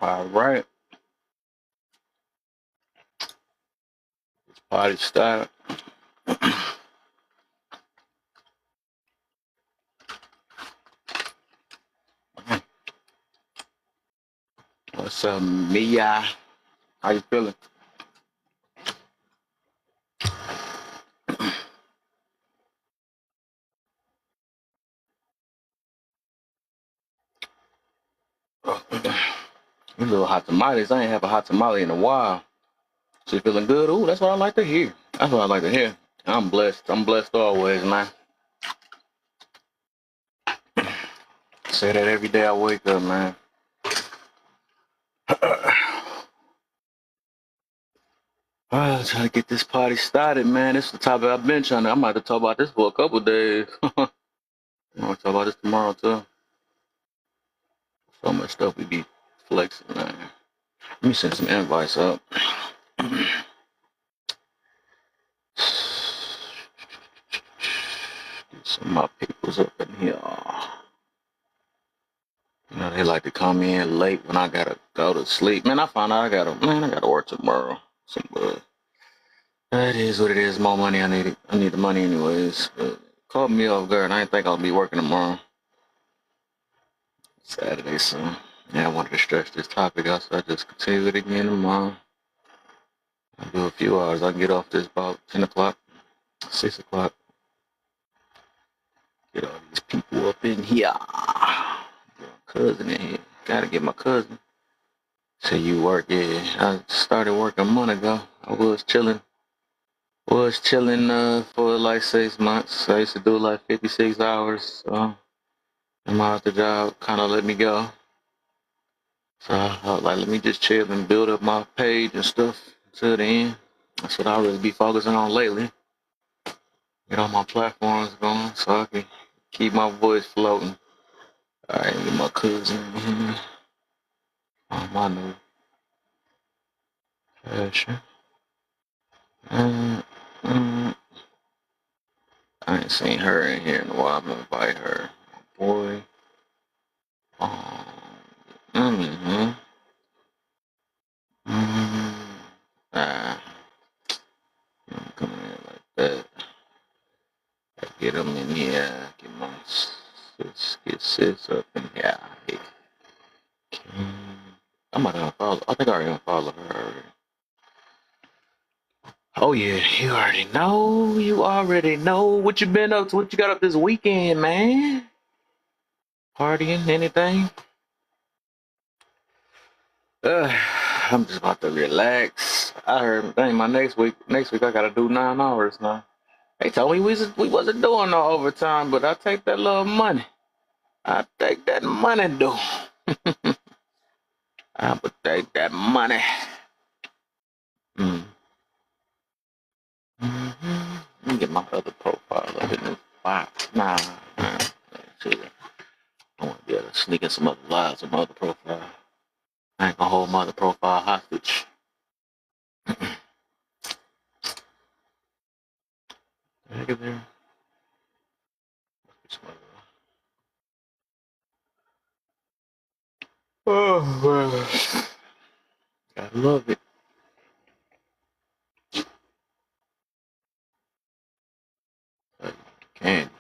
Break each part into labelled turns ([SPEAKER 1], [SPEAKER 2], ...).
[SPEAKER 1] All right. Party start. What's up, Mia? How you feeling? You little hot tamales. I ain't have a hot tamale in a while. So you feeling good? Ooh, that's what I like to hear. That's what I like to hear. I'm blessed. I'm blessed always, man. Say that every day I wake up, man. Trying to get this party started, man. This is the topic I've been trying to. I'm about to talk about this for a couple days. I'm gonna talk about this tomorrow too. So much stuff we be flexing, man. Let me send some invites up. Get some of my peoples up in here. You know, they like to come in late when I gotta go to sleep. Man, I found out I gotta work tomorrow. That is what it is. More money. I need it. I need the money anyways. But called me off guard. I didn't think I'll be working tomorrow. Saturday, so yeah, I wanted to stretch this topic out, so I just continue it again tomorrow. I'll do a few hours. I can get off this about 10 o'clock, 6 o'clock. Get all these people up in here. Get my cousin in here. Gotta get my cousin. So you work, yeah. I started working a month ago. I was chilling for like 6 months. I used to do like 56 hours. So my other job kind of let me go. So I was like, let me just chill and build up my page and stuff to the end. That's what I really be focusing on lately. Get all my platforms going so I can keep my voice floating. All right, get my cousin in here. My new passion. I ain't seen her in here in a while. I'm gonna invite her. Boy. Mm-hmm. I'm coming in like that. Get them in here. Get sis up in here. I'm about to unfollow. I think I already unfollowed her already. Oh yeah, you already know. You already know what you been up to. What you got up this weekend, man? Partying? Anything? Uh, I'm just about to relax. I heard, dang, my next week I gotta do 9 hours now. They told me we wasn't doing no overtime, but I take that little money. I take that money, dude. I would take that money. Mm. Mm-hmm. Let me get my other profile up in this box. Nah. Shit. I want to be able to sneak in some other lives on my other profile. I ain't gonna hold my other profile hostage. Heck of there. Oh, well. I love it. Candy.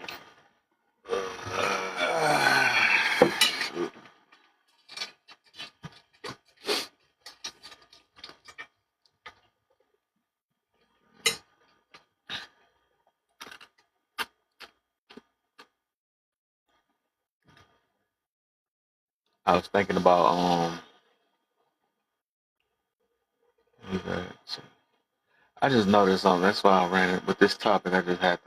[SPEAKER 1] I was thinking about I just noticed something. That's why I ran it with this topic. I just had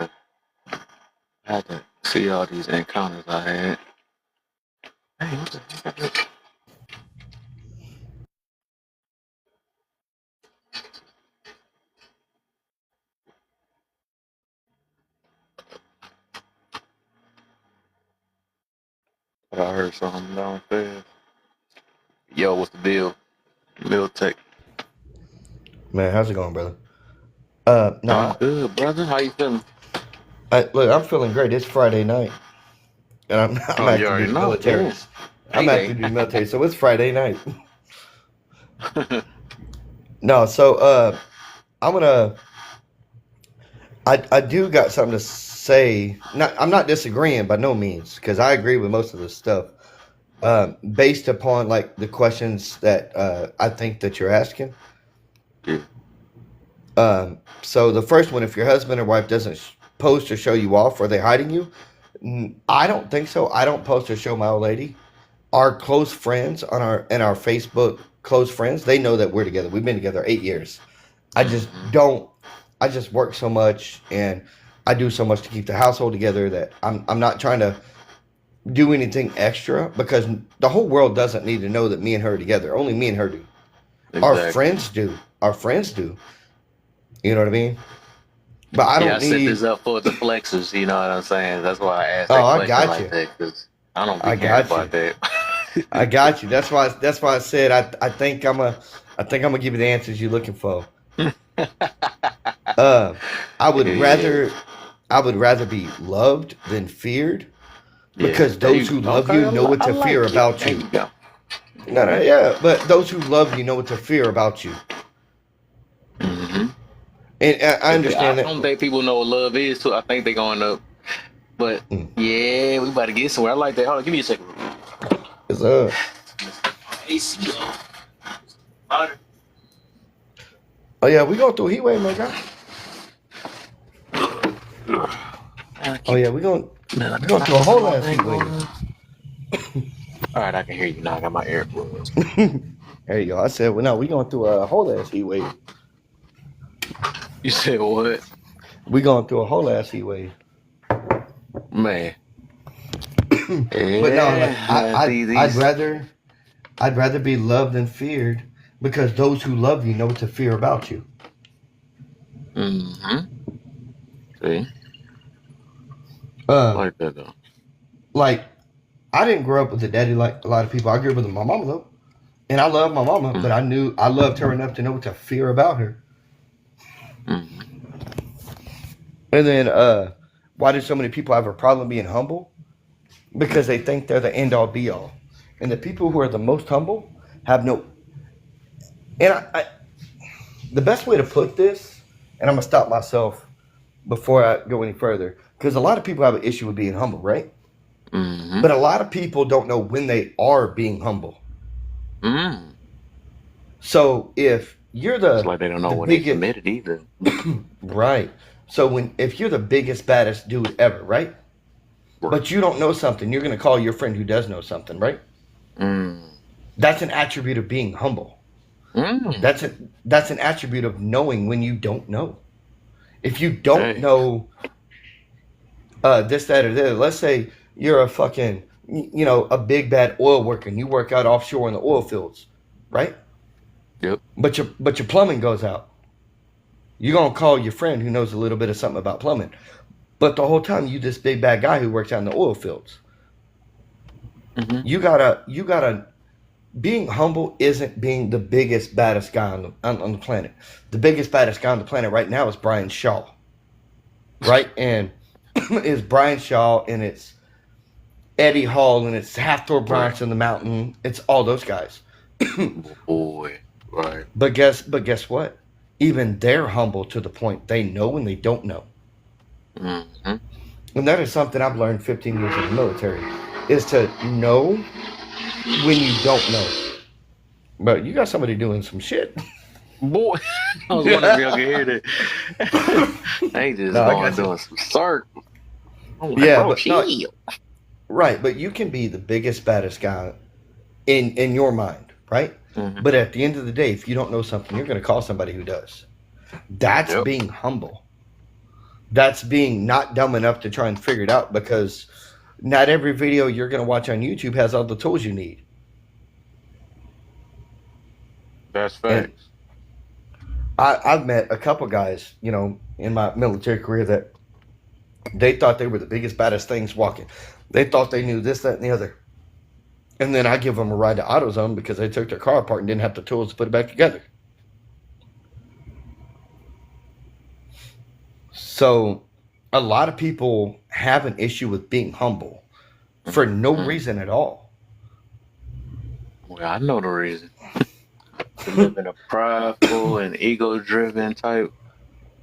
[SPEAKER 1] to see all these encounters I had. Hey, what the heck? I heard something downstairs. Yo, what's the deal? Lil Tech.
[SPEAKER 2] Man, how's it going, brother?
[SPEAKER 1] I'm
[SPEAKER 2] No,
[SPEAKER 1] good, brother. How you feeling?
[SPEAKER 2] look, I'm feeling great. It's Friday night, and I'm
[SPEAKER 1] Oh, you
[SPEAKER 2] active
[SPEAKER 1] already
[SPEAKER 2] duty
[SPEAKER 1] know.
[SPEAKER 2] military.
[SPEAKER 1] Ooh,
[SPEAKER 2] I'm active
[SPEAKER 1] payday.
[SPEAKER 2] duty military, so it's Friday night. No, so I'm gonna. I do got something to say. Not, I'm not disagreeing by no means because I agree with most of this stuff. Based upon like the questions that I think that you're asking.
[SPEAKER 1] Yeah.
[SPEAKER 2] So the first one, if your husband or wife doesn't post or show you off, are they hiding you? I don't think so. I don't post or show my old lady. Our close friends on our Facebook close friends, they know that we're together. We've been together 8 years. I just
[SPEAKER 1] Mm-hmm.
[SPEAKER 2] don't. I just work so much and I do so much to keep the household together that I'm not trying to do anything extra because the whole world doesn't need to know that me and her are together. Only me and her do. Our
[SPEAKER 1] Exactly.
[SPEAKER 2] friends do. Our friends do. You know what I mean? But I
[SPEAKER 1] Yeah, I
[SPEAKER 2] don't
[SPEAKER 1] set
[SPEAKER 2] need.
[SPEAKER 1] this up for the flexors. You know what I'm saying? That's why I asked
[SPEAKER 2] Oh,
[SPEAKER 1] that
[SPEAKER 2] I
[SPEAKER 1] question
[SPEAKER 2] got
[SPEAKER 1] like
[SPEAKER 2] you.
[SPEAKER 1] that because I don't be
[SPEAKER 2] I
[SPEAKER 1] caring
[SPEAKER 2] got you.
[SPEAKER 1] about that.
[SPEAKER 2] I got you. That's why I said I think I'm gonna give you the answers you're looking for. Uh, I would
[SPEAKER 1] Yeah, yeah,
[SPEAKER 2] rather I would rather be loved than feared
[SPEAKER 1] yeah.
[SPEAKER 2] because
[SPEAKER 1] There
[SPEAKER 2] those
[SPEAKER 1] you
[SPEAKER 2] who
[SPEAKER 1] go.
[SPEAKER 2] love
[SPEAKER 1] Okay,
[SPEAKER 2] you know what
[SPEAKER 1] I
[SPEAKER 2] to fear
[SPEAKER 1] like it.
[SPEAKER 2] about
[SPEAKER 1] There
[SPEAKER 2] you.
[SPEAKER 1] you go.
[SPEAKER 2] No, no, yeah, but those who love you know what to fear about you,
[SPEAKER 1] Mm-hmm.
[SPEAKER 2] and I
[SPEAKER 1] I
[SPEAKER 2] understand that.
[SPEAKER 1] don't think people know what love is. Too. I think they're going up. But
[SPEAKER 2] Mm,
[SPEAKER 1] yeah, we about to get somewhere. I like that. Hold on, give me a second.
[SPEAKER 2] It's
[SPEAKER 1] AC. Hotter.
[SPEAKER 2] oh yeah, we going through a heat wave, my guy.
[SPEAKER 1] I
[SPEAKER 2] Oh
[SPEAKER 1] keep
[SPEAKER 2] yeah,
[SPEAKER 1] man,
[SPEAKER 2] we going
[SPEAKER 1] I
[SPEAKER 2] through a
[SPEAKER 1] got
[SPEAKER 2] whole
[SPEAKER 1] my
[SPEAKER 2] ass
[SPEAKER 1] thing
[SPEAKER 2] heat
[SPEAKER 1] going
[SPEAKER 2] wave.
[SPEAKER 1] on. All right, I can hear you now. I got my AirPods.
[SPEAKER 2] There you go. I said, well, no, we going through a whole ass heat wave.
[SPEAKER 1] You said what?
[SPEAKER 2] We going through a whole ass heat wave.
[SPEAKER 1] Man.
[SPEAKER 2] But no, like
[SPEAKER 1] Yeah,
[SPEAKER 2] I'd
[SPEAKER 1] these.
[SPEAKER 2] rather be loved than feared because those who love you know what to fear about you.
[SPEAKER 1] Mm-hmm. See,
[SPEAKER 2] Uh,
[SPEAKER 1] like that though.
[SPEAKER 2] like I didn't grow up with a daddy like a lot of people. I grew up with my mama though, and I love my mama, but
[SPEAKER 1] Mm-hmm.
[SPEAKER 2] I knew I loved her enough to know what to fear about her.
[SPEAKER 1] Mm-hmm.
[SPEAKER 2] And then, why do so many people have a problem being humble? Because they think they're the end all be all, and the people who are the most humble have no. And the best way to put this, and I'm gonna stop myself before I go any further, because a lot of people have an issue with being humble, right?
[SPEAKER 1] Mm-hmm.
[SPEAKER 2] But a lot of people don't know when they are being humble.
[SPEAKER 1] Mm.
[SPEAKER 2] So if you're
[SPEAKER 1] It's
[SPEAKER 2] the
[SPEAKER 1] like they don't know
[SPEAKER 2] the
[SPEAKER 1] when they
[SPEAKER 2] biggest
[SPEAKER 1] committed either.
[SPEAKER 2] right, so when if you're the biggest baddest dude ever, right?
[SPEAKER 1] Right.
[SPEAKER 2] But you don't know something, you're gonna call your friend who does know something, right?
[SPEAKER 1] Mm.
[SPEAKER 2] That's an attribute of being humble.
[SPEAKER 1] Mm.
[SPEAKER 2] That's an attribute of knowing when you don't know. If you don't
[SPEAKER 1] Hey.
[SPEAKER 2] know this, that, or that, let's say you're a fucking a big bad oil worker and you work out offshore in the oil fields, right?
[SPEAKER 1] Yep.
[SPEAKER 2] But your plumbing goes out. You're gonna call your friend who knows a little bit of something about plumbing. But the whole time you this big bad guy who works out in the oil fields.
[SPEAKER 1] Mm-hmm.
[SPEAKER 2] You gotta being humble isn't being the biggest baddest guy on the planet. The biggest baddest guy on the planet right now is Brian Shaw, right? And it's Brian Shaw and it's Eddie Hall and it's Hafthor
[SPEAKER 1] Right.
[SPEAKER 2] Bronson the Mountain. It's all those guys.
[SPEAKER 1] Boy. Right.
[SPEAKER 2] But guess what? Even they're humble to the point they know when they don't know.
[SPEAKER 1] Mm-hmm.
[SPEAKER 2] And that is something I've learned 15 years in the military is to know when you don't know. But you got somebody doing some shit.
[SPEAKER 1] Boy, I was wondering if y'all could hear that. They just
[SPEAKER 2] No, I
[SPEAKER 1] going
[SPEAKER 2] got you.
[SPEAKER 1] doing some circ. I'm like,
[SPEAKER 2] Yeah,
[SPEAKER 1] bro,
[SPEAKER 2] but no,
[SPEAKER 1] chill.
[SPEAKER 2] right. But you can be the biggest, baddest guy in your mind, right?
[SPEAKER 1] Mm-hmm.
[SPEAKER 2] But at the end of the day, if you don't know something, you're going to call somebody who does. That's
[SPEAKER 1] Yep.
[SPEAKER 2] being humble. That's being not dumb enough to try and figure it out because not every video you're going to watch on YouTube has all the tools you need.
[SPEAKER 1] That's
[SPEAKER 2] And
[SPEAKER 1] facts.
[SPEAKER 2] I've met a couple guys, in my military career that they thought they were the biggest, baddest things walking. They thought they knew this, that, and the other. And then I give them a ride to AutoZone because they took their car apart and didn't have the tools to put it back together. So a lot of people have an issue with being humble for no
[SPEAKER 1] Mm-hmm.
[SPEAKER 2] reason at all.
[SPEAKER 1] Well, I know the reason. To live in a prideful and ego-driven type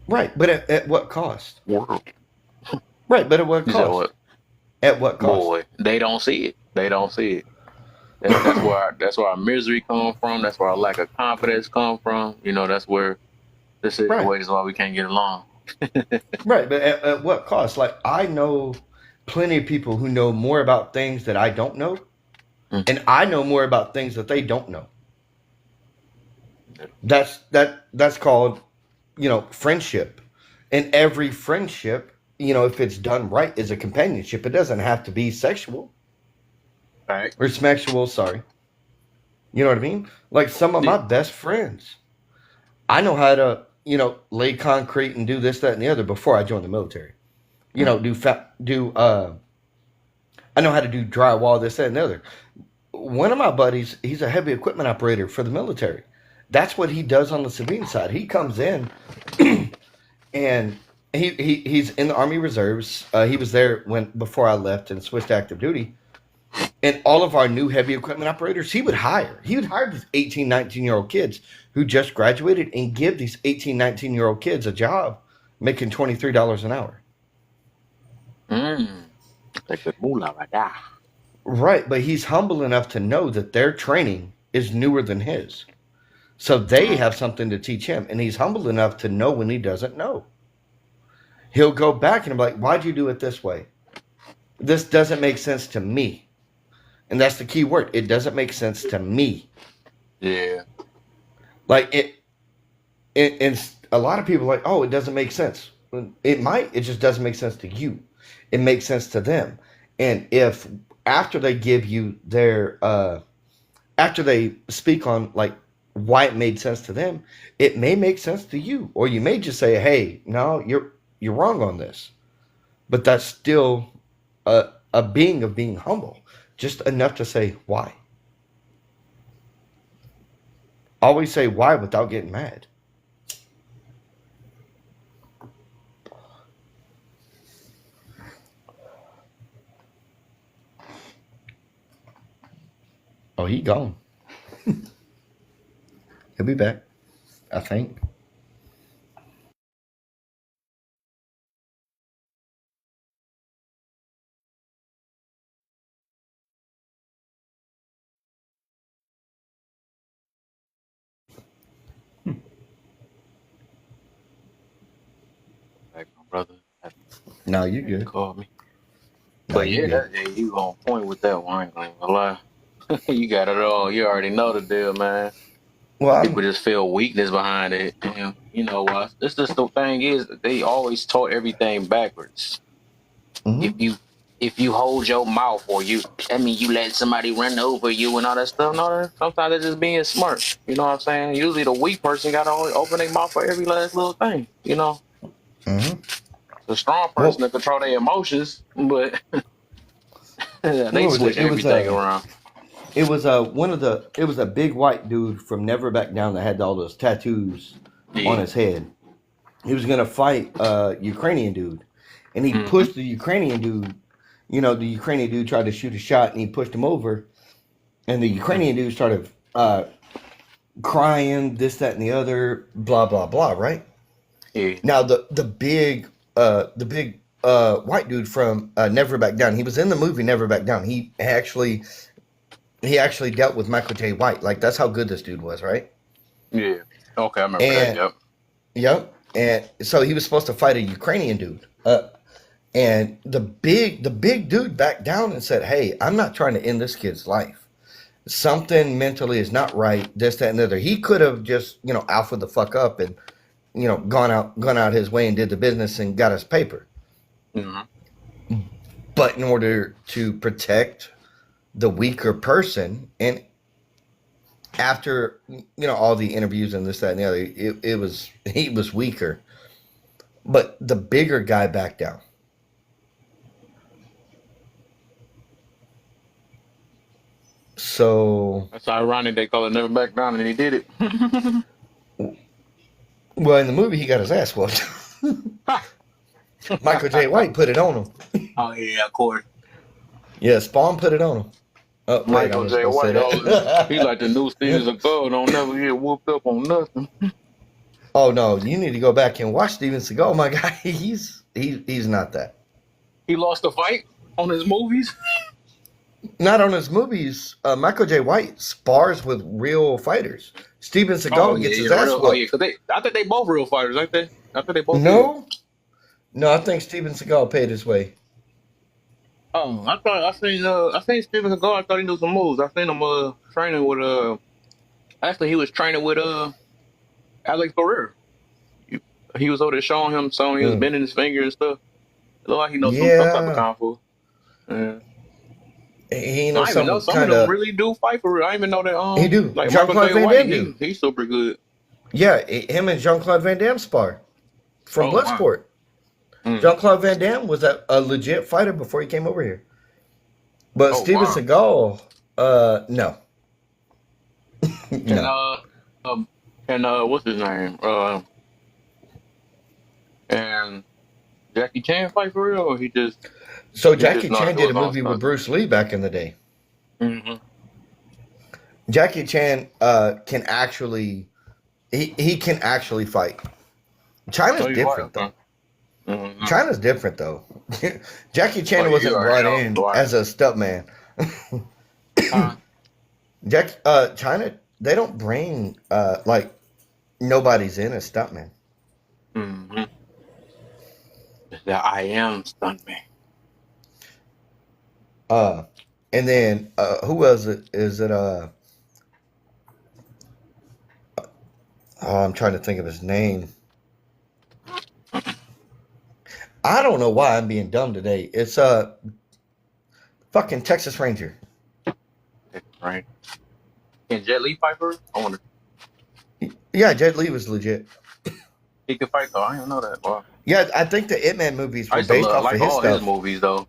[SPEAKER 2] Right, but at what cost?
[SPEAKER 1] world.
[SPEAKER 2] Right, but at what
[SPEAKER 1] You said
[SPEAKER 2] cost?
[SPEAKER 1] what?
[SPEAKER 2] At what cost?
[SPEAKER 1] Boy, they don't see it. They don't see it. That's where our misery come from. That's where our lack of confidence come from. You know, that's where the
[SPEAKER 2] Right,
[SPEAKER 1] situation is why we can't get along.
[SPEAKER 2] right, but at what cost? Like I know plenty of people who know more about things that I don't know,
[SPEAKER 1] Mhm.
[SPEAKER 2] and I know more about things that they don't know. That's called, friendship. And every friendship, if it's done right, is a companionship. It doesn't have to be sexual
[SPEAKER 1] Right.
[SPEAKER 2] or sexual, sorry. You know what I mean? Like some of
[SPEAKER 1] Yeah.
[SPEAKER 2] my best friends, I know how to, lay concrete and do this, that, and the other before I joined the military. You know,
[SPEAKER 1] Mhm.
[SPEAKER 2] I know how to do drywall, this, that, and the other. One of my buddies, he's a heavy equipment operator for the military. That's what he does on the civilian side. He comes in and he's in the Army Reserves. He was there before I left and switched to active duty. And all of our new heavy equipment operators, he would hire. He would hire these 18, 19-year-old kids who just graduated and give these 18, 19-year-old kids a job making $23 an hour.
[SPEAKER 1] That's good moolah right there.
[SPEAKER 2] Right, but he's humble enough to know that their training is newer than his. So they have something to teach him. And he's humble enough to know when he doesn't know. He'll go back and be like, why'd you do it this way? This doesn't make sense to me. And that's the key word. It doesn't make sense to me.
[SPEAKER 1] Yeah.
[SPEAKER 2] Like and a lot of people are like, oh, it doesn't make sense. It might, it just doesn't make sense to you. It makes sense to them. And if after they give you their after they speak on like why it made sense to them, it may make sense to you. Or you may just say, hey, no, you're wrong on this. But that's still a being of being humble. Just enough to say why. Always say why without getting mad. Oh, he gone. He'll be back, I think.
[SPEAKER 1] Like my brother
[SPEAKER 2] No, you good.
[SPEAKER 1] called me.
[SPEAKER 2] No,
[SPEAKER 1] But
[SPEAKER 2] you
[SPEAKER 1] yeah,
[SPEAKER 2] good.
[SPEAKER 1] you on point with that one. I ain't gonna lie. You got it all. You already know the deal, man.
[SPEAKER 2] Well,
[SPEAKER 1] People just feel weakness behind it. And you know what? This just the thing is they always taught everything backwards. If
[SPEAKER 2] mm-hmm.
[SPEAKER 1] you hold your mouth or that mean you let somebody run over you and all that stuff. No, sometimes it's just being smart. You know what I'm saying? Usually the weak person got to only open their mouth for every last little thing. You know,
[SPEAKER 2] Mm-hmm.
[SPEAKER 1] the strong person
[SPEAKER 2] Well,
[SPEAKER 1] to control their emotions, but
[SPEAKER 2] what
[SPEAKER 1] they
[SPEAKER 2] was it?
[SPEAKER 1] switch everything around.
[SPEAKER 2] It was it was a big white dude from Never Back Down that had all those tattoos on
[SPEAKER 1] Yeah.
[SPEAKER 2] his head. He was gonna fight a Ukrainian dude, and he
[SPEAKER 1] Mm-hmm.
[SPEAKER 2] pushed the Ukrainian dude. You know, the Ukrainian dude tried to shoot a shot, and he pushed him over, and the Ukrainian dude started crying, this, that, and the other, blah blah blah. Right
[SPEAKER 1] Yeah.
[SPEAKER 2] now, the big white dude from Never Back Down. He was in the movie Never Back Down. He actually dealt with Michael J. White. Like that's how good this dude was, right?
[SPEAKER 1] Yeah. Okay, I remember that.
[SPEAKER 2] And
[SPEAKER 1] Yep.
[SPEAKER 2] yep. And so he was supposed to fight a Ukrainian dude. And the big dude backed down and said, "Hey, I'm not trying to end this kid's life. Something mentally is not right. This, that, and the other." He could have just, alpha the fuck up and, gone out his way and did the business and got his paper.
[SPEAKER 1] Mm-hmm.
[SPEAKER 2] But in order to protect the weaker person, and after all the interviews and this, that, and the other, he was weaker, but the bigger guy backed down. So,
[SPEAKER 1] That's ironic. They call it Never Back Down, and he did it.
[SPEAKER 2] well, in the movie, he got his ass whooped. Michael J. White put it on him.
[SPEAKER 1] Oh yeah, of course.
[SPEAKER 2] Yeah, Spawn put it on him. Right, I
[SPEAKER 1] Michael
[SPEAKER 2] was
[SPEAKER 1] J.
[SPEAKER 2] gonna say
[SPEAKER 1] White, he like the new Steven
[SPEAKER 2] that.
[SPEAKER 1] Seagal. Don't never get whooped up on nothing.
[SPEAKER 2] Oh no, you need to go back and watch Steven Seagal, my guy. He's not that.
[SPEAKER 1] He lost a fight on his movies.
[SPEAKER 2] Not on his movies. Michael J. White spars with real fighters. Steven
[SPEAKER 1] Oh
[SPEAKER 2] Seagal
[SPEAKER 1] yeah,
[SPEAKER 2] gets his
[SPEAKER 1] yeah,
[SPEAKER 2] ass
[SPEAKER 1] real. Oh
[SPEAKER 2] whooped.
[SPEAKER 1] yeah, cause I think they both real fighters, ain't they? I think they both is.
[SPEAKER 2] No, no, I think Steven Seagal paid his way.
[SPEAKER 1] Oh, I seen Steven Seagal. I thought he knew some moves. I seen him training with actually he was training with Alex Pereira. He, he was over there showing he was
[SPEAKER 2] Mm.
[SPEAKER 1] bending his finger and stuff. It looked like he knows some type of
[SPEAKER 2] Yeah,
[SPEAKER 1] kung fu. Yeah.
[SPEAKER 2] he
[SPEAKER 1] I
[SPEAKER 2] knows
[SPEAKER 1] even know
[SPEAKER 2] some
[SPEAKER 1] some of
[SPEAKER 2] kind
[SPEAKER 1] them
[SPEAKER 2] of.
[SPEAKER 1] really do fight for real. I didn't even know that
[SPEAKER 2] He do.
[SPEAKER 1] like
[SPEAKER 2] Jean
[SPEAKER 1] Michael
[SPEAKER 2] Claude
[SPEAKER 1] J.
[SPEAKER 2] Van
[SPEAKER 1] White,
[SPEAKER 2] Damme do.
[SPEAKER 1] he's super good.
[SPEAKER 2] Yeah, him and Jean Claude Van Damme spar from
[SPEAKER 1] Oh wow.
[SPEAKER 2] Bloodsport.
[SPEAKER 1] Mm.
[SPEAKER 2] Jean Claude Van Damme was a legit fighter before he came over here. But
[SPEAKER 1] Oh
[SPEAKER 2] Steven
[SPEAKER 1] wow.
[SPEAKER 2] Seagal, no,
[SPEAKER 1] And
[SPEAKER 2] no.
[SPEAKER 1] what's his name? And Jackie Chan fight for real, or
[SPEAKER 2] So
[SPEAKER 1] he just
[SPEAKER 2] Jackie
[SPEAKER 1] know how to
[SPEAKER 2] Chan
[SPEAKER 1] do
[SPEAKER 2] did a
[SPEAKER 1] his own
[SPEAKER 2] movie with
[SPEAKER 1] stuff.
[SPEAKER 2] Bruce Lee back in the day.
[SPEAKER 1] Mm-hmm.
[SPEAKER 2] Jackie Chan can actually he can actually fight. China's
[SPEAKER 1] So you fight,
[SPEAKER 2] different though.
[SPEAKER 1] okay. Mm-hmm.
[SPEAKER 2] China's different though. Jackie
[SPEAKER 1] Oh,
[SPEAKER 2] Chan
[SPEAKER 1] you
[SPEAKER 2] wasn't
[SPEAKER 1] already
[SPEAKER 2] brought
[SPEAKER 1] know.
[SPEAKER 2] in
[SPEAKER 1] Right.
[SPEAKER 2] as a stuntman.
[SPEAKER 1] Huh?
[SPEAKER 2] China, they don't bring like nobody's in as stuntman.
[SPEAKER 1] Mm-hmm. That I am stuntman.
[SPEAKER 2] And then who was it? Is it oh, I'm trying to think of his name. I don't know why I'm being dumb today. It's fucking Texas Ranger.
[SPEAKER 1] Right. Can Jet Li fight for real? I wonder.
[SPEAKER 2] Yeah, Jet Li was legit.
[SPEAKER 1] He could fight though. I didn't know that. Wow.
[SPEAKER 2] Yeah, I think the Ip Man movies
[SPEAKER 1] I
[SPEAKER 2] were
[SPEAKER 1] used to
[SPEAKER 2] based off
[SPEAKER 1] like
[SPEAKER 2] of his
[SPEAKER 1] all his
[SPEAKER 2] stuff.
[SPEAKER 1] movies though.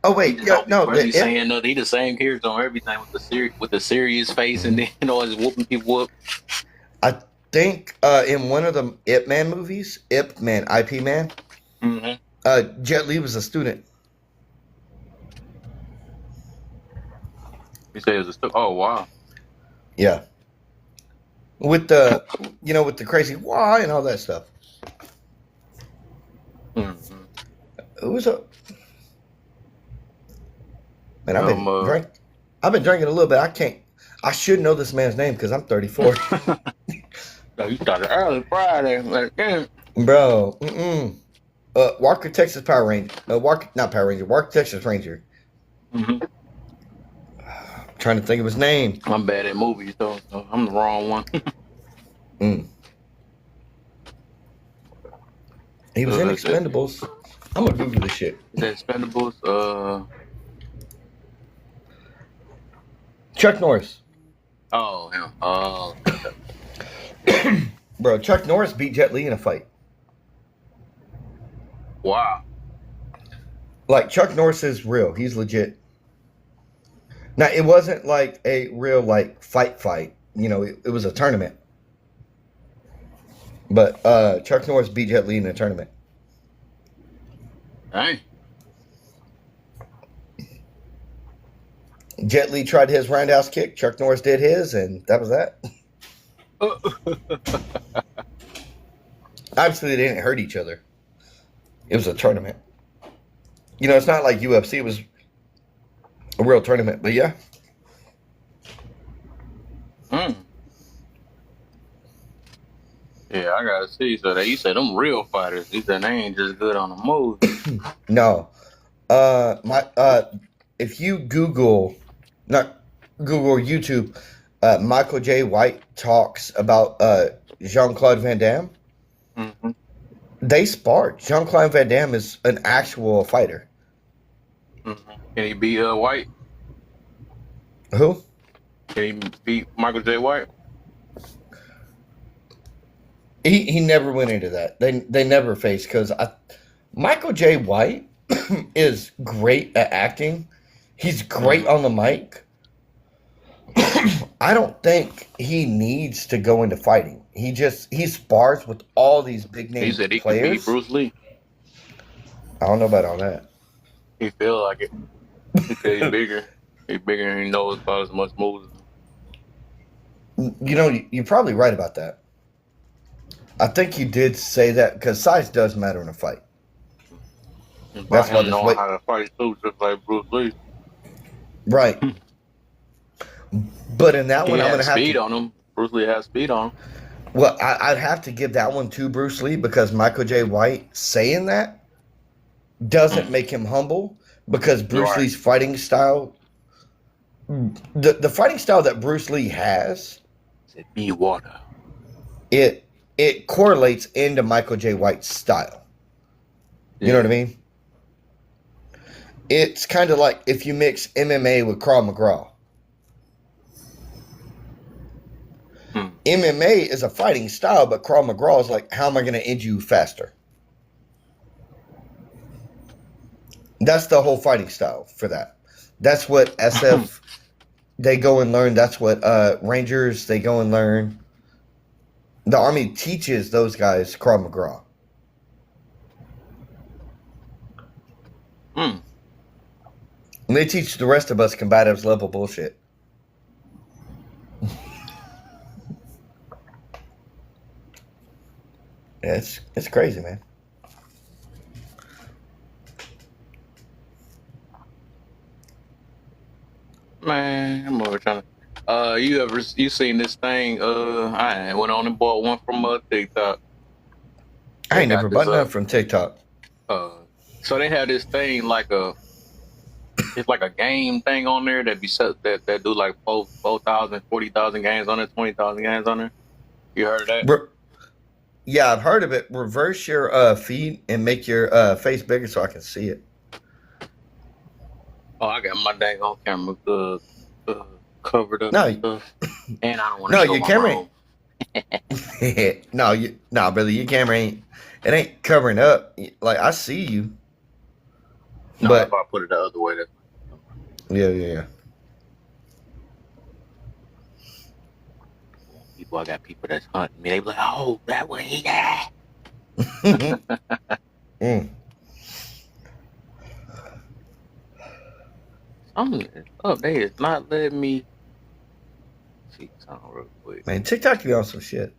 [SPEAKER 2] Oh
[SPEAKER 1] He
[SPEAKER 2] wait,
[SPEAKER 1] just
[SPEAKER 2] yeah,
[SPEAKER 1] don't be
[SPEAKER 2] no,
[SPEAKER 1] really saying nothing. He the same character on everything with the serious face and then always whooping people up.
[SPEAKER 2] I think in one of the Ip Man movies, Ip Man, IP Man,
[SPEAKER 1] Mm-hmm.
[SPEAKER 2] Jet Li was a student.
[SPEAKER 1] He said it was oh wow.
[SPEAKER 2] Yeah, with the with the crazy why and all that stuff.
[SPEAKER 1] Mm-hmm.
[SPEAKER 2] It was a man. I've been drinking a little bit. I should know this man's name because I'm 34,
[SPEAKER 1] So you started early Friday. Like, damn.
[SPEAKER 2] bro. Walker Texas Power Ranger. Not Power Ranger. Walker Texas Ranger.
[SPEAKER 1] Mm-hmm.
[SPEAKER 2] Trying to think of his name.
[SPEAKER 1] I'm bad at movies though, so I'm the wrong one.
[SPEAKER 2] He was in Expendables. I'm gonna Google this shit.
[SPEAKER 1] The Expendables.
[SPEAKER 2] Chuck Norris.
[SPEAKER 1] Oh him. Oh.
[SPEAKER 2] Bro, Chuck Norris beat Jet Li in a fight.
[SPEAKER 1] Wow.
[SPEAKER 2] Like, Chuck Norris is real. He's legit. Now, it wasn't like a real, like, fight. It was a tournament. But Chuck Norris beat Jet Li in a tournament.
[SPEAKER 1] Dang.
[SPEAKER 2] Jet Li tried his roundhouse kick. Chuck Norris did his, and that was that. Obviously, they didn't hurt each other. It was a tournament. It's not like UFC. It was a real tournament. But yeah.
[SPEAKER 1] Yeah, I gotta see. So you said them real fighters. He said they ain't just good on the move.
[SPEAKER 2] No. If you Google, not Google or YouTube, Michael J. White talks about Jean-Claude Van Damme.
[SPEAKER 1] Mm-hmm.
[SPEAKER 2] They sparred. Jean-Claude Van Damme is an actual fighter.
[SPEAKER 1] Mm-hmm. Can he beat White?
[SPEAKER 2] Who?
[SPEAKER 1] Can he beat Michael J. White?
[SPEAKER 2] He never went into that. They never faced because Michael J. White is great at acting. He's great on the mic. I don't think he needs to go into fighting. He spars with all these big name
[SPEAKER 1] He said he could
[SPEAKER 2] players.
[SPEAKER 1] beat Bruce Lee.
[SPEAKER 2] I don't know about all that.
[SPEAKER 1] He feel like it. He said he's bigger. He bigger and he knows about as much moves.
[SPEAKER 2] You know, you're probably right about that. I think you did say that because size does matter in a fight.
[SPEAKER 1] About
[SPEAKER 2] That's why
[SPEAKER 1] him
[SPEAKER 2] this
[SPEAKER 1] knowing
[SPEAKER 2] weight,
[SPEAKER 1] how to fight too, just like Bruce Lee.
[SPEAKER 2] right? But in that
[SPEAKER 1] He
[SPEAKER 2] one, I'm
[SPEAKER 1] had
[SPEAKER 2] gonna have
[SPEAKER 1] speed
[SPEAKER 2] to.
[SPEAKER 1] on him. Bruce Lee had speed on him.
[SPEAKER 2] Well, I'd have to give that one to Bruce Lee because Michael J. White saying that doesn't make him humble because
[SPEAKER 1] You're
[SPEAKER 2] Bruce
[SPEAKER 1] right.
[SPEAKER 2] Lee's fighting style, the fighting style that Bruce Lee has,
[SPEAKER 1] Said be water.
[SPEAKER 2] it correlates into Michael J. White's style. You know what I mean? It's kind of like if you mix MMA with Krav Maga. MMA is a fighting style, but Krav Maga is like, how am I going to end you faster? That's the whole fighting style for that. That's what SF they go and learn. That's what Rangers they go and learn. The Army teaches those guys Krav Maga. And they teach the rest of us combatives level bullshit. Yeah, it's crazy, man.
[SPEAKER 1] Man, I'm over trying to. You seen this thing? I went on and bought one from TikTok.
[SPEAKER 2] I
[SPEAKER 1] They
[SPEAKER 2] ain't never
[SPEAKER 1] got this
[SPEAKER 2] bought nothing from TikTok.
[SPEAKER 1] So they have this thing it's like a game thing on there that be set that do like 4,000, 40,000 games on it, 20,000 games on there. You heard of that?
[SPEAKER 2] Yeah, I've heard of it. Reverse your feed and make your face bigger so I can see it.
[SPEAKER 1] Oh, I got my dang on camera covered up
[SPEAKER 2] No,
[SPEAKER 1] and stuff, and I don't want to
[SPEAKER 2] no,
[SPEAKER 1] show
[SPEAKER 2] your
[SPEAKER 1] my
[SPEAKER 2] camera
[SPEAKER 1] room.
[SPEAKER 2] ain't. No, brother, your camera ain't. It ain't covering up. Like I see you,
[SPEAKER 1] No,
[SPEAKER 2] but
[SPEAKER 1] if I put it the other way,
[SPEAKER 2] yeah.
[SPEAKER 1] I got people that's hunting me. They be like, "Oh, that way he at."
[SPEAKER 2] Mm.
[SPEAKER 1] Something is up. They is not letting me see something real quick.
[SPEAKER 2] Man, TikTok be on some shit.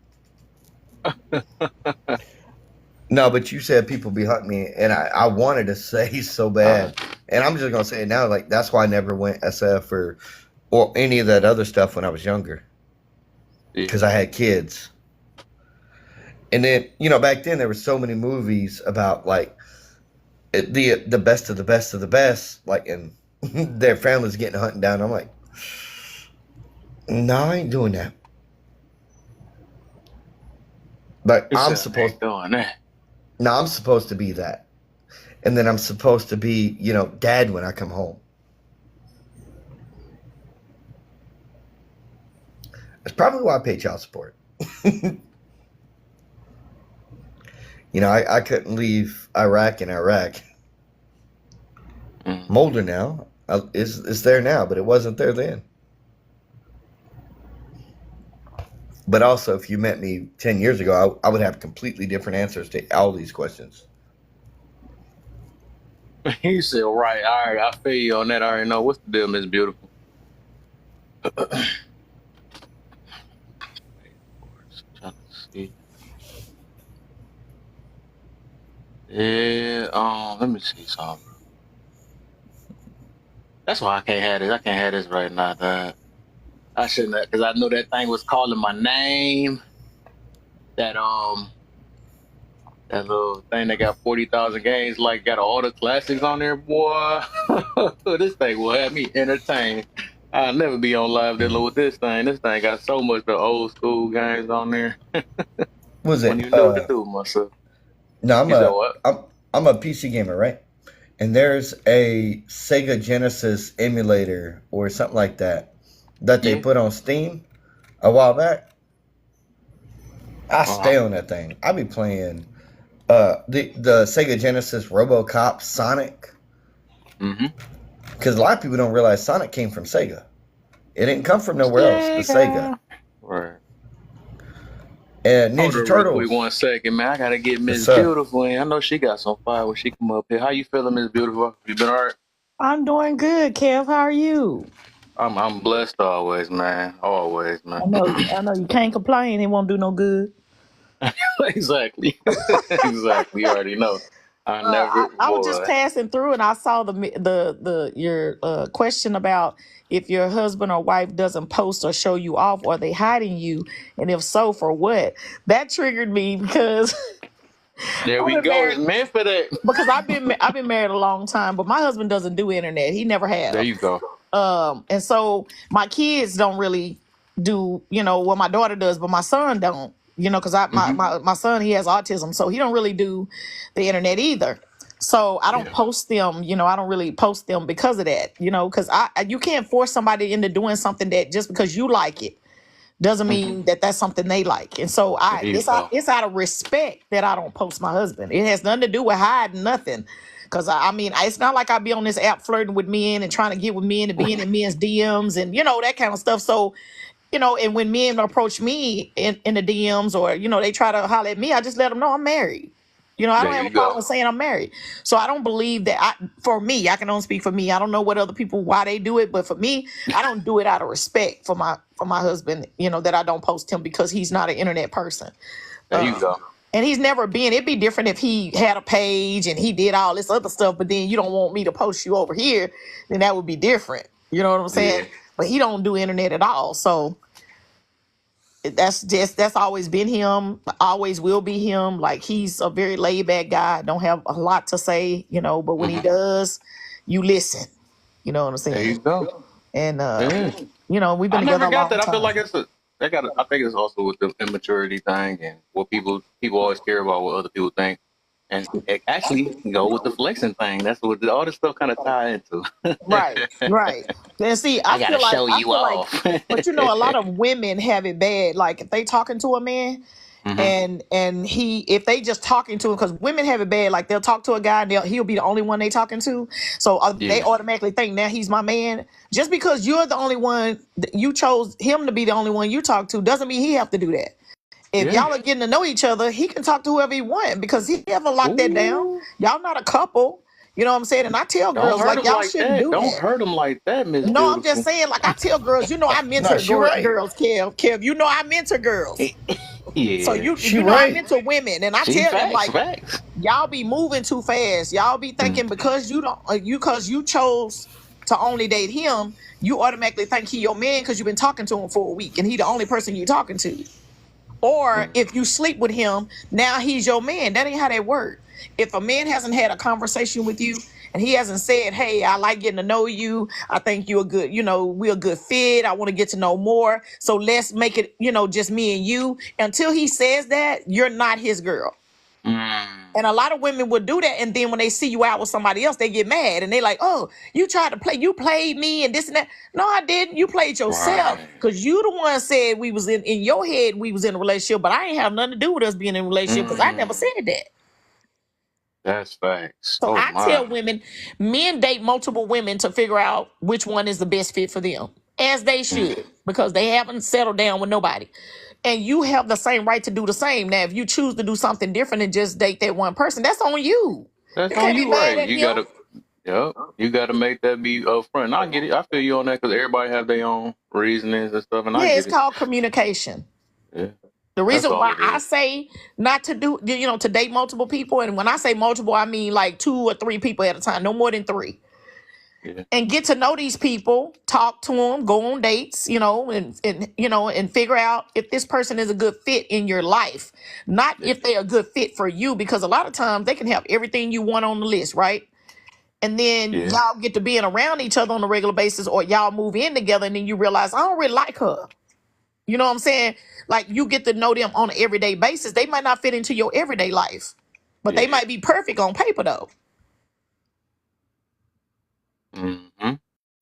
[SPEAKER 2] No, but you said people be hunting me, and I wanted to say so bad, and I'm just gonna say it now. Like that's why I never went SF or any of that other stuff when I was younger, because I had kids. And then back then there were so many movies about like the best of the best of the best, like and their families getting hunted down. I'm like, no, I ain't doing that. But I'm supposed
[SPEAKER 1] doing that.
[SPEAKER 2] No, I'm supposed to be that. And then I'm supposed to be, dad when I come home. That's probably why I pay child support. I couldn't leave Iraq in Iraq. I'm older now. It's there now, but it wasn't there then. But also, if you met me 10 years ago, I would have completely different answers to all these questions.
[SPEAKER 1] He said, right, all right, I feel you on that. I already know. What's the deal, Miss Beautiful? Trying to see. Yeah, let me see something. That's why I can't have this. I can't have this right now, dog. I shouldn't have, because I knew that thing was calling my name. That little thing that got 40,000 games, like got all the classics on there, boy. This thing will have me entertained. I'll never be on live dealing with this thing. This thing got so much the old school games on there.
[SPEAKER 2] Was it?
[SPEAKER 1] When you know what to do, myself.
[SPEAKER 2] No,
[SPEAKER 1] You said what?
[SPEAKER 2] I'm a PC gamer, right? And there's a Sega Genesis emulator or something like that they put on Steam a while back. I stay on that thing. I be playing the Sega Genesis RoboCop Sonic. Because a lot of people don't realize Sonic came from Sega. It didn't come from nowhere else. The Sega.
[SPEAKER 1] Right.
[SPEAKER 2] And Ninja Turtles.
[SPEAKER 1] Wait 1 second, man. I gotta get Miss Beautiful in. I know she got some fire when she come up here. How you feeling, Miss Beautiful? You been alright?
[SPEAKER 3] I'm doing good, Kev. How are you?
[SPEAKER 1] I'm blessed always, man. Always, man.
[SPEAKER 3] I know you can't complain. It won't do no good.
[SPEAKER 1] Exactly. Exactly. You already know. I never,
[SPEAKER 3] I was just
[SPEAKER 1] boy.
[SPEAKER 3] passing through and I saw the your question about if your husband or wife doesn't post or show you off, or they hiding you, and if so, for what? That triggered me because
[SPEAKER 1] There
[SPEAKER 3] I've
[SPEAKER 1] we
[SPEAKER 3] been
[SPEAKER 1] go.
[SPEAKER 3] married
[SPEAKER 1] It's meant for that.
[SPEAKER 3] I've been married a long time, but my husband doesn't do internet. He never
[SPEAKER 1] There
[SPEAKER 3] have.
[SPEAKER 1] you go.
[SPEAKER 3] And so my kids don't really do, what my daughter does, but my son don't, because
[SPEAKER 1] Hmm.
[SPEAKER 3] my son, he has autism, so he don't really do the internet either. So I don't
[SPEAKER 1] Yeah.
[SPEAKER 3] post them, I don't really post them because of that, because you can't force somebody into doing something that just because you like it doesn't
[SPEAKER 1] Hmm.
[SPEAKER 3] mean that that's something they like. And so
[SPEAKER 1] There you go.
[SPEAKER 3] it's out of respect that I don't post my husband. It has nothing to do with hiding nothing. Cause I mean, it's not like I be on this app flirting with men and trying to get with men and being in men's DMs and that kind of stuff. So, and when men approach me in the DMs, or, they try to holler at me, I just let them know I'm married. I
[SPEAKER 1] There
[SPEAKER 3] don't have a
[SPEAKER 1] you
[SPEAKER 3] problem
[SPEAKER 1] go.
[SPEAKER 3] with saying I'm married. So I don't believe that for me, I can only speak for me. I don't know what other people, why they do it, but for me, I don't do it out of respect for my husband, that I don't post him because he's not an internet person.
[SPEAKER 1] There you go.
[SPEAKER 3] And he's never been. It'd be different if he had a page and he did all this other stuff, but then you don't want me to post you over here, then that would be different. You know what I'm saying?
[SPEAKER 1] Yeah.
[SPEAKER 3] But he don't do internet at all. So that's always been him, always will be him. Like, he's a very laid back guy, don't have a lot to say, but when he
[SPEAKER 1] Hmm.
[SPEAKER 3] does, you listen. You know what I'm
[SPEAKER 1] There
[SPEAKER 3] saying?
[SPEAKER 1] you go.
[SPEAKER 3] And
[SPEAKER 1] Yeah.
[SPEAKER 3] we've been
[SPEAKER 1] I
[SPEAKER 3] together
[SPEAKER 1] never
[SPEAKER 3] a
[SPEAKER 1] got
[SPEAKER 3] long
[SPEAKER 1] that. I feel
[SPEAKER 3] time.
[SPEAKER 1] like I think it's also with the immaturity thing and what people always care about what other people think. And it actually go with the flexing thing. That's what all this stuff kind of tie into.
[SPEAKER 3] Right, right. And see,
[SPEAKER 1] I gotta show
[SPEAKER 3] I
[SPEAKER 1] you
[SPEAKER 3] feel like,
[SPEAKER 1] off.
[SPEAKER 3] but a lot of women have it bad. Like, if they talking to a man,
[SPEAKER 1] Hmm.
[SPEAKER 3] and if they just talking to him, because women have it bad. Like, they'll talk to a guy and he'll be the only one they talking to, so they
[SPEAKER 1] Yeah.
[SPEAKER 3] automatically think now he's my man. Just because you're the only one, you chose him to be the only one you talk to, doesn't mean he have to do that. If
[SPEAKER 1] Yeah.
[SPEAKER 3] y'all are getting to know each other, he can talk to whoever he want, because he never locked that down.
[SPEAKER 1] Ooh.
[SPEAKER 3] Y'all not a couple. You know what I'm saying? And I tell
[SPEAKER 1] Don't
[SPEAKER 3] girls,
[SPEAKER 1] hurt
[SPEAKER 3] like,
[SPEAKER 1] him
[SPEAKER 3] y'all
[SPEAKER 1] like
[SPEAKER 3] shouldn't
[SPEAKER 1] that.
[SPEAKER 3] do
[SPEAKER 1] Don't
[SPEAKER 3] that.
[SPEAKER 1] hurt him like that, Miss
[SPEAKER 3] No, I'm just
[SPEAKER 1] Beautiful.
[SPEAKER 3] saying, like, I tell girls, I
[SPEAKER 2] No,
[SPEAKER 3] mentor
[SPEAKER 2] she right.
[SPEAKER 3] girls, Kev, I mentor girls. So
[SPEAKER 1] Yeah.
[SPEAKER 2] She
[SPEAKER 3] I
[SPEAKER 2] right.
[SPEAKER 3] mentor women, and I
[SPEAKER 1] See,
[SPEAKER 3] tell them,
[SPEAKER 1] facts,
[SPEAKER 3] like,
[SPEAKER 1] facts.
[SPEAKER 3] y'all be moving too fast. Y'all be
[SPEAKER 1] Mm.
[SPEAKER 3] thinking because you don't, because you chose to only date him, you automatically think he your man because you've been talking to him for a week and he the only person you talking to. Or
[SPEAKER 1] Mm.
[SPEAKER 3] if you sleep with him, now he's your man. That ain't how that works. If a man hasn't had a conversation with you and he hasn't said, "Hey, I like getting to know you. I think you're a good, we're a good fit. I want to get to know more. So let's make it, just me and you." Until he says that, you're not his girl.
[SPEAKER 1] Mm.
[SPEAKER 3] And a lot of women will do that, and then when they see you out with somebody else, they get mad and they like, "Oh, you played me and this and that." No, I didn't. You played yourself,
[SPEAKER 1] Right.
[SPEAKER 3] because you the one said we was in your head, we was in a relationship, but I ain't have nothing to do with us being in a relationship, because I never
[SPEAKER 1] Mm.
[SPEAKER 3] said that.
[SPEAKER 1] That's facts.
[SPEAKER 3] So
[SPEAKER 1] Oh
[SPEAKER 3] I tell
[SPEAKER 1] my.
[SPEAKER 3] women, men date multiple women to figure out which one is the best fit for them, as they
[SPEAKER 1] Mm.
[SPEAKER 3] should, because they haven't settled down with nobody. And you have the same right to do the same. Now, if you choose to do something different and just date that one person, that's on you.
[SPEAKER 1] That's
[SPEAKER 3] You
[SPEAKER 1] on
[SPEAKER 3] can't be
[SPEAKER 1] you,
[SPEAKER 3] mad
[SPEAKER 1] right?
[SPEAKER 3] at
[SPEAKER 1] You
[SPEAKER 3] him.
[SPEAKER 1] gotta. Yep. You gotta make that be upfront. And I get it. I feel you on that because everybody have their own reasonings and stuff, and I
[SPEAKER 3] Yeah, it's
[SPEAKER 1] get it.
[SPEAKER 3] called communication.
[SPEAKER 1] Yeah.
[SPEAKER 3] The
[SPEAKER 1] That's
[SPEAKER 3] reason
[SPEAKER 1] all
[SPEAKER 3] why
[SPEAKER 1] it
[SPEAKER 3] I
[SPEAKER 1] is.
[SPEAKER 3] say not to do, to date multiple people, and when I say multiple, I mean like 2 or 3 people at a time, no more than 3,
[SPEAKER 1] Yeah.
[SPEAKER 3] and get to know these people, talk to them, go on dates, and figure out if this person is a good fit in your life, not
[SPEAKER 1] Yeah.
[SPEAKER 3] if they're a good fit for you, because a lot of times they can have everything you want on the list, right? And then
[SPEAKER 1] Yeah.
[SPEAKER 3] y'all get to being around each other on a regular basis, or y'all move in together, and then you realize, I don't really like her. You know what I'm saying? Like, you get to know them on an everyday basis. They might not fit into your everyday life, but they
[SPEAKER 1] Yeah.
[SPEAKER 3] might be perfect on paper, though.
[SPEAKER 1] Hmm.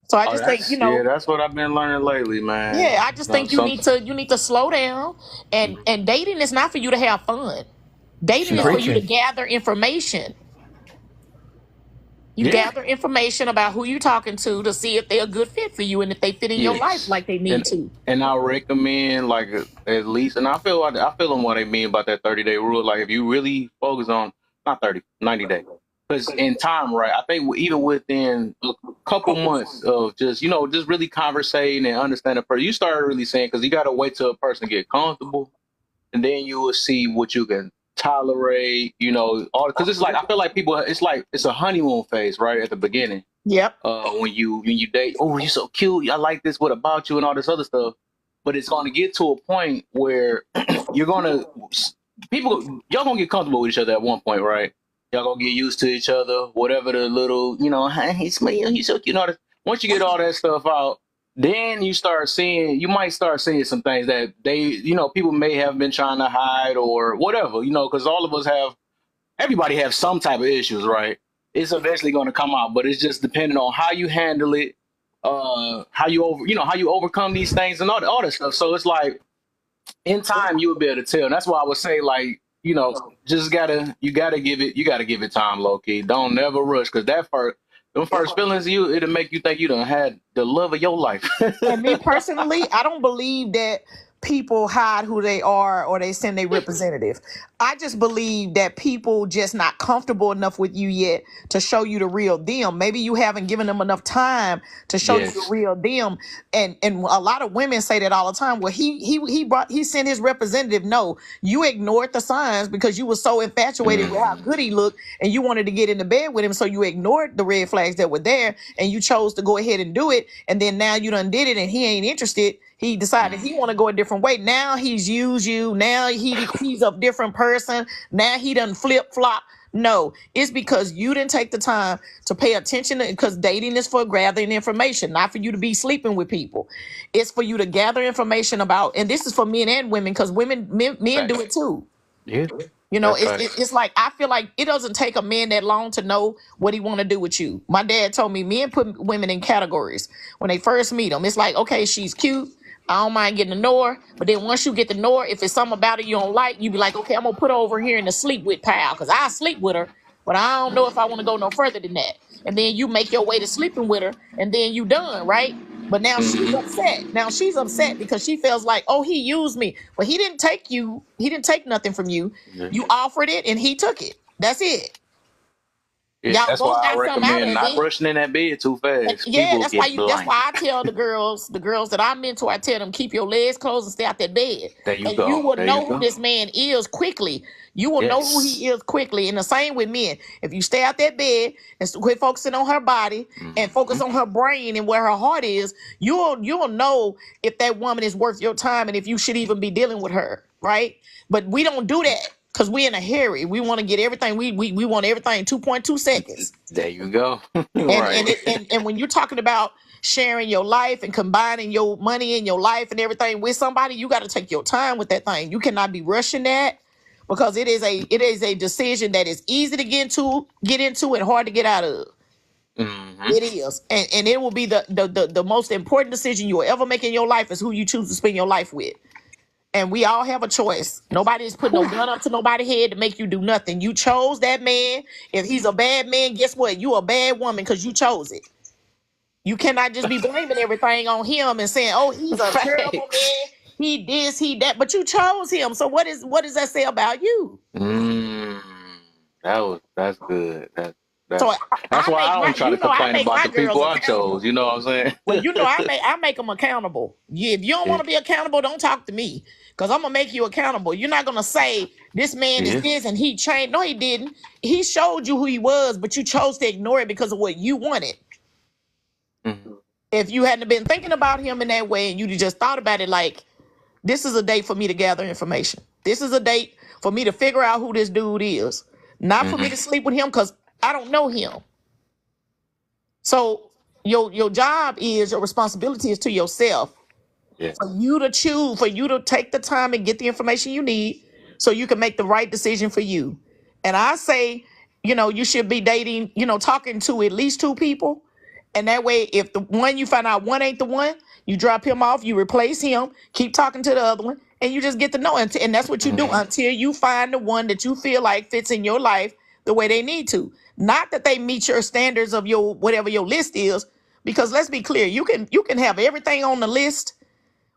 [SPEAKER 3] So I
[SPEAKER 1] Oh,
[SPEAKER 3] just think,
[SPEAKER 1] that's what I've been learning lately, man.
[SPEAKER 3] yeah, I just
[SPEAKER 1] No,
[SPEAKER 3] think you need to slow down, and dating is not for you to have fun. Dating
[SPEAKER 2] She
[SPEAKER 3] is for
[SPEAKER 1] no.
[SPEAKER 3] you to
[SPEAKER 2] preaching.
[SPEAKER 3] gather information. You
[SPEAKER 1] Yeah.
[SPEAKER 3] gather information about who you're talking to see if they're a good fit for you and if they fit in your life
[SPEAKER 1] Yes.
[SPEAKER 3] like they need
[SPEAKER 1] And
[SPEAKER 3] to.
[SPEAKER 1] and I recommend like at least, and I feel them what they mean about that 30-day rule. Like if you really focus on not 30, 90 days. because in time, right? I think even within a couple months of just just really conversating and understanding a person, you start really saying because you got to wait till a person get comfortable, and then you will see what you can tolerate. All because it's like I feel like people, it's like it's a honeymoon phase, right, at the beginning.
[SPEAKER 3] Yep.
[SPEAKER 1] When you date, oh, you're so cute, I like this. What about you and all this other stuff? But it's going to get to a point where you're going to y'all gonna get comfortable with each other at one point, right? Y'all gonna get used to each other, whatever the little, hey, he's so cute. Once you get all that stuff out, then you might start seeing some things that people may have been trying to hide or whatever, because all of us everybody have some type of issues, right? It's eventually going to come out, but it's just depending on how you handle it, how you overcome these things and all that stuff. So it's like in time you'll be able to tell. And that's why I would say, like, just you gotta give it time, low key. Don't never rush, because them first feelings, it'll make you think you done had the love of your life.
[SPEAKER 3] And me personally, I don't believe that people hide who they are or they send a representative. I just believe that people just not comfortable enough with you yet to show you the real them. Maybe you haven't given them enough time to show you the
[SPEAKER 1] Yes.
[SPEAKER 3] real them. And a lot of women say that all the time. Well, he sent his representative. No, you ignored the signs because you were so infatuated with how good he looked and you wanted to get into bed with him. So you ignored the red flags that were there and you chose to go ahead and do it. And then now you done did it and he ain't interested. He decided he want to go a different way. Now he's used you. Now he's a different person. Now he done flip flop. No, it's because you didn't take the time to pay attention, because dating is for gathering information, not for you to be sleeping with people. It's for you to gather information about, and this is for men and women, because men do it too.
[SPEAKER 1] Yeah.
[SPEAKER 3] It's like, I feel like it doesn't take a man that long to know what he want to do with you. My dad told me men put women in categories when they first meet them. It's like, okay, she's cute, I don't mind getting to know her, but then once you get to know her, if it's something about her you don't like, you be like, okay, I'm gonna put her over here in the sleep with pile, because I sleep with her, but I don't know if I want to go no further than that. And then you make your way to sleeping with her, and then you done, right? But now she's upset. Now she's upset because she feels like, oh, he used me. But he didn't take nothing from you. You offered it and he took it. That's it.
[SPEAKER 1] Yeah, that's
[SPEAKER 3] both
[SPEAKER 1] why I
[SPEAKER 3] got something out
[SPEAKER 1] recommend
[SPEAKER 3] of
[SPEAKER 1] not
[SPEAKER 3] it.
[SPEAKER 1] rushing in that bed too fast.
[SPEAKER 3] Yeah,
[SPEAKER 1] People
[SPEAKER 3] that's
[SPEAKER 1] get
[SPEAKER 3] why
[SPEAKER 1] blind.
[SPEAKER 3] I tell the girls that I mentor, I tell them, keep your legs closed and stay out that bed.
[SPEAKER 1] There you
[SPEAKER 3] And
[SPEAKER 1] go.
[SPEAKER 3] you will
[SPEAKER 1] There
[SPEAKER 3] know
[SPEAKER 1] you
[SPEAKER 3] who
[SPEAKER 1] go.
[SPEAKER 3] this man is quickly. You will know who he is quickly. And the same with men. If you stay out that bed and quit focusing on her body and focus on her brain and where her heart is, you'll know if that woman is worth your time and if you should even be dealing with her, right? But we don't do that because we're in a hurry. We want to get everything. We want everything in 2.2 seconds.
[SPEAKER 1] There you go.
[SPEAKER 3] And and when you're talking about sharing your life and combining your money and your life and everything with somebody, you got to take your time with that thing. You cannot be rushing that, because it is a decision that is easy to get into and hard to get out of. It is, and it will be the most important decision you will ever make in your life is who you choose to spend your life with. And we all have a choice. Nobody is putting no gun up to nobody's head to make you do nothing. You chose that man. If he's a bad man, guess what? You a bad woman because you chose it. You cannot just be blaming everything on him and saying, "Oh, he's a terrible man. He this, he that." But you chose him. So what does that say about you?
[SPEAKER 1] That's good.
[SPEAKER 3] So
[SPEAKER 1] That's why I don't try to complain
[SPEAKER 3] make
[SPEAKER 1] about
[SPEAKER 3] my
[SPEAKER 1] the people
[SPEAKER 3] girls
[SPEAKER 1] I chose. You know what I'm saying?
[SPEAKER 3] Well, I make them accountable. If you don't want to be accountable, don't talk to me, because I'm gonna make you accountable. You're not gonna say this man is this and he changed. No, he didn't. He showed you who he was, but you chose to ignore it because of what you wanted. If you hadn't been thinking about him in that way and you just thought about it like, this is a date for me to gather information. This is a date for me to figure out who this dude is, not for me to sleep with him because I don't know him. So your job is, your responsibility is to yourself.
[SPEAKER 1] Yeah.
[SPEAKER 3] For you to choose, for you to take the time and get the information you need so you can make the right decision for you. And I say, you should be dating, talking to at least 2 people. And that way, if the one you find out one ain't the one, you drop him off, you replace him, keep talking to the other one, and you just get to know. And that's what you do until you find the one that you feel like fits in your life the way they need to. Not that they meet your standards of your whatever your list is, because let's be clear, you can have everything on the list,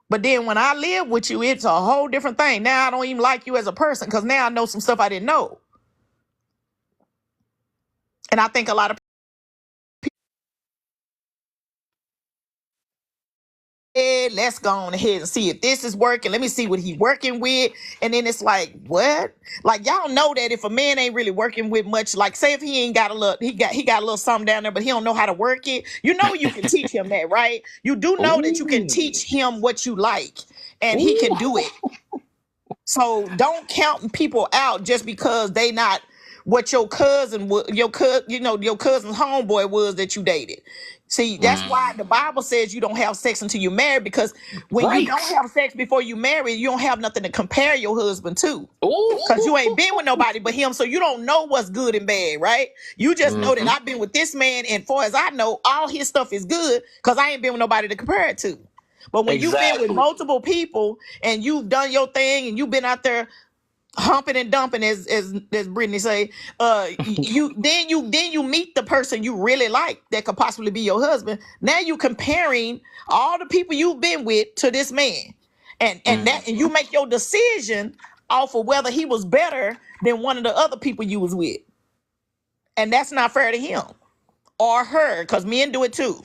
[SPEAKER 3] but then when I live with you, it's a whole different thing. Now I don't even like you as a person because now I know some stuff I didn't know. And I think a lot of let's go on ahead and see if this is working. Let me see what he working with. And then it's like, what? Like, y'all know that if a man ain't really working with much, like say if he ain't got a little, he got a little something down there, but he don't know how to work it. You know you can teach him that, right? You do know that you can teach him what you like and he can do it. So don't count people out just because they not what your cousin's homeboy was that you dated. See, that's why the Bible says you don't have sex until you marry, because when you don't
[SPEAKER 1] Right.
[SPEAKER 3] have sex before you marry, you don't have nothing to compare your husband to.
[SPEAKER 1] Ooh.
[SPEAKER 3] Because you ain't been with nobody but him, so you don't know what's good and bad, right? You just know that I've been with this man, and far as I know, all his stuff is good because I ain't been with nobody to compare it to. But when you've been with
[SPEAKER 1] Exactly.
[SPEAKER 3] multiple people and you've done your thing and you've been out there humping and dumping, as Brittany say, you meet the person you really like that could possibly be your husband. Now you comparing all the people you've been with to this man, and you make your decision off of whether he was better than one of the other people you was with, and that's not fair to him or her, because men do it too.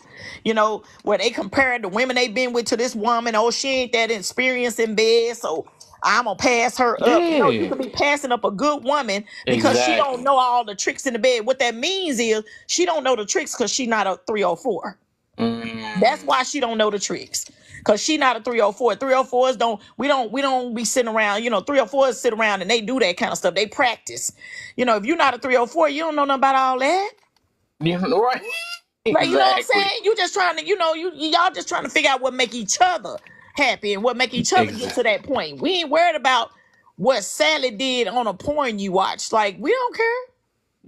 [SPEAKER 3] Where they compare the women they been with to this woman. Oh, she ain't that experienced in bed, so I'm gonna pass her up. No, you
[SPEAKER 1] Yeah.
[SPEAKER 3] could be passing up a good woman because she don't
[SPEAKER 1] Exactly.
[SPEAKER 3] know all the tricks in the bed. What that means is she don't know the tricks because she not a 304. That's why she don't know the tricks. Cause she not a 304. 304s don't be sitting around, 304s sit around and they do that kind of stuff. They practice. If you're not a 304, you don't know nothing about all that.
[SPEAKER 1] Yeah, right.
[SPEAKER 3] Like, you know what I'm
[SPEAKER 1] Exactly.
[SPEAKER 3] saying? You just trying to, y'all just trying to figure out what make each other happy and what make each other get to that point. We ain't worried about what Sally did on a porn you watched. Like, we don't care.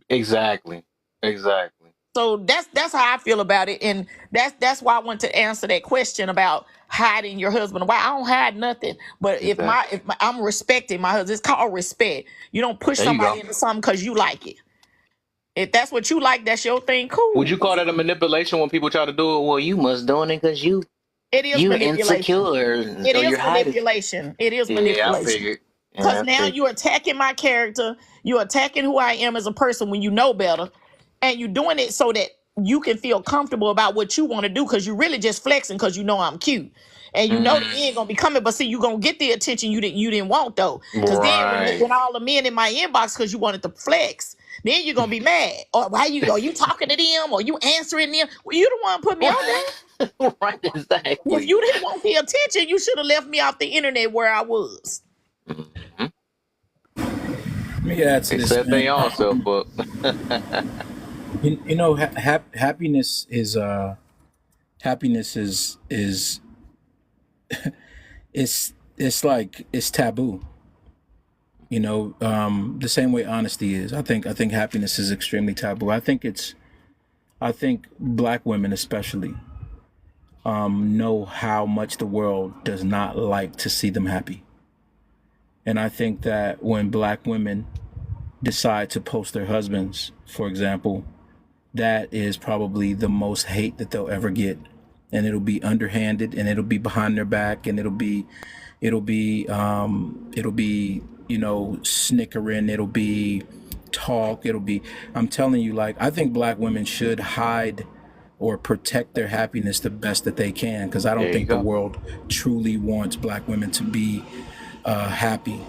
[SPEAKER 1] Exactly. Exactly.
[SPEAKER 3] So that's how I feel about it, and that's why I want to answer that question about hiding your husband. Why I don't hide nothing, but
[SPEAKER 1] Exactly.
[SPEAKER 3] I'm respecting my husband. It's called respect. You don't push
[SPEAKER 1] There you
[SPEAKER 3] somebody
[SPEAKER 1] go.
[SPEAKER 3] into something because you like it. If that's what you like, that's your thing.
[SPEAKER 1] Would
[SPEAKER 3] Cool.
[SPEAKER 1] you call that a manipulation when people try to do it? Well, you must doing it because
[SPEAKER 3] It is
[SPEAKER 1] you
[SPEAKER 3] manipulation.
[SPEAKER 1] insecure,
[SPEAKER 3] It
[SPEAKER 1] so
[SPEAKER 3] is
[SPEAKER 1] you're hiding.
[SPEAKER 3] manipulation. It is
[SPEAKER 1] Yeah, I
[SPEAKER 3] manipulation.
[SPEAKER 1] figured.
[SPEAKER 3] Because
[SPEAKER 1] Yeah, I
[SPEAKER 3] now
[SPEAKER 1] figured.
[SPEAKER 3] you're attacking my character. You're attacking who I am as a person when you know better. And you're doing it so that you can feel comfortable about what you want to do, because you're really just flexing because you know I'm cute. And you know the end gonna be coming, but see, you gonna get the attention you didn't want though. Because then
[SPEAKER 1] Right.
[SPEAKER 3] when all the men in my inbox because you wanted to flex, then you're gonna be mad. Or why are you talking to them or you answering them? Well, you the one put me on there.
[SPEAKER 1] Right.
[SPEAKER 3] If
[SPEAKER 1] Exactly.
[SPEAKER 3] you didn't want the attention, you should have left me off the internet where I was.
[SPEAKER 1] Hmm.
[SPEAKER 4] Let me add to
[SPEAKER 1] They
[SPEAKER 4] this,
[SPEAKER 1] set they
[SPEAKER 4] man.
[SPEAKER 1] own self up.
[SPEAKER 4] Happiness it's like it's taboo. The same way honesty is. I think happiness is extremely taboo. I think black women especially know how much the world does not like to see them happy. And I think that when black women decide to post their husbands, for example, that is probably the most hate that they'll ever get. And it'll be underhanded and it'll be behind their back and it'll be snickering, it'll be talk, I'm telling you, like, I think black women should hide or protect their happiness the best that they can, because I don't
[SPEAKER 1] There you
[SPEAKER 4] think the
[SPEAKER 1] go.
[SPEAKER 4] world truly wants black women to be happy.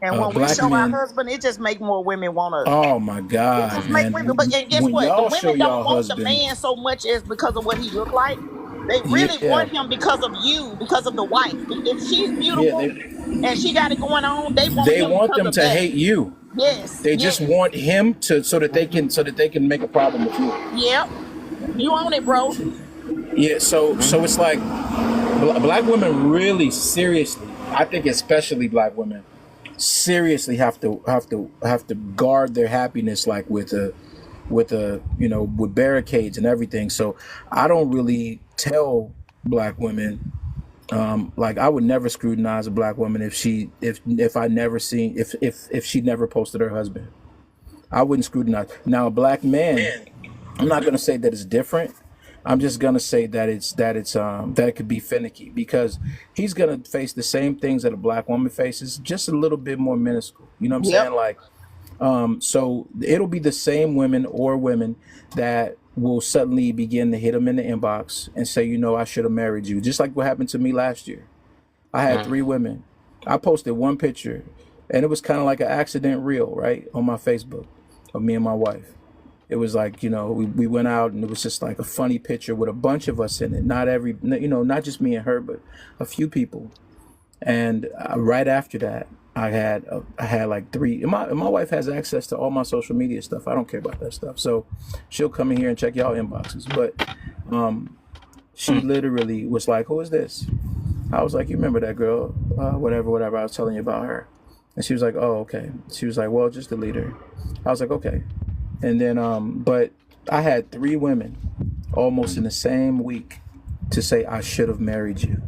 [SPEAKER 3] And when we
[SPEAKER 4] Black
[SPEAKER 3] show our
[SPEAKER 4] men,
[SPEAKER 3] husband, it just make more women want us.
[SPEAKER 4] oh my
[SPEAKER 3] It
[SPEAKER 4] God,
[SPEAKER 3] just make
[SPEAKER 4] man.
[SPEAKER 3] women. But and guess
[SPEAKER 4] When
[SPEAKER 3] what? The
[SPEAKER 4] y'all show
[SPEAKER 3] women don't
[SPEAKER 4] y'all
[SPEAKER 3] want the
[SPEAKER 4] husband,
[SPEAKER 3] man so much as because of what he look like. They really
[SPEAKER 4] yeah,
[SPEAKER 3] want him because of you, because of the wife. If she's
[SPEAKER 4] yeah,
[SPEAKER 3] beautiful
[SPEAKER 4] they
[SPEAKER 3] and she got it going on, they want
[SPEAKER 4] they
[SPEAKER 3] him
[SPEAKER 4] want
[SPEAKER 3] because
[SPEAKER 4] them
[SPEAKER 3] of
[SPEAKER 4] to
[SPEAKER 3] that.
[SPEAKER 4] hate you.
[SPEAKER 3] Yes,
[SPEAKER 4] They just
[SPEAKER 3] yes,
[SPEAKER 4] want him to so that they can make a problem with you.
[SPEAKER 3] yep. You own it, bro.
[SPEAKER 4] Yeah, so it's like black women really seriously. I think especially black women seriously have to guard their happiness, like with barricades and everything. So I don't really tell black women, like, I would never scrutinize a black woman if I never seen if she never posted her husband. I wouldn't scrutinize. Now a black man, I'm not gonna say that it's different. I'm just gonna say that it could be finicky, because he's gonna face the same things that a black woman faces, just a little bit more minuscule. You know what I'm
[SPEAKER 3] Yep.
[SPEAKER 4] saying? Like, So it'll be the same women or women that will suddenly begin to hit them in the inbox and say, I should have married you. Just like what happened to me last year. I had 3 women. I posted one picture, and it was kind of like an accident reel, right, on my Facebook of me and my wife. It was like, we went out, and it was just like a funny picture with a bunch of us in it. Not just me and her, but a few people. And right after that, I had like 3. And my wife has access to all my social media stuff. I don't care about that stuff, so she'll come in here and check y'all inboxes. But she literally was like, "Who is this?" I was like, "You remember that girl? Whatever. I was telling you about her." And she was like, "Oh, okay." She was like, "Well, just delete her." I was like, "Okay." And then, but I had 3 women almost in the same week to say I should have married you.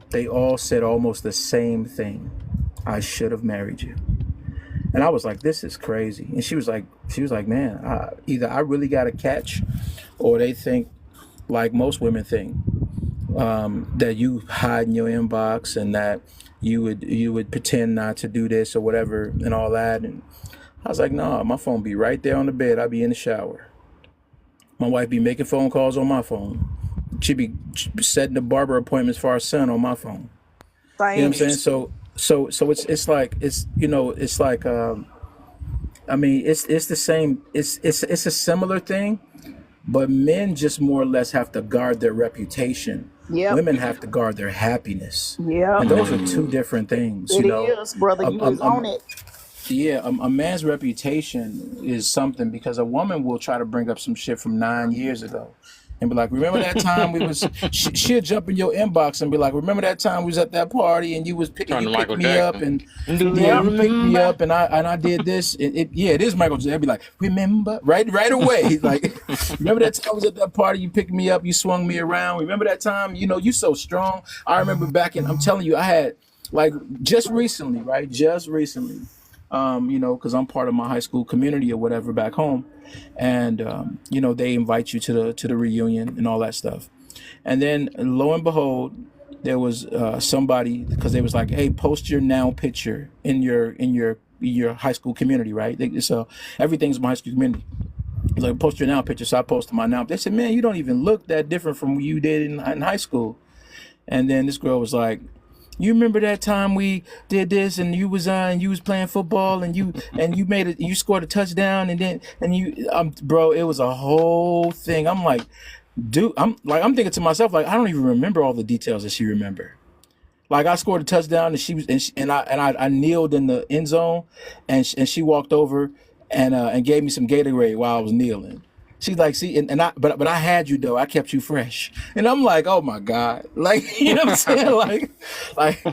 [SPEAKER 4] They all said almost the same thing. I should have married you. And I was like, this is crazy. And she was like, man, either I really got a catch, or they think, like most women think, that you hide in your inbox and that you would pretend not to do this or whatever and all that. And I was like, nah, my phone be right there on the bed. I'd be in the shower. My wife be making phone calls on my phone. She'd be setting the barber appointments for our son on my phone. You know what I'm saying? So it's like I mean, it's the same. It's a similar thing, but men just more or less have to guard their reputation.
[SPEAKER 3] Yep.
[SPEAKER 4] Women have to guard their happiness.
[SPEAKER 3] Yeah.
[SPEAKER 4] And those are 2 different things.
[SPEAKER 3] It is, brother. You was on it.
[SPEAKER 4] Yeah, a man's reputation is something, because a woman will try to bring up some shit from 9 years ago and be like, remember that time we was, she'll jump in your inbox and be like, remember that time we was at that party and you picked me up and I did this. It is Michael Jackson. They'd be like, remember, right away. He's like, remember that time I was at that party, you picked me up, you swung me around. Remember that time, you so strong. I remember back I'm telling you, I had like just recently, because I'm part of my high school community or whatever back home, and they invite you to the reunion and all that stuff, and then lo and behold, there was somebody, because they was like, hey, post your now picture in your high school community, right? So everything's my high school community. He's like, post your now picture. So I posted my now. They said, man, you don't even look that different from what you did in high school. And then this girl was like, you remember that time we did this and you was playing football and you made it, you scored a touchdown bro, it was a whole thing. I'm like, dude, I'm thinking to myself, like, I don't even remember all the details that she remember. Like, I scored a touchdown and I kneeled in the end zone and she walked over and gave me some Gatorade while I was kneeling. She's like, see, but I had you though. I kept you fresh. And I'm like, oh my God. Like, you know what I'm saying? Like,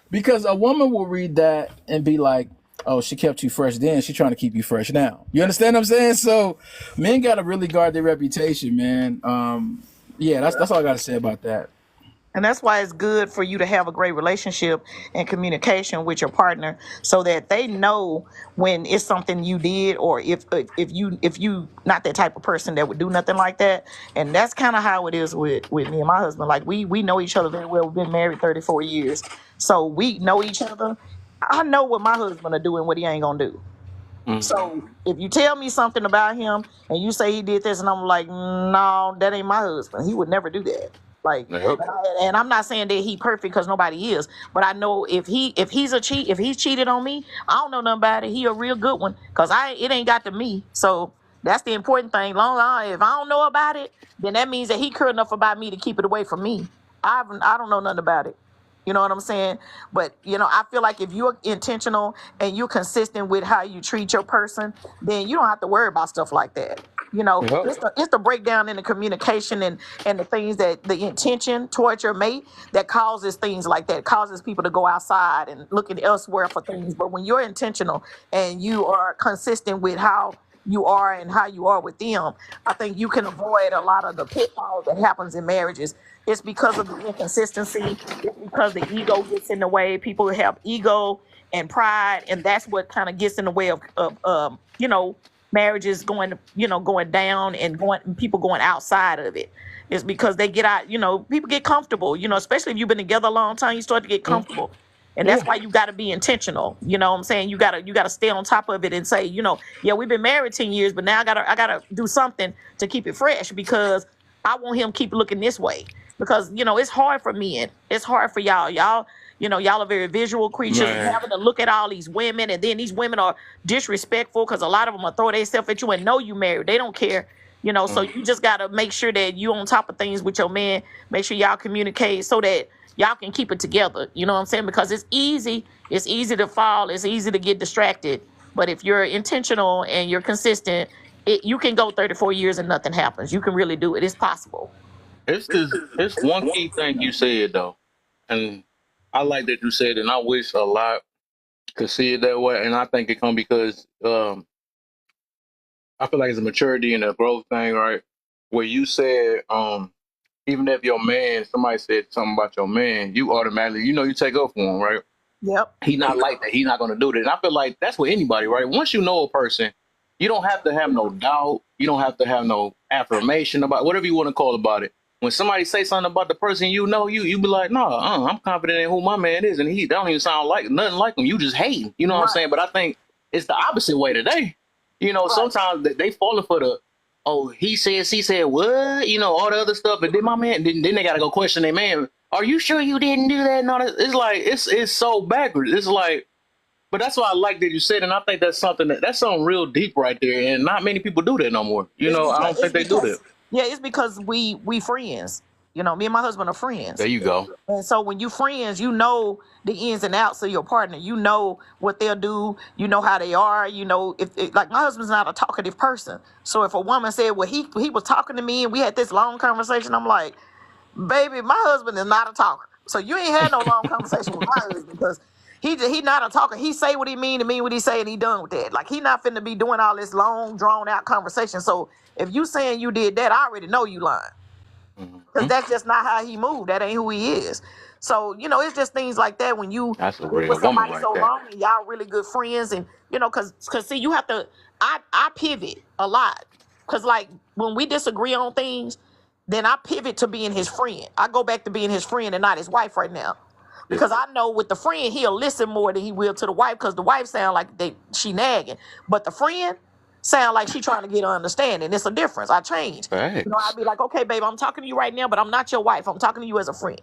[SPEAKER 4] because a woman will read that and be like, oh, she kept you fresh then, she's trying to keep you fresh now. You understand what I'm saying? So men gotta really guard their reputation, man. Yeah, that's all I gotta say about that.
[SPEAKER 3] And that's why it's good for you to have a great relationship and communication with your partner, so that they know when it's something you did, or if you not that type of person that would do nothing like that. And that's kind of how it is with me and my husband. Like, we know each other very well. We've been married 34 years, so we know each other. I know what my husband will do and what he ain't gonna do. So if you tell me something about him and you say he did this, and I'm like, no, that ain't my husband. He would never do that. Like, and I'm not saying that he perfect, because nobody is, but I know if he's cheated on me, I don't know nothing about it. He a real good one, because it ain't got to me. So that's the important thing. If I don't know about it, then that means that he cared enough about me to keep it away from me. I don't know nothing about it. You know what I'm saying? But, I feel like if you're intentional and you're consistent with how you treat your person, then you don't have to worry about stuff like that. It's the breakdown in the communication and the things, that the intention towards your mate, that causes things like that, causes people to go outside and looking elsewhere for things. But when you're intentional and you are consistent with how you are and how you are with them, I think you can avoid a lot of the pitfalls that happens in marriages. It's because of the inconsistency. It's because the ego gets in the way. People have ego and pride, and that's what kind of gets in the way of marriages going down and people going outside of it. It's because they get out, people get comfortable, especially if you've been together a long time, you start to get comfortable. And that's why you got to be intentional. You know what I'm saying? You gotta stay on top of it and say, yeah, we've been married 10 years, but now I gotta do something to keep it fresh, because I want him to keep looking this way. Because it's hard for men. It's hard for y'all. Y'all are very visual creatures, and
[SPEAKER 1] Man,
[SPEAKER 3] having to look at all these women, and then these women are disrespectful because a lot of them will throw themselves at you and know you married. They don't care. So
[SPEAKER 1] mm,
[SPEAKER 3] you just gotta make sure that you on top of things with your man. Make sure y'all communicate so that y'all can keep it together. You know what I'm saying? Because it's easy to fall, it's easy to get distracted. But if you're intentional and you're consistent, you can go 34 years and nothing happens. You can really do it. It's possible.
[SPEAKER 1] it's one key thing you said though, and I like that you said, it, and I wish a lot could see it that way. And I think it come because I feel like it's a maturity and a growth thing, right? Where you said, even if your man, somebody said something about your man, you automatically, you take up for him, right?
[SPEAKER 3] Yep.
[SPEAKER 1] He not like that. He not gonna do that. And I feel like that's with anybody, right? Once you know a person, you don't have to have no doubt. You don't have to have no affirmation about whatever you want to call about it. When somebody say something about the person you be like, no, I'm confident in who my man is, and he don't even sound like nothing like him. You just hating, you know what I'm
[SPEAKER 3] Right.
[SPEAKER 1] saying? But I think it's the opposite way today.
[SPEAKER 3] Right.
[SPEAKER 1] Sometimes they falling for the, oh, he said, she said, what? All the other stuff. And then my man, then they gotta go question their man. Are you sure you didn't do that? And all that. It's like it's so backwards. It's like, but that's why I like that you said, and I think that's something real deep right there, and not many people do that no more.
[SPEAKER 3] It's
[SPEAKER 1] I
[SPEAKER 3] because
[SPEAKER 1] don't think they do that.
[SPEAKER 3] it's because we friends. Me and my husband are friends.
[SPEAKER 1] There you go.
[SPEAKER 3] And so when you friends, you know the ins and outs of your partner. You know what they'll do. You know how they are. If like my husband's not a talkative person. So if a woman said, well, he was talking to me and we had this long conversation, I'm like, baby, my husband is not a talker. So you ain't had no long conversation with my husband, because he not a talker. He say what he mean what he say, and he done with that. Like, he not finna be doing all this long drawn out conversation. So if you saying you did that, I already know you lying, because
[SPEAKER 1] Mhm.
[SPEAKER 3] that's just not how he moved. That ain't who he is. So it's just things like that when you
[SPEAKER 1] That's a
[SPEAKER 3] been
[SPEAKER 1] real
[SPEAKER 3] with
[SPEAKER 1] woman
[SPEAKER 3] somebody
[SPEAKER 1] right
[SPEAKER 3] so
[SPEAKER 1] there.
[SPEAKER 3] long and y'all really good friends, and because see, you have to. I pivot a lot, because like when we disagree on things, then I pivot to being his friend. I go back to being his friend and not his wife right now.
[SPEAKER 1] Yeah.
[SPEAKER 3] Because I know with the friend, he'll listen more than he will to the wife, because the wife sound like she nagging. But the friend sound like she trying to get an understanding. It's a difference. I change.
[SPEAKER 1] Facts.
[SPEAKER 3] I'd be like, okay, babe, I'm talking to you right now, but I'm not your wife. I'm talking to you as a friend.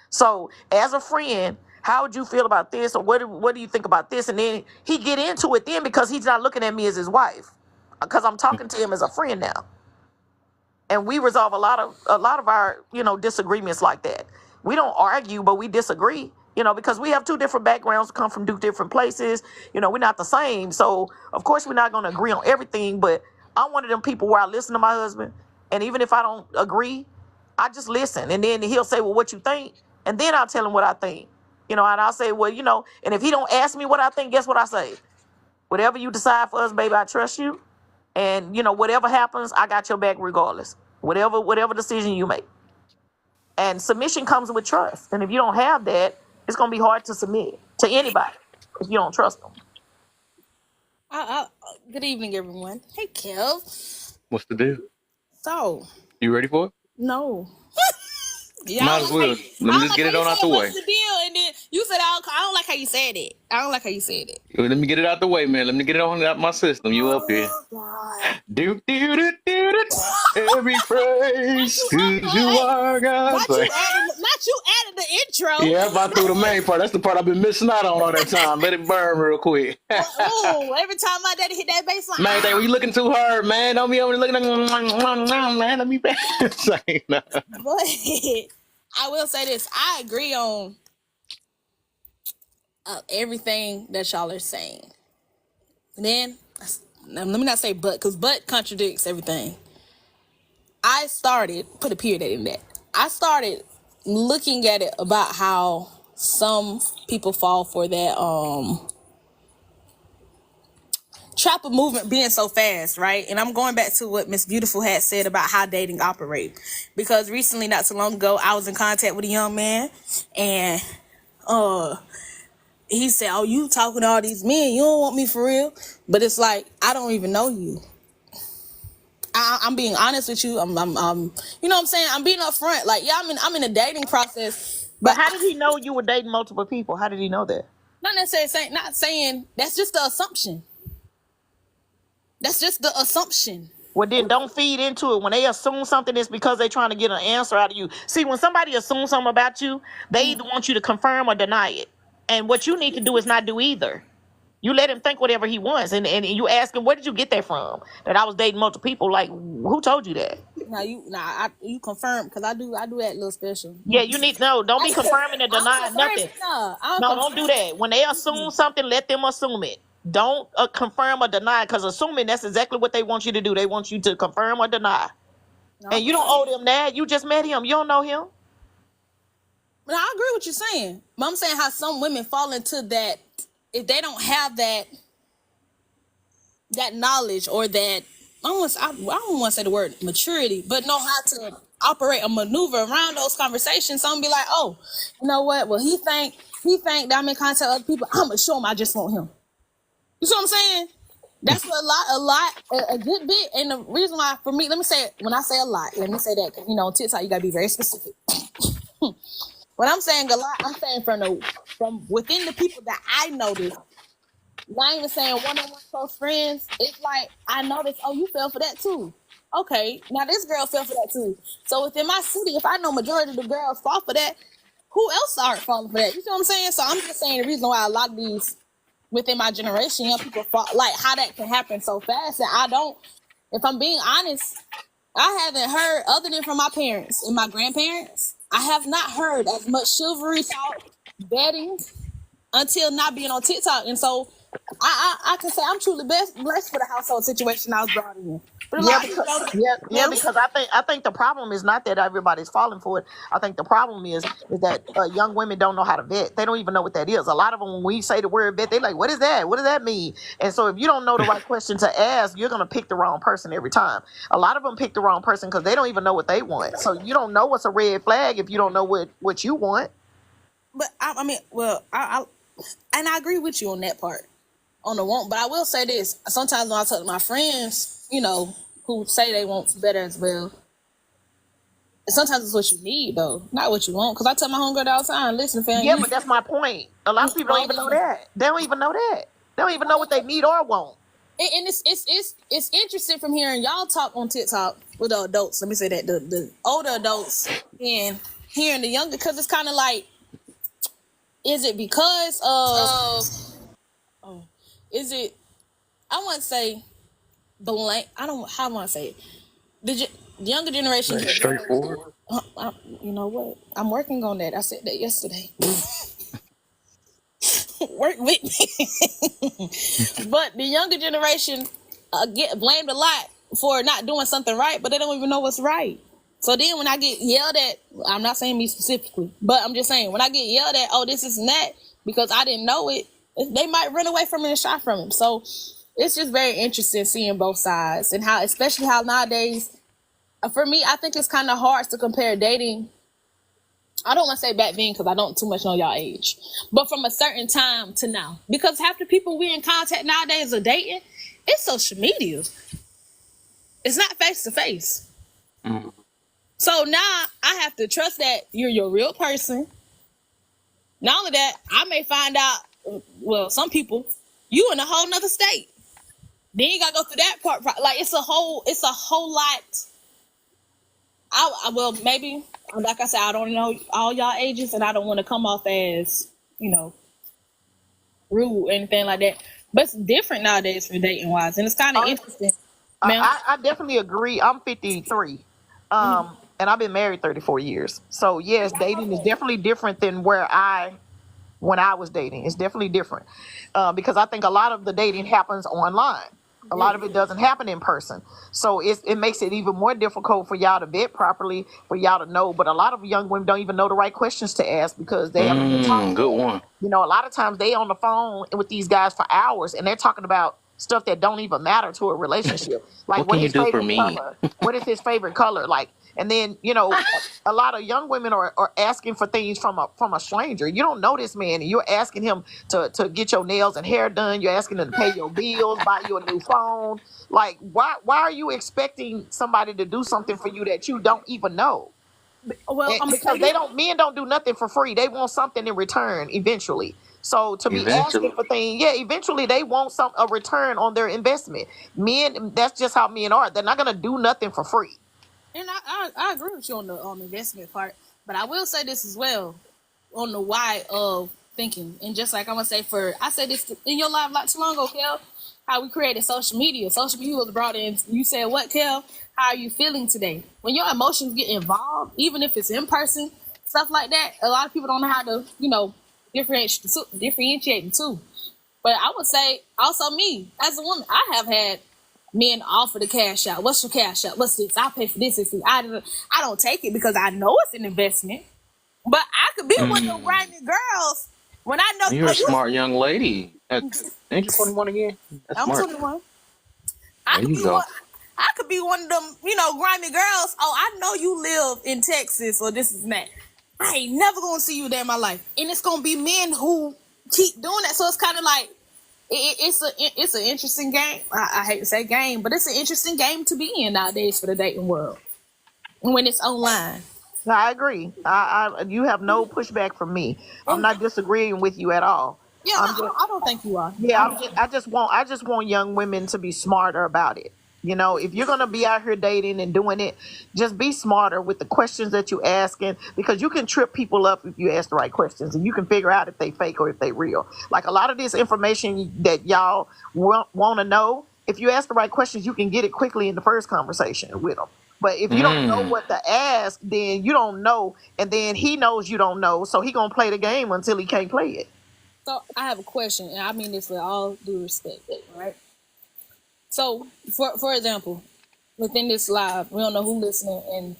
[SPEAKER 3] So as a friend, how would you feel about this? Or what do you think about this? And then he get into it then, because he's not looking at me as his wife. Because I'm talking to him as a friend now. And we resolve a lot of our disagreements like that. We don't argue, but we disagree, because we have two different backgrounds, come from two different places. We're not the same, so of course we're not going to agree on everything. But I'm one of them people where I listen to my husband, and even if I don't agree, I just listen. And then he'll say, well, what you think? And then I'll tell him what I think. And I'll say, well, and if he don't ask me what I think, guess what I say? Whatever you decide for us, baby, I trust you. And whatever happens, I got your back regardless. Whatever decision you make. And submission comes with trust. And if you don't have that, it's gonna be hard to submit to anybody if you don't trust them.
[SPEAKER 5] Good evening, everyone. Hey, Kev.
[SPEAKER 1] What's the deal?
[SPEAKER 5] So,
[SPEAKER 1] You ready for it?
[SPEAKER 5] no. Yeah,
[SPEAKER 1] Might as well. Let me just get it on out the way.
[SPEAKER 5] what's the deal? And then you said, I don't like how you said it. I don't like how you said it.
[SPEAKER 1] Let me get it out the way, man. Let me get it on out my system. You up here?
[SPEAKER 5] God.
[SPEAKER 1] Do do do do do. Every praise to you are God.
[SPEAKER 5] Not you added the intro.
[SPEAKER 1] Yeah, if I threw the main part, that's the part I've been missing out on all that time. Let it burn real quick.
[SPEAKER 5] Oh, every time my daddy hit that bass line.
[SPEAKER 1] Man, when you looking too hard, man, don't be over looking like, man, let me back.
[SPEAKER 5] But I will say this. I agree on everything that y'all are saying. And then, let me not say but, because but contradicts everything. I started, put a period in that. I started looking at it about how some people fall for that trapper movement being so fast, right? And I'm going back to what Miss Beautiful had said about how dating operates. Because recently, not too long ago, I was in contact with a young man, and he said, oh, you talking to all these men, you don't want me for real? But it's like, I don't even know you. I'm being honest with you. I'm you know what I'm saying? I'm being upfront. Like, yeah, I'm in a dating process,
[SPEAKER 3] But
[SPEAKER 5] But
[SPEAKER 3] how did he know you were dating multiple people? How did he know that?
[SPEAKER 5] not necessarily saying, not saying, that's just the assumption. That's just the assumption.
[SPEAKER 3] Well, then don't feed into it. When they assume something, it's because they're trying to get an answer out of you. See, when somebody assumes something about you, they either want you to confirm or deny it. And what you need to do is not do either. You let him think whatever he wants, and you ask him, where did you get that from? That I was dating multiple people. Like, who told you that?
[SPEAKER 5] You confirm, because I do that little special.
[SPEAKER 3] Yeah, you need no. Don't
[SPEAKER 5] I
[SPEAKER 3] be
[SPEAKER 5] said,
[SPEAKER 3] confirming and
[SPEAKER 5] I'm
[SPEAKER 3] denying
[SPEAKER 5] the first.
[SPEAKER 3] nothing.
[SPEAKER 5] No, I don't
[SPEAKER 3] No, don't
[SPEAKER 5] confirm.
[SPEAKER 3] do that. When they assume something, let them assume it. Don't confirm or deny, because assuming, that's exactly what they want you to do. They want you to confirm or deny.
[SPEAKER 5] No,
[SPEAKER 3] And you don't owe them that. You just met him. You don't know him.
[SPEAKER 5] but I agree with you saying. But I'm saying how some women fall into that if they don't have that knowledge or that I don't want to say the word maturity, but know how to operate a maneuver around those conversations. Some be like, oh, you know what? Well, he think that I'm in contact with other people. I'm gonna show him I just want him. You see what I'm saying? That's what a good bit. And the reason why, for me, let me say, when I say a lot, let me say that, because, on TikTok, you got to be very specific. When I'm saying a lot, I'm saying from within the people that I noticed, not even saying one-on-one close friends, it's like, I noticed, oh, you fell for that too. Okay, now this girl fell for that too. So within my city, if I know majority of the girls fall for that, who else aren't falling for that? You see what I'm saying? So I'm just saying the reason why a lot of these within my generation, young people fall, like how that can happen so fast. And I don't, if I'm being honest, I haven't heard, other than from my parents and my grandparents, I have not heard as much chivalry talk, betting, until not being on TikTok. And so I can say I'm truly blessed for the household situation I was brought in. But a
[SPEAKER 3] Yeah,
[SPEAKER 5] lot of
[SPEAKER 3] because
[SPEAKER 5] people don't.
[SPEAKER 3] because I think the problem is not that everybody's falling for it. I think the problem is that young women don't know how to vet. They don't even know what that is. A lot of them, when we say the word vet, they like, what is that? What does that mean? And so if you don't know the right question to ask, you're gonna pick the wrong person every time. A lot of them pick the wrong person because they don't even know what they want. So you don't know what's a red flag if you don't know what you want.
[SPEAKER 5] But I mean, well, and I agree with you on that part, on the want. But I will say this: sometimes when I talk to my friends, who say they want better as well, sometimes it's what you need though, not what you want. Because I tell my homegirl all the time, listen, fam,
[SPEAKER 3] Yeah, but that's my point. A lot of people don't even know that. They don't even know that. They don't even know what they need or want.
[SPEAKER 5] and it's interesting from hearing y'all talk on TikTok with the adults. Let me say that the older adults and hearing the younger, because it's kind of like, is it because of is it? I want to say blank. I don't. How do I say it? The younger generation.
[SPEAKER 1] Straightforward.
[SPEAKER 5] You know what? I'm working on that. I said that yesterday. Work with me. But the younger generation get blamed a lot for not doing something right, but they don't even know what's right. So then when I get yelled at, I'm not saying me specifically, but I'm just saying when I get yelled at, oh, this and that, because I didn't know it, they might run away from it and shy from him. So it's just very interesting seeing both sides, and how, especially how nowadays, for me, I think it's kind of hard to compare dating. I don't want to say back then because I don't too much know y'all age, but from a certain time to now, because half the people we in contact nowadays are dating, it's social media. It's not face to face. So now I have to trust that you're your real person. Not only that, I may find out, well, some people, you in a whole nother state. Then you gotta go through that part. Like it's a whole lot. Well, maybe, like I said, I don't know all y'all ages, and I don't want to come off as, rude or anything like that. But it's different nowadays for dating wise, and it's kind of interesting.
[SPEAKER 3] I definitely agree. I'm 53, and I've been married 34 years. So yes, dating is definitely different than when I was dating. It's definitely different because I think a lot of the dating happens online. A lot of it doesn't happen in person. So it makes it even more difficult for y'all to vet properly, for y'all to know. But a lot of young women don't even know the right questions to ask because they haven't been taught.
[SPEAKER 1] Good one.
[SPEAKER 3] A lot of times they on the phone with these guys for hours and they're talking about stuff that don't even matter to a relationship. Like
[SPEAKER 1] What can you do for me?
[SPEAKER 3] color? What is his favorite color? Like, and then, a lot of young women are asking for things from a stranger. You don't know this man and you're asking him to get your nails and hair done. You're asking him to pay your bills, buy you a new phone. Like, why are you expecting somebody to do something for you that you don't even know?
[SPEAKER 5] Well, I'm gonna tell
[SPEAKER 3] Because
[SPEAKER 5] you.
[SPEAKER 3] men don't do nothing for free. They want something in return eventually. So to be asking
[SPEAKER 1] Eventually.
[SPEAKER 3] for things, yeah, eventually they want a return on their investment. Men, that's just how men are. They're not gonna do nothing for free.
[SPEAKER 5] And I agree with you on the investment part, but I will say this as well on the why of thinking. And just like I'm gonna say I said this in your live not too long ago, Kel, how we created social media. Social media was brought in. You said what, Kel? How are you feeling today? When your emotions get involved, even if it's in person, stuff like that, a lot of people don't know how to, differentiate the two. But I would say also me as a woman, I have had men offer the cash out. What's your cash out? What's this? I'll pay for this. I don't take it because I know it's an investment. But I could be one of those grimy girls when I know
[SPEAKER 1] You're a smart young lady. Ain't you 21 again? That's
[SPEAKER 5] I'm
[SPEAKER 1] smart.
[SPEAKER 5] 21.
[SPEAKER 1] There you go.
[SPEAKER 5] I could be one of them, grimy girls. Oh, I know you live in Texas or this and that. I ain't never gonna see you there in my life. And it's gonna be men who keep doing that. So it's kind of like it's an interesting game. I hate to say game, but it's an interesting game to be in nowadays for the dating world when it's online.
[SPEAKER 3] I agree. You have no pushback from me. I'm not disagreeing with you at all.
[SPEAKER 5] Yeah, I don't think you are.
[SPEAKER 3] Yeah, I just want young women to be smarter about it. If you're gonna be out here dating and doing it, just be smarter with the questions that you asking, because you can trip people up if you ask the right questions, and you can figure out if they fake or if they real. Like a lot of this information that y'all want to know, if you ask the right questions, you can get it quickly in the first conversation with them. But if you don't know what to ask, then you don't know, and then he knows you don't know, so he gonna play the game until he can't play it.
[SPEAKER 5] So I have a question, and I mean this with all due respect, right? So, for example, within this live, we don't know who listening, and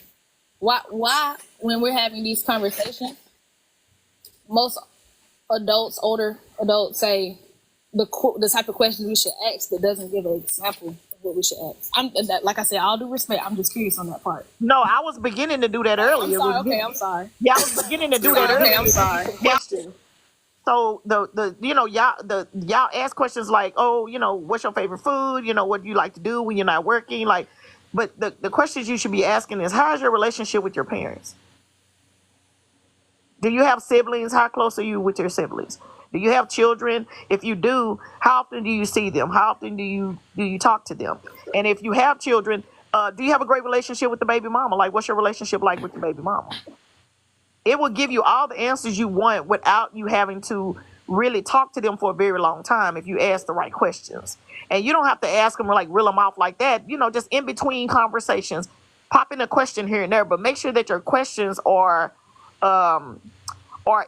[SPEAKER 5] why when we're having these conversations, most older adults say the type of questions we should ask, but doesn't give an example of what we should ask. Like I said, all due respect, I'm just curious on that part.
[SPEAKER 3] No, I was beginning to do that earlier.
[SPEAKER 5] I'm sorry.
[SPEAKER 3] Yeah, I was beginning to do that earlier.
[SPEAKER 5] I'm sorry.
[SPEAKER 3] Question. So y'all ask questions like, oh, what's your favorite food? What do you like to do when you're not working? Like, but the questions you should be asking is, how's your relationship with your parents? Do you have siblings? How close are you with your siblings? Do you have children? If you do, how often do you see them? How often do you talk to them? And if you have children, do you have a great relationship with the baby mama? Like, what's your relationship like with the baby mama? It will give you all the answers you want without you having to really talk to them for a very long time if you ask the right questions. And you don't have to ask them like reel them off like that. Just in between conversations, pop in a question here and there, but make sure that your questions are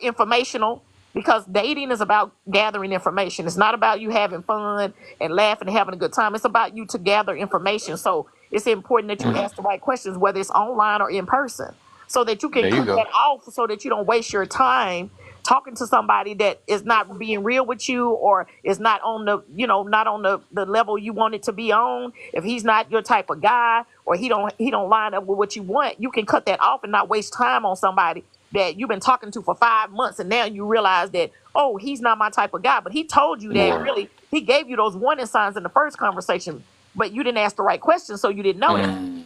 [SPEAKER 3] informational, because dating is about gathering information. It's not about you having fun and laughing and having a good time. It's about you to gather information. So it's important that you ask the right questions, whether it's online or in person, so that you can cut that off, so that you don't waste your time talking to somebody that is not being real with you, or is not on the level you want it to be on. If he's not your type of guy, or he don't line up with what you want, you can cut that off and not waste time on somebody that you've been talking to for 5 months, and now you realize that, oh, he's not my type of guy. But he told you that, really, he gave you those warning signs in the first conversation, but you didn't ask the right questions, so you didn't know it.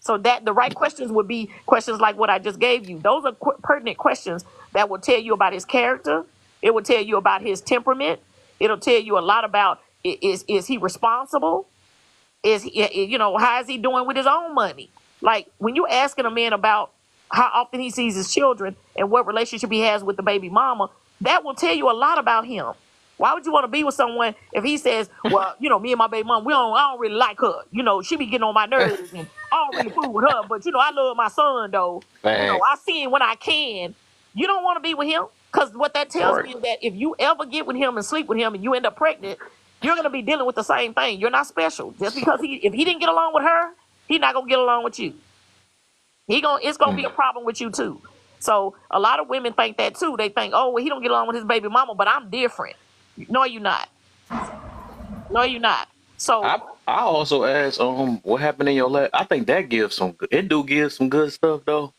[SPEAKER 3] So that the right questions would be questions like what I just gave you. Those are pertinent questions that will tell you about his character. It will tell you about his temperament. It'll tell you a lot about, is he responsible? Is he, how is he doing with his own money? Like, when you asking a man about how often he sees his children and what relationship he has with the baby mama, that will tell you a lot about him. Why would you want to be with someone if he says, well, me and my baby mom, I don't really like her. She be getting on my nerves, and I don't really fool with her. But, I love my son, though. I see him when I can. You don't want to be with him, because what that tells me is that if you ever get with him and sleep with him and you end up pregnant, you're going to be dealing with the same thing. You're not special. Just because if he didn't get along with her, he's not going to get along with you. It's going to be a problem with you, too. So a lot of women think that, too. They think, oh, well, he don't get along with his baby mama, but I'm different. No, you're not. No, you're not. So
[SPEAKER 1] I also asked what happened in your last. I think that gives some good stuff though.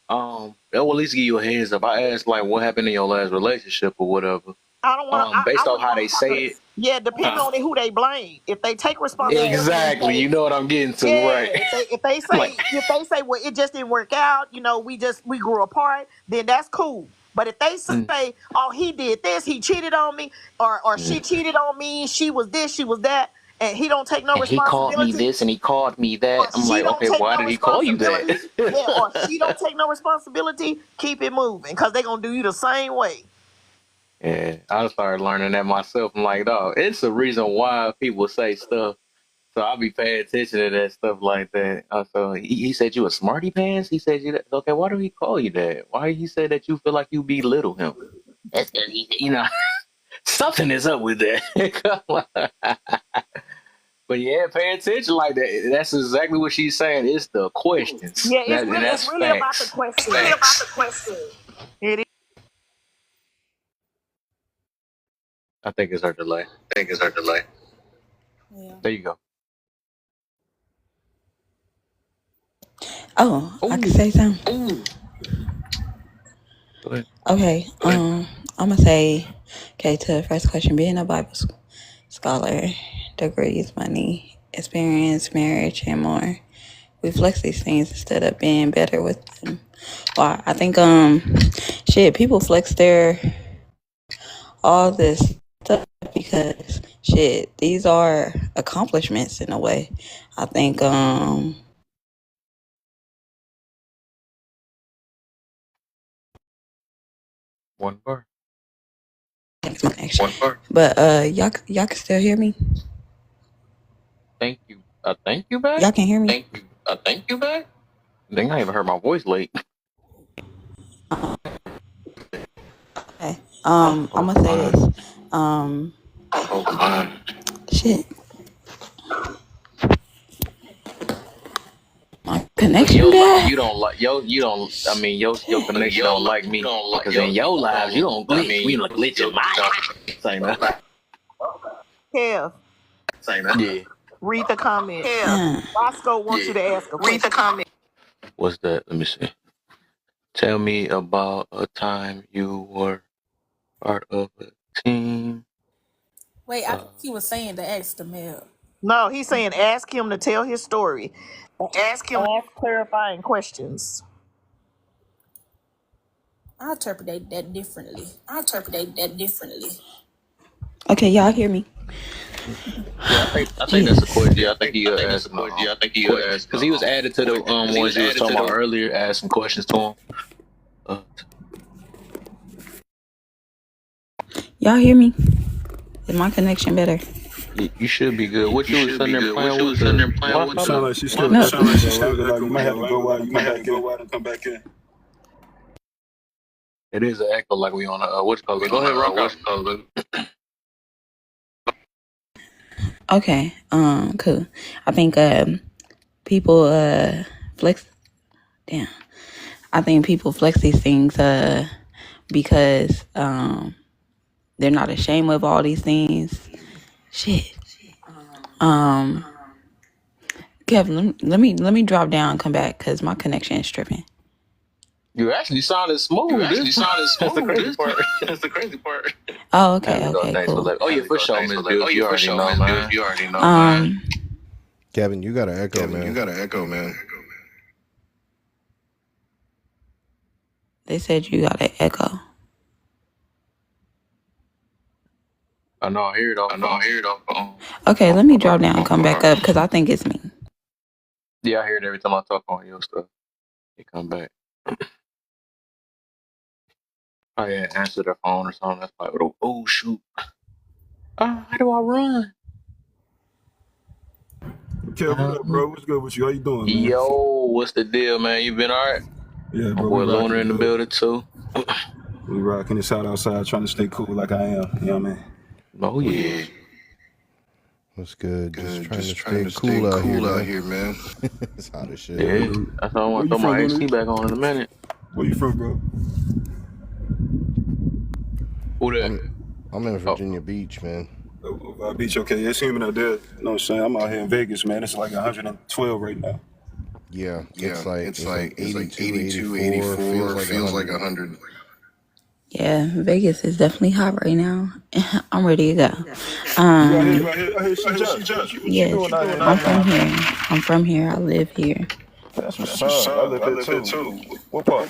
[SPEAKER 1] That will at least give you a heads up. I asked like what happened in your last relationship or whatever.
[SPEAKER 3] I don't want to. I
[SPEAKER 1] Based off
[SPEAKER 3] wouldn't
[SPEAKER 1] how
[SPEAKER 3] want
[SPEAKER 1] they
[SPEAKER 3] to talk
[SPEAKER 1] say
[SPEAKER 3] to.
[SPEAKER 1] it.
[SPEAKER 3] Yeah, depending on who they blame. If they take responsibility and
[SPEAKER 1] Exactly.
[SPEAKER 3] say,
[SPEAKER 1] You know what I'm getting to,
[SPEAKER 3] yeah,
[SPEAKER 1] right?
[SPEAKER 3] if
[SPEAKER 1] Like,
[SPEAKER 3] they say, well, it just didn't work out, we grew apart, then that's cool. But if they
[SPEAKER 1] mm,
[SPEAKER 3] say, oh, he did this, he cheated on me, or she
[SPEAKER 1] mm.
[SPEAKER 3] cheated on me, she was this, she was that, and he don't take no
[SPEAKER 1] And he called me
[SPEAKER 3] responsibility,
[SPEAKER 1] this and he called me
[SPEAKER 3] or
[SPEAKER 1] that. I'm
[SPEAKER 3] she
[SPEAKER 1] like,
[SPEAKER 3] don't
[SPEAKER 1] okay,
[SPEAKER 3] take
[SPEAKER 1] why
[SPEAKER 3] no
[SPEAKER 1] did he call you
[SPEAKER 3] responsibility,
[SPEAKER 1] that?
[SPEAKER 3] yeah, or she don't take no responsibility, keep it moving, because they're gonna do you the same way.
[SPEAKER 1] Yeah, I started learning that myself. I'm like, dog, it's the reason why people say stuff. So I'll be paying attention to that stuff like that. So he said you a smarty pants. He said you that. Okay, why do he call you that? Why he say that you feel like you belittle him? That's 'cause something is up with that. But yeah, pay attention like that. That's exactly what she's saying. It's the questions.
[SPEAKER 3] Yeah,
[SPEAKER 1] And
[SPEAKER 3] it's
[SPEAKER 1] that's
[SPEAKER 3] really about the
[SPEAKER 1] facts.
[SPEAKER 3] question. Really about the question. It is.
[SPEAKER 1] I think it's her delay.
[SPEAKER 5] Yeah.
[SPEAKER 1] There you go.
[SPEAKER 6] Oh, I could
[SPEAKER 1] Oh,
[SPEAKER 6] say something.
[SPEAKER 1] go ahead.
[SPEAKER 6] Okay. I'm gonna say, okay, to the first question, being a Bible scholar, degrees, money, experience, marriage, and more. We flex these things instead of being better with them. Well, I think people flex their all this stuff because these are accomplishments in a way. I think
[SPEAKER 1] One bar.
[SPEAKER 6] thanks my connection. But y'all can still hear me?
[SPEAKER 1] Thank you. Thank you back.
[SPEAKER 6] Y'all can hear me?
[SPEAKER 1] Thank you back. Dang, I even heard my voice late.
[SPEAKER 6] Okay. I'm gonna say this. Shit. My connection bad.
[SPEAKER 1] You don't like you don't. I mean, your connection don't like me because in your lives you don't glitch. We look glitch in my life. Say that.
[SPEAKER 3] Kev,
[SPEAKER 1] Yeah.
[SPEAKER 3] read the comment.
[SPEAKER 6] Uh,
[SPEAKER 3] Bosco wants you to ask a question.
[SPEAKER 1] What's that? Let me see. Tell me about a time you were part of a team.
[SPEAKER 5] Wait, I think he was saying to ask the male.
[SPEAKER 3] No, he's saying ask him to tell his story. Ask clarifying questions.
[SPEAKER 5] I interpret that differently.
[SPEAKER 6] okay, y'all hear me?
[SPEAKER 1] Yeah, I think that's a question. Yeah, I think he asked questions because he was added to the ones you was talking about earlier. Ask some questions to him.
[SPEAKER 6] Y'all hear me? Is my connection better?
[SPEAKER 1] You should be good. What you was sitting there playing with?
[SPEAKER 7] It sounds like she's still
[SPEAKER 6] No.
[SPEAKER 7] echoing. You might have to go out and come back in.
[SPEAKER 1] It is an echo like we on a what's called. Go ahead, rock out.
[SPEAKER 6] Okay. Cool. I think people flex. Damn. I think people flex these things because they're not ashamed of all these things. Shit. Kevin, let me drop down and come back because my connection is tripping.
[SPEAKER 1] You actually sounded smooth. That's the crazy part.
[SPEAKER 6] Oh, okay,
[SPEAKER 1] There we go.
[SPEAKER 6] okay,
[SPEAKER 1] Thanks for
[SPEAKER 6] cool.
[SPEAKER 1] letting. Oh yeah, for sure, Miss Bill. You already know, man.
[SPEAKER 8] Kevin, you got an echo, man.
[SPEAKER 6] They said you got an echo.
[SPEAKER 1] I know. I hear it off.
[SPEAKER 6] Okay, let me drop down and come back up because I think it's me.
[SPEAKER 1] Yeah, I hear it every time I talk on your stuff. You come back. Oh yeah, answer the phone or something. That's like, oh shoot. How do I run?
[SPEAKER 7] Kev, what up, bro? What's good with you? How you doing, man?
[SPEAKER 1] Yo, what's the deal, man? You been alright?
[SPEAKER 7] Yeah,
[SPEAKER 1] My
[SPEAKER 7] bro.
[SPEAKER 1] boy
[SPEAKER 7] We
[SPEAKER 1] Lunar
[SPEAKER 7] rocking
[SPEAKER 1] in the
[SPEAKER 7] good.
[SPEAKER 1] building too.
[SPEAKER 7] We rocking this out outside, trying to stay cool like I am. You know what I mean?
[SPEAKER 1] Oh yeah.
[SPEAKER 8] What's good? Just trying to stay cool out here, man. It's hot as shit.
[SPEAKER 1] Yeah. That's why I want to throw my AC back on in a minute.
[SPEAKER 7] Where you from, bro?
[SPEAKER 1] Who that?
[SPEAKER 8] I'm in Virginia Beach, man.
[SPEAKER 7] Beach, okay. It's humid out there. You know what I'm saying? I'm out here in Vegas, man. It's like 112 right now.
[SPEAKER 8] Yeah, it's like 82, 84. Feels like 100.
[SPEAKER 6] Yeah, Vegas is definitely hot right now. I'm ready to go.
[SPEAKER 7] You out here? I hear see Josh. What you
[SPEAKER 6] Yes,
[SPEAKER 7] doing out here,
[SPEAKER 6] I'm
[SPEAKER 7] man?
[SPEAKER 6] from here. I'm from here. I live here.
[SPEAKER 7] That's what's up. I live here too. What part?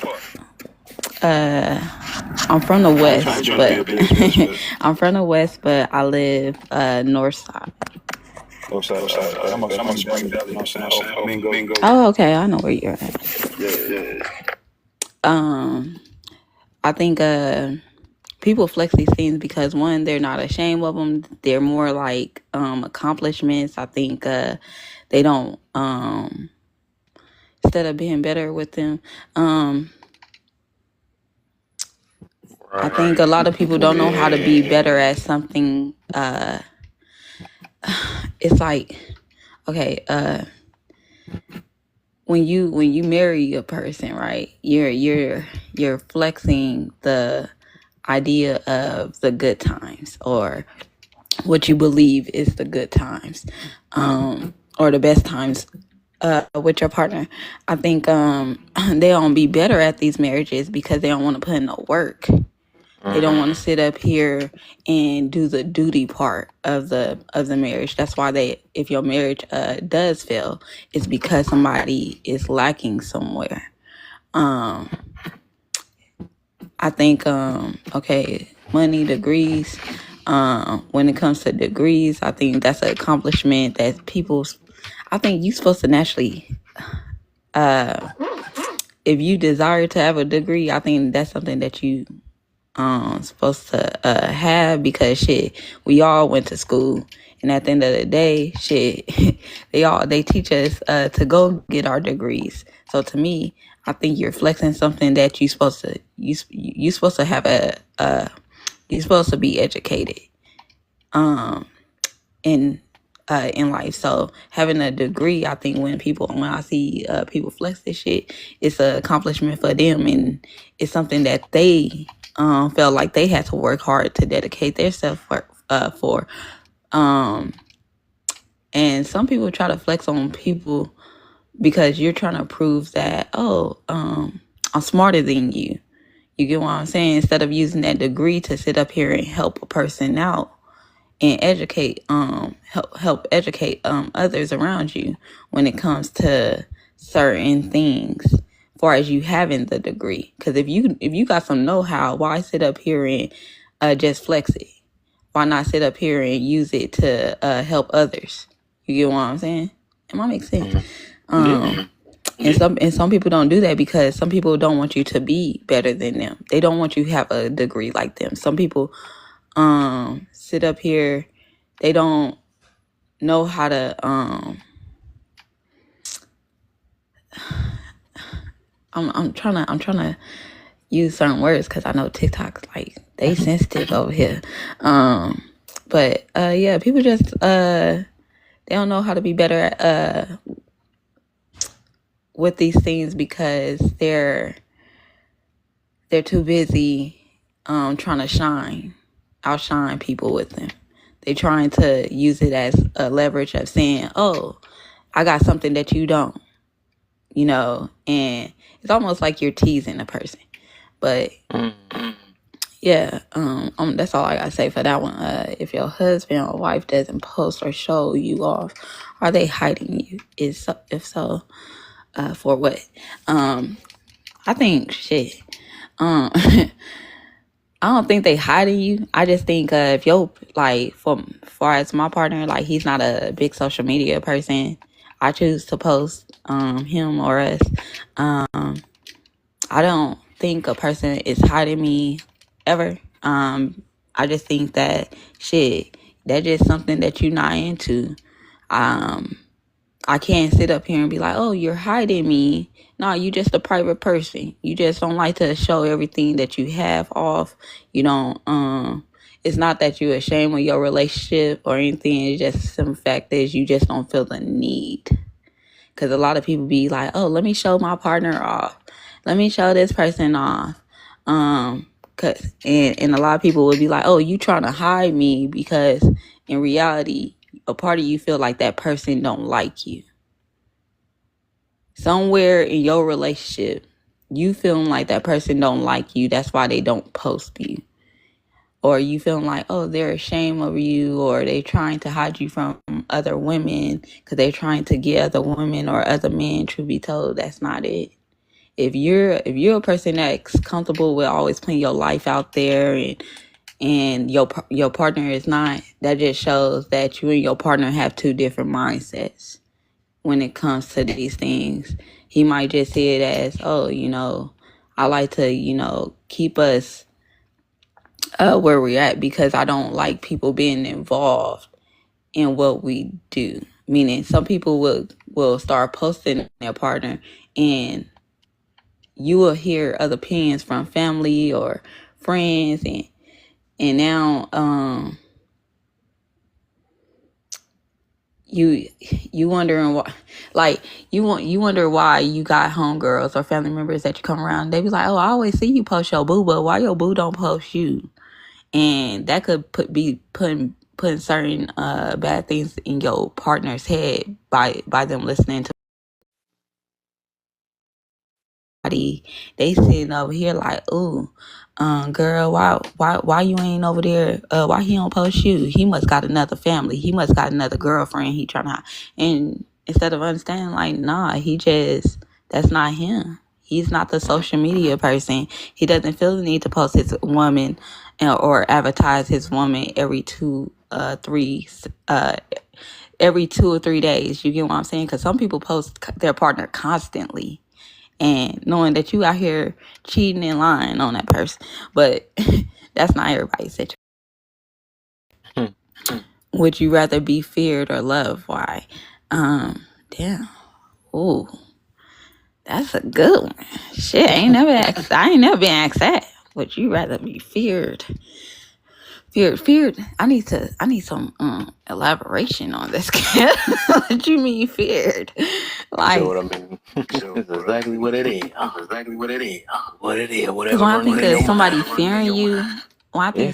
[SPEAKER 6] I'm from the
[SPEAKER 7] I ain't trying
[SPEAKER 6] west,
[SPEAKER 7] to be a
[SPEAKER 6] but
[SPEAKER 7] bitch, but
[SPEAKER 6] I'm from the west, but I live north side.
[SPEAKER 7] north side. I'm on Spring Valley. You know what I'm saying? Oh, Mingo.
[SPEAKER 6] Oh, okay. I know where you're at.
[SPEAKER 7] Yeah.
[SPEAKER 6] I think people flex these things because one, they're not ashamed of them. They're more like accomplishments. I think they don't instead of being better with them. I think a lot of people don't know how to be better at something. It's like, okay, when you marry a person, right? You're flexing the idea of the good times or what you believe is the good times, or the best times with your partner. I think they don't be better at these marriages because they don't want to put in the work. They don't want to sit up here and do the duty part of the marriage. That's why if your marriage does fail, it's because somebody is lacking somewhere. I think okay, money, degrees. When it comes to degrees, I think that's an accomplishment that I think you're supposed to naturally. If you desire to have a degree, I think that's something that you supposed to have because shit, we all went to school, and at the end of the day, shit, they teach us to go get our degrees. So to me, I think you're flexing something that you're supposed to have you're supposed to be educated in life. So having a degree, I think when I see people flex this shit, it's an accomplishment for them, and it's something that they felt like they had to work hard to dedicate themselves for. And some people try to flex on people because you're trying to prove that, I'm smarter than you. You get what I'm saying? Instead of using that degree to sit up here and help a person out and educate, help educate others around you when it comes to certain things, as far as you having the degree. Because if you got some know-how, why sit up here and just flex it? Why not sit up here and use it to help others? You get what I'm saying? Am I making sense? And some people don't do that because some people don't want you to be better than them. They don't want you to have a degree like them. Some people sit up here, they don't know how to I'm trying to use certain words because I know TikTok's like they sensitive over here. But yeah, people just they don't know how to be better at with these things because they're too busy trying to outshine people with them. They trying to use it as a leverage of saying, oh, I got something that you don't, and it's almost like you're teasing a person. But yeah, that's all I gotta say for that one. If your husband or wife doesn't post or show you off, are they hiding you? If so, for what? I think shit. I don't think they hiding you. I just think if you're like, for far as my partner, like he's not a big social media person. I choose to post him or us. I don't think a person is hiding me ever. I just think that shit, that's just something that you're not into. I can't sit up here and be like, oh, you're hiding me. No, you just a private person. You just don't like to show everything that you have off. You don't, it's not that you're ashamed of your relationship or anything. It's just some fact is you just don't feel the need. Because a lot of people be like, oh, let me show my partner off. Let me show this person off. And a lot of people would be like, oh, you trying to hide me because in reality, a part of you feel like that person don't like you. Somewhere in your relationship, you feeling like that person don't like you, that's why they don't post you. Or you feeling like, oh, they're ashamed of you, or they trying to hide you from other women because they're trying to get other women or other men. Truth be told, that's not it. If you're a person that's comfortable with always putting your life out there, and your partner is not, that just shows that you and your partner have two different mindsets when it comes to these things. He might just see it as, oh, I like to, keep us where we're at because I don't like people being involved in what we do. Meaning some people will start posting their partner, and you will hear other opinions from family or friends, and now you wondering why, like you wonder why you got homegirls or family members that you come around. They be like, oh, I always see you post your boo, but why your boo don't post you? And that could be putting certain bad things in your partner's head by them listening to somebody. They sitting over here like, ooh, girl, why you ain't over there? Why he don't post you? He must got another family. He must got another girlfriend. He trying to, and instead of understanding, like, nah, that's not him. He's not the social media person. He doesn't feel the need to post his woman or advertise his woman every 2 or 3 days. You get what I'm saying? Because some people post their partner constantly, and knowing that you out here cheating and lying on that person. But that's not everybody's situation. Would you rather be feared or loved? Why? Damn. Ooh, that's a good one. Shit, I ain't never been asked that. Would you rather be feared? Feared. I need some elaboration on this. What you mean feared? Like,
[SPEAKER 1] You know what I mean? That's exactly what it is. What it is. Whatever.
[SPEAKER 6] because when I think
[SPEAKER 1] running in
[SPEAKER 6] of
[SPEAKER 1] your
[SPEAKER 6] somebody
[SPEAKER 1] mind,
[SPEAKER 6] fearing you,
[SPEAKER 1] Yeah.
[SPEAKER 6] I think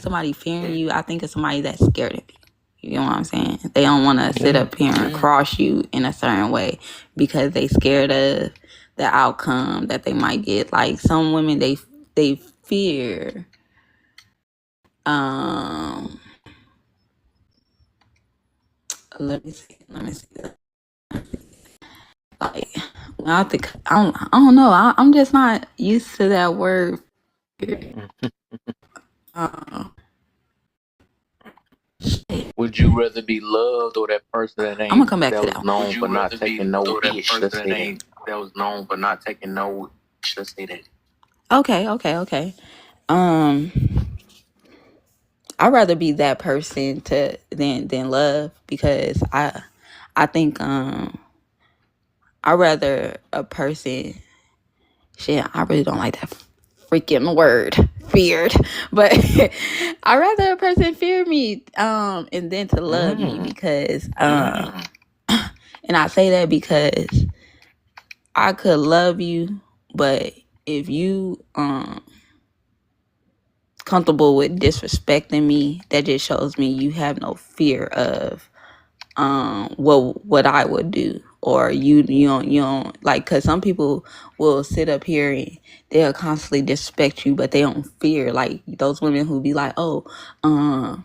[SPEAKER 6] of somebody that's scared of you. You know what I'm saying? They don't want to sit up here and cross you in a certain way because they scared of the outcome that they might get. Like some women, they fear. Let me see. Like, when I think, I don't know. I'm just not used to that word.
[SPEAKER 1] Would you rather be loved or that person that
[SPEAKER 6] I'm gonna come back to
[SPEAKER 1] was
[SPEAKER 6] that one.
[SPEAKER 1] known for not taking no ish? Let's say that was known for not taking no ish. Let's say that.
[SPEAKER 6] Okay. I'd rather be that person than love, because I think I'd rather a person, shit, I really don't like that freaking word, feared, but I'd rather a person fear me and then to love me, because and I say that because I could love you, but if you comfortable with disrespecting me, that just shows me you have no fear of what I would do, or you don't like, because some people will sit up here and they'll constantly disrespect you, but they don't fear, like those women who be like, oh, I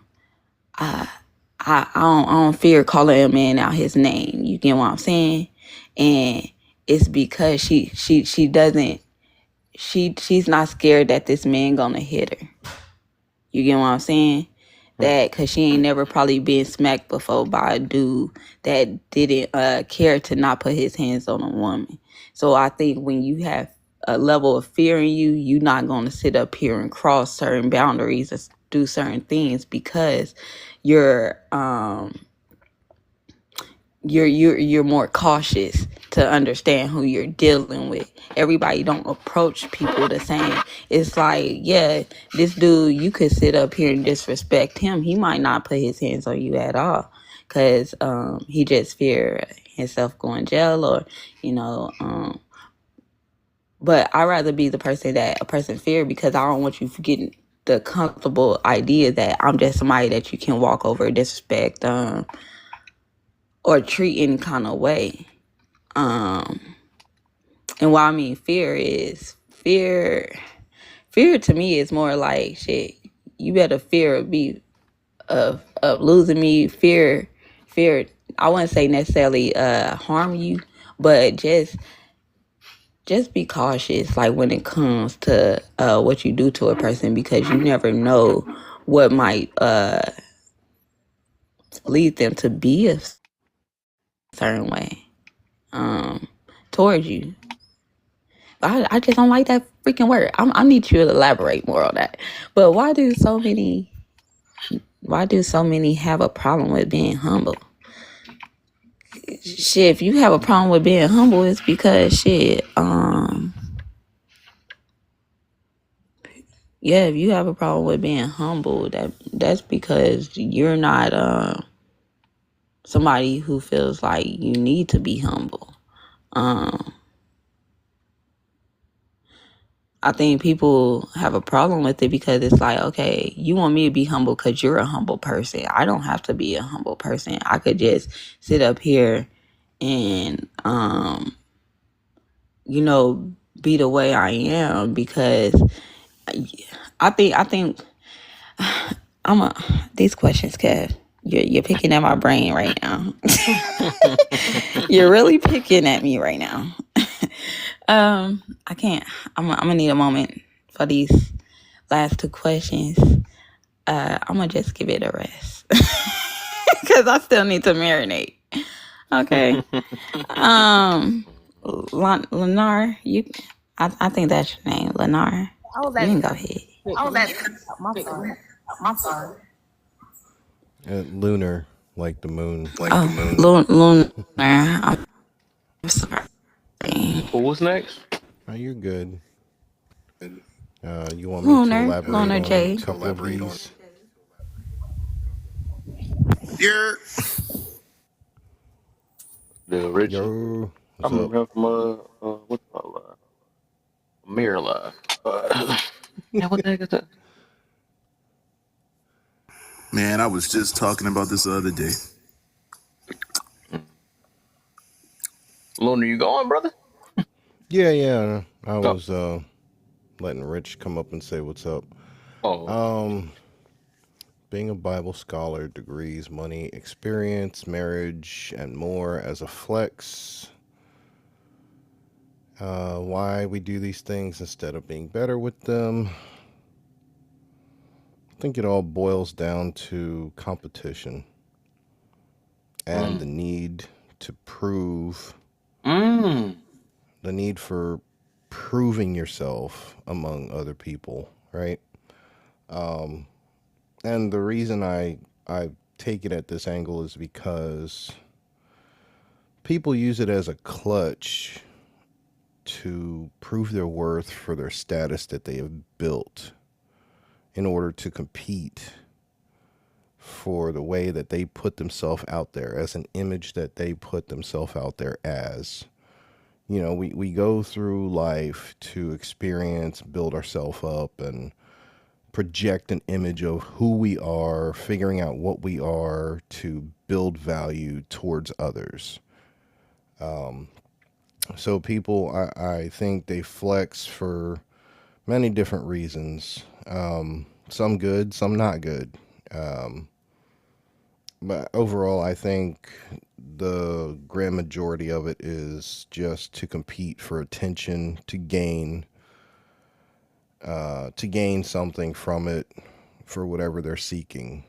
[SPEAKER 6] don't fear calling a man out his name. You get what I'm saying? And it's because she doesn't, she's not scared that this man gonna hit her. You get what I'm saying? That because she ain't never probably been smacked before by a dude that didn't care to not put his hands on a woman. So I think when you have a level of fear in you, you're not going to sit up here and cross certain boundaries or do certain things, because you're more cautious to understand who you're dealing with. Everybody don't approach people the same. It's like, yeah, this dude, you could sit up here and disrespect him. He might not put his hands on you at all, because he just fear himself going jail, or but I'd rather be the person that a person fear, because I don't want you forgetting the comfortable idea that I'm just somebody that you can walk over, disrespect, or treat any kind of way. And what I mean fear is fear to me is more like shit. You better fear of losing me. Fear. I wouldn't say necessarily harm you, but just be cautious, like when it comes to what you do to a person, because you never know what might lead them to be a certain way towards you. I just don't like that freaking word. I need you to elaborate more on that. But why do so many have a problem with being humble? Shit, if you have a problem with being humble, it's because shit, yeah, if you have a problem with being humble, that's because you're not somebody who feels like you need to be humble. I think people have a problem with it because it's like, okay, you want me to be humble because you're a humble person. I don't have to be a humble person. I could just sit up here and, be the way I am because I think these questions, Kev, you're picking at my brain right now. You're really picking at me right now. I can't. I'm gonna need a moment for these last two questions. I'm gonna just give it a rest because I still need to marinate. Okay. Lennar, I think that's your name, Lennar. You can go ahead.
[SPEAKER 5] My sorry.
[SPEAKER 8] Lunar, like the moon.
[SPEAKER 6] Lunar. I'm sorry.
[SPEAKER 1] Well, what's next?
[SPEAKER 8] Oh, you're good. You want me to elaborate
[SPEAKER 6] Lunar
[SPEAKER 8] on
[SPEAKER 6] J.
[SPEAKER 8] a couple of these?
[SPEAKER 9] Yeah.
[SPEAKER 1] The Richard.
[SPEAKER 8] Yo,
[SPEAKER 1] I
[SPEAKER 8] what's up?
[SPEAKER 1] remember him from what's my live? Mirror Live. Yeah, what the heck is that?
[SPEAKER 9] Man, I was just talking about this the other day.
[SPEAKER 1] Lunar, you going, brother?
[SPEAKER 8] Yeah. I was letting Rich come up and say what's up.
[SPEAKER 1] Oh.
[SPEAKER 8] Being a Bible scholar, degrees, money, experience, marriage, and more as a flex. Why we do these things instead of being better with them. I think it all boils down to competition and the need to prove, the need for proving yourself among other people, right? And the reason I take it at this angle is because people use it as a clutch to prove their worth for their status that they have built in order to compete for the way that they put themselves out there, as an image that they put themselves out there as. You know, we go through life to experience, build ourselves up, and project an image of who we are, figuring out what we are to build value towards others. So people, I think they flex for many different reasons. Some good, some not good. But overall, I think the grand majority of it is just to compete for attention, to gain something from it for whatever they're seeking.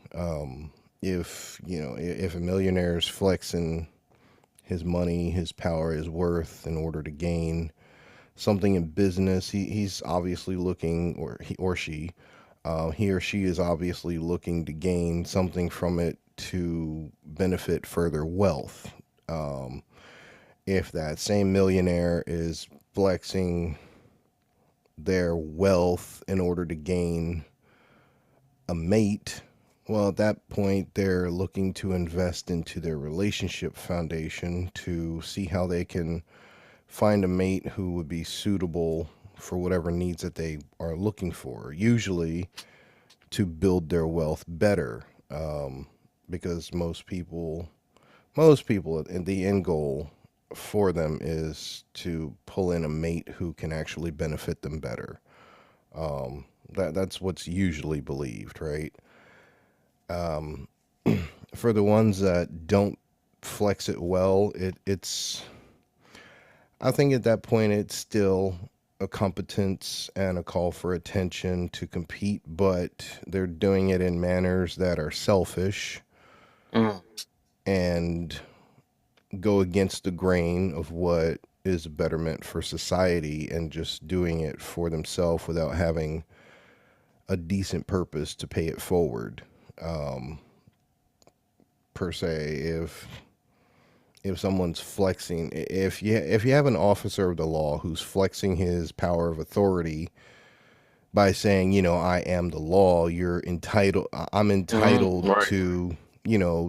[SPEAKER 8] If a millionaire is flexing his money, his power, his worth in order to gain something in business, he's obviously looking, or he or she is obviously looking to gain something from it to benefit further wealth. If that same millionaire is flexing their wealth in order to gain a mate, well, at that point, they're looking to invest into their relationship foundation to see how they can find a mate who would be suitable for whatever needs that they are looking for, usually to build their wealth better, because most people, and the end goal for them is to pull in a mate who can actually benefit them better. That's what's usually believed, right? For the ones that don't flex it well, it's I think at that point it's still a competence and a call for attention to compete, but they're doing it in manners that are selfish
[SPEAKER 1] Mm.
[SPEAKER 8] and go against the grain of what is betterment for society and just doing it for themselves without having a decent purpose to pay it forward. Um, per se, if someone's flexing, if you have an officer of the law who's flexing his power of authority by saying, I am the law, you're entitled, I'm entitled
[SPEAKER 1] Right.
[SPEAKER 8] to,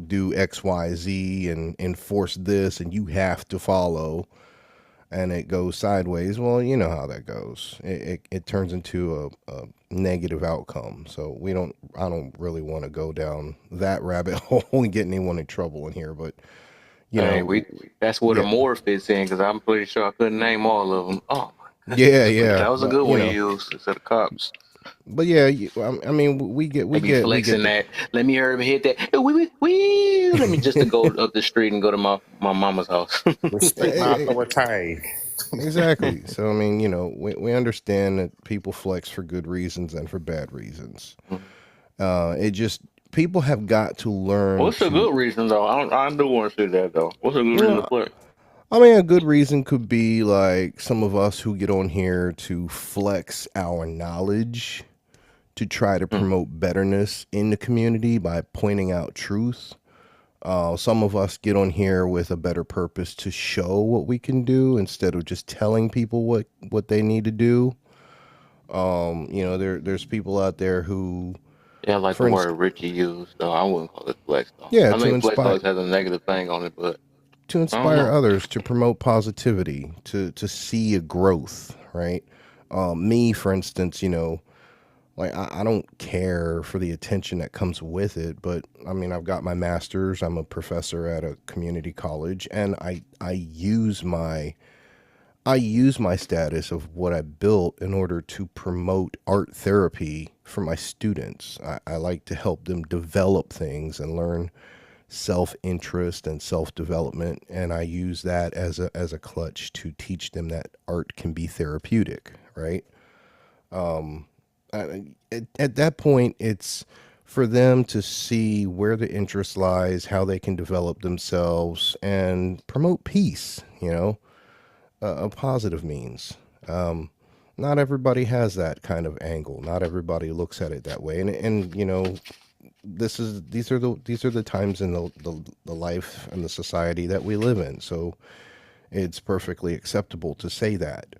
[SPEAKER 8] do X, Y, Z and enforce this, and you have to follow, and it goes sideways. Well, you know how that goes. It turns into a negative outcome. So I don't really want to go down that rabbit hole and get anyone in trouble in here, but
[SPEAKER 1] Hey, that's where the
[SPEAKER 8] yeah,
[SPEAKER 1] more fits in because I'm pretty sure I couldn't name all of them. Oh,
[SPEAKER 8] yeah,
[SPEAKER 1] that was a
[SPEAKER 8] but
[SPEAKER 1] good one you used instead of cops.
[SPEAKER 8] but yeah, I mean,
[SPEAKER 1] They be
[SPEAKER 8] we get
[SPEAKER 1] flexing
[SPEAKER 8] the
[SPEAKER 1] that. Let me hurry and hit that. Wee. Let me just to go up the street and go to my mama's house.
[SPEAKER 10] Respect my authority.
[SPEAKER 8] exactly. So I mean, we understand that people flex for good reasons and for bad reasons. It just people have got to learn
[SPEAKER 1] What's a
[SPEAKER 8] to.
[SPEAKER 1] good reason though? I do want to see that though. What's a good reason to
[SPEAKER 8] Well,
[SPEAKER 1] flex?
[SPEAKER 8] I mean, a good reason could be like some of us who get on here to flex our knowledge to try to
[SPEAKER 1] Mm.
[SPEAKER 8] promote betterness in the community by pointing out truth. Some of us get on here with a better purpose to show what we can do instead of just telling people what they need to do. There's people out there who,
[SPEAKER 1] Yeah, I like the
[SPEAKER 8] for instance,
[SPEAKER 1] word Richie used though. I wouldn't call it flex though.
[SPEAKER 8] yeah,
[SPEAKER 1] I
[SPEAKER 8] to
[SPEAKER 1] mean, flex
[SPEAKER 8] inspire
[SPEAKER 1] always has a negative thing on it, but
[SPEAKER 8] to
[SPEAKER 1] I don't
[SPEAKER 8] inspire
[SPEAKER 1] know.
[SPEAKER 8] others, to promote positivity, to see a growth, right? Me, for instance, like I don't care for the attention that comes with it, but I mean, I've got my master's. I'm a professor at a community college, and I use my status of what I built in order to promote art therapy for my students. I like to help them develop things and learn self-interest and self-development, and I use that as a clutch to teach them that art can be therapeutic, right? At that point, it's for them to see where the interest lies, how they can develop themselves, and promote peace. A positive means. Not everybody has that kind of angle. Not everybody looks at it that way, and these are the times in the life and the society that we live in. So it's perfectly acceptable to say that.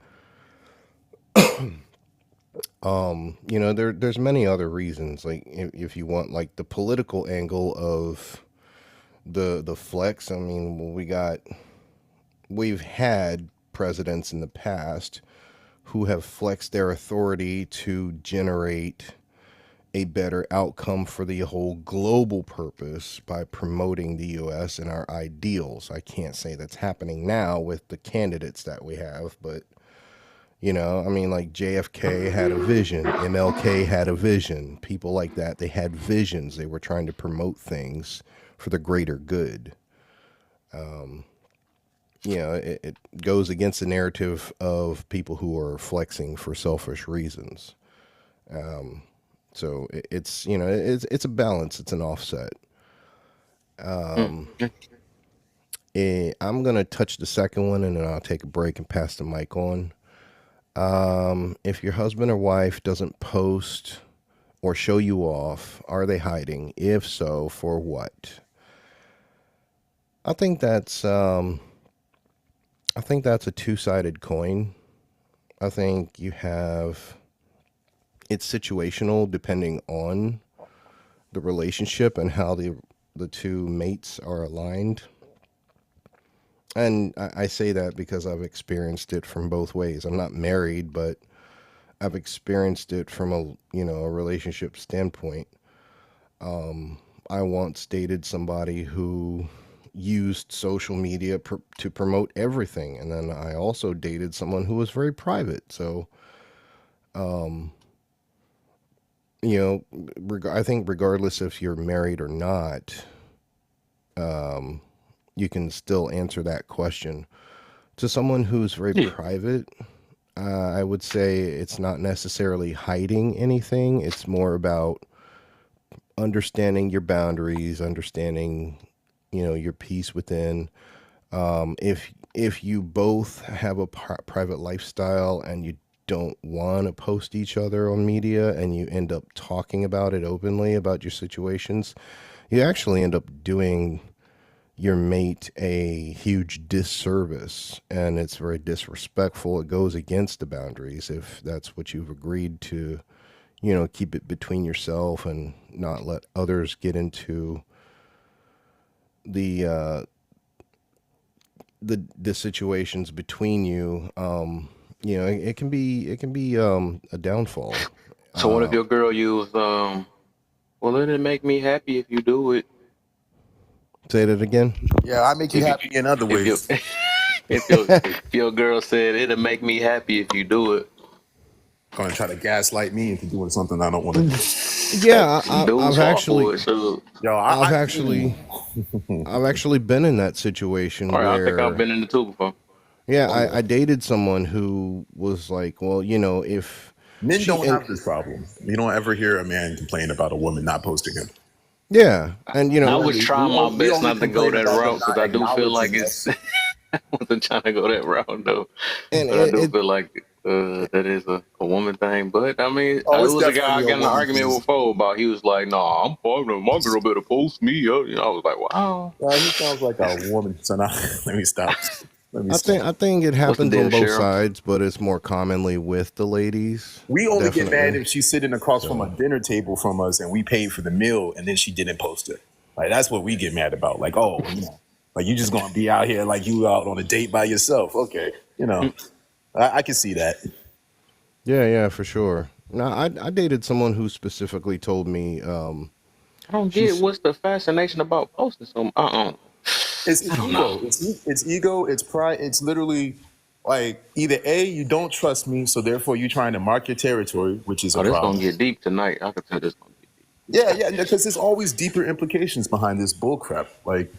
[SPEAKER 8] There's many other reasons. Like if you want like the political angle of the flex. I mean, we've had presidents in the past who have flexed their authority to generate a better outcome for the whole global purpose by promoting the US and our ideals. I can't say that's happening now with the candidates that we have, but I mean, like JFK had a vision, MLK had a vision, people like that, they had visions. They were trying to promote things for the greater good. It goes against the narrative of people who are flexing for selfish reasons. So it's a balance. It's an offset.
[SPEAKER 1] Mm.
[SPEAKER 8] I'm gonna touch the second one, and then I'll take a break and pass the mic on. If your husband or wife doesn't post or show you off, are they hiding? If so, for what? I think that's a two-sided coin. I think it's situational depending on the relationship and how the two mates are aligned. And I say that because I've experienced it from both ways. I'm not married, but I've experienced it from a relationship standpoint. I once dated somebody who used social media to promote everything. And then I also dated someone who was very private. So, you know, I think regardless if you're married or not, you can still answer that question. To someone who's very
[SPEAKER 1] Yeah.
[SPEAKER 8] private, I would say it's not necessarily hiding anything. It's more about understanding your boundaries, understanding, you know, your peace within. If you both have a private lifestyle and you don't want to post each other on media and you end up talking about it openly about your situations, you actually end up doing your mate a huge disservice, and it's very disrespectful. It goes against the boundaries if that's what you've agreed to, you know, keep it between yourself and not let others get into the situations between you. You know, it can be a downfall.
[SPEAKER 1] So what if your girl used well, it'll make me happy if you do it.
[SPEAKER 8] Say that again.
[SPEAKER 10] Yeah, I make you
[SPEAKER 1] If you,
[SPEAKER 10] happy in other
[SPEAKER 1] if your
[SPEAKER 10] ways.
[SPEAKER 1] if your girl said it'll make me happy if you do it.
[SPEAKER 10] Gonna try to gaslight me into doing something I don't want to do.
[SPEAKER 8] Yeah,
[SPEAKER 1] Dudes fall for it, so
[SPEAKER 10] Yo,
[SPEAKER 8] I've actually been in that situation
[SPEAKER 1] all right, I think I've
[SPEAKER 8] where,
[SPEAKER 1] been in the two before.
[SPEAKER 8] yeah, I dated someone who was like, well, you know, if
[SPEAKER 10] men
[SPEAKER 8] she
[SPEAKER 10] don't
[SPEAKER 8] and
[SPEAKER 10] have this problem. You don't ever hear a man complain about a woman not posting him.
[SPEAKER 8] yeah, and you
[SPEAKER 1] I
[SPEAKER 8] know,
[SPEAKER 1] was trying my
[SPEAKER 10] We
[SPEAKER 1] best
[SPEAKER 10] only
[SPEAKER 1] not to go
[SPEAKER 10] complain
[SPEAKER 1] that
[SPEAKER 10] about them
[SPEAKER 1] route because
[SPEAKER 10] not
[SPEAKER 1] I do feel like
[SPEAKER 10] acknowledging
[SPEAKER 1] it's.
[SPEAKER 10] us.
[SPEAKER 1] I wasn't trying to go that route though,
[SPEAKER 8] and
[SPEAKER 1] but I do
[SPEAKER 8] it
[SPEAKER 1] feel like that is a woman thing. But I mean, it
[SPEAKER 10] Oh, it's
[SPEAKER 1] was a guy I
[SPEAKER 10] definitely a
[SPEAKER 1] got in an
[SPEAKER 10] woman
[SPEAKER 1] argument
[SPEAKER 10] thing.
[SPEAKER 1] before about. He was like, "Nah, I'm partner. My girl better post me up." You know, I was like, "Wow."
[SPEAKER 10] He sounds like a woman. So now, let me stop. Let me
[SPEAKER 8] I
[SPEAKER 10] stop.
[SPEAKER 8] think it
[SPEAKER 1] What's the
[SPEAKER 8] happens
[SPEAKER 1] deal,
[SPEAKER 8] on both
[SPEAKER 1] Cheryl?
[SPEAKER 8] sides, but it's more commonly with the ladies,
[SPEAKER 10] We only get mad
[SPEAKER 8] definitely.
[SPEAKER 10] if she's sitting across from a
[SPEAKER 8] So
[SPEAKER 10] dinner table from us and we paid for the meal and then she didn't post it. Like that's what we get mad about. Like, oh, you know, like you just gonna be out here like you out on a date by yourself. Okay, you know, I can see that.
[SPEAKER 8] yeah, for sure. Now, I dated someone who specifically told me,
[SPEAKER 1] I don't get
[SPEAKER 8] she's
[SPEAKER 1] what's the fascination about posting some.
[SPEAKER 10] It's
[SPEAKER 1] I don't know.
[SPEAKER 10] ego. It's ego. It's pride. It's literally like either A, you don't trust me, so therefore you're trying to mark your territory, which is a
[SPEAKER 1] Oh, this gonna
[SPEAKER 10] problem.
[SPEAKER 1] get deep tonight. I can tell this gonna get deep.
[SPEAKER 10] Yeah, because there's always deeper implications behind this bull crap. Like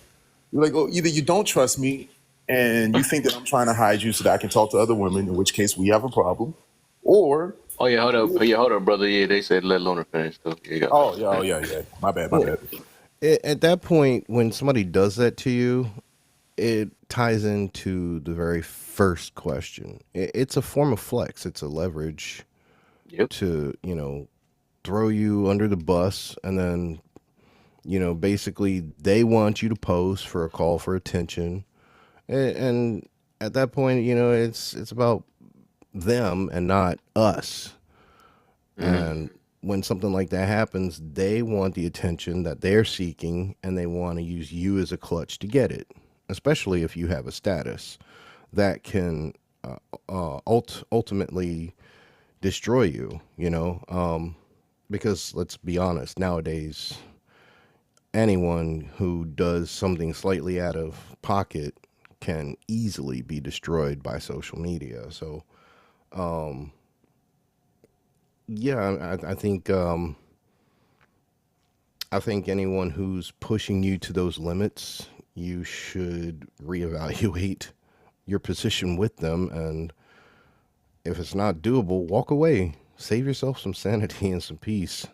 [SPEAKER 10] you're like, oh, either you don't trust me and you think that I'm trying to hide you so that I can talk to other women, in which case we have a problem, or
[SPEAKER 1] Oh yeah, hold up. Oh, yeah, hold up, brother. Yeah, they said let Luna finish too. Here you go.
[SPEAKER 10] oh yeah. My bad.
[SPEAKER 8] well, at that point when somebody does that to you, it ties into the very first question. It's a form of flex. It's a leverage
[SPEAKER 1] Yep.
[SPEAKER 8] to, you know, throw you under the bus, and then, you know, basically they want you to pose for a call for attention, and at that point, you know, it's about them and not us. And when something like that happens, they want the attention that they're seeking, and they want to use you as a clutch to get it, especially if you have a status that can ultimately destroy you, you know. Because let's be honest, nowadays, anyone who does something slightly out of pocket can easily be destroyed by social media. So, yeah, I think anyone who's pushing you to those limits, you should reevaluate your position with them, and if it's not doable, walk away. Save yourself some sanity and some peace.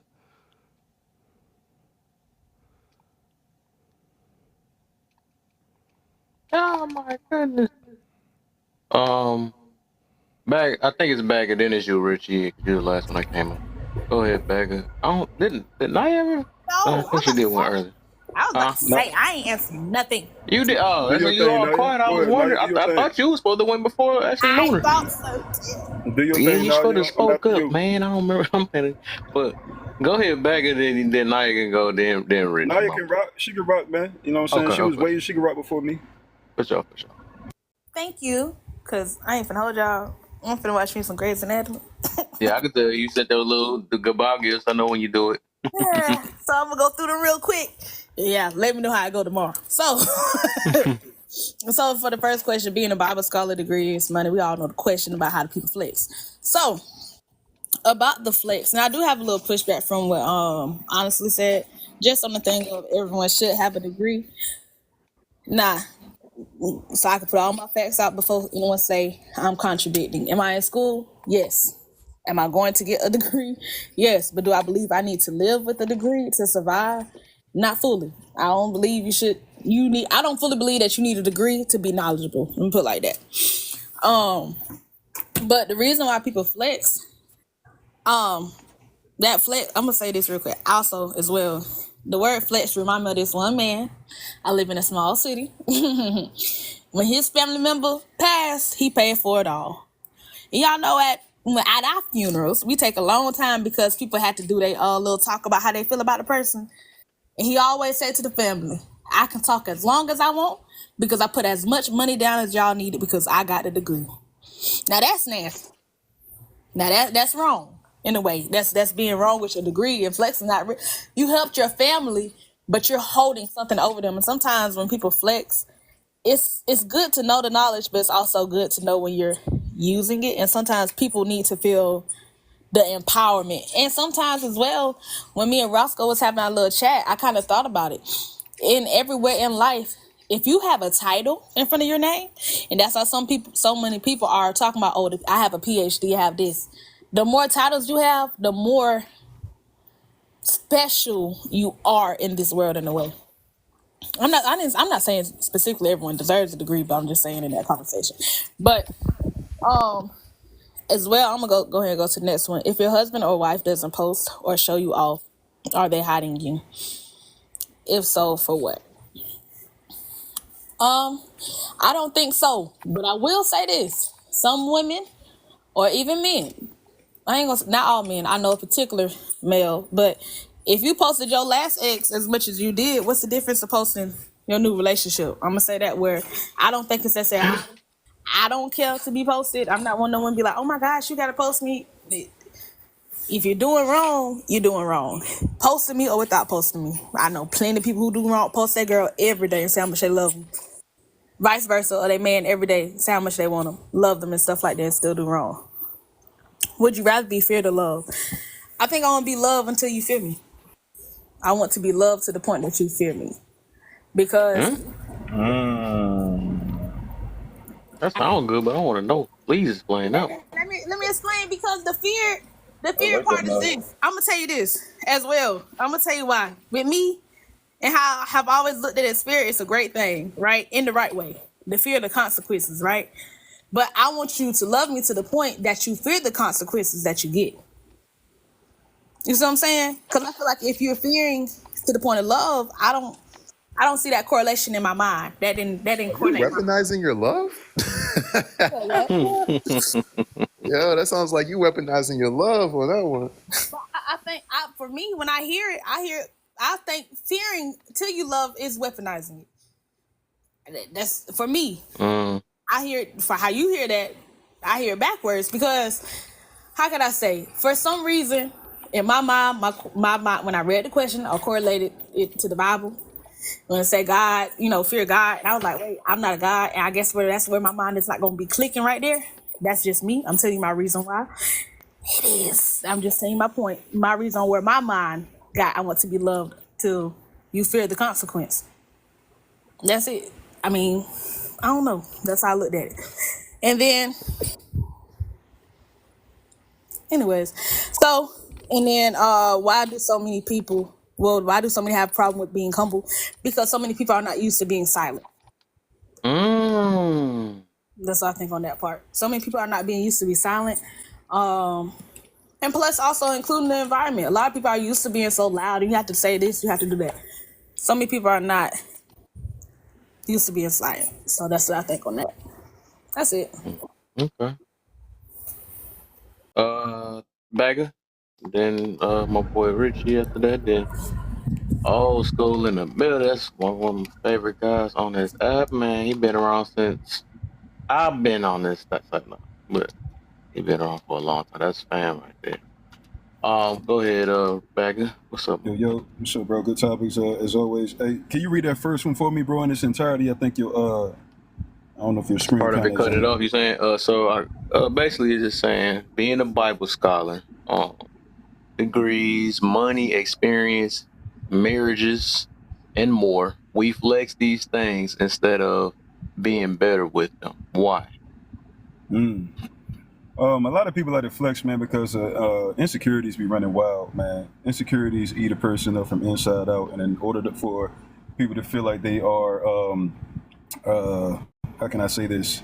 [SPEAKER 1] Oh my goodness. Um, I think it's Bagger. Then it's you, Richie. You're the last one I came up. Go ahead, Bagger. Didn't I ever?
[SPEAKER 5] No,
[SPEAKER 1] I think she did one earlier.
[SPEAKER 5] I was about to
[SPEAKER 10] No,
[SPEAKER 5] say I ain't answering nothing.
[SPEAKER 1] You did. Oh,
[SPEAKER 7] Do
[SPEAKER 1] that's
[SPEAKER 7] your
[SPEAKER 1] when you
[SPEAKER 7] thing,
[SPEAKER 1] all
[SPEAKER 7] Naya.
[SPEAKER 1] quiet. I
[SPEAKER 7] Go
[SPEAKER 1] was
[SPEAKER 7] ahead, Naya.
[SPEAKER 1] wondering.
[SPEAKER 7] Do your
[SPEAKER 1] I
[SPEAKER 7] thing.
[SPEAKER 1] thought you was supposed to win before actually
[SPEAKER 5] I
[SPEAKER 1] Lunar.
[SPEAKER 5] thought so.
[SPEAKER 7] Do your
[SPEAKER 1] Yeah,
[SPEAKER 7] thing,
[SPEAKER 1] you
[SPEAKER 7] Naya.
[SPEAKER 1] supposed to
[SPEAKER 7] I'm
[SPEAKER 1] spoke
[SPEAKER 7] after
[SPEAKER 1] up,
[SPEAKER 7] you.
[SPEAKER 1] man. I don't remember. I'm paying. But go ahead, Bagger. Then Naya can go. Then Rich.
[SPEAKER 7] Naya can rock. She can rock, man. You know what I'm saying?
[SPEAKER 1] Okay,
[SPEAKER 7] She was
[SPEAKER 1] okay.
[SPEAKER 7] waiting. She can rock before me.
[SPEAKER 1] For sure.
[SPEAKER 5] Thank you, cause I ain't finna hold y'all. I'm finna watch me some Grey's Anatomy.
[SPEAKER 1] Yeah, I could tell you sent those the goodbye gifts. I know when you do it.
[SPEAKER 5] Yeah, so I'm gonna go through them real quick. Yeah, let me know how I go tomorrow. So, so for the first question, being a Bible scholar degree is money. We all know the question about how do people flex. So about the flex, now I do have a little pushback from what honestly said, just on the thing of everyone should have a degree. Nah, so I can put all my facts out before anyone say I'm contradicting. Am I in school? Yes. Am I going to get a degree? Yes. But do I believe I need to live with a degree to survive? Not fully. I don't believe you should. I don't fully believe that you need a degree to be knowledgeable. Let me put it like that. But the reason why people flex, that flex, I'm gonna say this real quick. Also, as well, the word flex remind me of this one man. I live in a small city. When his family member passed, he paid for it all. And y'all know at our funerals, we take a long time because people had to do their little talk about how they feel about the person. And he always said to the family, I can talk as long as I want because I put as much money down as y'all needed because I got the degree. Now that's nasty. Now that's wrong in a way. That's being wrong with your degree and flexing. You helped your family, but you're holding something over them. And sometimes when people flex, it's good to know the knowledge, but it's also good to know when you're using it. And sometimes people need to feel the empowerment. And sometimes as well, when me and Roscoe was having our little chat, I kind of thought about it. In everywhere in life, if you have a title in front of your name, and that's how so many people are talking about, oh, I have a PhD, I have this. The more titles you have, the more special you are in this world in a way. I'm not saying specifically everyone deserves a degree, but I'm just saying in that conversation. But as well, I'm gonna go ahead and go to the next one. If your husband or wife doesn't post or show you off, are they hiding you? If so, for what? I don't think so, but I will say this: some women or even men, I ain't gonna, not all men, I know a particular male, but if you posted your last ex as much as you did, what's the difference of posting your new relationship? I'm gonna say that where I don't think it's necessary. I don't care to be posted. I'm not one of them be like, oh my gosh, you gotta post me. If you're doing wrong, you're doing wrong. Posting me or without posting me. I know plenty of people who do wrong, post that girl every day and say how much they love them. Vice versa, or they man every day, say how much they want them, love them and stuff like that and still do wrong. Would you rather be feared or loved? I think I want to be loved until you fear me. I want to be loved to the point that you fear me. Because
[SPEAKER 1] That sounds good, but I want to know. Please explain that.
[SPEAKER 5] let me explain, because the fear part is this. I'm gonna tell you this as well. I'm gonna tell you why. With me and how I have always looked at it, spirit, it's a great thing, right? In the right way. The fear of the consequences, right? But I want you to love me to the point that you fear the consequences that you get. You see what I'm saying? Because I feel like if you're fearing to the point of love, I don't see that correlation in my mind. That didn't correlate.
[SPEAKER 11] Weaponizing your love? Yo, that sounds like you weaponizing your love on that one.
[SPEAKER 5] I think for me, when I hear it, I think fearing till you love is weaponizing it. That's for me. I hear it, for how you hear that, I hear it backwards, because how can I say? For some reason, in my mind, my mind, when I read the question, I correlated it to the Bible. When I say God, fear God, and I was like, wait, I'm not a God, and I guess that's where my mind is not going to be clicking right there. That's just me. I'm telling you my reason why. It is. I'm just saying my point. My reason where my mind got, I want to be loved till you fear the consequence. That's it. I mean, I don't know. That's how I looked at it. And then, anyways, why do so many people, why do so many have a problem with being humble? Because so many people are not used to being silent. That's what I think on that part. So many people are not being used to be silent. And plus also including the environment. A lot of people are used to being so loud, and you have to say this, you have to do that. So many people are not used to being silent. So that's what I think on that. That's it.
[SPEAKER 1] Okay. Bagger. Then my boy Richie after that. Then old school in the middle. That's one of my favorite guys on this app, man. He been around since I've been on this. That's like, no, but he been around for a long time. That's fam right there. Go ahead, Bagger. What's up?
[SPEAKER 7] Yo, what's up, bro? Good topics, as always. Hey, can you read that first one for me, bro, in its entirety? I think I don't know if your screen
[SPEAKER 1] Part of
[SPEAKER 7] kind
[SPEAKER 1] it
[SPEAKER 7] of is
[SPEAKER 1] cut
[SPEAKER 7] in
[SPEAKER 1] it
[SPEAKER 7] it.
[SPEAKER 1] off. You saying? Basically, it's just saying being a Bible scholar, degrees, money, experience, marriages, and more. We flex these things instead of being better with them. Why?
[SPEAKER 7] A lot of people like to flex, man, because insecurities be running wild, man. Insecurities eat a person up from inside out, and in order for people to feel like they are, how can I say this,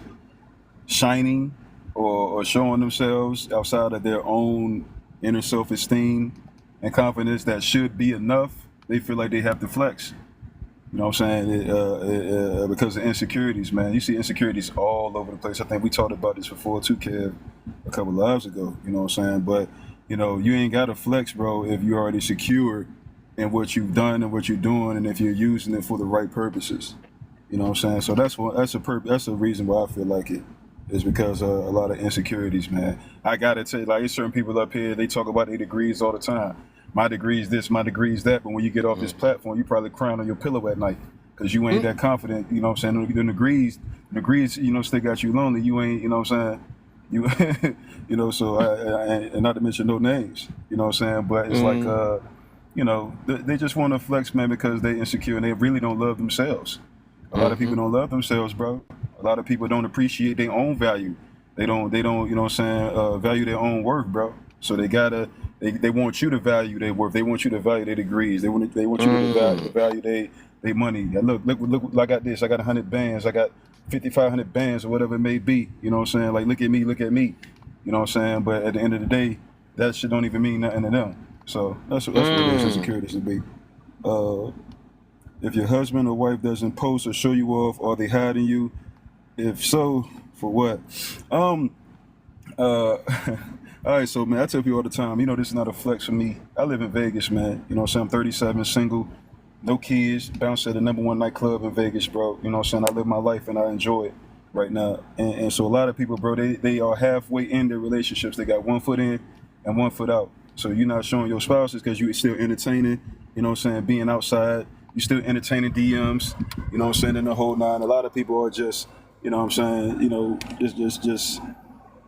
[SPEAKER 7] shining or showing themselves outside of their own inner self-esteem and confidence that should be enough, they feel like they have to flex. You know what I'm saying? Because of insecurities, man. You see insecurities all over the place. I think we talked about this before too, Kev, a couple of lives ago. You know what I'm saying? But, you ain't got to flex, bro, if you're already secure in what you've done and what you're doing and if you're using it for the right purposes. You know what I'm saying? So that's a reason why I feel like it is because a lot of insecurities, man. I got to tell you, like, there's certain people up here, they talk about their degrees all the time. My degree is this, my degree is that. But when you get off this platform, you probably crying on your pillow at night because you ain't that confident. You know what I'm saying? The degrees, still got you lonely. You ain't, you know what I'm saying? So and not to mention no names. You know what I'm saying? But it's like, they just want to flex, man, because they insecure and they really don't love themselves. A lot of people don't love themselves, bro. A lot of people don't appreciate their own value. They don't, you know what I'm saying, value their own worth, bro. So they want you to value their worth. They want you to value their degrees. They want you to value their money. Look, I got this. I got 100 bands. I got 5,500 bands or whatever it may be. You know what I'm saying? Like, look at me. You know what I'm saying? But at the end of the day, that shit don't even mean nothing to them. So that's what it is. Insecurity should be. If your husband or wife doesn't post or show you off, are they hiding you? If so, for what? All right, so man, I tell people all the time, this is not a flex for me. I live in Vegas, man. You know what I'm saying? I'm 37, single, no kids, bounce at the #1 nightclub in Vegas, bro. You know what I'm saying? I live my life and I enjoy it right now. And so a lot of people, bro, they are halfway in their relationships. They got one foot in and one foot out. So you're not showing your spouses because you're still entertaining, you know what I'm saying, being outside. You're still entertaining DMs, you know what I'm saying, in the whole nine. A lot of people are just, you know what I'm saying, just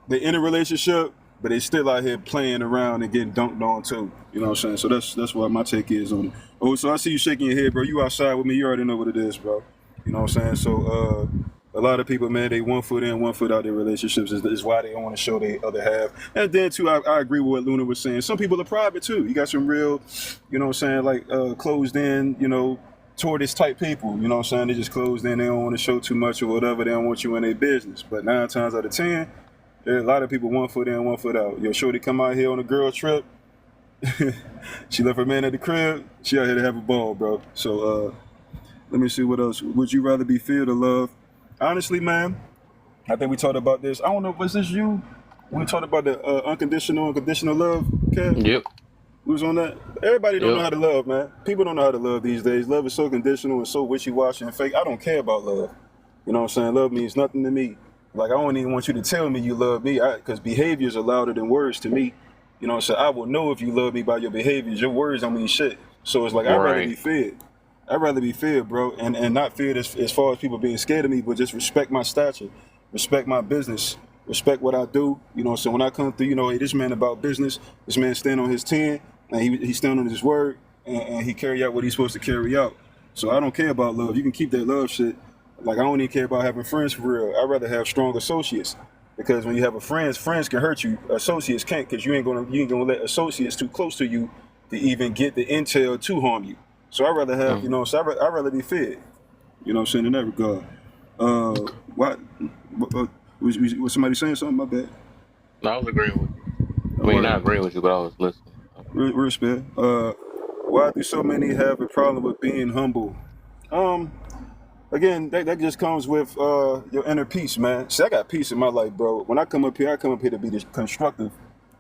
[SPEAKER 7] they in a relationship, but they still out here playing around and getting dunked on too. You know what I'm saying? So that's what my take is on it. Oh, so I see you shaking your head, bro. You outside with me. You already know what it is, bro. You know what I'm saying? So a lot of people, man, they one foot in, one foot out their relationships is why they don't want to show their other half. And then too, I agree with what Luna was saying. Some people are private too. You got some real, you know what I'm saying, like closed in, tortoise type people. You know what I'm saying? They just closed in. They don't want to show too much or whatever. They don't want you in their business. But 9 times out of 10, there are a lot of people one foot in, one foot out. Yo, shorty come out here on a girl trip. She left her man at the crib. She out here to have a ball, bro. So let me see what else. Would you rather be feared or loved? Honestly, man, I think we talked about this. I don't know, was this you? We talked about the unconditional love, Kev?
[SPEAKER 1] Yep.
[SPEAKER 7] We was on that. Everybody don't
[SPEAKER 1] Yep.
[SPEAKER 7] know how to love, man. People don't know how to love these days. Love is so conditional and so wishy-washy and fake. I don't care about love. You know what I'm saying? Love means nothing to me. Like, I don't even want you to tell me you love me, because behaviors are louder than words to me. You know what I'm saying? I will know if you love me by your behaviors. Your words don't mean shit. So it's like, I'd rather be feared. I'd rather be feared, bro, and not feared as far as people being scared of me, but just respect my stature, respect my business, respect what I do. You know, so when I come through, hey, this man about business, this man stand on his 10, and he stand on his word, and he carry out what he's supposed to carry out. So I don't care about love. You can keep that love shit. Like, I don't even care about having friends for real. I'd rather have strong associates. Because when you have friends can hurt you. Associates can't, because you ain't gonna let associates too close to you to even get the intel to harm you. So I'd rather have, I'd rather be fed. You know what I'm saying, in that regard. Was somebody saying something? My bad.
[SPEAKER 1] No, I was agreeing with you. I mean, not agreeing with you, but I was listening.
[SPEAKER 7] Respect. Why do so many have a problem with being humble? Again, that just comes with your inner peace, man. See, I got peace in my life, bro. When I come up here to be constructive.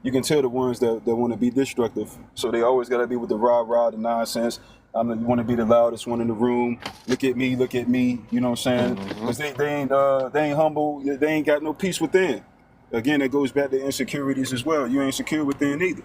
[SPEAKER 7] You can tell the ones that want to be destructive. So they always got to be with the rah-rah, the nonsense. You want to be the loudest one in the room. Look at me. You know what I'm saying? Because they ain't humble. They ain't got no peace within. Again, it goes back to insecurities as well. You ain't secure within either.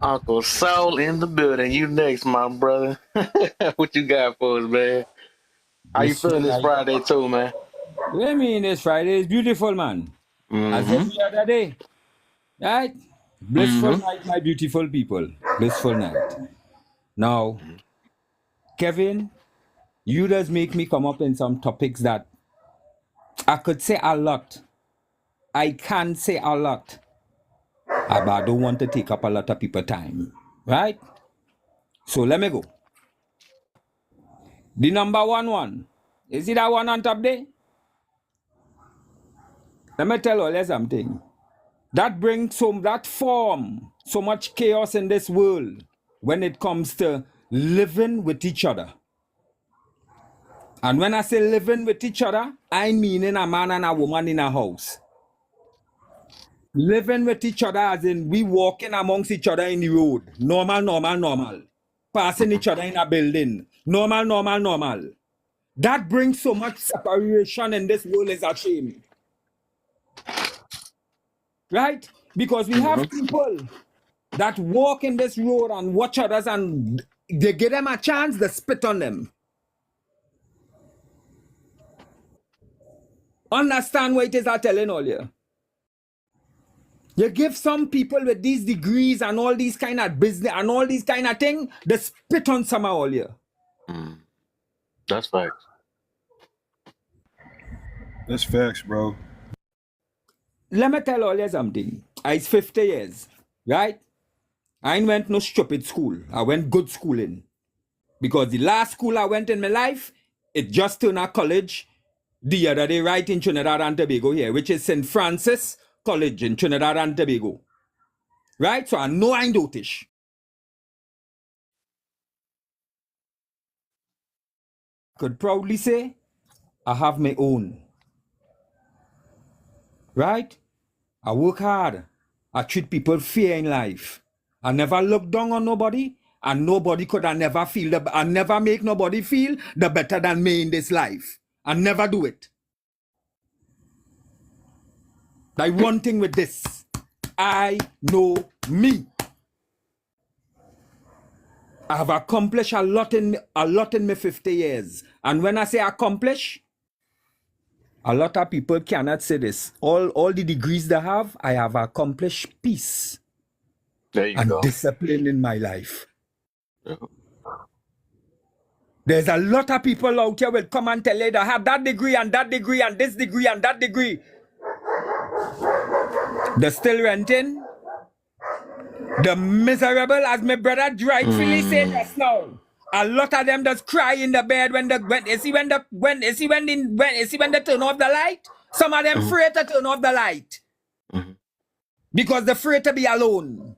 [SPEAKER 1] Uncle Soul in the building. You next, my brother. What you got for us, man? How you
[SPEAKER 12] Blissful
[SPEAKER 1] feeling this
[SPEAKER 12] night.
[SPEAKER 1] Friday too, man?
[SPEAKER 12] What I mean is Friday is beautiful, man. As
[SPEAKER 1] Mm-hmm.
[SPEAKER 12] every other day. Right? Blissful
[SPEAKER 1] Mm-hmm.
[SPEAKER 12] night, my beautiful people. Blissful night. Now, Kevin, you just make me come up in some topics that I could say a lot. I can say a lot. But I don't want to take up a lot of people's time. Right? So let me go. The number one. Is it that one on top there? Let me tell you something. That brings that form so much chaos in this world when it comes to living with each other. And when I say living with each other, I mean in a man and a woman in a house. Living with each other as in we walking amongst each other in the road. Normal. Passing each other in a building. Normal. That brings so much separation in this world is a shame. Right? Because we have people that walk in this road and watch others and they give them a chance, they spit on them. Understand what it is I'm telling all you. You give some people with these degrees and all these kind of business and all these kind of thing, they spit on some of all you.
[SPEAKER 1] That's facts.
[SPEAKER 7] That's facts, bro.
[SPEAKER 12] Let me tell all you something. It's 50 years, right? I ain't went no stupid school. I went good schooling. Because the last school I went in my life, it just turned out college the other day right in Trinidad and Tobago here, which is St. Francis College in Trinidad and Tobago. Right? So I know I'm dotish. Could proudly say, I have my own. Right? I work hard. I treat people fair in life. I never look down on nobody, and nobody could I never make nobody feel the better than me in this life. I never do it. Like one thing with this, I know me. I have accomplished a lot in my 50 years. And when I say accomplish, a lot of people cannot say this. All the degrees they have, I have accomplished peace and discipline in my life.
[SPEAKER 1] Yeah.
[SPEAKER 12] There's a lot of people out here will come and tell you they have that degree and that degree and this degree and that degree. They're still renting. The miserable, as my brother rightfully said just now. A lot of them just cry in the bed when they turn off the light. Some of them afraid to turn off the light because they're afraid to be alone.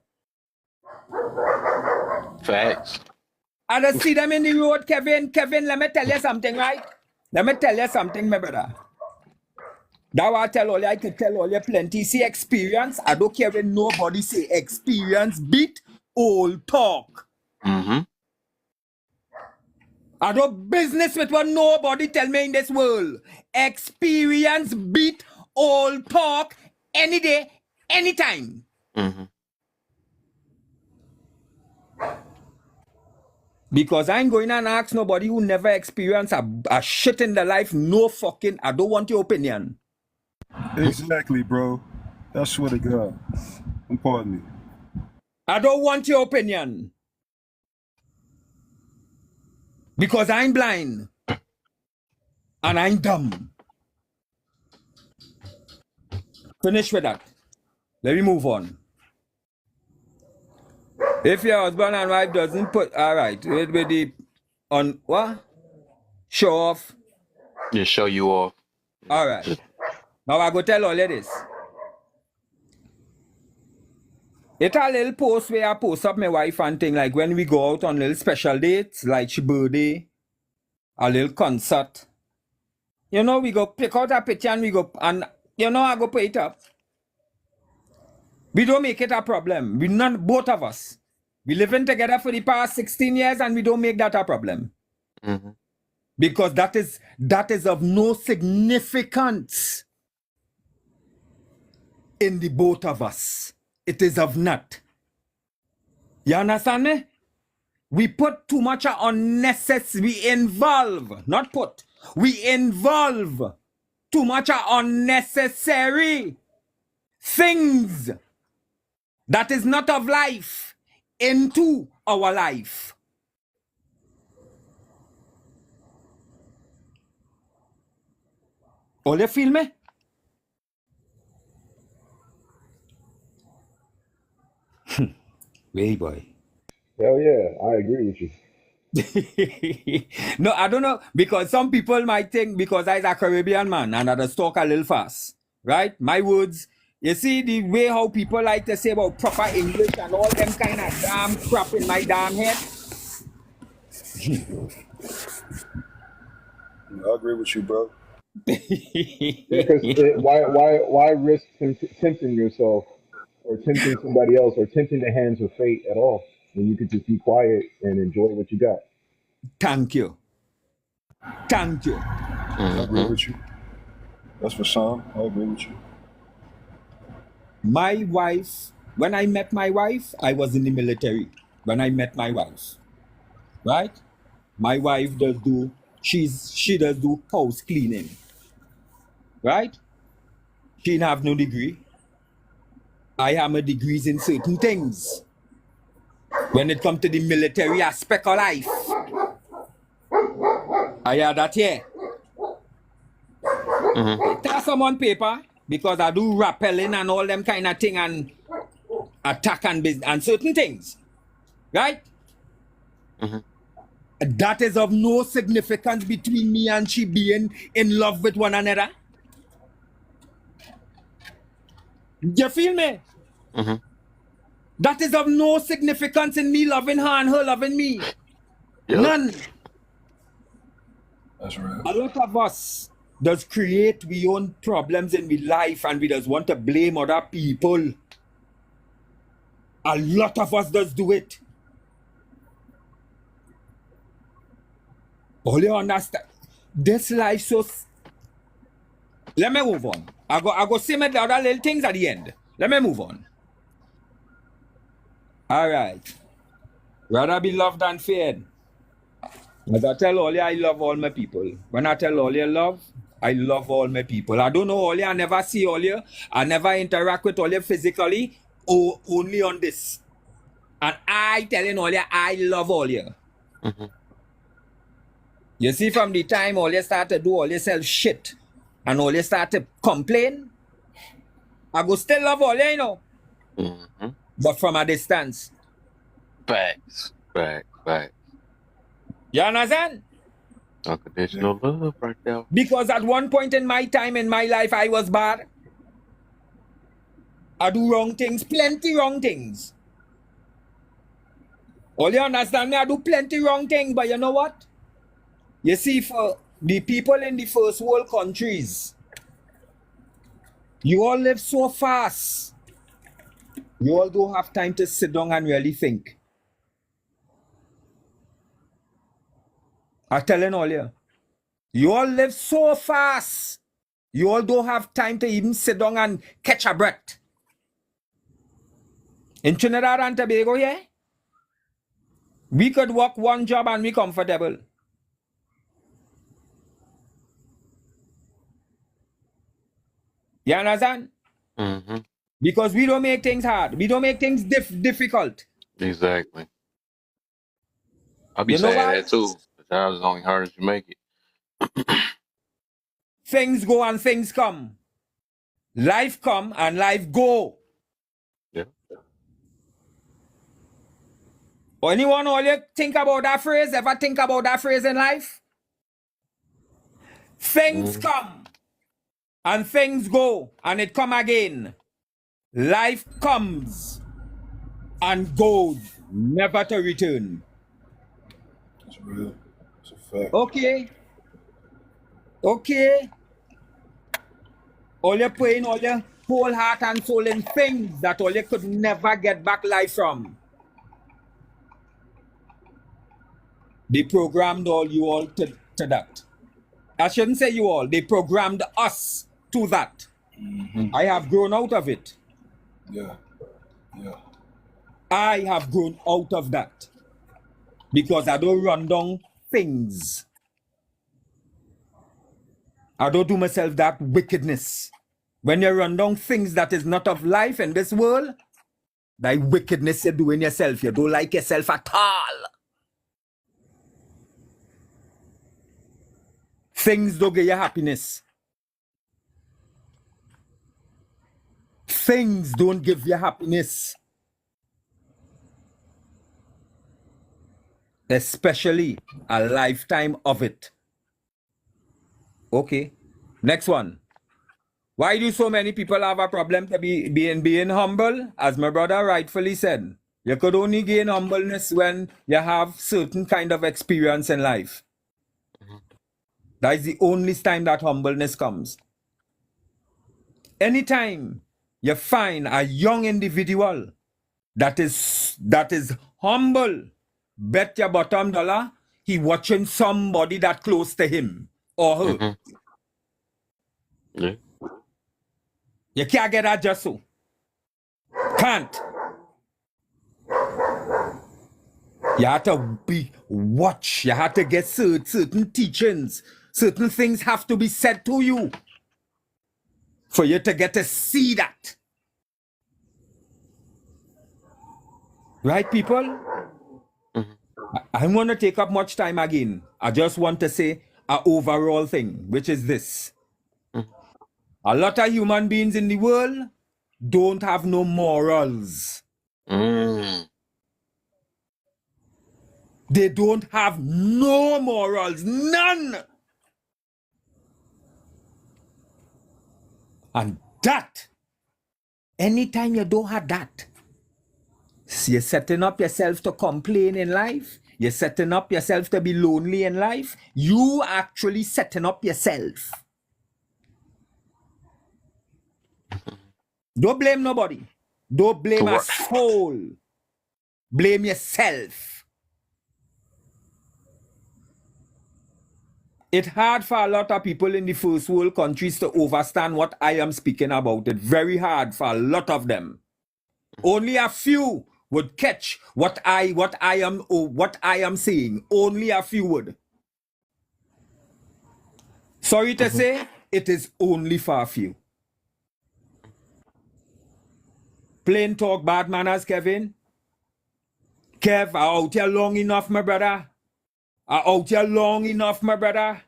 [SPEAKER 1] Facts.
[SPEAKER 12] I just see them in the road, Kevin. Kevin, let me tell you something, right? Let me tell you something, my brother. That what I could tell all you plenty. See experience. I don't care when nobody say experience beat old talk. I do business with what nobody tell me in this world. Experience beat old talk any day, anytime. Because I ain't going and ask nobody who never experienced a shit in their life, no fucking, I don't want your opinion.
[SPEAKER 7] Exactly, bro. That's what it got. Pardon me.
[SPEAKER 12] I don't want your opinion. Because I'm blind. And I'm dumb. Finish with that. Let me move on. If your husband and wife doesn't put, all right, with the, on, what? Show off.
[SPEAKER 1] Just show you off.
[SPEAKER 12] All right. Now I go tell all of this. It's a little post where I post up my wife and thing, like when we go out on little special dates, like she birthday, a little concert. You know, we go pick out a picture and we go, and you know, I go put it up. We don't make it a problem. We none, both of us. We living together for the past 16 years and we don't make that a problem. Because that is of no significance in the both of us. It is of not. You understand me? We put too much unnecessary, we involve, not put, we involve too much unnecessary things that is not of life into our life. All you feel me? Way boy.
[SPEAKER 13] Hell yeah, I agree with you.
[SPEAKER 12] No, I don't know, because some people might think because I'm a Caribbean man and I just talk a little fast, right? My words, you see the way how people like to say about proper English and all them kind of damn crap in my damn head.
[SPEAKER 7] I agree with you, bro.
[SPEAKER 13] Because why risk tempting yourself or tempting somebody else or tempting the hands of fate at all when you could just be quiet and enjoy what you got?
[SPEAKER 12] Thank you. Thank you.
[SPEAKER 7] I agree with you. That's for some. I agree with you.
[SPEAKER 12] My wife, when I met my wife, I was in the military. When I met my wife, right? My wife she does do house cleaning, right? She didn't have no degree. I have my degrees in certain things. When it comes to the military aspect of life, I had that here. Tell some on paper, because I do rappelling and all them kind of thing and attack and certain things, right? That is of no significance between me and she being in love with one another. You feel me? That is of no significance in me loving her and her loving me.
[SPEAKER 1] Yep.
[SPEAKER 12] None.
[SPEAKER 7] That's real.
[SPEAKER 12] A lot of us does create we own problems in we life and we does want to blame other people. A lot of us does do it. All you understand, this life so... Let me move on. I go say my other little things at the end. Let me move on. All right. Rather be loved than feared. As I tell all you, I love all my people. When I tell all you love, I love all my people. I don't know all you, I never see all you. I never interact with all you physically, or only on this. And I telling all you, I love all you. You see, from the time all you start to do all yourself shit, and all you start to complain, I go still love all you, you know. But from a distance.
[SPEAKER 1] Facts.
[SPEAKER 12] You understand?
[SPEAKER 1] Unconditional love right there.
[SPEAKER 12] Because at one point in my time in my life, I was bad. I do wrong things, plenty wrong things. All you understand me, I do plenty wrong things, but you know what? You see, for the people in the first world countries, you all live so fast. You all don't have time to sit down and really think. I'm telling all you. You all live so fast. You all don't have time to even sit down and catch a breath. In Trinidad and Tobago, yeah? We could work one job and be comfortable. You understand? Because we don't make things hard. We don't make things difficult.
[SPEAKER 1] Exactly. I'll be
[SPEAKER 12] You know
[SPEAKER 1] saying
[SPEAKER 12] why?
[SPEAKER 1] that too. The job is only hard as you make it.
[SPEAKER 12] Things go and things come. Life come and life go.
[SPEAKER 1] Yeah.
[SPEAKER 12] Anyone all you think about that phrase? Ever think about that phrase in life? Things come and things go and it come again. Life comes and goes, never to return.
[SPEAKER 7] That's real. It's a fact.
[SPEAKER 12] Okay. All you're putting all your whole heart and soul in things that all you could never get back life from. They programmed all you all to that. I shouldn't say you all. They programmed us to that. I have grown out of it.
[SPEAKER 7] Yeah.
[SPEAKER 12] I have grown out of that because I don't run down things. I don't do myself that wickedness. When you run down things that is not of life in this world, that wickedness you're doing yourself. You don't like yourself at all. Things don't give you happiness. Things don't give you happiness. Especially a lifetime of it. Okay. Next one. Why do so many people have a problem to being humble? As my brother rightfully said, you could only gain humbleness when you have certain kind of experience in life. That is the only time that humbleness comes. Anytime you find a young individual that is humble, bet your bottom dollar he watching somebody that close to him or her.
[SPEAKER 1] Yeah.
[SPEAKER 12] You can't get that just so. Can't. You have to watch. You have to get certain teachings. Certain things have to be said to you for you to get to see that. Right, people? I don't want to take up much time again. I just want to say an overall thing, which is this. A lot of human beings in the world don't have no morals. They don't have no morals. None. And that, anytime you don't have that, you're setting up yourself to complain in life. You're setting up yourself to be lonely in life. You actually setting up yourself. Don't blame nobody. Don't blame a soul. Blame yourself. It's hard for a lot of people in the first world countries to understand what I am speaking about. It's very hard for a lot of them. Only a few would catch what I am saying. Only a few would. Sorry to say, it is only for a few. Plain talk, bad manners, Kevin. Kev, I out here long enough, my brother. I out here long enough, my brother.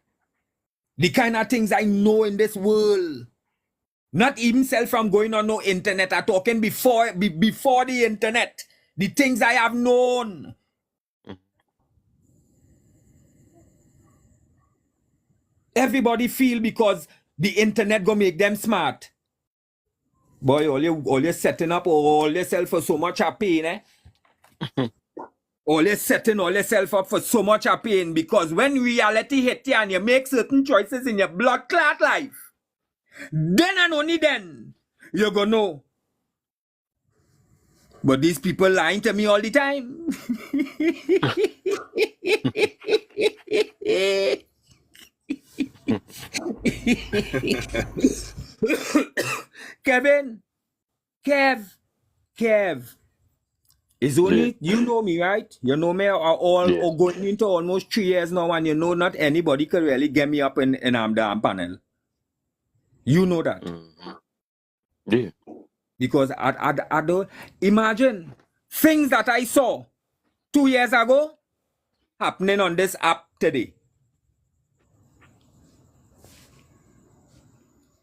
[SPEAKER 12] The kind of things I know in this world. Not even self from going on no internet. I'm talking before the internet. The things I have known. Everybody feel because the internet gonna make them smart. Boy, all you setting up all yourself for so much of pain, eh? All you setting all yourself up for so much of pain because when reality hit you and you make certain choices in your blood clot life, then and only then you're gonna know. But these people lying to me all the time. Kevin, Kev. It's only, you know me, right? You know me or going into almost 3 years now and you know not anybody could really get me up in damn panel. You know that.
[SPEAKER 1] Yeah.
[SPEAKER 12] Because I don't, imagine things that I saw 2 years ago happening on this app today.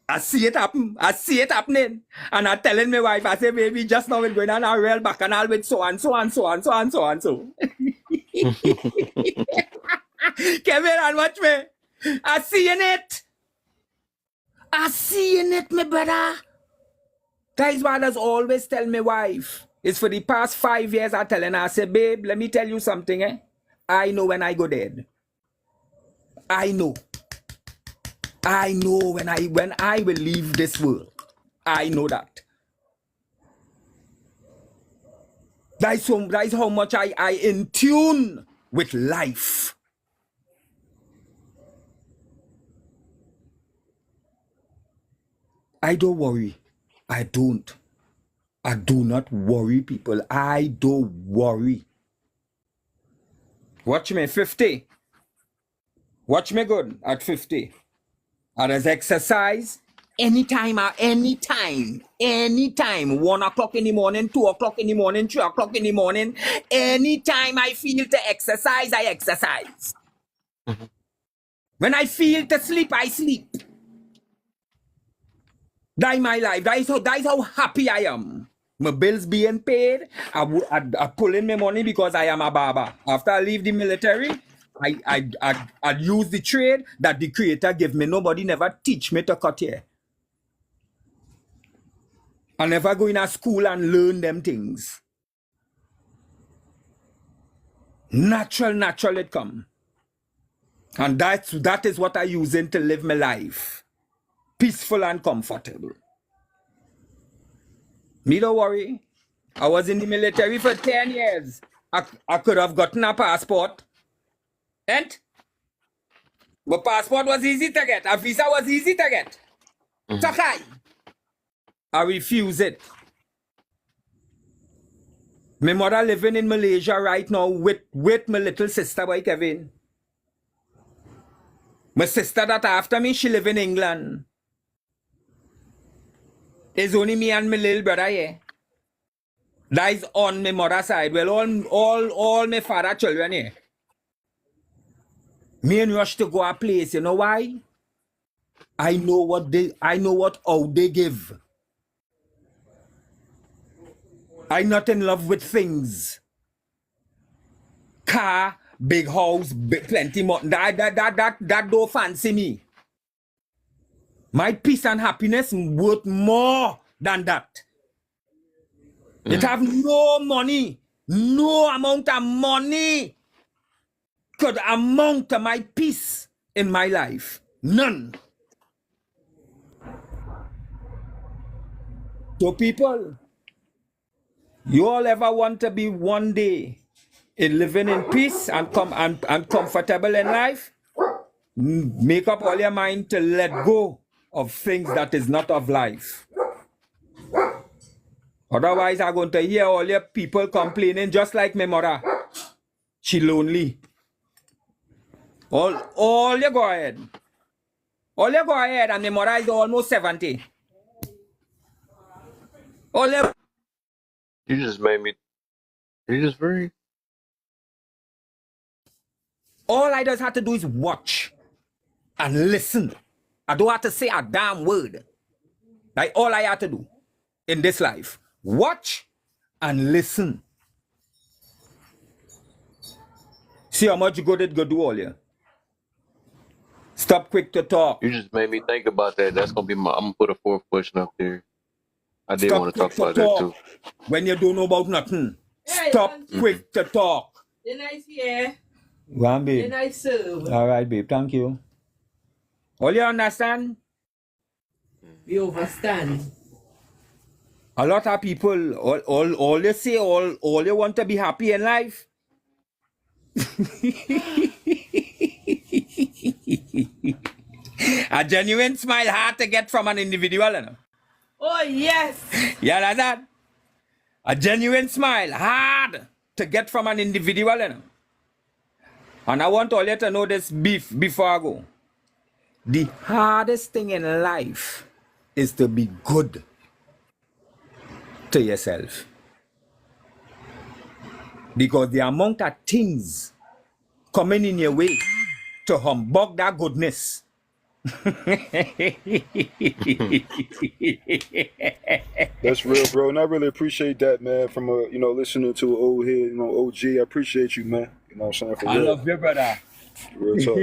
[SPEAKER 12] I see it happen. I see it happening. And I'm telling my wife, I say, baby, just now we're going on a real bacchanal with so and so and so and so and so and so. Kevin, and watch me. I seeing it. I seeing it, my brother. That is why I always tell my wife. It's for the past 5 years I telling her, I say, babe, let me tell you something, eh? I know when I go dead. I know. I know when I will leave this world. I know that. That is how much I in tune with life. I don't worry. I don't. I do not worry, people. I don't worry. Watch me 50. Watch me good at 50. I just exercise anytime, 1 o'clock in the morning, 2 o'clock in the morning, 3 o'clock in the morning. Anytime I feel to exercise, I exercise. When I feel to sleep, I sleep. That's my life. That's how happy I am. My bills being paid, I pull in my money because I am a barber. After I leave the military, I use the trade that the Creator give me. Nobody never teach me to cut hair. I never go in a school and learn them things. Natural it come. And that is what I using to live my life. Peaceful and comfortable. Me don't worry. I was in the military for 10 years. I could have gotten a passport. And my passport was easy to get. A visa was easy to get. Sakai. I refuse it. My mother living in Malaysia right now with my little sister, boy Kevin. My sister that after me, she live in England. It's only me and my little brother here. That is on my mother's side. Well, all my father children here. Me and rush to go a place. You know why? I know what how they give. I'm not in love with things. Car, big house, plenty more. That don't fancy me. My peace and happiness worth more than that. It have no money, no amount of money could amount to my peace in my life. None. So people, you all ever want to be one day in living in peace and comfortable in life? Make up all your mind to let go of things that is not of life. Otherwise, I'm going to hear all your people complaining just like my mother. She lonely. All you go ahead. All you go ahead, and my mother is almost 70. All you...
[SPEAKER 1] You just made me. You just very.
[SPEAKER 12] All I just have to do is watch and listen. I don't have to say a damn word. Like all I have to do in this life. Watch and listen. See how much good it go do all you. Stop quick to talk.
[SPEAKER 1] You just made me think about that. That's gonna be my. I'm gonna put a fourth question up there. I did want to talk about that too.
[SPEAKER 12] When you don't know about nothing, stop quick to talk.
[SPEAKER 14] Then I here.
[SPEAKER 12] One babe.
[SPEAKER 14] Then I serve.
[SPEAKER 12] All right, babe. Thank you. All you understand?
[SPEAKER 14] We overstand.
[SPEAKER 12] A lot of people, all you say, all you want to be happy in life. A genuine smile hard to get from an individual, you know?
[SPEAKER 14] Oh, yes.
[SPEAKER 12] Yeah, like that. A genuine smile hard to get from an individual, you know? And I want all you to know this before I go. The hardest thing in life is to be good to yourself. Because the amount of things coming in your way to humbug that goodness.
[SPEAKER 7] That's real, bro, and I really appreciate that, man. From listening to an old head, OG. I appreciate you, man. You know what I'm saying? For
[SPEAKER 12] I love you, brother.
[SPEAKER 7] Real talk.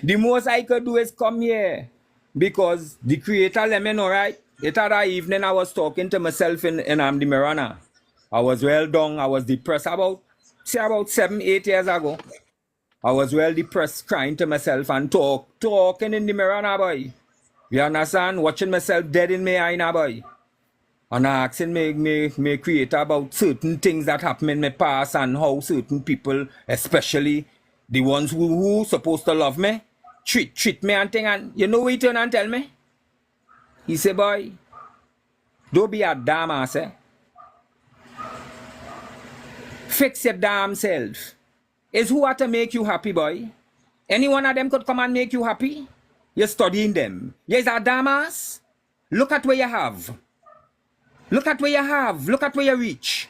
[SPEAKER 12] The most I could do is come here because the Creator let me know, right? It had that evening I was talking to myself in the Marana. I was well down. I was depressed about 7-8 years ago. I was well depressed, crying to myself and talking in the mirror, now, boy. You understand? Watching myself dead in my eye, now, boy. And asking me Creator about certain things that happened in my past and how certain people, especially the ones who supposed to love me, treat me and thing. And you know what he turn and tell me? He said, boy, Don't be a damn ass, eh? Fix your damn self. Is who are to make you happy, boy? Any one of them could come and make you happy? You're studying them. You're a damn ass. Look at where you have. Look at where you have. Look at where you reach.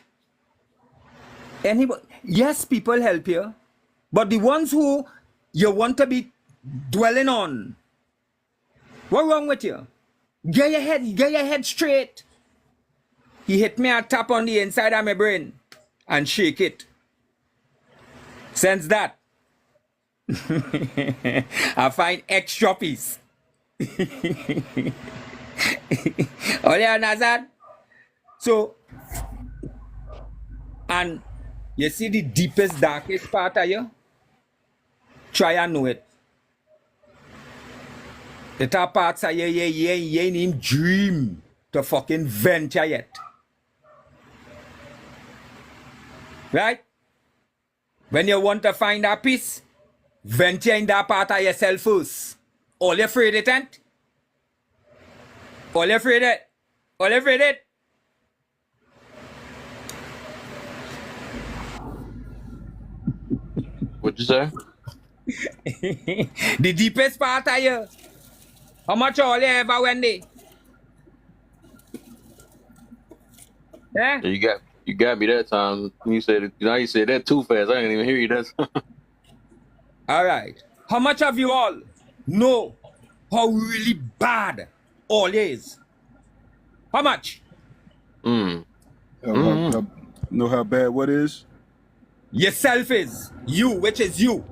[SPEAKER 12] Anybody? Yes, people help you. But the ones who you want to be dwelling on, what's wrong with you? Get your head straight. He hit me a tap on the inside of my brain and shake it. Since that, I find extra peace. Oh, you understand? So, and you see the deepest, darkest part of you? Try and know it. The top parts of you ain't even dream to fucking venture yet. Right? When you want to find that peace, venture in that part of yourself first. All you afraid it, ain't? All you afraid it? All you afraid it?
[SPEAKER 1] What'd you say?
[SPEAKER 12] The deepest part of you. How much all you ever went there? Yeah?
[SPEAKER 1] You got me that time. You said that too fast. I didn't even hear you. That's
[SPEAKER 12] All right. How much of you all know how really bad all is? How much?
[SPEAKER 7] Know how bad what is?
[SPEAKER 12] Yourself is. You, which is you.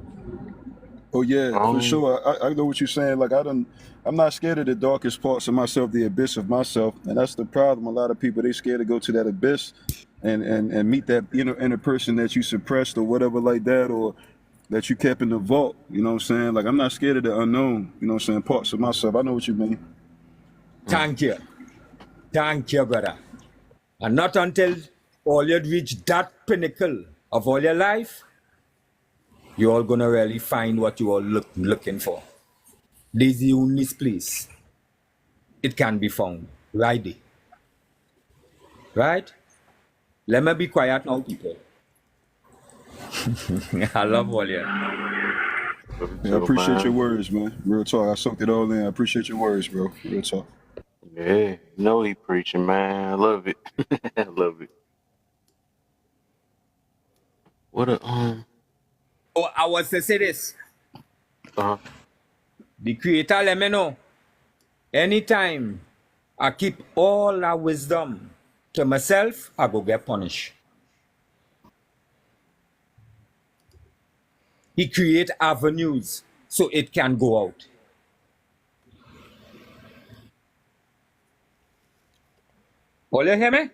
[SPEAKER 7] Oh yeah, for sure. I know what you're saying. Like I'm not scared of the darkest parts of myself, the abyss of myself, and that's the problem. A lot of people, they scared to go to that abyss and meet that inner person that you suppressed or whatever like that, or that you kept in the vault. You know what I'm saying? Like I'm not scared of the unknown. You know what I'm saying? Parts of myself. I know what you mean.
[SPEAKER 12] Thank you, brother. And not until all you reach that pinnacle of all your life, you're all gonna really find what you all looking for. There's the only place it can be found, right there. Right? Let me be quiet now, people. I love all you.
[SPEAKER 7] Yeah, I appreciate your words, man. Real talk. I soaked it all in. I appreciate your words, bro. Real talk.
[SPEAKER 1] Yeah, you know he preaching, man. I love it. I love it. What a
[SPEAKER 12] Oh, I was to say this. The Creator let me know. Anytime I keep all that wisdom to myself, I go get punished. He create avenues so it can go out. All you hear me?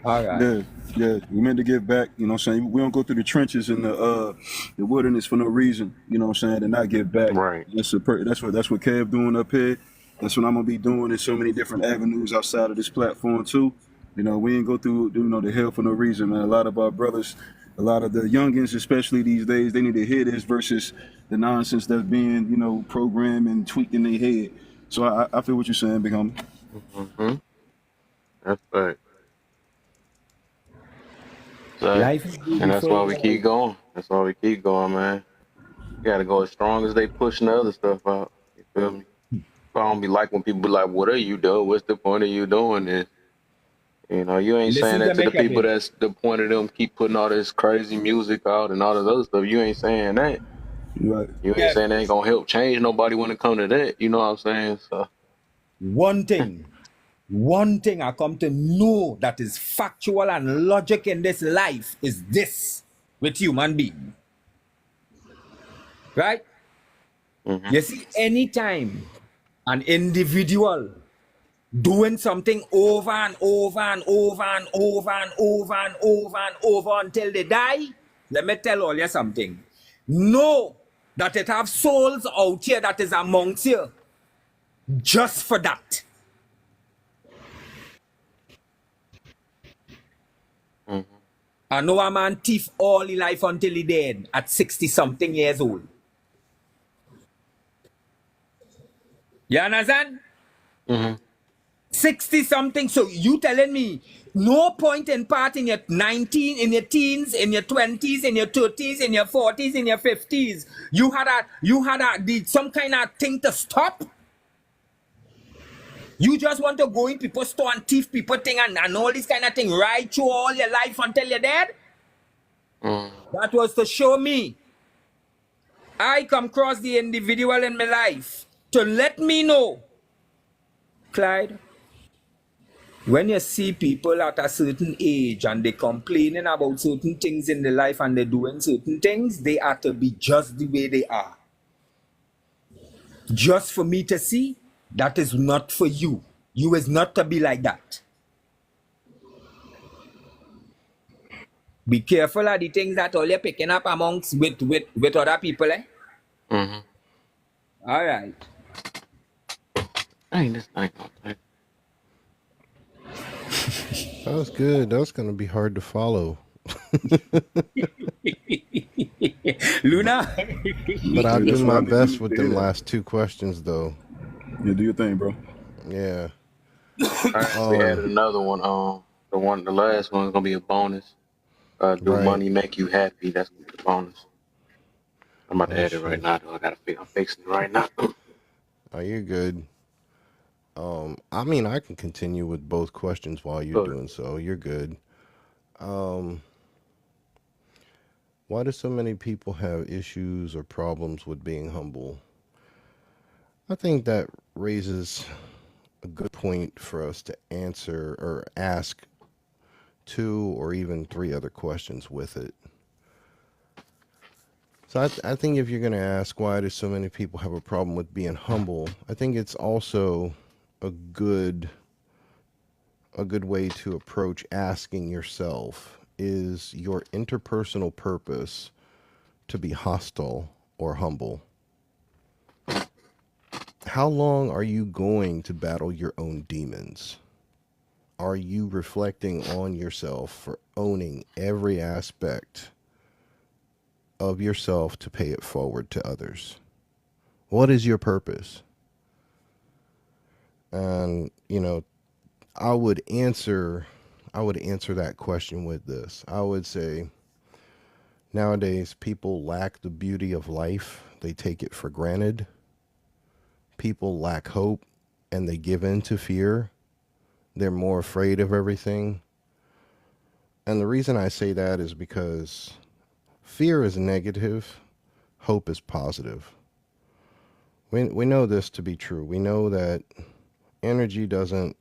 [SPEAKER 12] All right.
[SPEAKER 7] Yeah. We meant to give back. You know what I'm saying? We don't go through the trenches in the wilderness for no reason. You know what I'm saying? And not give back.
[SPEAKER 1] Right.
[SPEAKER 7] That's what Kev doing up here. That's what I'm gonna be doing in so many different avenues outside of this platform too. You know, we ain't go through the hell for no reason, man. A lot of our brothers, a lot of the youngins, especially these days, they need to hear this versus the nonsense that's being, programmed and tweaked in their head. So I feel what you're saying, big homie.
[SPEAKER 1] That's right. So, and that's why we keep going. That's why we keep going, man. You gotta go as strong as they pushing the other stuff out. You feel me? I don't be like when people be like, "What are you doing? What's the point of you doing this?" You ain't saying that to the people that's the point of them keep putting all this crazy music out and all this other stuff. You ain't saying that.
[SPEAKER 7] Right.
[SPEAKER 1] You ain't saying that ain't gonna help change nobody when it come to that. You know what I'm saying? So
[SPEAKER 12] One thing I come to know that is factual and logic in this life is this with human being. Right? You see, anytime an individual doing something over and over and over and over and over and over and over until they die, let me tell all you something. Know that it have souls out here that is amongst you just for that. I know a man thief all his life until he dead at 60-something years old. You understand? 60 something. So you telling me no point in part in your 19, in your teens, in your 20s, in your 30s, in your 40s, in your 50s. You had some kind of thing to stop. You just want to go in people's store and thief people thing and all this kind of thing right through all your life until you're dead. That was to show me I come across the individual in my life to let me know, Clyde, when you see people at a certain age and they complaining about certain things in their life and they're doing certain things, they are to be just the way they are. Just for me to see, that is not for you. You is not to be like that. Be careful of the things that all you're picking up amongst with other people, eh? All right.
[SPEAKER 1] Dang, this thing gonna take.
[SPEAKER 8] That was good. That was going to be hard to follow.
[SPEAKER 12] Luna.
[SPEAKER 8] But I do my best with them last two questions, though.
[SPEAKER 7] Yeah, do your thing, bro.
[SPEAKER 8] Yeah.
[SPEAKER 1] We added another one. The last one's gonna be a bonus. Do
[SPEAKER 8] Right.
[SPEAKER 1] money make you happy? That's gonna be the bonus. I'm about to
[SPEAKER 8] That's
[SPEAKER 1] add it right
[SPEAKER 8] true.
[SPEAKER 1] now. Though. I'm fixing it right now.
[SPEAKER 8] Oh, you're good. I mean, I can continue with both questions while you're
[SPEAKER 1] Good.
[SPEAKER 8] doing so. You're good. Why do so many people have issues or problems with being humble? I think that raises a good point for us to answer or ask 2 or even 3 other questions with it. So I think if you're going to ask why do so many people have a problem with being humble, I think it's also a good way to approach asking yourself, is your interpersonal purpose to be hostile or humble? How long are you going to battle your own demons? Are you reflecting on yourself for owning every aspect of yourself to pay it forward to others? What is your purpose? And, I would answer that question with this. I would say nowadays people lack the beauty of life. They take it for granted. People lack hope and they give in to fear. They're more afraid of everything. And the reason I say that is because fear is negative, hope is positive. We know this to be true. We know that energy doesn't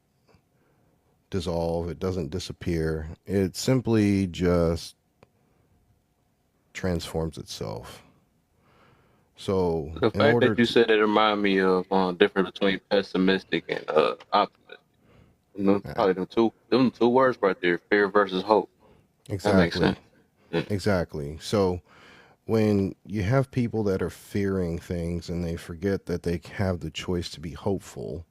[SPEAKER 8] dissolve, it doesn't disappear. It simply just transforms itself. So
[SPEAKER 1] The fact that you said it reminded me of difference between pessimistic and optimistic. Probably them two words right there: fear versus hope.
[SPEAKER 8] Exactly.
[SPEAKER 1] That makes sense. Yeah.
[SPEAKER 8] Exactly. So when you have people that are fearing things and they forget that they have the choice to be hopeful,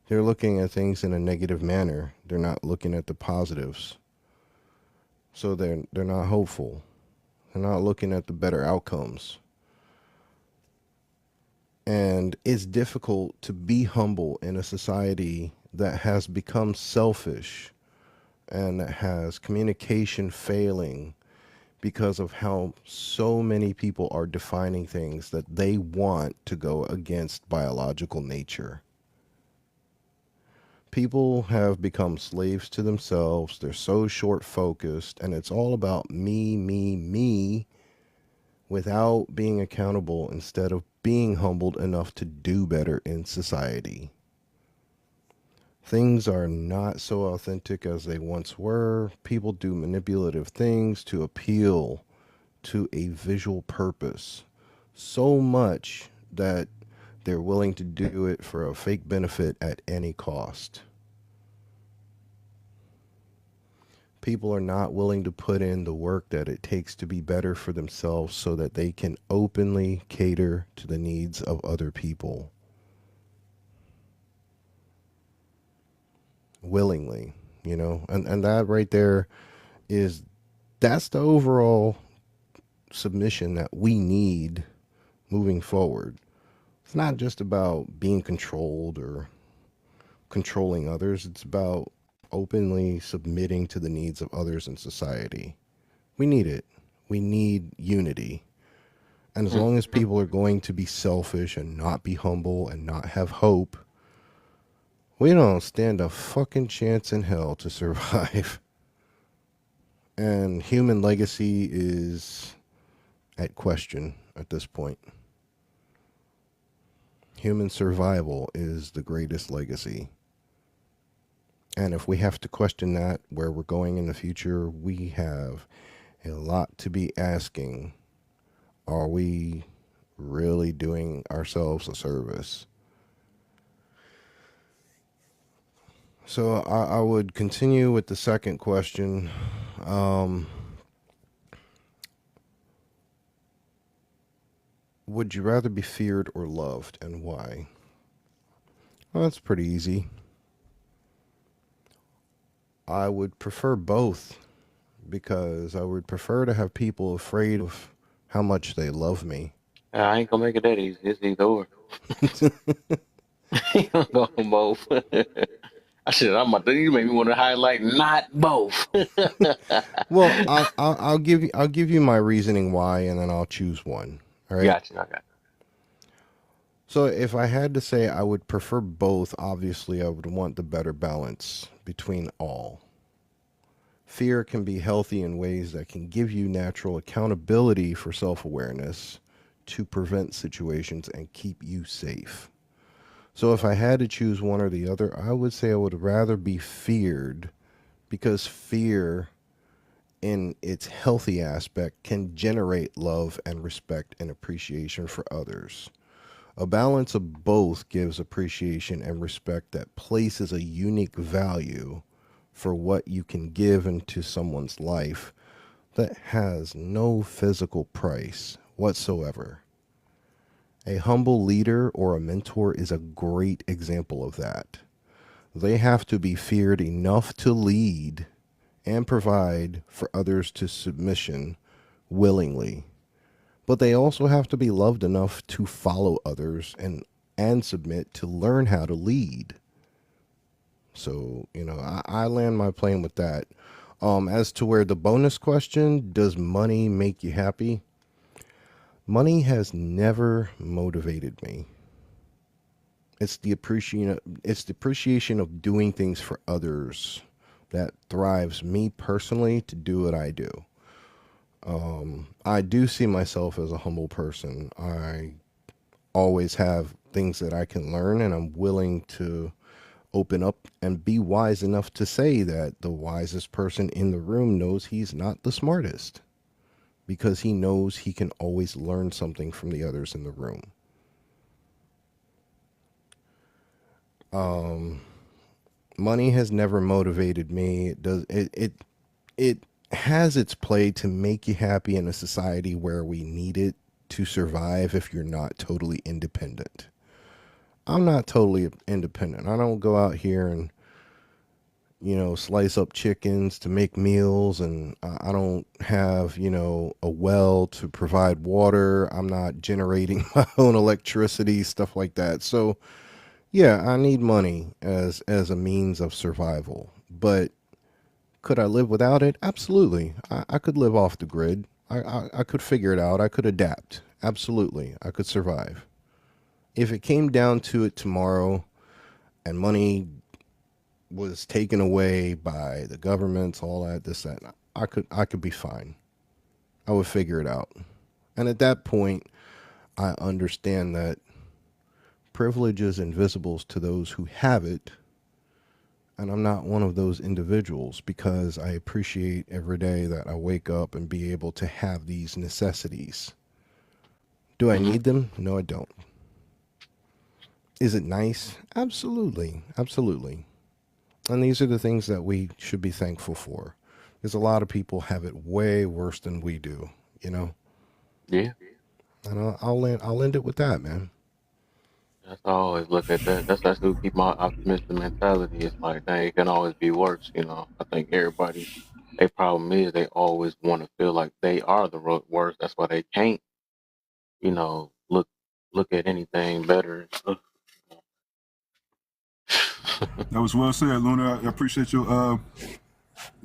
[SPEAKER 8] they're looking at things in a negative manner. They're not looking at the positives. So they're not hopeful. They're not looking at the better outcomes. And it's difficult to be humble in a society that has become selfish and that has communication failing because of how so many people are defining things that they want to go against biological nature. People have become slaves to themselves. They're so short focused, and it's all about me, without being accountable instead of being humbled enough to do better in society. Things are not so authentic as they once were. People do manipulative things to appeal to a visual purpose so much that they're willing to do it for a fake benefit at any cost. People are not willing to put in the work that it takes to be better for themselves so that they can openly cater to the needs of other people. Willingly, and that right there that's the overall submission that we need moving forward. It's not just about being controlled or controlling others. It's about openly submitting to the needs of others in society. We need it. We need unity. And as long as people are going to be selfish and not be humble and not have hope, we don't stand a fucking chance in hell to survive. And human legacy is at question at this point. Human survival is the greatest legacy. And if we have to question that, where we're going in the future, we have a lot to be asking. Are we really doing ourselves a service? So I would continue with the second question. Would you rather be feared or loved, and why? Well, that's pretty easy. I would prefer both, because I would prefer to have people afraid of how much they love me.
[SPEAKER 1] I ain't gonna make it that easy. It's either or. You gonna go on both. You made me want to highlight not both.
[SPEAKER 8] Well, I'll give you my reasoning why, and then I'll choose one. All right.
[SPEAKER 1] Gotcha. Okay.
[SPEAKER 8] So if I had to say I would prefer both, obviously I would want the better balance between all. Fear can be healthy in ways that can give you natural accountability for self-awareness to prevent situations and keep you safe. So if I had to choose one or the other, I would say I would rather be feared, because fear in its healthy aspect can generate love and respect and appreciation for others. A balance of both gives appreciation and respect that places a unique value for what you can give into someone's life that has no physical price whatsoever. A humble leader or a mentor is a great example of that. They have to be feared enough to lead and provide for others to submission willingly. But they also have to be loved enough to follow others and submit to learn how to lead. So, I land my plane with that. As to where the bonus question, does money make you happy? Money has never motivated me. It's the appreciation of doing things for others that thrives me personally to do what I do. I do see myself as a humble person. I always have things that I can learn, and I'm willing to open up and be wise enough to say that the wisest person in the room knows he's not the smartest, because he knows he can always learn something from the others in the room. Money has never motivated me. It has its play to make you happy in a society where we need it to survive if you're not totally independent. I'm not totally independent. I don't go out here and, slice up chickens to make meals, and I don't have, a well to provide water. I'm not generating my own electricity, stuff like that. So, yeah, I need money as a means of survival. But could I live without it? Absolutely. I could live off the grid. I could figure it out. I could adapt. Absolutely. I could survive. If it came down to it tomorrow and money was taken away by the governments, all that, this, that, I could be fine. I would figure it out. And at that point, I understand that privilege is invisible to those who have it. And I'm not one of those individuals, because I appreciate every day that I wake up and be able to have these necessities. Do I need them? No, I don't. Is it nice? Absolutely. Absolutely. And these are the things that we should be thankful for. Because a lot of people have it way worse than we do,
[SPEAKER 1] Yeah.
[SPEAKER 8] And I'll end it with that, man.
[SPEAKER 1] That's I always look at that. That's to keep my optimistic mentality. It's like, dang, it can always be worse. I think everybody, their problem is they always want to feel like they are the worst. That's why they can't, look at anything better.
[SPEAKER 7] That was well said, Luna. I appreciate your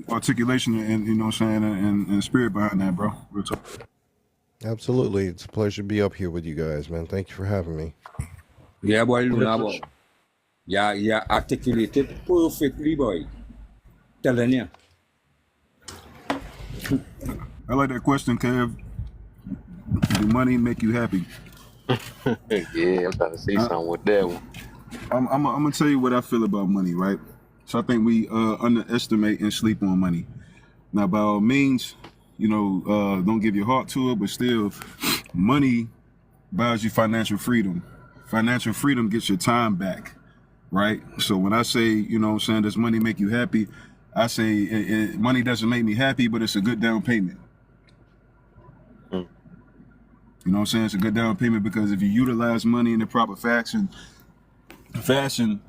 [SPEAKER 7] articulation and you know what I'm saying and spirit behind that, bro. Real talk.
[SPEAKER 8] Absolutely. It's a pleasure to be up here with you guys, man. Thank you for having me.
[SPEAKER 12] Yeah, boy,
[SPEAKER 1] Yeah,
[SPEAKER 12] Luna,
[SPEAKER 1] for
[SPEAKER 12] boy.
[SPEAKER 1] sure.
[SPEAKER 12] Yeah, articulated perfectly, boy. Telling you.
[SPEAKER 7] I like that question, Kev. Do money make you happy?
[SPEAKER 1] Yeah, I'm trying to see
[SPEAKER 7] I,
[SPEAKER 1] something with that one.
[SPEAKER 7] I'm gonna tell you what I feel about money, right? So I think we underestimate and sleep on money. Now, by all means, you know, don't give your heart to it, but still, money buys you financial freedom. Financial freedom gets your time back, right? So when I say, you know what I'm saying, does money make you happy? I say money doesn't make me happy, but it's a good down payment.
[SPEAKER 1] Mm.
[SPEAKER 7] You know what I'm saying? It's a good down payment because if you utilize money in the proper fashion, you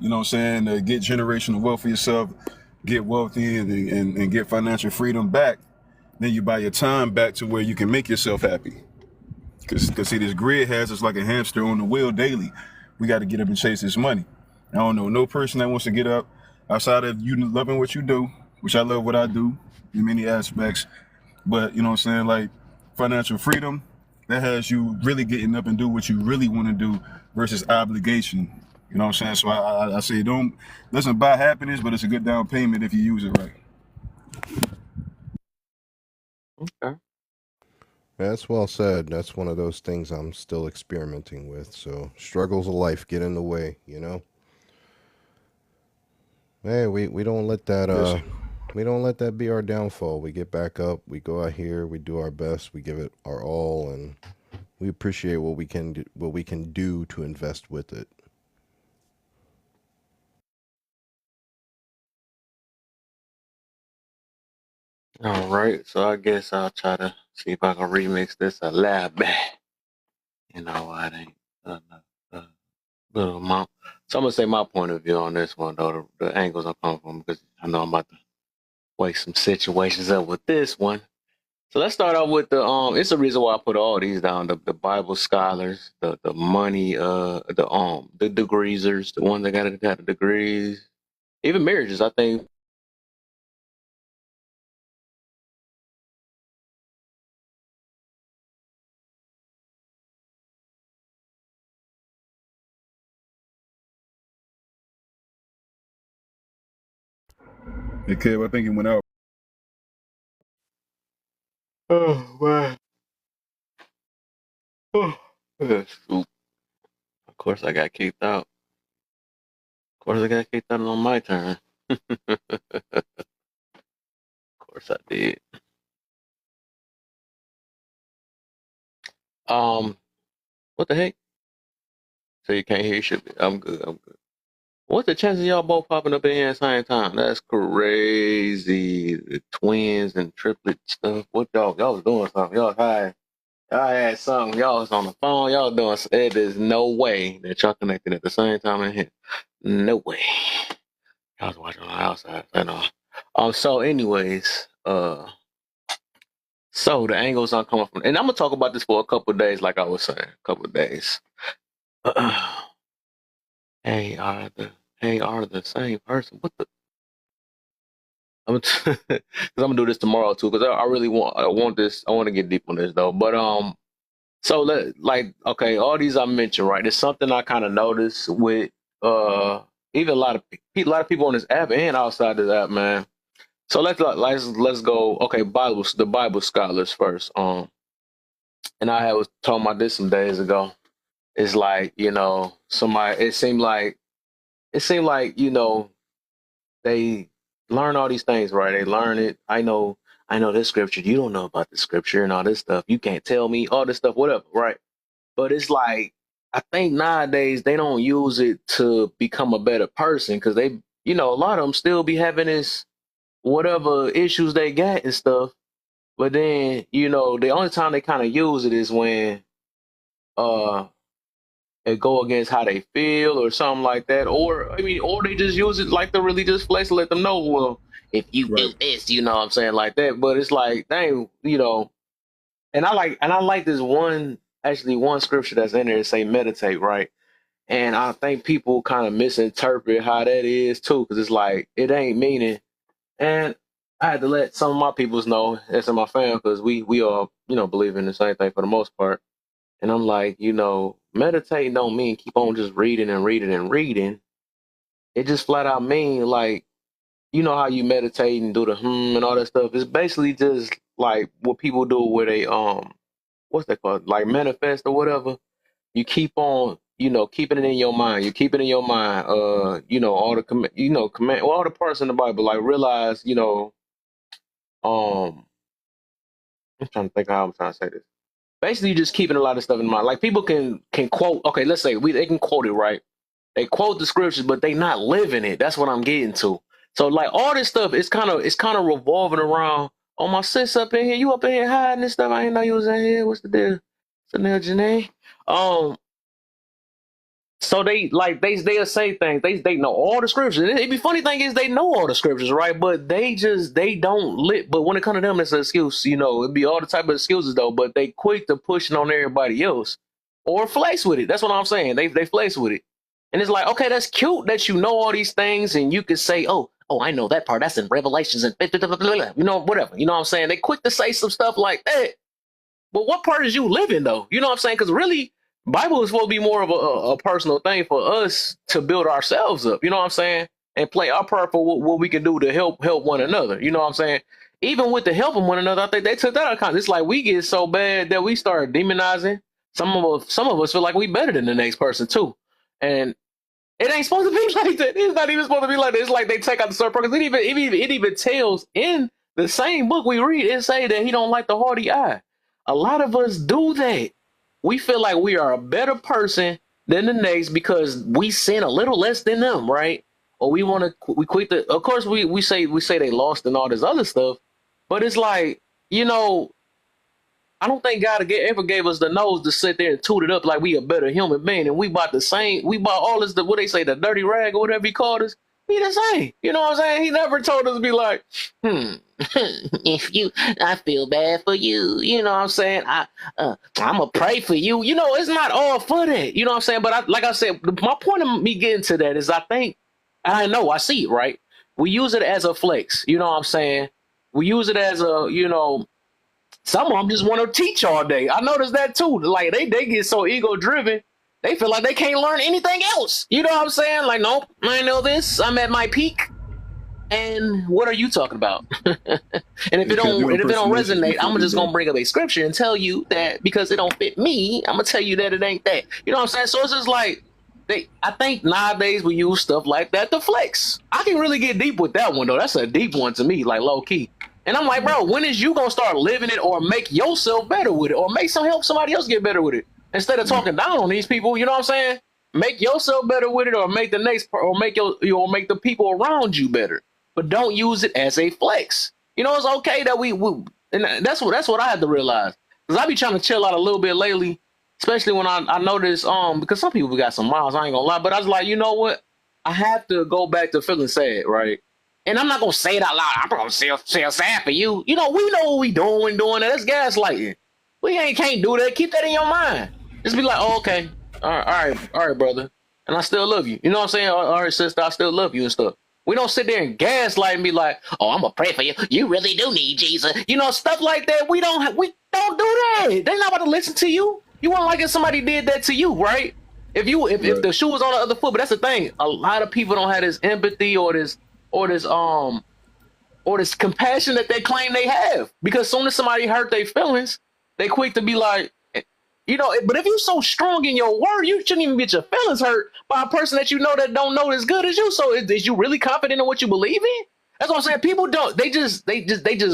[SPEAKER 7] know what I'm saying, to get generational wealth for yourself, get wealthy and get financial freedom back, then you buy your time back to where you can make yourself happy. Because see, this grid has us like a hamster on the wheel daily. We got to get up and chase this money. I don't know no person that wants to get up outside of you loving what you do, which I love what I do in many aspects. But you know what I'm saying, like financial freedom, that has you really getting up and do what you really want to do versus obligation. You know what I'm saying? So I say doesn't buy happiness, but it's a good down payment if you use it right.
[SPEAKER 1] Okay.
[SPEAKER 8] That's well said. That's one of those things I'm still experimenting with. So struggles of life get in the way, you know. Hey, we don't let that
[SPEAKER 7] Yes.
[SPEAKER 8] we don't let that be our downfall. We get back up, we go out here, we do our best, we give it our all, and we appreciate what we can do to invest with it.
[SPEAKER 1] All right. So I guess I'll try to see if I can remix this a little bit. You know, I ain't little amount. So I'm gonna say my point of view on this one, though, the angles I'm coming from, because I know I'm about to wake some situations up with this one. So let's start off with the it's the reason why I put all these down, the Bible scholars, the money, the degreesers, the ones that got the degrees, even marriages, I think.
[SPEAKER 7] Hey, Kev, I think it went out.
[SPEAKER 1] Oh man. Oh, shoot. Of course I got kicked out. Of course I got kicked out on my turn. Of course I did. What the heck? So you can't hear shit. I'm good. I'm good. What's the chances of y'all both popping up in here at the same time? That's crazy. The twins and triplet stuff. What y'all was doing something. Y'all high. Y'all had something. Y'all was on the phone. Y'all doing. There's no way that y'all connected at the same time in here. No way. Y'all was watching on the outside. I know. So anyways, so the angles I'm coming from, and I'm gonna talk about this for a couple of days, like I was saying, a couple of days. Hey, are the same person? What the? Because I'm gonna do this tomorrow too. Because I really want this. I want to get deep on this though. But so okay, all these I mentioned, right? There's something I kind of noticed with even a lot of people on this app and outside this app, man. So let's go. Okay, the Bible scholars first. And I was talking about this some days ago. It's like, you know, somebody. It seemed like, you know, they learn all these things, right? They learn it. I know this scripture. You don't know about the scripture and all this stuff. You can't tell me all this stuff, whatever, right? But it's like, I think nowadays they don't use it to become a better person because they, you know, a lot of them still be having this whatever issues they got and stuff. But then, you know, the only time they kind of use it is when uh it go against how they feel or something like that. Or I mean, or they just use it like the religious flex to let them know, well, if you do this, you know what I'm saying, like that. But it's like, dang, you know, and I like this one scripture that's in there that say meditate, right? And I think people kind of misinterpret how that is too, because it's like it ain't meaning. And I had to let some of my peoples know, that's in my family, because we all, believe in the same thing for the most part. And I'm like, meditating don't mean keep on just reading and reading and reading. It just flat out mean like, how you meditate and do the and all that stuff. It's basically just like what people do where they what's that called? Like manifest or whatever. You keep on, keeping it in your mind. You keep it in your mind. All the command, all the parts in the Bible. Like realize, I'm trying to think how I'm trying to say this. Basically, you're just keeping a lot of stuff in mind. Like people can quote. Okay, let's say they can quote it right. They quote the scriptures, but they not living it. That's what I'm getting to. So like all this stuff, it's kind of revolving around. Oh, my sis up in here. You up in here hiding and stuff. I didn't know you was in here. What's the deal? What's the deal, Janae? So they'll say things. They know all the scriptures. It be funny thing is they know all the scriptures, right? But they don't lit. But when it comes to them, it's an excuse. It'd be all the type of excuses though. But they quick to pushing on everybody else or flex with it. That's what I'm saying. They flex with it, and it's like, okay, that's cute that you know all these things, and you could say, oh, I know that part. That's in Revelations and whatever. You know what I'm saying? They quick to say some stuff like that. But what part is you living though? You know what I'm saying? Because really, Bible is supposed to be more of a personal thing for us to build ourselves up. You know what I'm saying? And play our part for what we can do to help one another. You know what I'm saying? Even with the helping one another, I think they took that out of context. It's like we get so bad that we start demonizing. Some of us feel like we better than the next person too, and it ain't supposed to be like that. It's not even supposed to be like that. It's like they take out the certain because it even tells in the same book we read and say that he don't like the haughty eye. A lot of us do that. We feel like we are a better person than the next because we sin a little less than them, right? Or we quit the. Of course, we say they lost and all this other stuff, but it's like I don't think God ever gave us the nose to sit there and toot it up like we a better human being, and we bought all this what they say the dirty rag or whatever he called us. Be the same, you know what I'm saying? He never told us to be like, I feel bad for you, you know what I'm saying? I'm gonna pray for you, it's not all for that, you know what I'm saying? But like I said, my point of me getting to that is I see it, right? We use it as a flex, you know what I'm saying? We use it as some of them just want to teach all day. I noticed that too. Like they get so ego driven, they feel like they can't learn anything else. You know what I'm saying? Like, nope, I know this. I'm at my peak. And what are you talking about? And if it don't resonate, I'm just gonna bring up a scripture and tell you that because it don't fit me, I'm gonna tell you that it ain't that. You know what I'm saying? So it's just like I think nowadays we use stuff like that to flex. I can really get deep with that one though. That's a deep one to me, like low key. And I'm like, bro, when is you gonna start living it or make yourself better with it or help somebody else get better with it instead of talking down on these people? You know what I'm saying? Make yourself better with it or make the next or make make the people around you better. But don't use it as a flex. It's okay that we and that's what I had to realize because I be trying to chill out a little bit lately, especially when I notice because some people got some miles. I ain't gonna lie, but I was like, you know what? I have to go back to feeling sad, right? And I'm not gonna say it out loud. I'm gonna feel sad for you. We know what we doing that. That's gaslighting. We can't do that. Keep that in your mind. Just be like, oh, okay, all right, brother, and I still love you. You know what I'm saying? All right, sister, I still love you and stuff. We don't sit there and gaslight and be like, oh, I'm gonna pray for you. You really do need Jesus. Stuff like that. We don't do that. They're not about to listen to you. You wouldn't like if somebody did that to you, right? If the shoe was on the other foot, but that's the thing. A lot of people don't have this empathy or this compassion that they claim they have. Because as soon as somebody hurt their feelings, they quick to be like, but if you're so strong in your word, you shouldn't even get your feelings hurt by a person that that don't know as good as you. So is you really confident in what you believe in? That's what I'm saying. People don't. They just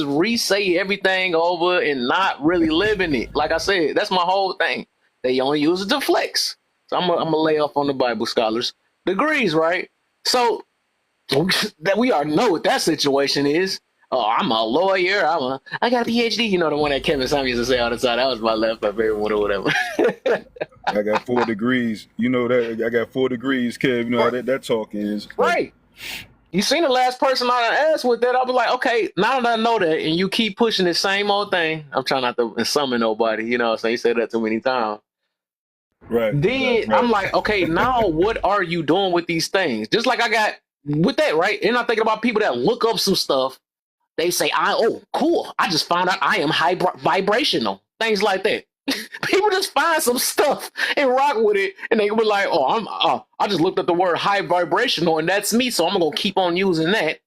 [SPEAKER 1] re-say everything over and not really living it. Like I said, that's my whole thing. They only use it to flex. So I'm gonna lay off on the Bible scholars degrees, right? So that we already know what that situation is. Oh, I'm a lawyer. I got a PhD. The one that Kevin Samuels used to say all the time. That was my favorite one or whatever.
[SPEAKER 7] I got 4 degrees. You know that I got 4 degrees, Kev. You know how that talk is.
[SPEAKER 1] Right. You seen the last person I asked with that? I was like, okay, now that I know that, and you keep pushing the same old thing. I'm trying not to summon nobody. So you said that too many times.
[SPEAKER 7] Right.
[SPEAKER 15] Then I'm like, okay, now what are you doing with these things? Just like I got with that, right? And I'm thinking about people that look up some stuff. They say, oh, cool. I just found out I am high vibrational. Things like that. People just find some stuff and rock with it, and they be like, oh, I just looked up the word high vibrational, and that's me, so I'm gonna keep on using that.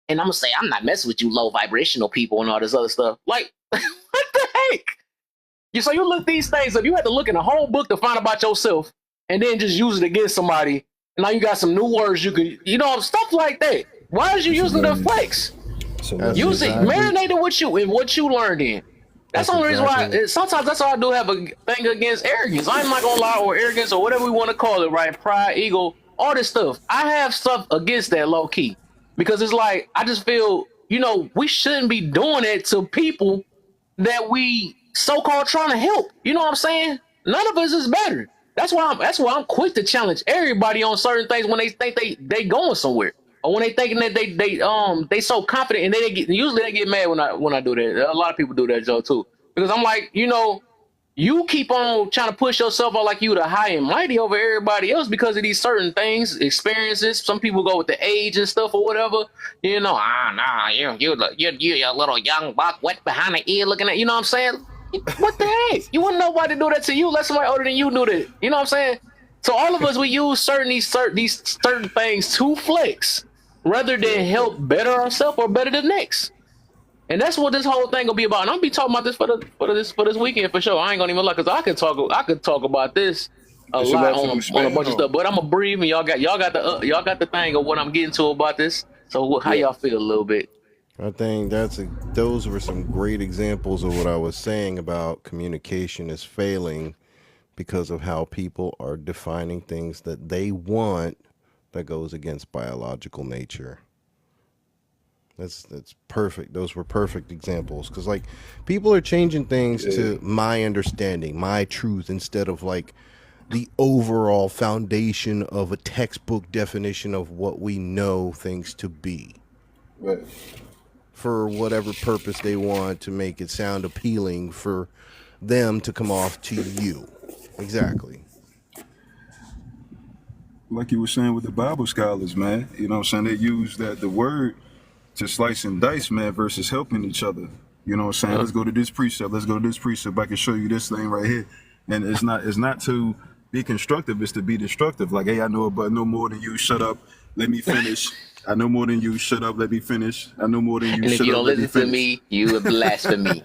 [SPEAKER 15] And I'm gonna say, I'm not messing with you low vibrational people and all this other stuff. Like, what the heck? So you look these things up, you had to look in a whole book to find about yourself, and then just use it against somebody. And now you got some new words you could, stuff like that. Why is you using the flex? Use it, marinate it with you and what you learned in. That's the only reason why. Sometimes that's why I do have a thing against arrogance. I'm not gonna lie, or arrogance, or whatever we want to call it, right? Pride, ego, all this stuff. I have stuff against that, low key, because it's like I just feel, we shouldn't be doing it to people that we so-called trying to help. You know what I'm saying? None of us is better. That's why I'm quick to challenge everybody on certain things when they think they going somewhere. Or when they thinking that they so confident, and usually they get mad when I do that. A lot of people do that, Joe, too, because I'm like, you keep on trying to push yourself out like you the high and mighty over everybody else because of these certain things, experiences. Some people go with the age and stuff or whatever. You a little young buck wet behind the ear looking at. You know what I'm saying? What the heck? You wouldn't know why to do that to you. Let somebody older than you do that. You know what I'm saying? So all of us, we use these certain things to flex, rather than help better ourselves or better the next. And that's what this whole thing gonna be about. And I'm gonna be talking about this for this weekend for sure. I ain't gonna even look, because I could talk about this a lot on a bunch of stuff. But I'm gonna breathe, and y'all got the thing of what I'm getting to about this. So how y'all feel a little bit?
[SPEAKER 8] I think those were some great examples of what I was saying about communication is failing because of how people are defining things that they want that goes against biological nature. That's perfect. Those were perfect examples, because like people are changing things to my understanding, my truth, instead of like the overall foundation of a textbook definition of what we know things to be.
[SPEAKER 7] Right.
[SPEAKER 8] For whatever purpose they want to make it sound appealing for them to come off to you. Exactly.
[SPEAKER 7] Like you were saying with the Bible scholars, man. You know what I'm saying? They use the word to slice and dice, man, versus helping each other. You know what I'm saying? Let's go to this precept. Let's go to this precept. I can show you this thing right here. And it's not to be constructive, it's to be destructive. Like, hey, I know about no more than you. Shut up. Let me finish. I know more than you. Shut up. Let me finish. I know more than you.
[SPEAKER 15] And
[SPEAKER 7] shut
[SPEAKER 15] if you
[SPEAKER 7] up,
[SPEAKER 15] don't
[SPEAKER 7] let me
[SPEAKER 15] listen to
[SPEAKER 7] finish.
[SPEAKER 15] me, you a blasphemy.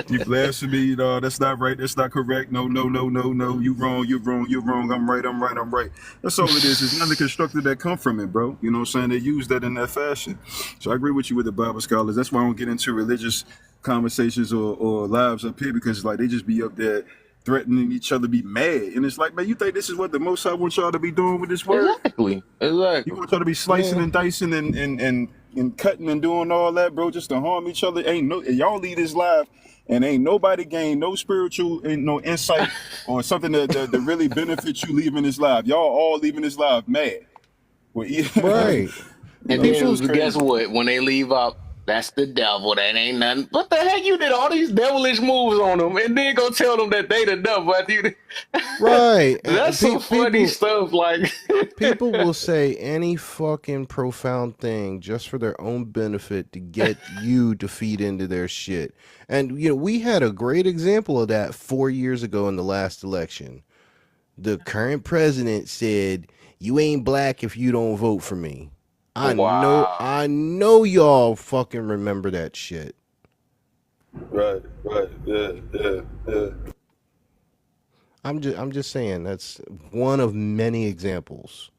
[SPEAKER 7] You blasphemy. No, that's not right. That's not correct. No. You wrong. I'm right. That's all it is. It's nothing constructive that come from it, bro. You know what I'm saying? They use that in that fashion. So I agree with you with the Bible scholars. That's why I don't get into religious conversations or lives up here, because like they just be up there threatening each other, be mad. And it's like, man, you think this is what the Most High wants y'all to be doing with this word?
[SPEAKER 15] Exactly.
[SPEAKER 7] You want y'all to be slicing and dicing and cutting and doing all that, bro, just to harm each other? Y'all leave this live, and ain't nobody gain no spiritual and no insight on something that really benefits you leaving this live. Y'all all leaving this live mad.
[SPEAKER 8] Right.
[SPEAKER 15] And then guess what? When they leave out, that's the devil. That ain't nothing. What the heck? You did all these devilish moves on them, and then go tell them that they the devil.
[SPEAKER 8] Right.
[SPEAKER 15] That's some funny stuff. Like
[SPEAKER 8] people will say any fucking profound thing just for their own benefit to get you to feed into their shit. And we had a great example of that 4 years ago in the last election. The current president said, "You ain't black if you don't vote for me." I know y'all fucking remember that shit.
[SPEAKER 7] Right. Yeah.
[SPEAKER 8] I'm just saying that's one of many examples.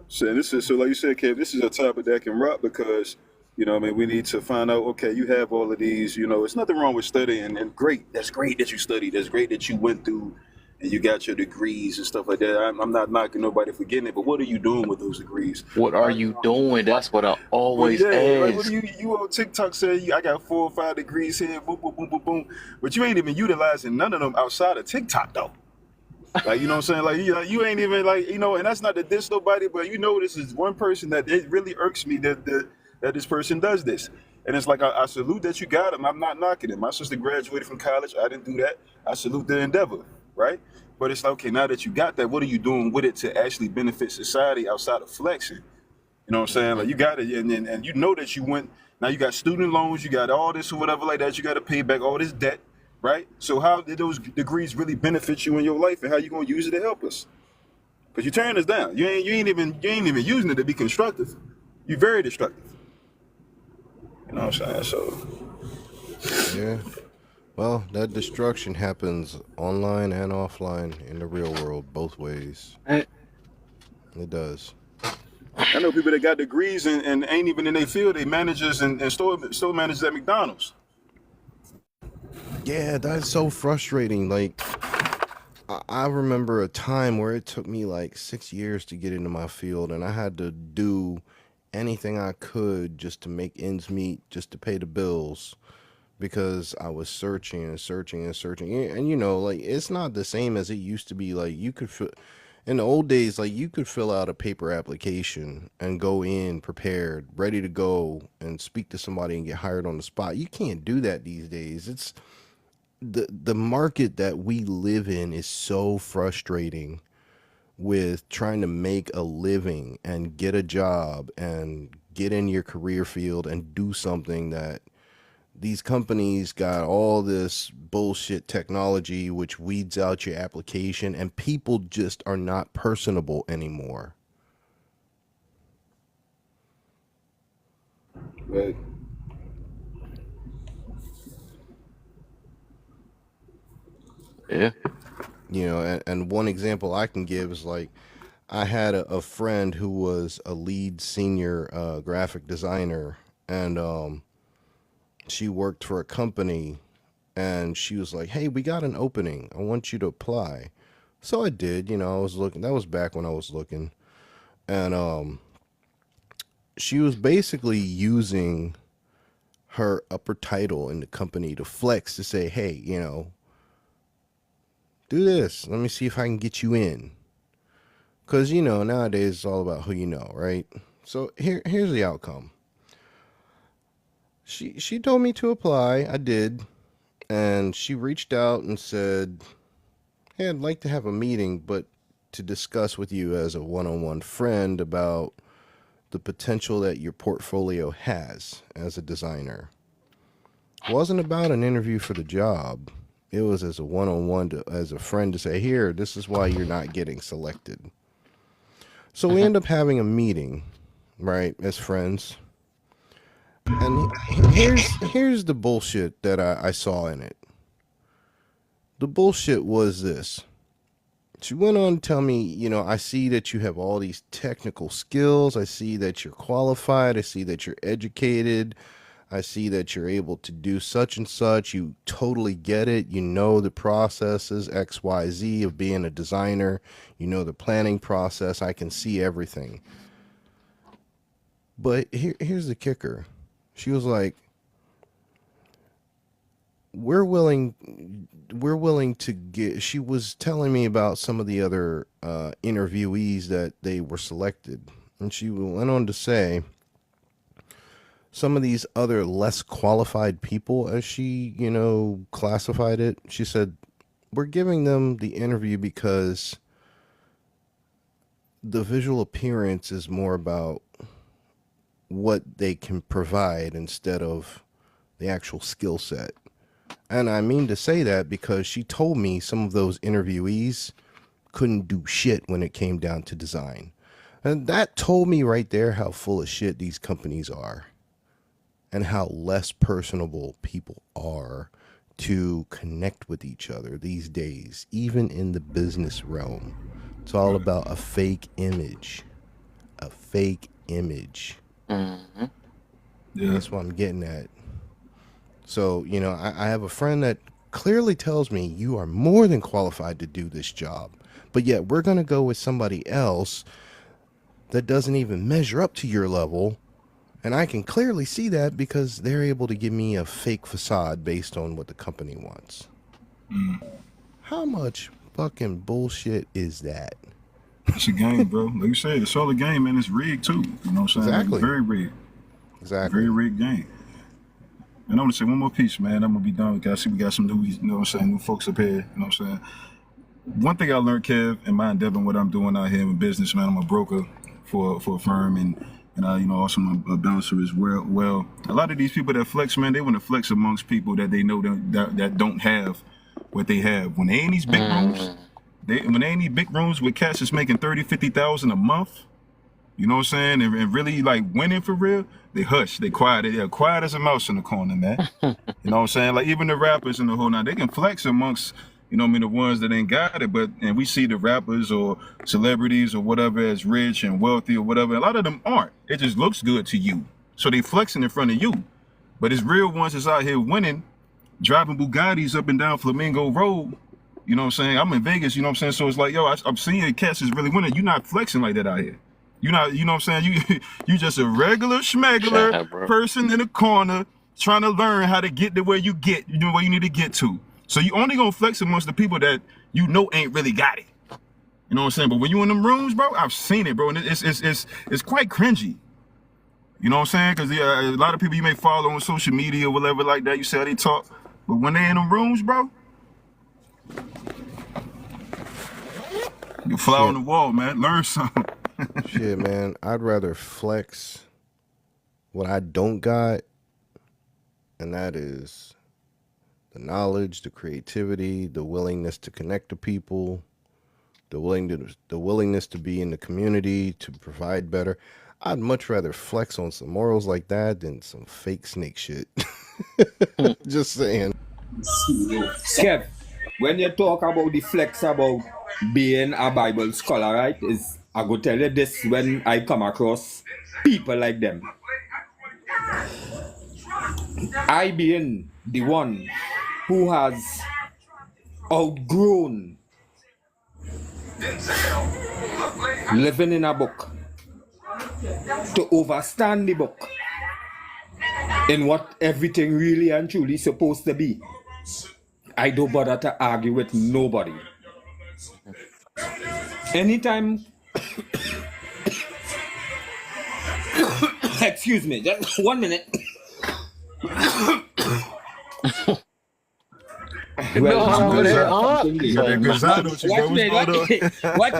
[SPEAKER 7] So like you said, Kev, this is a topic that can rock, because we need to find out, okay, you have all of these, it's nothing wrong with studying, and great. That's great that you studied. That's great that you went through and you got your degrees and stuff like that. I'm not knocking nobody for getting it, but what are you doing with those degrees?
[SPEAKER 15] What are you doing? That's what I always ask.
[SPEAKER 7] Like, what you on TikTok saying, I got 4 or 5 degrees here, boom, boom, boom, boom, boom. But you ain't even utilizing none of them outside of TikTok, though. Like, you know what I'm saying? Like, you ain't even, like, and that's not to diss nobody, but this is one person that it really irks me, the that this person does this. And it's like, I salute that you got him. I'm not knocking it. My sister graduated from college. I didn't do that. I salute the endeavor, right? But it's like, okay, now that you got that, what are you doing with it to actually benefit society outside of flexing? You know what I'm saying? Like, you got it, and you know that you went, now you got student loans, you got all this or whatever like that, you got to pay back all this debt, right? So how did those degrees really benefit you in your life, and how you going to use it to help us? Because you tearing us down. You ain't even using it to be constructive. You're very destructive. You know what I'm saying? So
[SPEAKER 8] Yeah. Well, that destruction happens online and offline in the real world, both ways. It does.
[SPEAKER 7] I know people that got degrees and ain't even in their field. They managers and store managers at McDonald's.
[SPEAKER 8] Yeah, that's so frustrating. Like, I remember a time where it took me like 6 years to get into my field, and I had to do anything I could just to make ends meet, just to pay the bills, because I was searching and searching and searching. And you know, like, it's not the same as it used to be. Like, you could in the old days, like, you could fill out a paper application and go in prepared, ready to go, and speak to somebody and get hired on the spot. You can't do that these days. It's the market that we live in is so frustrating with trying to make a living and get a job and get in your career field and do something that these companies got all this bullshit technology which weeds out your application, and people just are not personable anymore.
[SPEAKER 7] Right.
[SPEAKER 1] Yeah.
[SPEAKER 8] You know, and one example I can give is, like, I had a friend who was a lead senior graphic designer, and she worked for a company, and she was like, hey, we got an opening. I want you to apply. So I did. You know, I was looking. That was back when I was looking. And she was basically using her upper title in the company to flex, to say, hey, you know, do this. Let me see if I can get you in. Because, you know, nowadays it's all about who you know, right? So here's the outcome. She told me to apply. I did. And she reached out and said, hey, I'd like to have a meeting, but to discuss with you as a one-on-one friend about the potential that your portfolio has as a designer. It wasn't about an interview for the job. It was as a one-on-one, as a friend, to say, here, this is why you're not getting selected. So we end up having a meeting, right, as friends. And here's the bullshit that I saw in it. The bullshit was this. She went on to tell me, you know, I see that you have all these technical skills. I see that you're qualified. I see that you're educated. I see that you're able to do such and such. You totally get it. You know the processes, X, Y, Z of being a designer. You know the planning process. I can see everything. But here's the kicker. She was like, we're willing to get, she was telling me about some of the other interviewees that they were selected. And she went on to say, some of these other less qualified people, as she, you know, classified it, she said, we're giving them the interview because the visual appearance is more about what they can provide instead of the actual skill set. And I mean to say that because she told me some of those interviewees couldn't do shit when it came down to design. And that told me right there how full of shit these companies are and how less personable people are to connect with each other these days, even in the business realm. It's all about a fake image. A fake image.
[SPEAKER 1] Mm-hmm.
[SPEAKER 8] Yeah. That's what I'm getting at. So, you know, I have a friend that clearly tells me you are more than qualified to do this job, but yet we're going to go with somebody else that doesn't even measure up to your level. And I can clearly see that because they're able to give me a fake facade based on what the company wants. How much fucking bullshit is that?
[SPEAKER 7] It's a game, bro. Like you said, it's all a game, and it's rigged too. You know what I'm saying?
[SPEAKER 8] Exactly.
[SPEAKER 7] Like, very rigged.
[SPEAKER 8] Exactly.
[SPEAKER 7] Very rigged game. And I'm gonna say one more piece, man. I'm gonna be done. I see we got some new, you know what I'm saying, new folks up here. You know what I'm saying. One thing I learned, Kev, in my endeavor, what I'm doing out here in business, man. I'm a broker for a firm, and I, you know, also I'm a bouncer as well. Well, a lot of these people that flex, man, they want to flex amongst people that they know that don't have what they have. When they in these big rooms, when they in these big rooms with cats that's making 30, 50,000 a month, you know what I'm saying, and really like winning for real, they hush, they quiet, they're quiet as a mouse in the corner, man. You know what I'm saying? Like even the rappers in the whole now, they can flex amongst, you know what I mean, the ones that ain't got it, and we see the rappers or celebrities or whatever as rich and wealthy or whatever. A lot of them aren't. It just looks good to you. So they flexing in front of you. But it's real ones that's out here winning, driving Bugattis up and down Flamingo Road. You know what I'm saying? I'm in Vegas, you know what I'm saying? So it's like, yo, I'm seeing cats is really winning. You're not flexing like that out here. You're not, you know what I'm saying? You just a regular schmegular person in the corner trying to learn how to get to where you get, you know, where you need to get to. So you only gonna flex amongst the people that you know ain't really got it. You know what I'm saying? But when you in them rooms, bro, I've seen it, bro, and it's quite cringy. You know what I'm saying? Because a lot of people you may follow on social media or whatever like that, you see how they talk. But when they in them rooms, bro, you fly on the wall, man. Learn something.
[SPEAKER 8] Shit, man. I'd rather flex what I don't got, and that is the knowledge, the creativity, the willingness to connect to people, the willingness to be in the community, to provide better. I'd much rather flex on some morals like that than some fake snake shit. Just saying.
[SPEAKER 12] Kev, when you talk about the flex about being a Bible scholar, right, I go tell you this when I come across people like them. I being the one who has outgrown living in a book to overstand the book in what everything really and truly supposed to be. I don't bother to argue with nobody. Anytime excuse me, just 1 minute.
[SPEAKER 7] Watch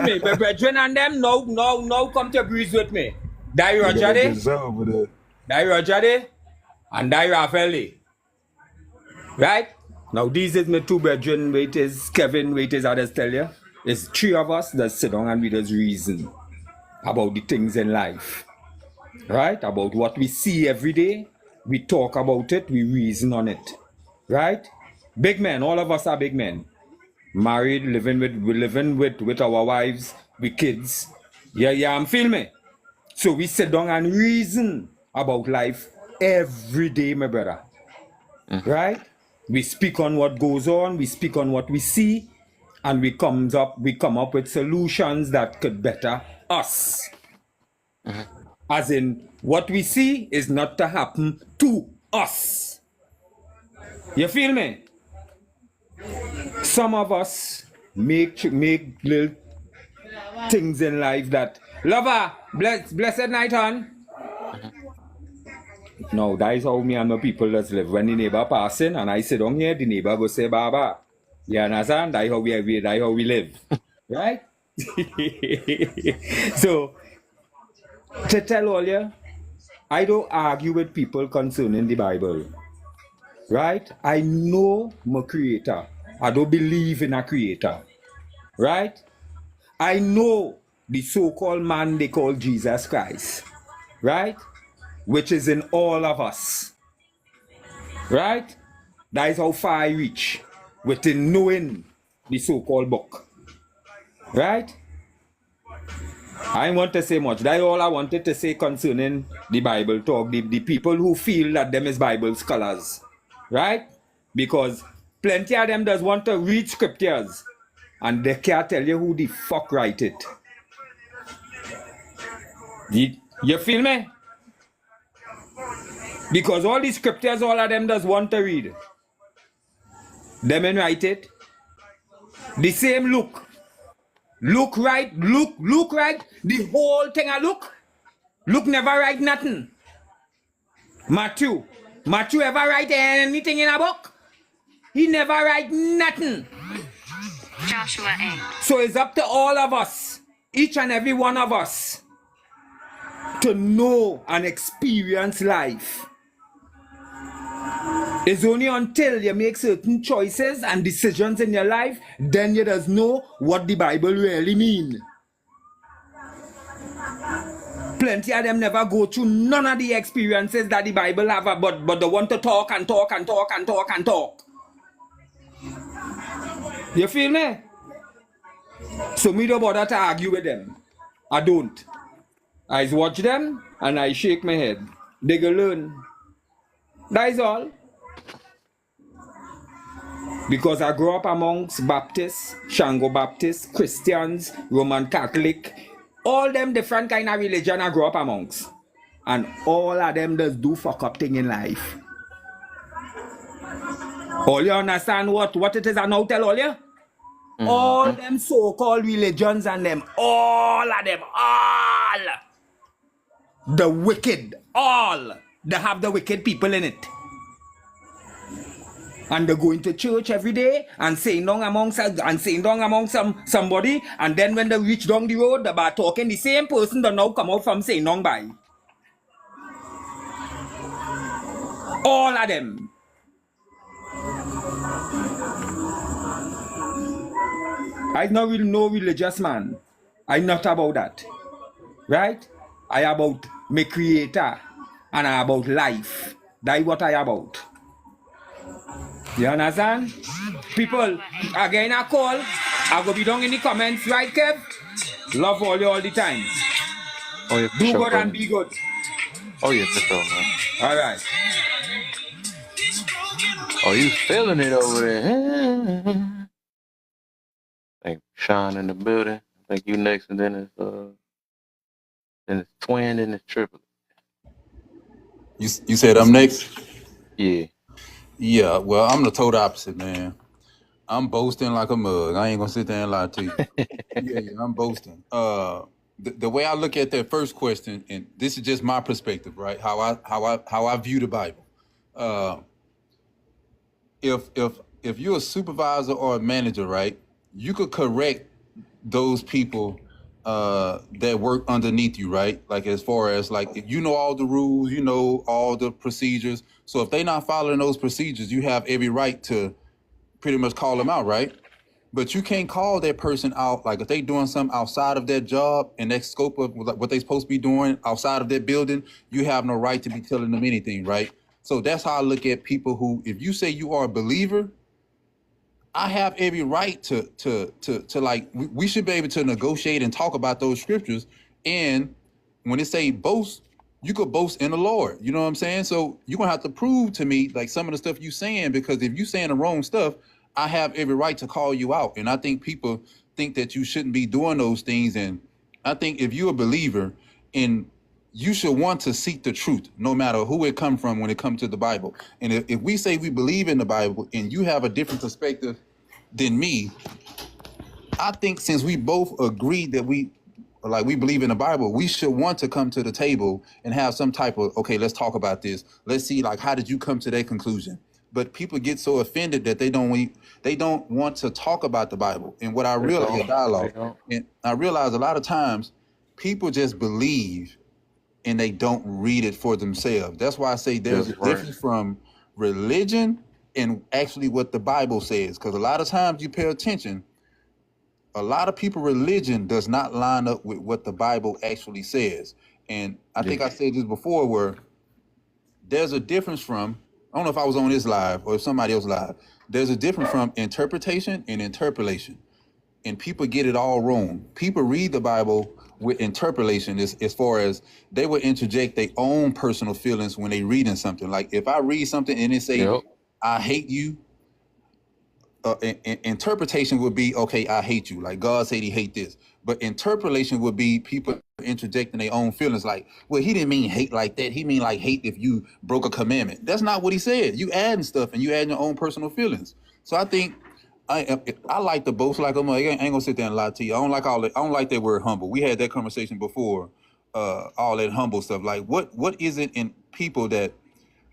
[SPEAKER 12] me, my brethren and them no come to breeze with me. Dai Rajade, and Dai Rafaeli. Right? Now these is my two brethren, wait is Kevin, wait is others tell you. It's three of us that sit down and we just reason about the things in life. Right? About what we see every day. We talk about it, we reason on it. Right? Big men, all of us are big men. Married, living with our wives, with kids. Yeah, I'm filming. So we sit down and reason about life every day, my brother. Right? We speak on what goes on, we speak on what we see, and we come up with solutions that could better us. As in, what we see is not to happen to us. You feel me? Some of us make little things in life that, lover, blessed night on. No, that is how me and my people just live. When the neighbor passing and I sit down here, the neighbor go say, Baba. You understand? That's how we live. Right? So, to tell all you, I don't argue with people concerning the Bible. Right? I know my creator. I don't believe in a creator. Right? I know the so-called man they call Jesus Christ. Right? Which is in all of us. Right? That is how far I reach within knowing the so-called book. Right? I don't want to say much. That's all I wanted to say concerning the Bible talk. The people who feel that them is Bible scholars. Right? Because plenty of them does want to read scriptures and they can't tell you who the fuck write it. You feel me? Because all these scriptures, all of them does want to read. Them and write it. The same Luke. Luke right. The whole thing I Luke never write nothing. Matthew ever write anything in a book? He never write nothing.
[SPEAKER 16] Joshua 8.
[SPEAKER 12] So it's up to all of us, each and every one of us, to know and experience life. It's only until you make certain choices and decisions in your life, then you just know what the Bible really means. Plenty of them never go through none of the experiences that the Bible have, but they want to talk and talk and talk and talk and talk. You feel me? So me don't bother to argue with them. I don't. I watch them and I shake my head. They go learn. That is all. Because I grew up amongst Baptists, Shango Baptists, Christians, Roman Catholic, all them different kind of religion I grew up amongst. And all of them just do fuck up thing in life. All you understand what it is I now tell all you? All them so-called religions and them, all of them, all. The wicked, all. They have the wicked people in it. And they're going to church every day and saying down among somebody, and then when they reach down the road, they're talking the same person that now come out from saying down by. All of them. I'm not really no religious man. I'm not about that. Right? I about my creator and I about life. That's what I about. You understand? People, again I call. I go be down in the comments, right, Kev? Love all you all the time.
[SPEAKER 1] Oh, yeah,
[SPEAKER 12] Do
[SPEAKER 1] sure,
[SPEAKER 12] good
[SPEAKER 1] bro.
[SPEAKER 12] and be good.
[SPEAKER 1] Oh, yeah, for sure, man.
[SPEAKER 12] All right.
[SPEAKER 1] Oh, you feeling it over there. I think Sean in the building. I think you next, and then it's twin, and it's triple.
[SPEAKER 7] You said I'm next?
[SPEAKER 1] Yeah.
[SPEAKER 7] Yeah, well, I'm the total opposite, man. I'm boasting like a mug. I ain't gonna sit there and lie to you. yeah, I'm boasting. The way I look at that first question, and this is just my perspective, right? How I view the Bible. If you're a supervisor or a manager, right, you could correct those people that work underneath you, right? Like as far as like, if you know all the rules, you know all the procedures. So if they're not following those procedures, you have every right to pretty much call them out, right? But you can't call that person out. Like if they doing something outside of their job and that scope of what they supposed to be doing outside of that building, you have no right to be telling them anything, right? So that's how I look at people who, if you say you are a believer, I have every right to like, we should be able to negotiate and talk about those scriptures. And when it say boast, you could boast in the Lord. You know what I'm saying? So you're gonna have to prove to me like some of the stuff you saying, because if you saying the wrong stuff, I have every right to call you out. And I think people think that you shouldn't be doing those things. And I think if you're a believer, and you should want to seek the truth, no matter who it come from when it comes to the Bible. And if we say we believe in the Bible and you have a different perspective than me, I think since we both agreed that we believe in the Bible, we should want to come to the table and have some type of, okay, let's talk about this. Let's see, like, how did you come to that conclusion? But people get so offended that they don't want to talk about the Bible. And what I realize, dialogue, and I realize a lot of times people just believe and they don't read it for themselves. That's why I say there's a difference from religion and actually what the Bible says. Because a lot of times you pay attention, a lot of people religion does not line up with what the Bible actually says. And I think I said this before, where there's a difference from, I don't know if I was on this live or if somebody else live, there's a difference from interpretation and interpolation. And people get it all wrong. People read the Bible with interpolation as far as they would interject their own personal feelings when they reading something. Like if I read something and it say, I hate you, interpretation would be, okay, I hate you. Like God said he hate this. But interpolation would be people interjecting their own feelings. Like, well, he didn't mean hate like that. He mean like hate if you broke a commandment. That's not what he said. You adding stuff and you adding your own personal feelings. So I think I like the boast like a mug. I ain't gonna sit there and lie to you. I don't like all that. I don't like that word humble. We had that conversation before. All that humble stuff. Like what is it in people that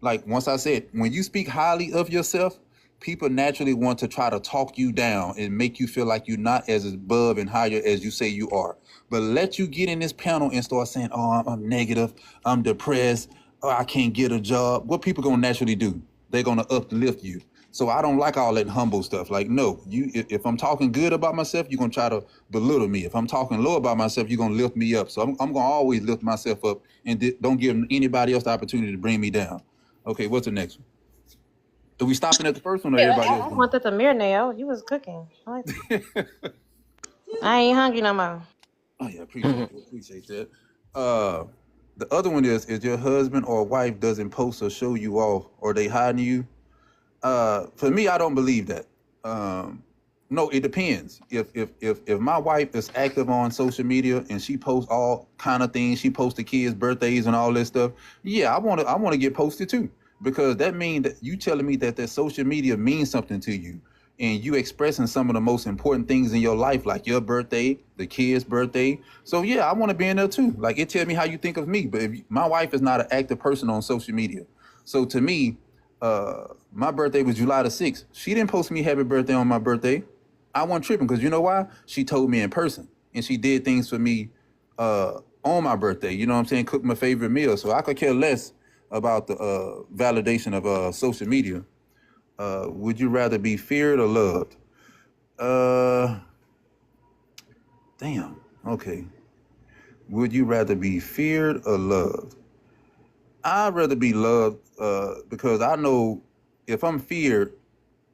[SPEAKER 11] like once I said, when you speak highly of yourself, people naturally want to try to talk you down and make you feel like you're not as above and higher as you say you are. But let you get in this panel and start saying, "Oh, I'm negative, I'm depressed, oh, I can't get a job." What people gonna naturally do? They're gonna uplift you. So I don't like all that humble stuff. Like, no, if I'm talking good about myself, you're gonna try to belittle me. If I'm talking low about myself, you're gonna lift me up. So I'm gonna always lift myself up and don't give anybody else the opportunity to bring me down. Okay, what's the next one? Are we stopping at the first one or
[SPEAKER 17] Yeah,
[SPEAKER 11] everybody
[SPEAKER 17] I
[SPEAKER 11] else?
[SPEAKER 17] want that to marinate. You was cooking. I ain't hungry no more.
[SPEAKER 11] Oh yeah, appreciate that. The other one is your husband or wife doesn't post or show you off, or they hiding you. For me, I don't believe that. No, it depends. If my wife is active on social media and she posts all kind of things, she posts the kids' birthdays and all this stuff. Yeah, I want to get posted too, because that means that you telling me that social media means something to you, and you expressing some of the most important things in your life, like your birthday, the kids' birthday. So yeah, I want to be in there too. Like, it tell me how you think of me. But my wife is not an active person on social media, so to me, my birthday was July the 6th. She didn't post me happy birthday on my birthday. I wasn't tripping, because you know why? She told me in person, and she did things for me on my birthday. You know what I'm saying? Cooked my favorite meal. So I could care less about the validation of social media. Would you rather be feared or loved? Damn. Okay. Would you rather be feared or loved? I'd rather be loved, because I know if I'm feared,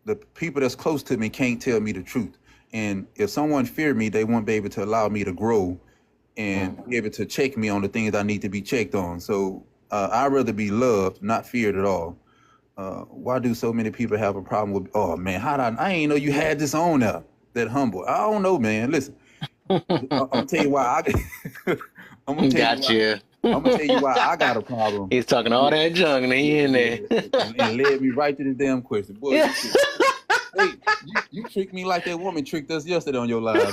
[SPEAKER 11] the people that's close to me can't tell me the truth. And if someone feared me, they won't be able to allow me to grow and be able to check me on the things I need to be checked on. So I'd rather be loved, not feared at all. Why do so many people have a problem with, oh man, I ain't know you had this on there, that humble. I don't know, man. Listen, I'm gonna tell you why I'm gonna tell you why I got a problem.
[SPEAKER 15] He's talking all that junk and he in there.
[SPEAKER 11] and led me right to the damn question. Boy, hey, you tricked me like that woman tricked us yesterday on your live.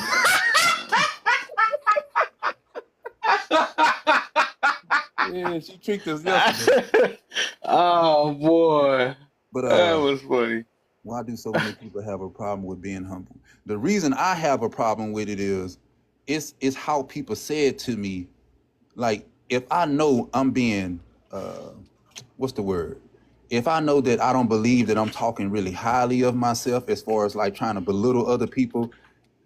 [SPEAKER 11] Yeah, she tricked us yesterday.
[SPEAKER 15] Oh boy.
[SPEAKER 11] But
[SPEAKER 15] that was funny.
[SPEAKER 11] Why do so many people have a problem with being humble? The reason I have a problem with it is it's how people say it to me. Like, if I know I'm being what's the word? If I know that I don't believe that I'm talking really highly of myself, as far as like trying to belittle other people,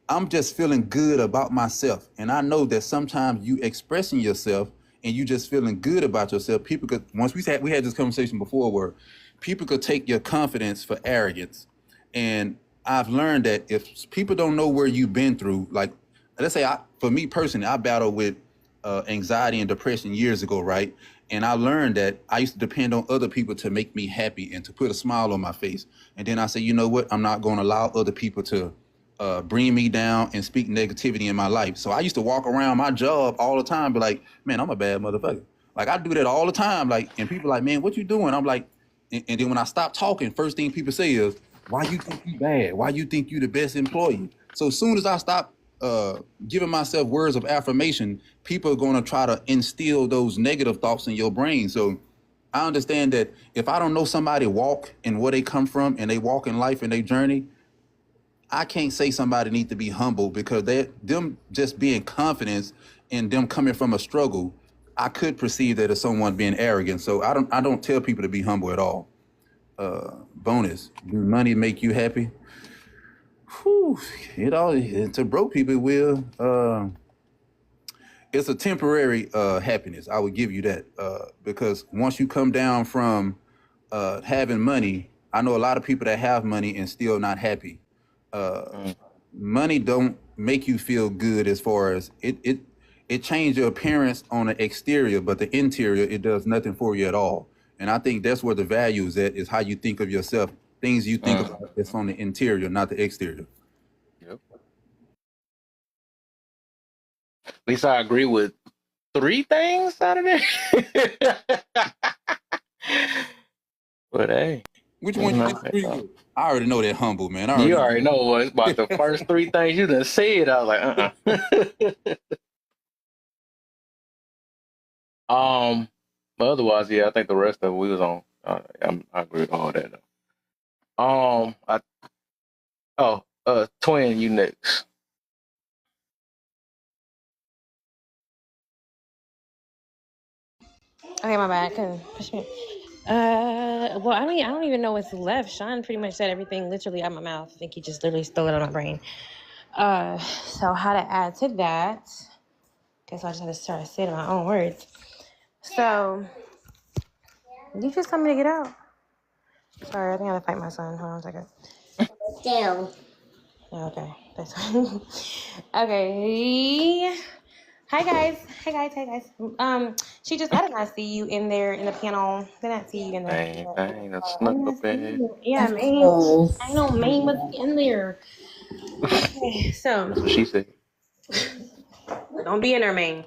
[SPEAKER 11] I'm just feeling good about myself. And I know that sometimes you expressing yourself and you just feeling good about yourself, people could, once we had this conversation before where people could take your confidence for arrogance. And I've learned that if people don't know where you've been through, like, let's say for me personally, I battled with anxiety and depression years ago, right? And I learned that I used to depend on other people to make me happy and to put a smile on my face. And then I said, you know what? I'm not going to allow other people to bring me down and speak negativity in my life. So I used to walk around my job all the time, be like, man, I'm a bad motherfucker. Like, I do that all the time. Like, and people like, man, what you doing? I'm like, and then when I stop talking, first thing people say is, why you think you bad? Why you think you the best employee? So as soon as I stop giving myself words of affirmation, people are going to try to instill those negative thoughts in your brain. So I understand that if I don't know somebody walk and where they come from and they walk in life and they journey, I can't say somebody need to be humble, because them just being confident and them coming from a struggle, I could perceive that as someone being arrogant. So I don't tell people to be humble at all. Bonus, do money make you happy? Whew, to broke people it will. It's a temporary happiness. I would give you that, because once you come down from having money, I know a lot of people that have money and still not happy. Money don't make you feel good, as far as it changes your appearance on the exterior, but the interior, it does nothing for you at all. And I think that's where the value is at, is how you think of yourself. Things you think about, it's on the interior, not the exterior.
[SPEAKER 15] Yep. At least I agree with 3 things out of there. But hey.
[SPEAKER 11] Which one you disagree with? I already know that humble, man.
[SPEAKER 15] You already know what about the first 3 things you done said. I was like, But otherwise, yeah, I think the rest of it we was on
[SPEAKER 1] I agree with all that. Twin, you next.
[SPEAKER 17] Okay, my bad. I couldn't push me. Well, I don't even know what's left. Sean pretty much said everything literally out my mouth. I think he just literally stole it out of my brain. So how to add to that? Guess I just had to start to say it in my own words. So, you just told me to get out. Sorry, I think I have to fight my son. Hold on a second. Down. Okay, that's fine. Okay. Hi guys. She just, I did not see you in there in the panel. Did not see you in there.
[SPEAKER 1] Dang, I snuck up in here.
[SPEAKER 17] Yeah, man. I know Maine was in there. Okay, so.
[SPEAKER 1] That's what she said.
[SPEAKER 17] Don't be in there, Maine.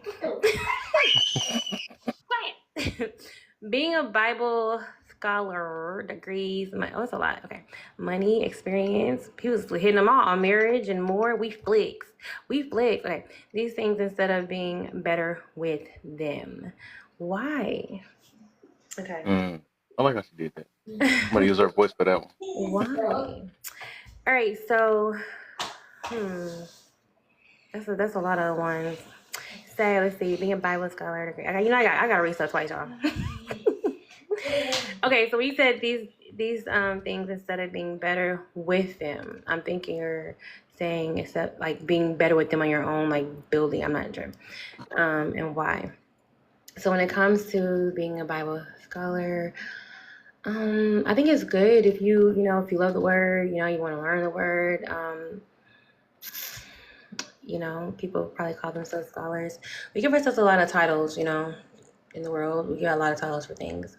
[SPEAKER 17] Being a Bible scholar, degrees, it's a lot. Okay. Money, experience. He was hitting them all on marriage and more. We flex. Okay. These things instead of being better with them. Why? Okay.
[SPEAKER 1] I like how she did that. I'm gonna use her voice for that one.
[SPEAKER 17] Why? All right. So, that's a lot of ones. Say, let's see, being a Bible scholar. Okay, I gotta read stuff twice, y'all. Okay, so we said these things instead of being better with them. I'm thinking you're saying except like being better with them on your own, like building. I'm not sure. And why? So when it comes to being a Bible scholar, I think it's good if you love the word, you want to learn the word. People probably call themselves scholars. We give ourselves a lot of titles, in the world. We get a lot of titles for things.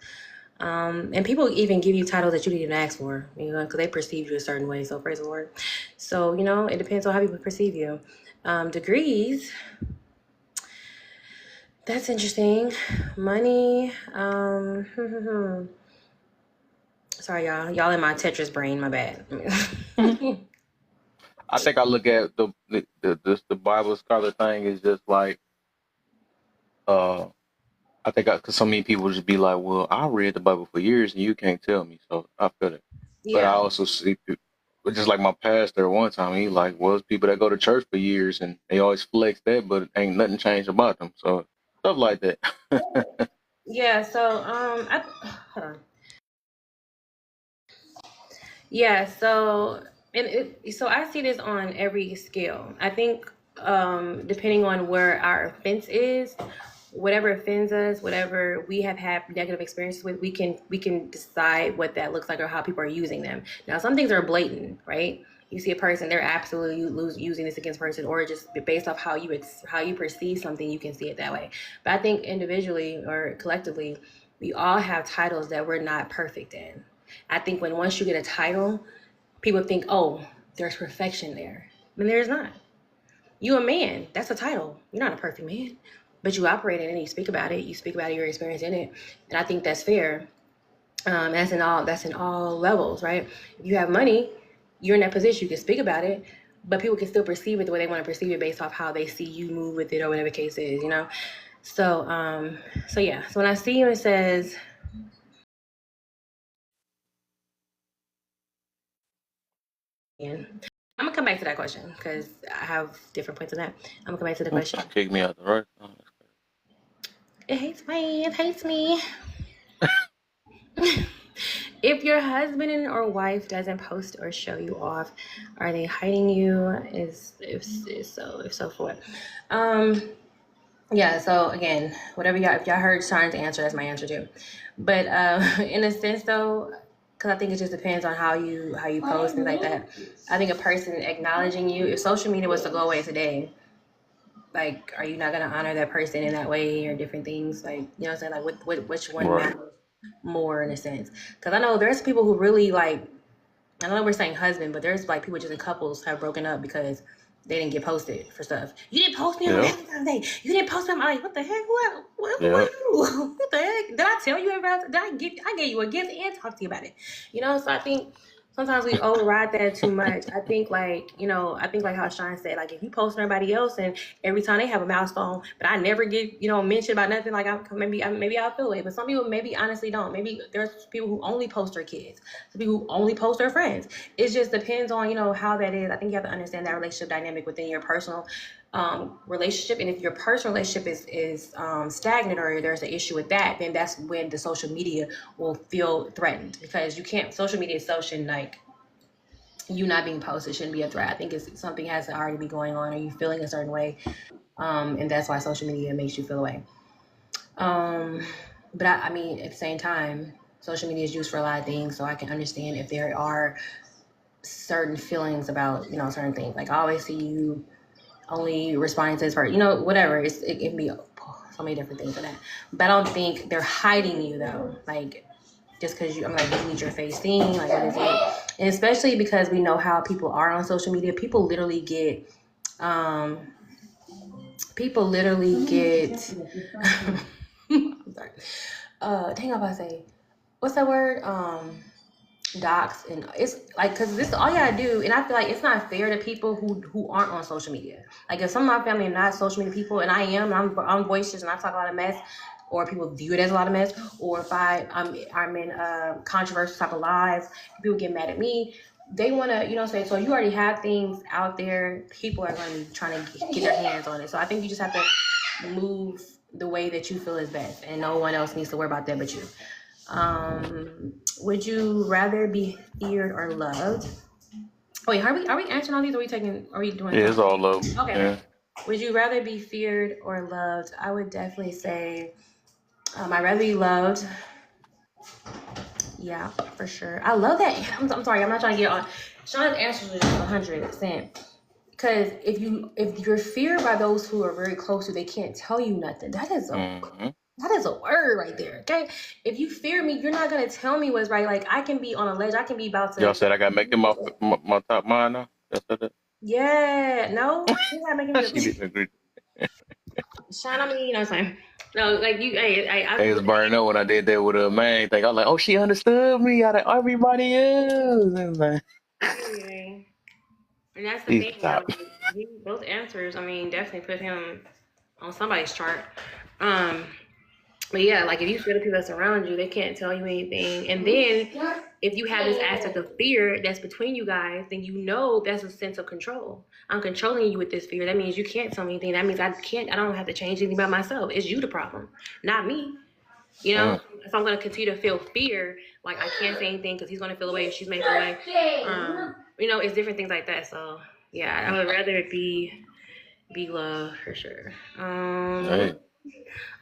[SPEAKER 17] And people even give you titles that you didn't even ask for, because they perceive you a certain way. So praise the Lord. So, it depends on how people perceive you. Degrees. That's interesting. Money. Sorry, y'all. Y'all in my Tetris brain. My bad.
[SPEAKER 1] I think I look at the Bible scholar thing is just like, I think because so many people just be like, well, I read the Bible for years and you can't tell me, so I feel it. Yeah. But I also see people, just like my pastor one time, he like, well, it's people that go to church for years and they always flex that, but ain't nothing changed about them. So stuff like that.
[SPEAKER 17] Yeah. So hold on. Yeah. So so I see this on every scale. I think depending on where our offense is, whatever offends us, whatever we have had negative experiences with, we can decide what that looks like or how people are using them. Now, some things are blatant, right? You see a person, they're absolutely using this against a person, or just based off how you perceive something, you can see it that way. But I think individually or collectively, we all have titles that we're not perfect in. I think once you get a title, people think, oh, there's perfection there. I mean, there's not. You a man, that's a title. You're not a perfect man. But you operate in it, you speak about it, your experience in it. And I think that's fair. That's in all levels, right? If you have money, you're in that position, you can speak about it, but people can still perceive it the way they want to perceive it based off how they see you move with it or whatever the case is, So yeah. So when I see you, it says, I'm gonna come back to that question because I have different points on that. I'm gonna come back to the question.
[SPEAKER 1] Kick me out the right.
[SPEAKER 17] It hates me. If your husband or wife doesn't post or show you off, are they hiding you? If so, for what? Yeah. So again, whatever if y'all heard Sean's answer, that's my answer too. But in a sense though, because I think it just depends on how you post things like that. I think a person acknowledging you, if social media was to go away today, like, are you not gonna honor that person in that way or different things? Like, what I'm saying? Like, which one matters more in a sense? Because I know there's people who really like. I know we're saying husband, but there's like people just in couples have broken up because they didn't get posted for stuff. You didn't post me on Valentine's Day. You didn't post me. I'm like, what the heck? What What the heck? Did I tell you about? I gave you a gift and talk to you about it? So I think sometimes we override that too much. I think like how Sean said, like if you post on everybody else and every time they have a milestone, but I never get, mentioned about nothing, like maybe I'll feel it. But some people maybe honestly don't. Maybe there's people who only post their kids, some people who only post their friends. It just depends on, how that is. I think you have to understand that relationship dynamic within your personal relationship, and if your personal relationship is stagnant or there's an issue with that, then that's when the social media will feel threatened, because social media itself shouldn't, like, you not being posted shouldn't be a threat. I think it's something has to already be going on, or you feeling a certain way, and that's why social media makes you feel away. But I mean, at the same time, social media is used for a lot of things, so I can understand if there are certain feelings about certain things. Like I always see you only responding to this part, whatever. It can be so many different things in that. But I don't think they're hiding you though. Like just because you need your face thing, like what is it? And especially because we know how people are on social media. People literally get I'm sorry. Dang, if I say, what's that word? Docs, and it's like, because this all you gotta do, and I feel like it's not fair to people who aren't on social media. Like if some of my family are not social media people, and I am, and I'm boisterous and I talk a lot of mess, or people view it as a lot of mess, or if I'm in controversial type of lives, people get mad at me. They want to, say, so you already have things out there, people are going to be trying to get their hands on it. So I think you just have to move the way that you feel is best, and no one else needs to worry about that but you. Would you rather be feared or loved? Wait, are we answering all these? Are we doing?
[SPEAKER 1] Yeah, it's all love.
[SPEAKER 17] Okay.
[SPEAKER 1] Yeah.
[SPEAKER 17] Would you rather be feared or loved? I would definitely say, I'd rather be loved. Yeah, for sure. I love that. I'm sorry, I'm not trying to get on. Sean's answers are just 100%. Because if you're feared by those who are very close to you, they can't tell you nothing. That is a word right there, okay? If you fear me, you're not going to tell me what's right. Like, I can be on a ledge. I can be about to...
[SPEAKER 1] Y'all said I got to make them my top mine now? Y'all said that?
[SPEAKER 17] Yeah, no. You're not making me...
[SPEAKER 1] She didn't agree.
[SPEAKER 17] Sean, I mean, what I'm saying? No, like, you...
[SPEAKER 1] They was burning up when I did that with a main thing. I was like, oh, she understood me out of everybody else. And like...
[SPEAKER 17] And that's the thing. Like, those answers, I mean, definitely put him on somebody's chart. But yeah, like if you feel the people that's around you, they can't tell you anything. And then if you have this aspect of fear that's between you guys, then that's a sense of control. I'm controlling you with this fear. That means you can't tell me anything. That means I don't have to change anything about myself. It's you the problem, not me. If I'm going to continue to feel fear, like I can't say anything because he's going to feel away, she's making away. It's different things like that. So yeah, I would rather be loved for sure.
[SPEAKER 1] Hey.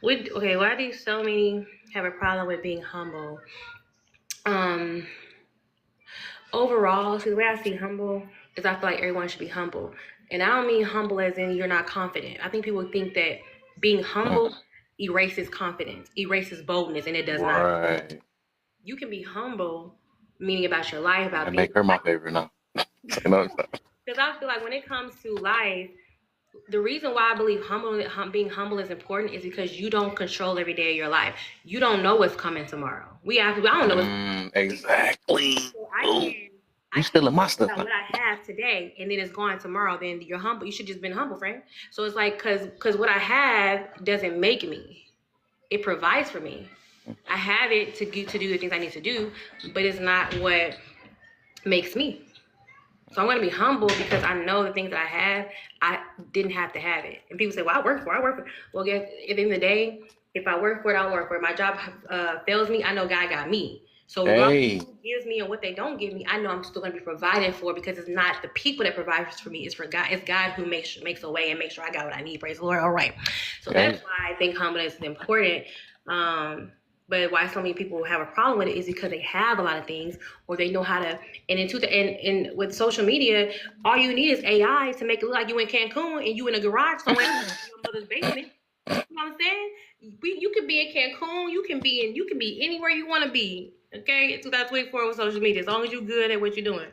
[SPEAKER 17] Why do so many have a problem with being humble? Overall, the way I see humble is I feel like everyone should be humble. And I don't mean humble as in you're not confident. I think people think that being humble erases confidence, erases boldness, and it does not.
[SPEAKER 1] Right.
[SPEAKER 17] You can be humble, meaning about your life, about
[SPEAKER 1] I make her my favorite now.
[SPEAKER 17] Because I feel like when it comes to life, the reason why I believe being humble is important is because you don't control every day of your life. You don't know what's coming tomorrow. I don't know what's
[SPEAKER 1] exactly.
[SPEAKER 17] So
[SPEAKER 1] you still in my stuff.
[SPEAKER 17] What I have today, and then it's gone tomorrow. Then you're humble. You should just been humble, friend. So it's like because what I have doesn't make me. It provides for me. I have it to do the things I need to do, but it's not what makes me. So I'm going to be humble because I know the things that I have, I didn't have to have it. And people say, well, I work for it. Well, at the end of the day, if I work for it, I'll work for it. My job fails me, I know God got me. So what gives me and what they don't give me, I know I'm still going to be provided for because it's not the people that provide for me. It's for God. It's God who makes a way and makes sure I got what I need. Praise the Lord. All right. So that's why I think humbleness is important. But why so many people have a problem with it is because they have a lot of things, or they know how to. And with social media, all you need is AI to make it look like you in Cancun and you in a garage somewhere in your mother's basement. You know what I'm saying? You can be in Cancun. You can be anywhere you want to be. Okay, 2024 with social media, as long as you're good at what you're doing.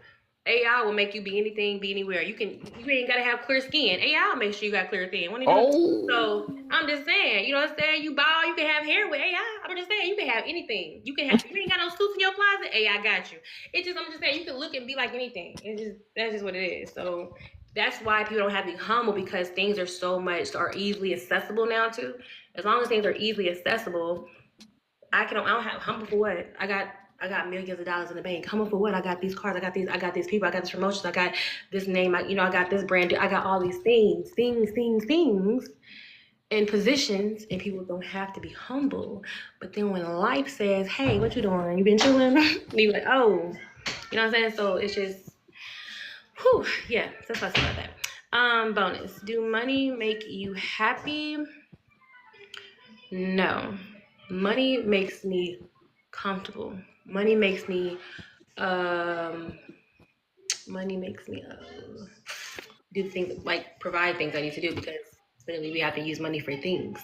[SPEAKER 17] AI will make you be anything, be anywhere. You ain't gotta have clear skin. AI will make sure you got clear skin. So I'm just saying, you know what I'm saying? You bald, you can have hair with AI. I'm just saying, you can have anything. You ain't got no suits in your closet. AI got you. I'm just saying, you can look and be like anything. That's just what it is. So that's why people don't have to be humble, because things are easily accessible now too. As long as things are easily accessible, I don't have humble for what? I got millions of dollars in the bank. Humble for what? I got these cars. I got these people. I got this promotions. I got this name. I got this brand. I got all these things, and positions, and people don't have to be humble. But then when life says, "Hey, what you doing? You been chilling?" You like, "Oh," you know what I'm saying? So it's just, whew, yeah. So that's what I say about that. Bonus. Do money make you happy? No. Money makes me comfortable. Money makes me do things, like provide things I need to do, because really we have to use money for things.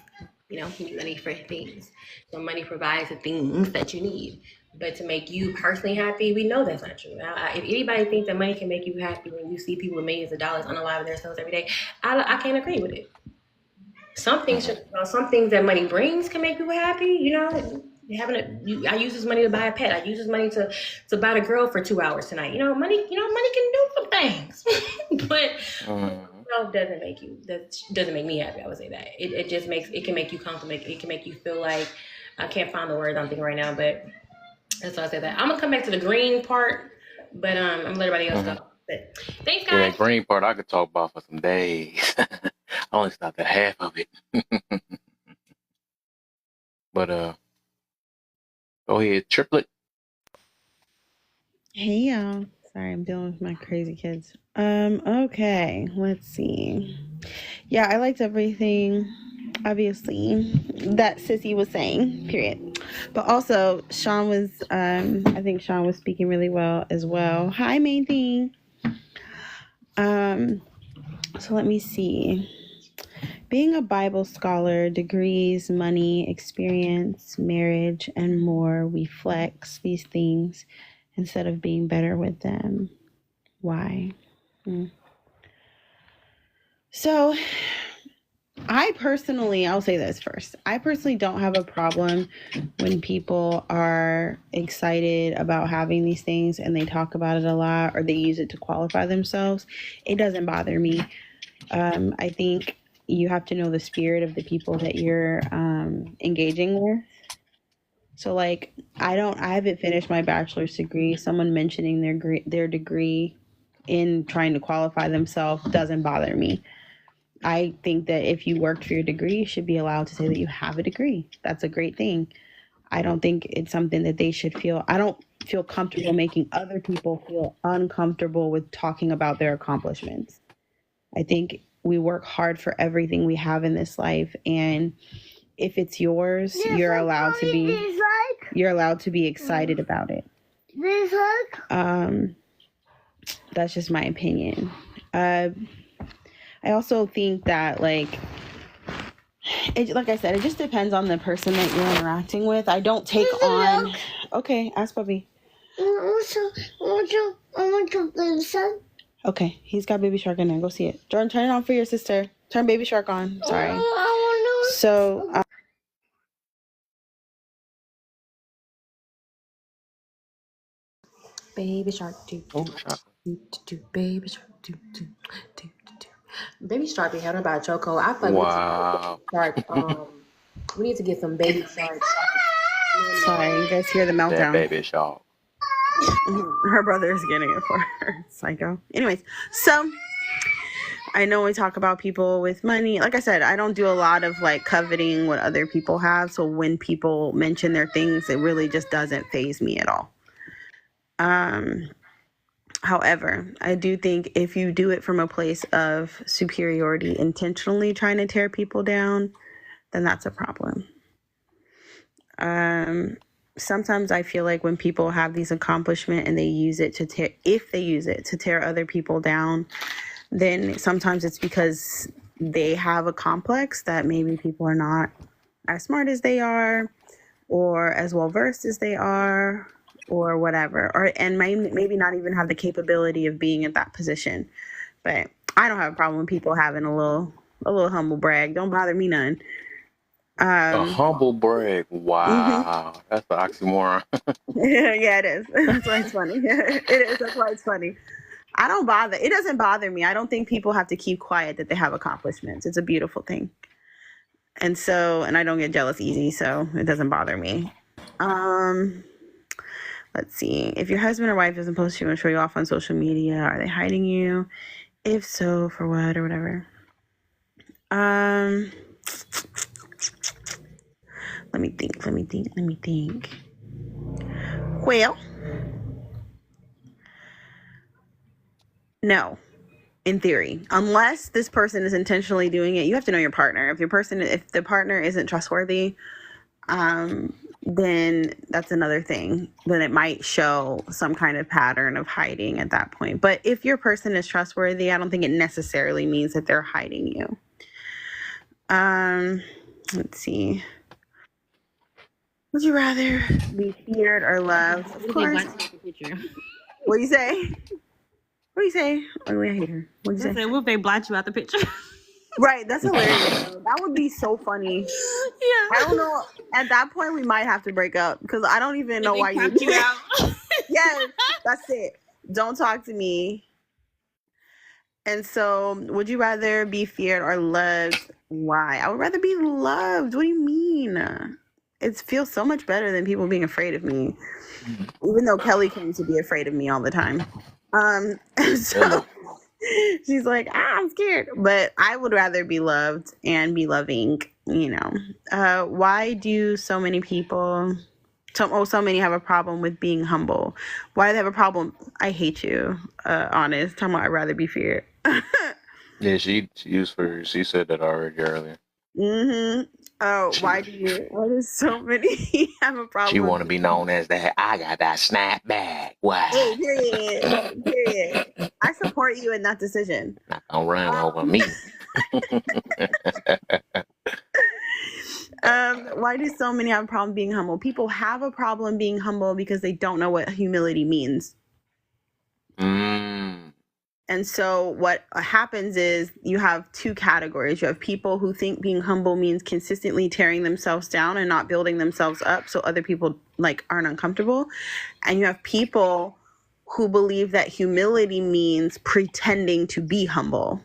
[SPEAKER 17] You know, you use money for things. So money provides the things that you need. But to make you personally happy, we know that's not true. If anybody thinks that money can make you happy when you see people with millions of dollars unalive themselves every day, I can't agree with it. Some things that money brings can make people happy. You know, I use this money to buy a pet. I use this money to buy a girl for 2 hours tonight. Money can do some things, but doesn't make me happy. I would say that it can make you comfortable. It can make you feel like, I can't find the words I'm thinking right now, but that's why I say that. I'm gonna come back to the green part, but I'm gonna let everybody else go. But thanks, guys.
[SPEAKER 1] Yeah, that green part I could talk about for some days. I only stopped at half of it. But go ahead, Triplet.
[SPEAKER 18] Hey y'all. Sorry, I'm dealing with my crazy kids. Okay, let's see. Yeah, I liked everything, obviously, that Sissy was saying, period. But also, Sean was, I think Sean was speaking really well as well. Hi, main thing. So let me see. Being a Bible scholar, degrees, money, experience, marriage, and more, we flex these things instead of being better with them. Why? So I'll say this first. I personally don't have a problem when people are excited about having these things and they talk about it a lot, or they use it to qualify themselves. It doesn't bother me. I think you have to know the spirit of the people that you're engaging with. So like, I haven't finished my bachelor's degree. Someone mentioning their degree in trying to qualify themselves doesn't bother me. I think that if you worked for your degree, you should be allowed to say that you have a degree. That's a great thing. I don't think it's something that they should feel. I don't feel comfortable making other people feel uncomfortable with talking about their accomplishments. I think we work hard for everything we have in this life, and if it's yours, you're allowed to be excited about it. That's just my opinion. I also think that, like I said, it just depends on the person that you're interacting with. I don't take on. Okay, ask Bubby. Okay, he's got Baby Shark in there. Go see it. Jordan, turn it on for your sister. Turn Baby Shark on. Sorry. So.
[SPEAKER 17] Baby Shark, do Baby Shark, do. Baby Shark be held by a chokehold. I feel like we need to get some Baby Shark.
[SPEAKER 18] Sorry, you guys hear the meltdown.
[SPEAKER 1] That Baby Shark.
[SPEAKER 18] Her brother is getting it for her. Psycho. Anyways, so I know we talk about people with money. Like I said, I don't do a lot of like coveting what other people have. So when people mention their things, it really just doesn't faze me at all. However, I do think if you do it from a place of superiority, intentionally trying to tear people down, then that's a problem. Sometimes I feel like when people have these accomplishments and they use it to tear other people down, then sometimes it's because they have a complex that maybe people are not as smart as they are, or as well versed as they are, or whatever, or and maybe not even have the capability of being in that position. But I don't have a problem with people having a little humble brag. Don't bother me none.
[SPEAKER 1] A humble brag. Wow, that's an oxymoron.
[SPEAKER 18] Yeah, it is. That's why it's funny. It is. That's why it's funny. I don't bother. It doesn't bother me. I don't think people have to keep quiet that they have accomplishments. It's a beautiful thing. And I don't get jealous easy, so it doesn't bother me. Let's see. If your husband or wife doesn't post you and show you off on social media, are they hiding you? If so, for what or whatever? Let me think. Well, no, in theory, unless this person is intentionally doing it. You have to know your partner. If the partner isn't trustworthy, then that's another thing. Then it might show some kind of pattern of hiding at that point. But if your person is trustworthy, I don't think it necessarily means that they're hiding you. Let's see. Would you rather be feared or loved? Of course. What do you say? What do you say? Oh, I hate her. What do you say?
[SPEAKER 19] What if they blot you out the picture?
[SPEAKER 18] Right, that's hilarious. That would be so funny. Yeah. I don't know. At that point, we might have to break up because I don't even know why you would do that. Yes, that's it. Don't talk to me. And so, would you rather be feared or loved? Why? I would rather be loved. What do you mean? It feels so much better than people being afraid of me. Even though Kelly claims to be afraid of me all the time. So she's like, I'm scared. But I would rather be loved and be loving, Why do so many people, so many have a problem with being humble? Why do they have a problem? I hate you, honest. Talking about I'd rather be feared.
[SPEAKER 1] Yeah, she said that already earlier.
[SPEAKER 18] Mm-hmm. Oh, why do so many have a problem?
[SPEAKER 1] She want to be known as that. I got that snapback. Wow.
[SPEAKER 18] Hey, period. I support you in that decision.
[SPEAKER 1] Not gonna run over me.
[SPEAKER 18] Why do so many have a problem being humble? People have a problem being humble because they don't know what humility means. And so what happens is you have two categories. You have people who think being humble means consistently tearing themselves down and not building themselves up so other people aren't uncomfortable. And you have people who believe that humility means pretending to be humble.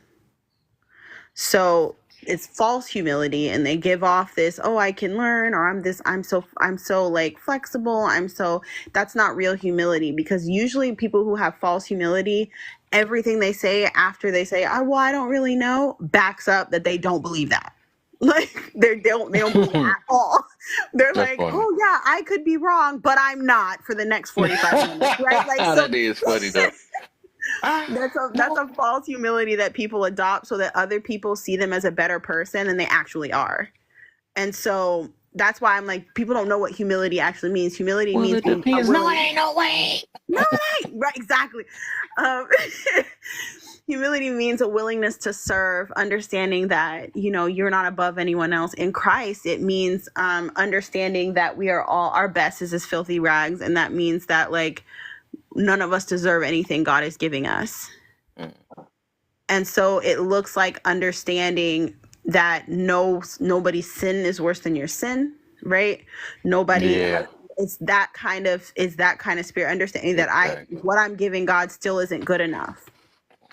[SPEAKER 18] So it's false humility, and they give off this, I can learn, or I'm so flexible. That's not real humility, because usually people who have false humility, everything they say after they say, I don't really know, backs up that they don't believe that. They don't believe it at all. They're
[SPEAKER 1] That's
[SPEAKER 18] like,
[SPEAKER 1] funny.
[SPEAKER 18] oh yeah, I could be wrong, but I'm not for the next 45 minutes, right?
[SPEAKER 1] That is funny though.
[SPEAKER 18] That's a false humility that people adopt so that other people see them as a better person than they actually are. And so that's why I'm like, people don't know what humility actually means. Humility means
[SPEAKER 1] it depends.
[SPEAKER 18] No, it ain't no way. No, it ain't. Right, exactly. Humility means a willingness to serve, understanding that, you're not above anyone else. In Christ, it means understanding that we are all, our best is as filthy rags. And that means that none of us deserve anything God is giving us. And so it looks like understanding that nobody's sin is worse than your sin, right? Nobody.
[SPEAKER 1] Yeah.
[SPEAKER 18] It's that kind of spirit, understanding that what I'm giving God still isn't good enough.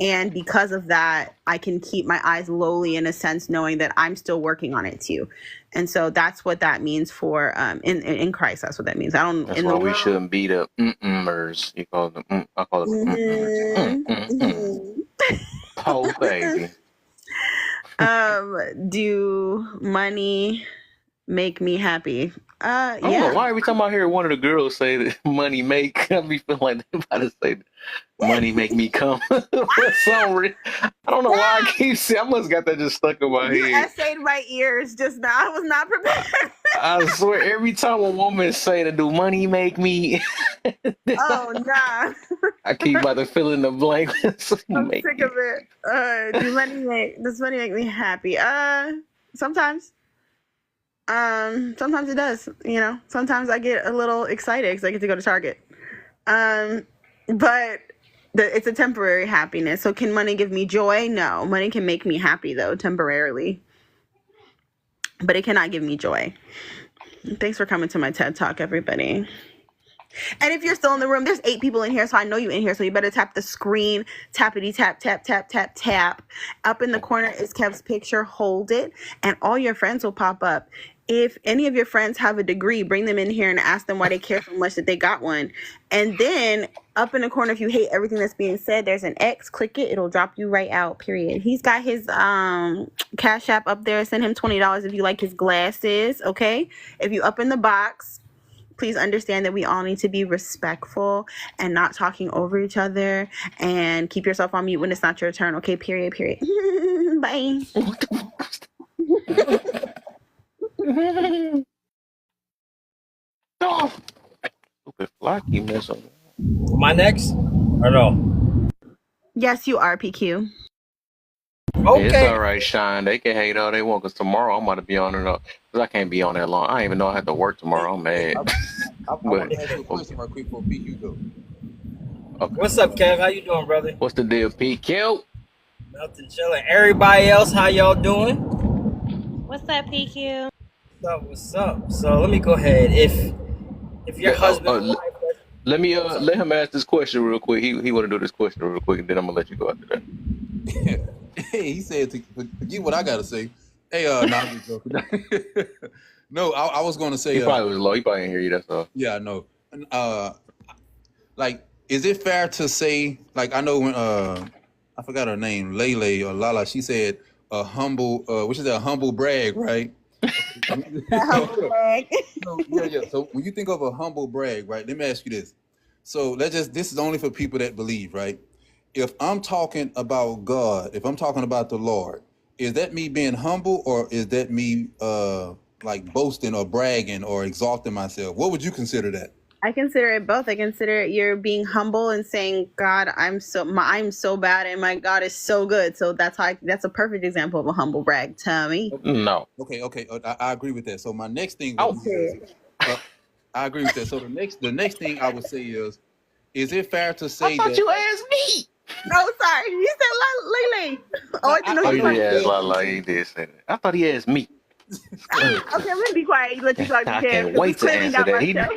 [SPEAKER 18] And because of that, I can keep my eyes lowly in a sense, knowing that I'm still working on it too. And so that's what that means for in Christ. That's what that means.
[SPEAKER 1] That's why we shouldn't beat up mm-mmers. You call them. I call them. Oh baby.
[SPEAKER 18] Do money make me happy?
[SPEAKER 1] I don't know why every time I hear one of the girls say that money make, I be feeling like they're about to say money make me come. For some reason, I don't know why I keep saying. I must got that just stuck in my
[SPEAKER 18] You
[SPEAKER 1] head.
[SPEAKER 18] essayed my ears just now. I was not prepared.
[SPEAKER 1] I swear, every time a woman say to do money make me,
[SPEAKER 18] Oh nah.
[SPEAKER 1] I keep about to fill in the blank.
[SPEAKER 18] I'm sick of it. Does money make me happy? Sometimes. Sometimes it does. Sometimes I get a little excited because I get to go to Target. But it's a temporary happiness. So can money give me joy? No. Money can make me happy though, temporarily. But it cannot give me joy. Thanks for coming to my TED Talk, everybody. And if you're still in the room, there's 8 people in here, so I know you in here, so you better tap the screen, tappity tap, tap, tap, tap, tap. Up in the corner is Kev's picture, hold it, and all your friends will pop up. If any of your friends have a degree, bring them in here and ask them why they care so much that they got one. And then up in the corner, if you hate everything that's being said, there's an X, click it, it'll drop you right out, period. He's got his Cash App up there, send him $20 if you like his glasses, okay? If you up in the box, please understand that we all need to be respectful and not talking over each other, and keep yourself on mute when it's not your turn. Okay, period. Bye.
[SPEAKER 1] Stupid flocky mess up.
[SPEAKER 19] Am I next? Or no?
[SPEAKER 18] Yes, you are, PQ.
[SPEAKER 19] Okay.
[SPEAKER 1] It's all right, Shine. They can hate all they want, because tomorrow I'm about to be on it up. Because I can't be on that long. I didn't even know I had to work tomorrow. I'm mad.
[SPEAKER 20] I want to ask you a question real quick for PQ though.
[SPEAKER 1] Okay.
[SPEAKER 19] What's up, Kev? How you doing, brother?
[SPEAKER 1] What's the deal, PQ?
[SPEAKER 19] Nothing, chilling. Everybody else, how y'all doing?
[SPEAKER 17] What's up, PQ?
[SPEAKER 19] What's up? So let me go ahead. If your husband,
[SPEAKER 1] let me let him ask this question real quick. He want to do this question real quick, and then I'm gonna let you go after that.
[SPEAKER 20] Hey, he said to forget what I gotta say. Hey, nah, I'm just joking. No, I was gonna say
[SPEAKER 1] He probably was low. He probably didn't hear you. That's all.
[SPEAKER 20] yeah, I know. Like, is it fair to say, like, I know when I forgot her name, Lele or Lala, she said a humble, which is a humble brag, right?
[SPEAKER 18] Humble brag.
[SPEAKER 20] Yeah. So when you think of a humble brag, right? Let me ask you this. So this is only for people that believe, right? If I'm talking about God, if I'm talking about the Lord, is that me being humble, or is that me like boasting or bragging or exalting myself? What would you consider that?
[SPEAKER 18] I consider it both. I consider it you're being humble and saying, God, I'm so bad and my God is so good. So that's a perfect example of a humble brag to me.
[SPEAKER 1] No.
[SPEAKER 20] Okay. I agree with that. So my next thing
[SPEAKER 18] Oh,
[SPEAKER 20] I agree with that. So the next thing I would say is it fair to say
[SPEAKER 1] I thought
[SPEAKER 20] that
[SPEAKER 1] you asked me.
[SPEAKER 18] Oh, sorry. You said Lele. Oh, I didn't know
[SPEAKER 1] Oh,
[SPEAKER 18] you
[SPEAKER 1] he did ask
[SPEAKER 18] were.
[SPEAKER 1] Lala. He did say that. I thought he asked me.
[SPEAKER 18] Okay, I'm gonna be quiet. Let you talk to
[SPEAKER 1] I
[SPEAKER 18] Kev,
[SPEAKER 1] can't
[SPEAKER 18] 'cause
[SPEAKER 1] wait
[SPEAKER 18] it's
[SPEAKER 1] to
[SPEAKER 18] clearly
[SPEAKER 1] answer
[SPEAKER 18] not
[SPEAKER 1] that.
[SPEAKER 18] my
[SPEAKER 1] He
[SPEAKER 18] show.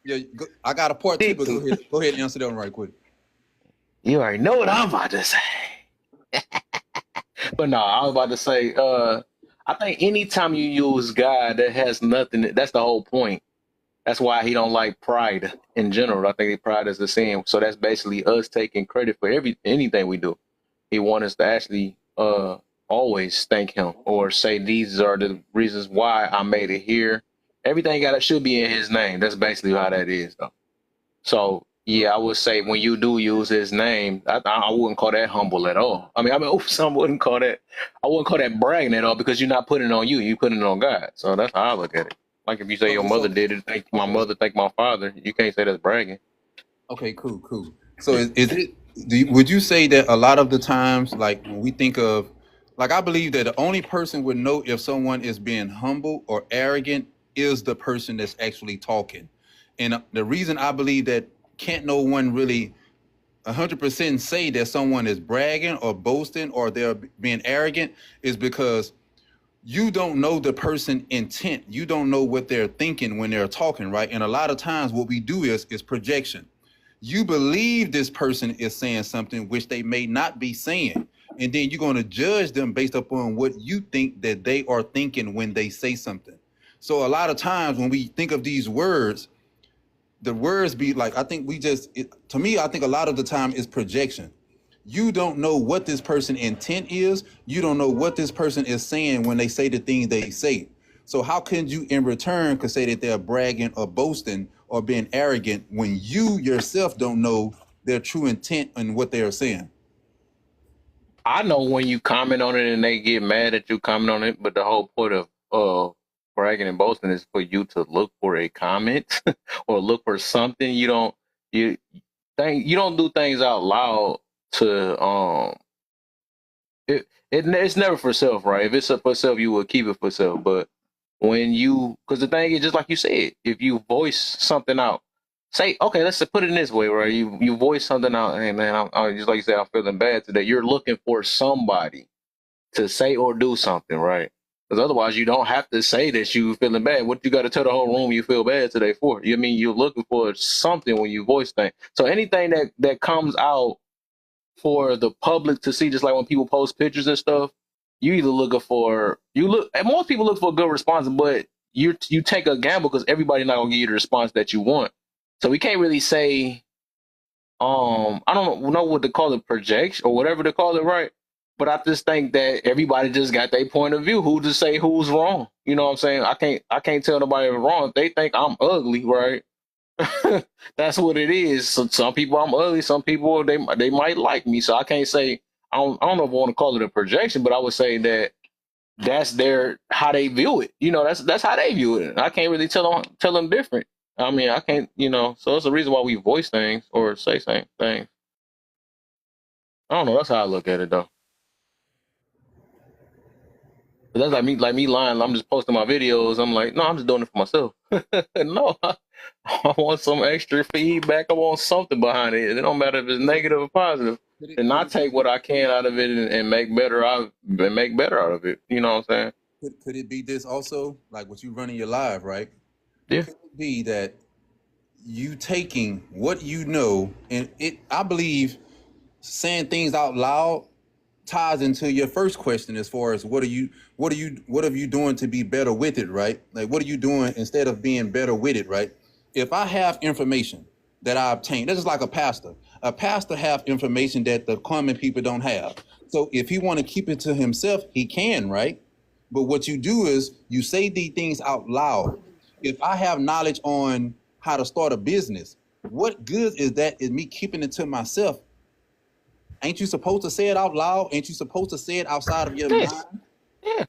[SPEAKER 20] yeah, I got a part 2, but go ahead and answer that one right quick.
[SPEAKER 1] You already know what I'm about to say. But no, I was about to say, I think anytime you use God, that has nothing. That's the whole point. That's why he don't like pride in general. I think pride is the sin. So that's basically us taking credit for anything we do. He wants us to actually always thank him or say these are the reasons why I made it here. Everything should be in his name. That's basically how that is, though. So yeah, I would say when you do use his name, I wouldn't call that humble at all. I mean, some wouldn't call that. I wouldn't call that bragging at all, because you're not putting it on you. You putting it on God. So that's how I look at it. Like if you say your mother did it, thank my mother, thank my father. You can't say that's bragging.
[SPEAKER 20] Okay, cool. So would you say that a lot of the times, like when we think of, like, I believe that the only person would know if someone is being humble or arrogant is the person that's actually talking. And the reason I believe that can't no one really 100% say that someone is bragging or boasting or they're being arrogant is because you don't know the person's intent. You don't know what they're thinking when they're talking, right? And a lot of times what we do is projection. You believe this person is saying something which they may not be saying, and then you're going to judge them based upon what you think that they are thinking when they say something. So a lot of times when we think of these words, the words be like, I think to me, I think a lot of the time is projection. You don't know what this person's intent is. You don't know what this person is saying when they say the things they say. So how can you in return could say that they're bragging or boasting or being arrogant when you yourself don't know their true intent and what they are saying?
[SPEAKER 1] I know when you comment on it and they get mad at you comment on it, but the whole point of bragging and boasting is for you to look for a comment or look for something. You don't do things out loud to it's never for self, right? If it's for self, you will keep it for self. But because the thing is, just like you said, if you voice something out, say, okay, let's put it in this way, right? You voice something out, hey man, I'm just like you said, I'm feeling bad today. You're looking for somebody to say or do something, right? Because otherwise, you don't have to say that you feeling bad. What you got to tell the whole room you feel bad today for? You mean you're looking for something when you voice things. So anything that comes out for the public to see, just like when people post pictures and stuff, you either looking for and most people look for a good response, but you take a gamble because everybody's not gonna give you the response that you want. So we can't really say, I don't know what to call it, projection or whatever to call it, right? But I just think that everybody just got their point of view. Who to say who's wrong? You know what I'm saying? I can't tell nobody wrong. If they think I'm ugly, right? That's what it is. So some people I'm ugly. Some people they might like me. So I can't say I don't know if I want to call it a projection, but I would say that that's how they view it. You know, that's how they view it. I can't really tell them different. I mean, I can't. You know, so it's the reason why we voice things or say things. I don't know. That's how I look at it, though. But that's like me lying. I'm just posting my videos. I'm like, no, I'm just doing it for myself. No, I want some extra feedback. I want something behind it. It don't matter if it's negative or positive. And I take what I can out of it and make better out of it. You know what I'm saying?
[SPEAKER 20] Could it be this also, like what you running your live, right?
[SPEAKER 1] Yeah.
[SPEAKER 20] Could it be that you taking what you know, and I believe saying things out loud ties into your first question as far as what are you doing to be better with it, right? Like what are you doing instead of being better with it, right? If I have information that I obtain, this is like a pastor have information that the common people don't have. So if he want to keep it to himself, he can, right? But what you do is you say these things out loud. If I have knowledge on how to start a business, what good is that in me keeping it to myself? Ain't you supposed to say it out loud? Ain't you supposed to say it outside of your mind?
[SPEAKER 1] Yeah.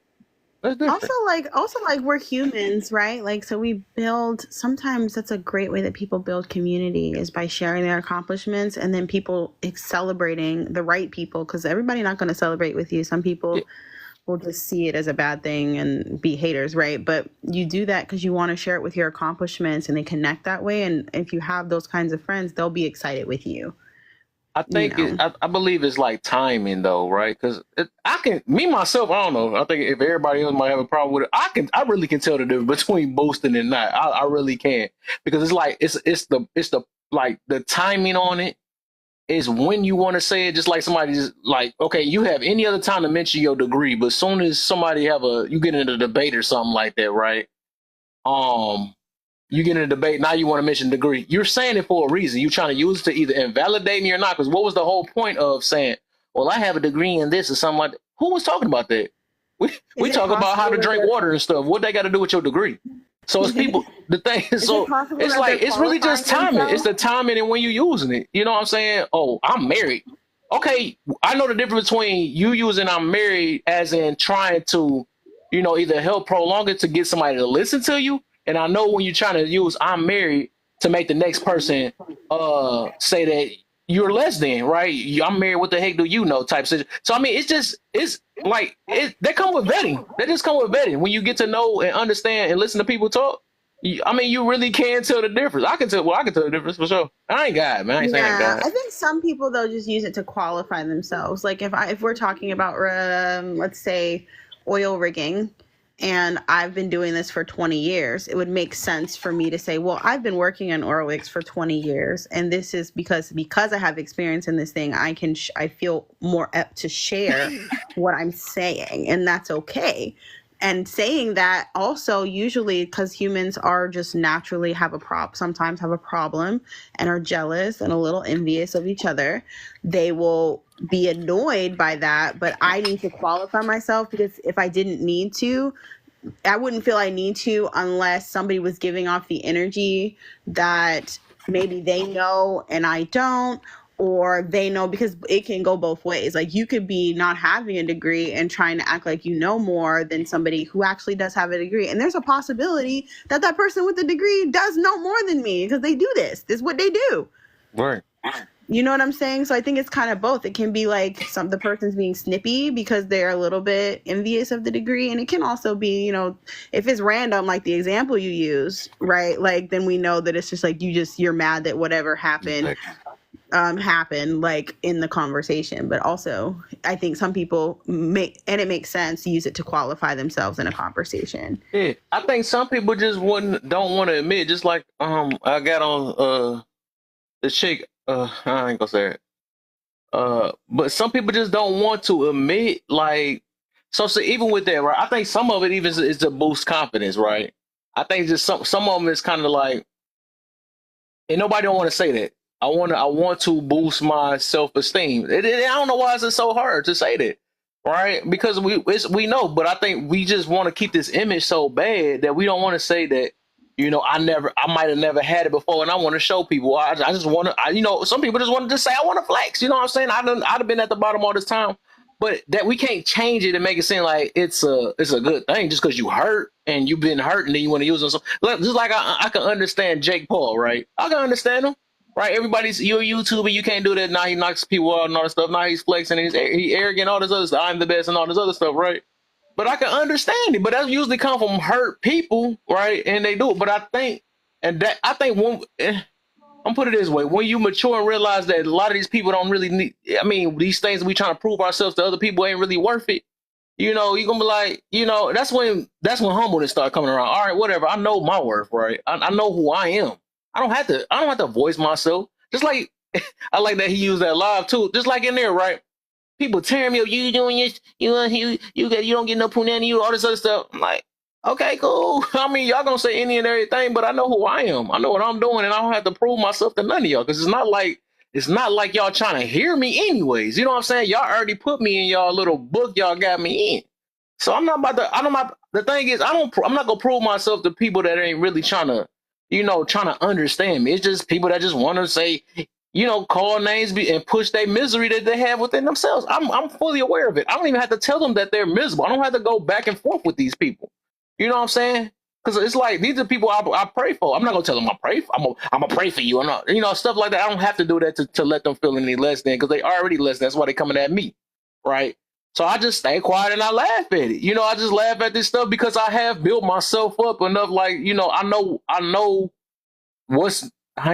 [SPEAKER 18] Also like we're humans, right? Like, so we build, sometimes that's a great way that people build community is by sharing their accomplishments, and then people celebrating the right people, because everybody not going to celebrate with you. Some people will just see it as a bad thing and be haters, right? But you do that because you want to share it with your accomplishments, and they connect that way. And if you have those kinds of friends, they'll be excited with you.
[SPEAKER 1] I think I believe it's like timing though, right? Because myself, I don't know. I think if everybody else might have a problem with it, I really can tell the difference between boasting and not. I really can, because it's like it's the like the timing on it is when you want to say it. Just like somebody just like, okay, you have any other time to mention your degree, but as soon as somebody you get in a debate or something like that, right? You get in a debate, now you want to mention degree. You're saying it for a reason. You're trying to use it to either invalidate me or not. Because what was the whole point of saying, well, I have a degree in this or something like that? Who was talking about that? We talk about how to drink water and stuff. What they got to do with your degree? So it's people, the thing is, so it's like, it's really just timing. It's the timing and when you're using it. You know what I'm saying? Oh, I'm married. Okay, I know the difference between you using I'm married as in trying to, you know, either help prolong it to get somebody to listen to you. And I know when you're trying to use I'm married to make the next person say that you're less than, right? I'm married, what the heck do you know type situation. So, I mean, it's like, they come with vetting. They just come with vetting. When you get to know and understand and listen to people talk, I mean, you really can tell the difference. I can tell the difference for sure. I ain't God, man. I ain't saying God.
[SPEAKER 18] I think some people, though, just use it to qualify themselves. Like if we're talking about, let's say, oil rigging, and I've been doing this for 20 years, it would make sense for me to say, well, I've been working on oil rigs for 20 years. And this is because I have experience in this thing, I feel more apt to share what I'm saying. And that's okay. And saying that also usually because humans are just naturally sometimes have a problem and are jealous and a little envious of each other. They will be annoyed by that, but I need to qualify myself, because if I didn't need to, I wouldn't feel I need to unless somebody was giving off the energy that maybe they know and I don't, or they know, because it can go both ways. Like you could be not having a degree and trying to act like you know more than somebody who actually does have a degree. And there's a possibility that that person with the degree does know more than me because they do this. This is what they do.
[SPEAKER 1] Right.
[SPEAKER 18] You know what I'm saying? So I think it's kind of both. It can be like the person's being snippy because they're a little bit envious of the degree, and it can also be, you know, if it's random, like the example you use, right? Like then we know that it's just like you're mad that whatever happened like in the conversation. But also, I think some people it makes sense, use it to qualify themselves in a conversation.
[SPEAKER 1] Yeah, I think some people just don't want to admit. Just like I got on the chick. I ain't gonna say it. But some people just don't want to admit, like, so even with that, right? I think some of it even is to boost confidence, right? I think just some of them is kind of like, and nobody don't want to say that. I want to boost my self-esteem. I don't know why it's so hard to say that, right? Because we know, but I think we just want to keep this image so bad that we don't want to say that. You know, I might have never had it before, and I want to show people. I just want to, you know, some people just want to just say, I want to flex. You know what I'm saying? I'd have been at the bottom all this time, but that we can't change it and make it seem like it's a good thing just because you hurt and you've been hurt and then you want to use them. So, just like I can understand Jake Paul, right? I can understand him, right? You're a YouTuber, you can't do that. Now he knocks people out and all that stuff. Now he's flexing, and he's arrogant, all this other stuff. I'm the best and all this other stuff, right? But I can understand it. But that usually come from hurt people, right? And they do it. But I think when I'm put it this way: when you mature and realize that a lot of these people don't really need. I mean, these things we trying to prove ourselves to other people ain't really worth it. You know, you're gonna be like, you know, that's when humbleness start coming around. All right, whatever. I know my worth, right? I know who I am. I don't have to voice myself. Just like I like that he used that live too. Just like in there, right? People tearing me up. You doing this? You don't get no punani. You all this other stuff. I'm like, okay, cool. I mean, y'all gonna say any and everything, but I know who I am. I know what I'm doing, and I don't have to prove myself to none of y'all because it's not like y'all trying to hear me anyways. You know what I'm saying? Y'all already put me in y'all little book. Y'all got me in. So I'm not about to. The thing is, I'm not gonna prove myself to people that ain't really trying to understand me. It's just people that just want to say, you know, call names and push their misery that they have within themselves. I'm fully aware of it. I don't even have to tell them that they're miserable. I don't have to go back and forth with these people. You know what I'm saying? Because it's like these are people I pray for. I'm not gonna tell them I pray. I'm gonna pray for you. I'm not, you know, stuff like that. I don't have to do that to let them feel any less than, because they already less than. That's why they coming at me, right? So I just stay quiet and I laugh at it. You know, I just laugh at this stuff because I have built myself up enough. Like, you know, I know I ain't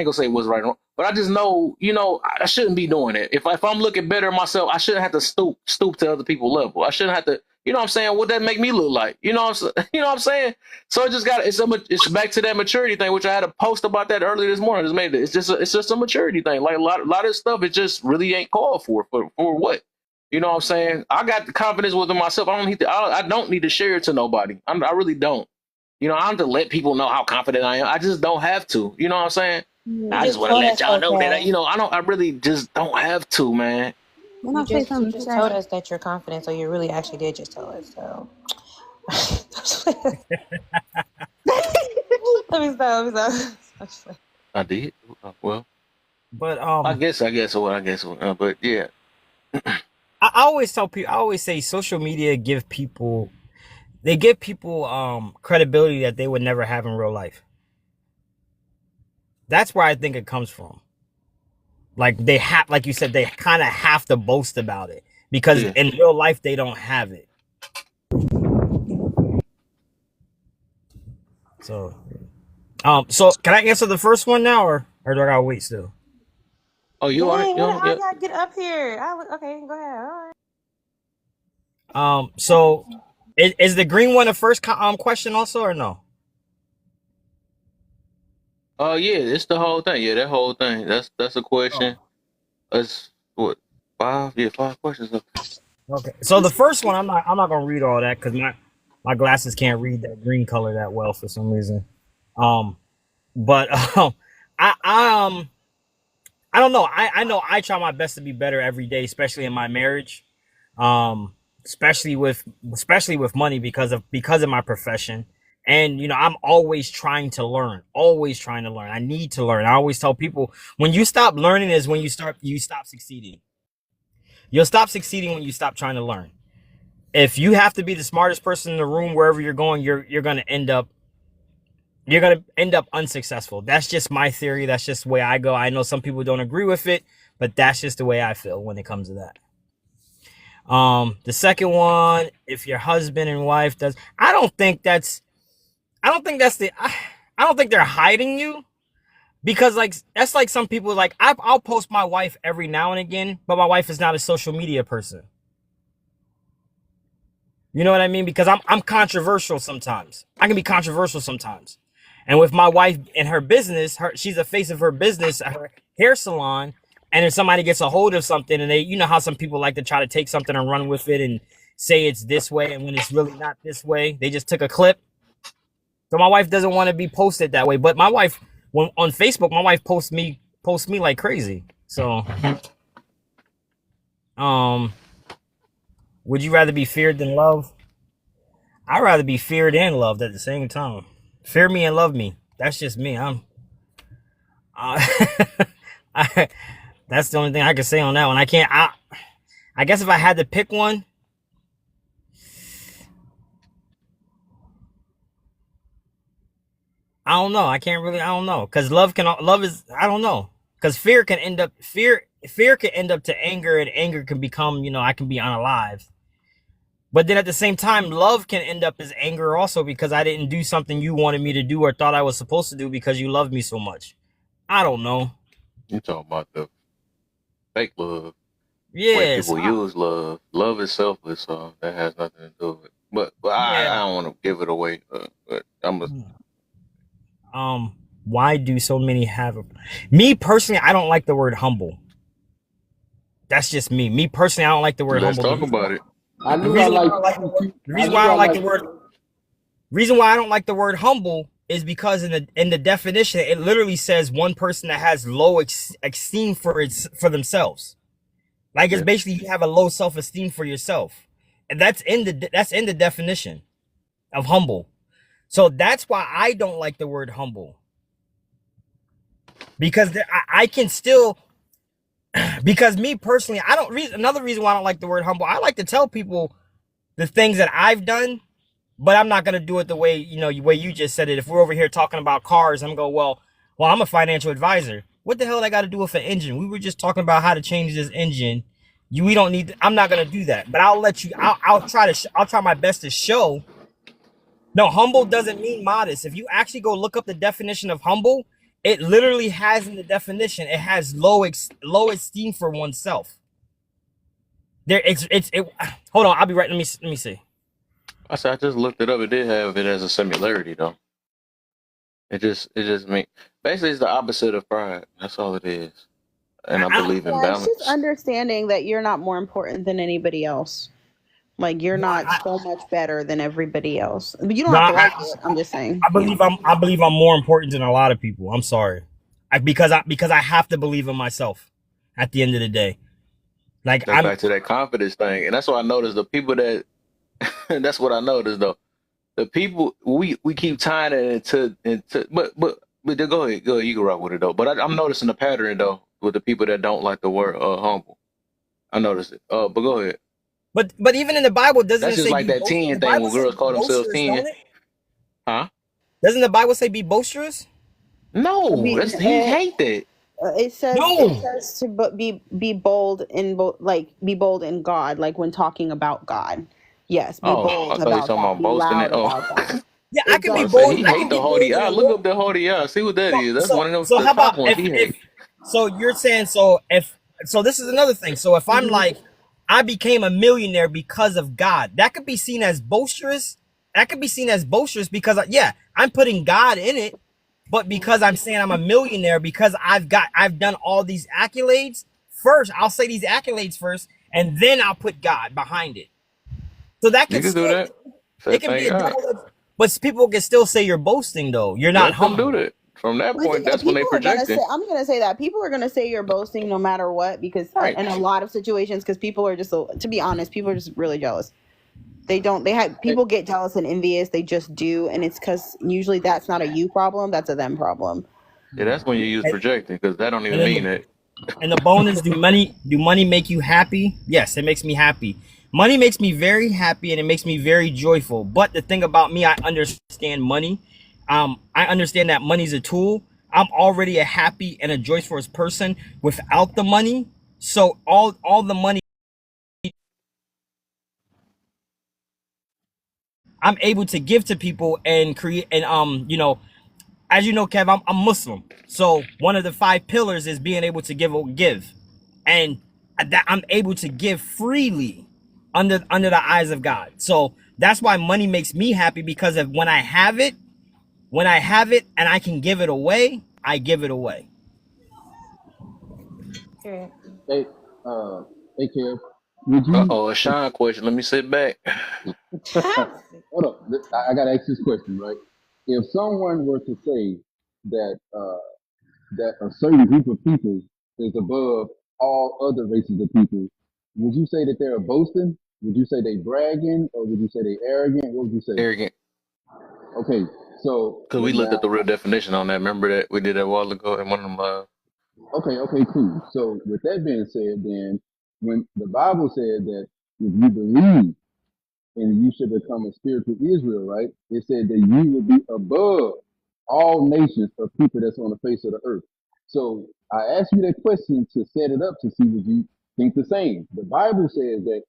[SPEAKER 1] gonna say what's right or wrong, but I just know, you know, I shouldn't be doing it. If I'm looking better at myself, I shouldn't have to stoop to other people's level. I shouldn't have to, you know what I'm saying? What that make me look like? You know what I'm saying? So it just it's back to that maturity thing, which I had a post about that earlier this morning. It's just a maturity thing. Like a lot of stuff, it just really ain't called for what? You know what I'm saying? I got the confidence within myself. I don't need to share it to nobody. I really don't. You know, I don't have to let people know how confident I am. I just don't have to. You know what I'm saying? I just want to let y'all know that, I really just don't have to, man.
[SPEAKER 17] You just told us that you're confident, so you really actually did just tell us. So let me stop.
[SPEAKER 1] I did. Well,
[SPEAKER 19] but
[SPEAKER 1] I guess. But yeah,
[SPEAKER 19] I always tell people. I always say social media give people credibility that they would never have in real life. That's where I think it comes from. Like like you said, they kind of have to boast about it because in real life they don't have it. So can I answer the first one now, or do I gotta wait still?
[SPEAKER 1] Oh, you are.
[SPEAKER 17] I gotta get up here. Okay, go ahead. All right.
[SPEAKER 19] So is the green one the first question also, or no?
[SPEAKER 1] Oh yeah, it's the whole thing. Yeah, that whole thing. That's a question. That's what 5? Yeah, 5 questions.
[SPEAKER 19] Okay. So the first one, I'm not gonna read all that because my glasses can't read that green color that well for some reason. But I don't know. I know I try my best to be better every day, especially in my marriage. Especially with money because of my profession. And, you know, I'm always trying to learn. I need to learn. I always tell people, when you stop learning is when you stop succeeding. You'll stop succeeding when you stop trying to learn. If you have to be the smartest person in the room, wherever you're going, you're going to end up unsuccessful. That's just my theory. That's just the way I go. I know some people don't agree with it, But that's just the way I feel when it comes to that. The second one, if your husband and wife does, I don't think I don't think they're hiding you, because like that's like some people like I'll post my wife every now and again, but my wife is not a social media person. You know what I mean? Because I'm controversial sometimes. I can be controversial sometimes. And with my wife and her business, she's the face of her business, her hair salon. And if somebody gets a hold of something and you know how some people like to try to take something and run with it and say it's this way, and when it's really not this way, they just took a clip. So my wife doesn't want to be posted that way. But my wife, when on Facebook, my wife posts me like crazy. So, would you rather be feared than loved? I'd rather be feared and loved at the same time. Fear me and love me. That's just me. That's the only thing I can say on that one. I guess if I had to pick one, I don't know. I don't know. Cause love is, I don't know. Cause fear can end up to anger, and anger can become, I can be unalive. But then at the same time, love can end up as anger also, because I didn't do something you wanted me to do or thought I was supposed to do because you loved me so much. I don't know.
[SPEAKER 1] You talking about the fake love.
[SPEAKER 19] Yes.
[SPEAKER 1] When people use love. Love is selfless, so that has nothing to do with it. But I don't want to give it away. But
[SPEAKER 19] why do so many have me personally, I don't like the word humble. That's just me. Me personally, I don't like the word humble.
[SPEAKER 1] Let's talk about it.
[SPEAKER 19] The reason why I don't like the word humble is because in the definition, it literally says one person that has low esteem for themselves. Like it's basically you have a low self-esteem for yourself, and that's in the definition of humble. So that's why I don't like the word humble, because I can still. Because me personally, another reason why I don't like the word humble, I like to tell people the things that I've done, but I'm not going to do it the way, way you just said it. If we're over here talking about cars, I'm going, well, I'm a financial advisor. What the hell I got to do with an engine? We were just talking about how to change this engine. We don't need, I'm not going to do that, but I'll try my best to show. No, humble doesn't mean modest. If you actually go look up the definition of humble, it literally has in the definition, it has low esteem for oneself. Hold on, I'll be right. Let me see.
[SPEAKER 1] I just looked it up. It did have it as a similarity though. It just means basically it's the opposite of pride. That's all it is. And I believe in balance.
[SPEAKER 18] It's just understanding that you're not more important than anybody else. Like you're not so much better than everybody else. But you don't have to like it. I'm just saying.
[SPEAKER 19] I believe I'm more important than a lot of people. I'm sorry, because I have to believe in myself. At the end of the day, like I'm
[SPEAKER 1] back to that confidence thing, and that's what I noticed. The people that that's what I noticed though. The people we keep tying it into but go ahead, you can rock with it though. But I'm noticing the pattern though with the people that don't like the word humble. I noticed it. But go ahead.
[SPEAKER 19] But even in the Bible, doesn't
[SPEAKER 1] that's
[SPEAKER 19] it
[SPEAKER 1] just
[SPEAKER 19] say
[SPEAKER 1] like that 10 thing when girls call themselves 10? Huh?
[SPEAKER 19] Doesn't the Bible say be boisterous?
[SPEAKER 1] No, he hate that.
[SPEAKER 18] It says to be bold in be bold in God, like when talking about God. Yes, be bold about God. Be loud about God.
[SPEAKER 19] Yeah, I can be bold.
[SPEAKER 1] He hate the holy eye. Look up the holy eye. See what that is. That's one of those.
[SPEAKER 19] So how about if so you're saying so this is another thing. So if I'm like I became a millionaire because of God, that could be seen as boisterous. That could be seen as boisterous because I'm putting God in it, but because I'm saying I'm a millionaire because I've done all these accolades first. I'll say these accolades first, and then I'll put God behind it. So that can
[SPEAKER 1] do that.
[SPEAKER 19] It can be a double, but people can still say you're boasting though. You're not humble.
[SPEAKER 1] Do that. From that point, that's when they project it.
[SPEAKER 18] I'm going to say that people are going to say you're boasting no matter what, because in a lot of situations, because people are just, to be honest, people are just really jealous. People get jealous and envious. They just do. And it's because usually that's not a you problem. That's a them problem.
[SPEAKER 1] Yeah, that's when you use projecting, because that don't even mean it.
[SPEAKER 19] And the bonus, do money make you happy? Yes, it makes me happy. Money makes me very happy and it makes me very joyful. But the thing about me, I understand money. I understand that money's a tool. I'm already a happy and a joyous person without the money. So all the money I'm able to give to people and create, and as you know, Kev, I'm Muslim. So one of the 5 pillars is being able to give, and that I'm able to give freely under the eyes of God. So that's why money makes me happy, because of when I have it and I can give it away, I give it away.
[SPEAKER 17] Okay.
[SPEAKER 21] Hey, hey, Kev, would you?
[SPEAKER 1] A Sean question. Let me sit back.
[SPEAKER 21] Hold up, I gotta ask this question, right? If someone were to say that that a certain group of people is above all other races of people, would you say that they're boasting? Would you say they bragging, or would you say they arrogant? What would you say?
[SPEAKER 1] Arrogant.
[SPEAKER 21] Okay, so
[SPEAKER 1] Because we looked at the real definition on that. Remember that we did that a while ago in one of them live.
[SPEAKER 21] okay, cool. So with that being said, then when the Bible said that if you believe and you should become a spiritual Israel, right? It said that you will be above all nations of people that's on the face of the earth. So I asked you that question to set it up to see if you think the same. The Bible says that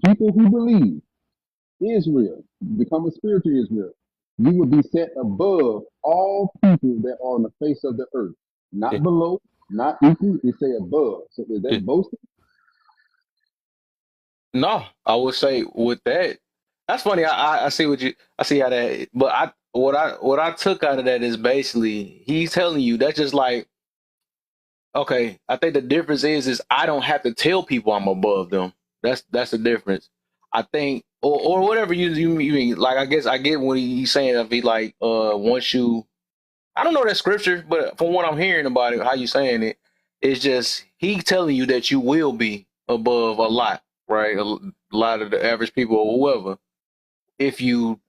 [SPEAKER 21] people who believe, Israel, become a spiritual Israel, you will be set above all people that are on the face of the earth. Not below, not equal, it say above. So is that boasting?
[SPEAKER 1] No, I would say with that. That's funny. I see I see how that. But what I took out of that is basically he's telling you that's just like, okay. I think the difference is I don't have to tell people I'm above them. That's the difference. I think or whatever you mean. Like I guess I get what he's saying. If he like once you, I don't know that scripture, but from what I'm hearing about it, how you saying it, it's just he telling you that you will be above a lot, right? A lot of the average people or whoever. If you,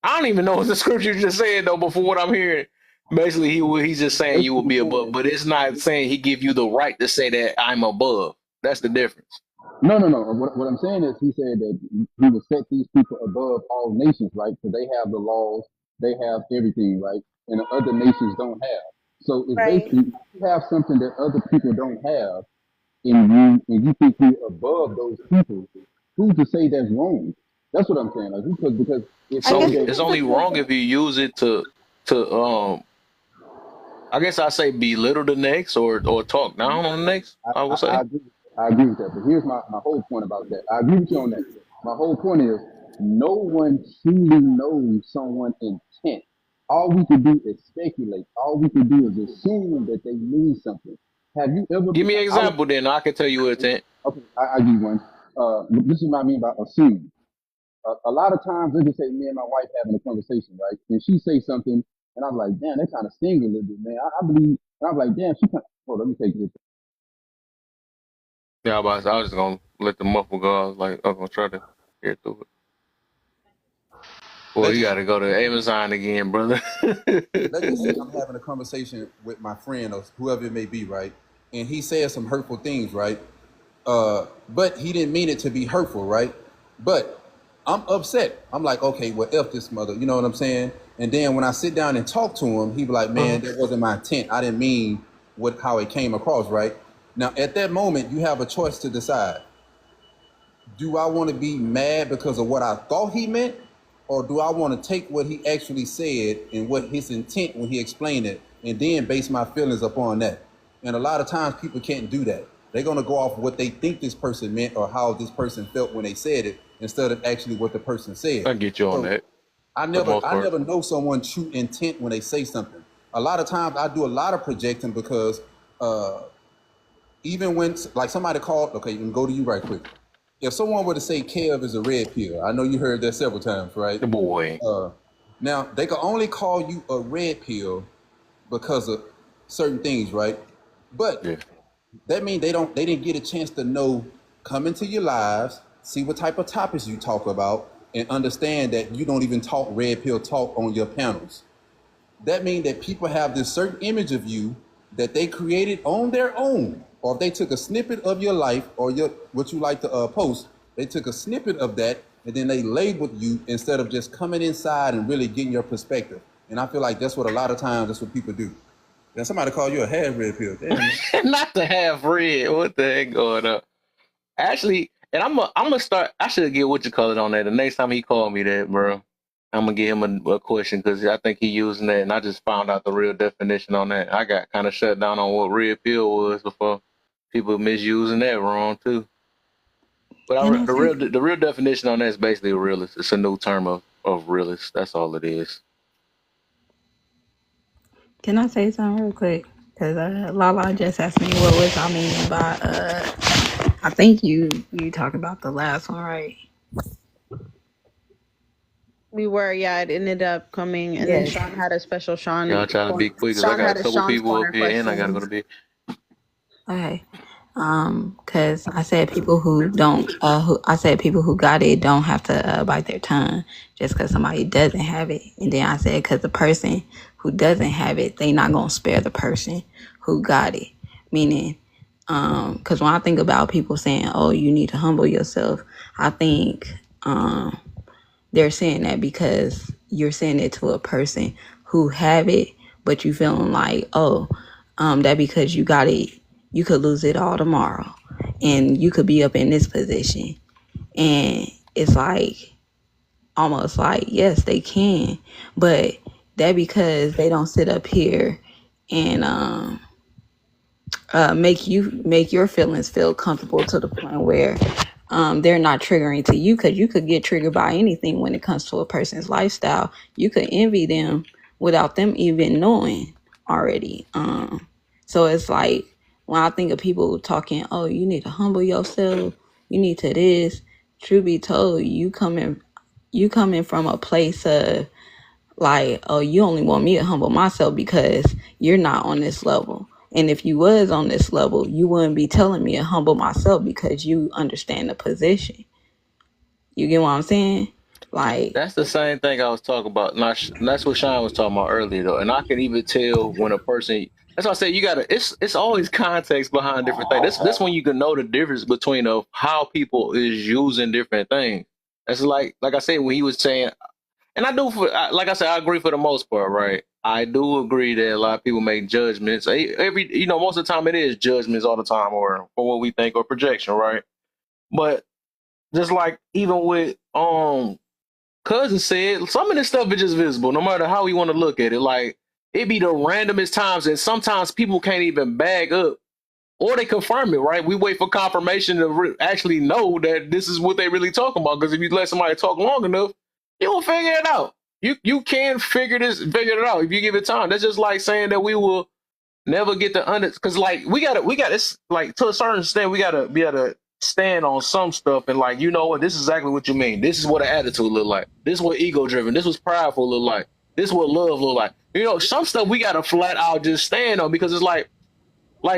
[SPEAKER 1] I don't even know what the scripture just said though. But from what I'm hearing, basically he's just saying you will be above, but it's not saying he give you the right to say that I'm above. That's the difference.
[SPEAKER 21] No. What I'm saying is, he said that he would set these people above all nations, right? Because they have the laws, they have everything, right? And the other nations don't have. So it's
[SPEAKER 17] Right.
[SPEAKER 21] basically you have something that other people don't have, and you think you're above those people. Who's to say that's wrong? That's what I'm saying. Like because it's
[SPEAKER 1] So
[SPEAKER 21] only
[SPEAKER 1] it's only wrong if you use it to I guess I say belittle the next or talk down on the next. I would say.
[SPEAKER 21] I agree with that. But here's my whole point about that. I agree with you on that. My whole point is no one truly knows someone's intent. All we can do is speculate. All we can do is assume that they mean something. Have you ever
[SPEAKER 1] Give me an example, then I can tell you what intent.
[SPEAKER 21] Okay, I give you one. This is what I mean by assume. A lot of times, let's just say me and my wife having a conversation, right? And she say something, and I'm like, damn, that kind of stings a little bit, man. I believe, and I'm like, damn, she kind of, hold on, let me take this.
[SPEAKER 1] Yeah, I was just gonna let the muffle go. I was like, I'm gonna try to hear through it. Well, you gotta go to Amazon again, brother.
[SPEAKER 20] Let's just say I'm having a conversation with my friend or whoever it may be, right? And he says some hurtful things, right? But he didn't mean it to be hurtful, right? But I'm upset. I'm like, okay, well, F this mother, you know what I'm saying? And then when I sit down and talk to him, he be like, man, that wasn't my intent. I didn't mean how it came across, right? Now, at that moment, you have a choice to decide. Do I want to be mad because of what I thought he meant? Or do I want to take what he actually said and what his intent when he explained it and then base my feelings upon that? And a lot of times people can't do that. They're going to go off what they think this person meant or how this person felt when they said it instead of actually what the person said.
[SPEAKER 1] I get you on that.
[SPEAKER 20] I never know someone's true intent when they say something. A lot of times I do a lot of projecting because even when like somebody called, okay, and go to you right quick. If someone were to say Kev is a red pill, I know you heard that several times, right?
[SPEAKER 1] The boy.
[SPEAKER 20] Now they can only call you a red pill because of certain things, right? But that means they didn't get a chance to know, come into your lives, see what type of topics you talk about, and understand that you don't even talk red pill talk on your panels. That means that people have this certain image of you that they created on their own, or if they took a snippet of your life or what you like to post, they took a snippet of that and then they labeled you instead of just coming inside and really getting your perspective. And I feel like that's what a lot of times that's what people do. Yeah, somebody call you a half red pill. Damn, man.
[SPEAKER 1] Not the half red. What the heck going on? Actually, and I'm gonna start. I should get what you call it on that. The next time he called me that, bro, I'm gonna give him a question because I think he using that, and I just found out the real definition on that. I got kind of shut down on what red pill was before people misusing that wrong too. But
[SPEAKER 6] And I
[SPEAKER 1] the real definition on that is basically a realist. It's a new term of realist. That's all it is.
[SPEAKER 6] Can I say something real quick? Because Lala just asked me what was I mean by I think you talk about the last one, right?
[SPEAKER 18] We were, yeah. It ended up coming, and then
[SPEAKER 6] Yes.
[SPEAKER 18] Sean had a special
[SPEAKER 1] Y'all trying to be quick because I
[SPEAKER 18] Sean
[SPEAKER 1] got
[SPEAKER 18] had
[SPEAKER 1] a
[SPEAKER 18] a
[SPEAKER 1] couple
[SPEAKER 18] Sean's
[SPEAKER 1] people up
[SPEAKER 18] corner
[SPEAKER 1] here and I gotta go to
[SPEAKER 18] questions.
[SPEAKER 1] bed.
[SPEAKER 6] Okay. Because I said people who don't, I said people who got it don't have to bite their tongue just because somebody doesn't have it. And then I said because the person who doesn't have it, they not gonna spare the person who got it. Meaning, because when I think about people saying, "Oh, you need to humble yourself," I think they're saying that because you're saying it to a person who have it, but you feeling like, oh, that because you got it, you could lose it all tomorrow, and you could be up in this position, and it's like almost like yes, they can, but that because they don't sit up here and make your feelings feel comfortable to the point where they're not triggering to you, because you could get triggered by anything when it comes to a person's lifestyle. You could envy them without them even knowing already. So it's like when I think of people talking, oh, you need to humble yourself, you need to this. Truth be told, you coming from a place of like, oh, you only want me to humble myself because you're not on this level. And if you was on this level, you wouldn't be telling me to humble myself because you understand the position. You get what I'm saying? Like,
[SPEAKER 1] That's the same thing I was talking about. That's what Sean was talking about earlier, though. And I can even tell when a person. That's why I say you gotta. It's always context behind different things. This when you can know the difference between of how people is using different things. That's like I said when he was saying, and I do like I said, I agree for the most part, right? I do agree that a lot of people make judgments. Most of the time it is judgments all the time, or what we think or projection, right? But just like even with Cousin said, some of this stuff is just visible, no matter how we want to look at it. Like, it be the randomest times, and sometimes people can't even bag up or they confirm it, right? We wait for confirmation to actually know that this is what they really talking about. Because if you let somebody talk long enough, you'll figure it out. You can figure it out if you give it time. That's just like saying that we will never get the because like we got it's like to a certain extent we gotta be able to stand on some stuff and like, you know what, this is exactly what you mean. This is what an attitude look like. This is what ego driven. This was prideful look like. This is what love look like. Some stuff we gotta flat out just stand on because it's like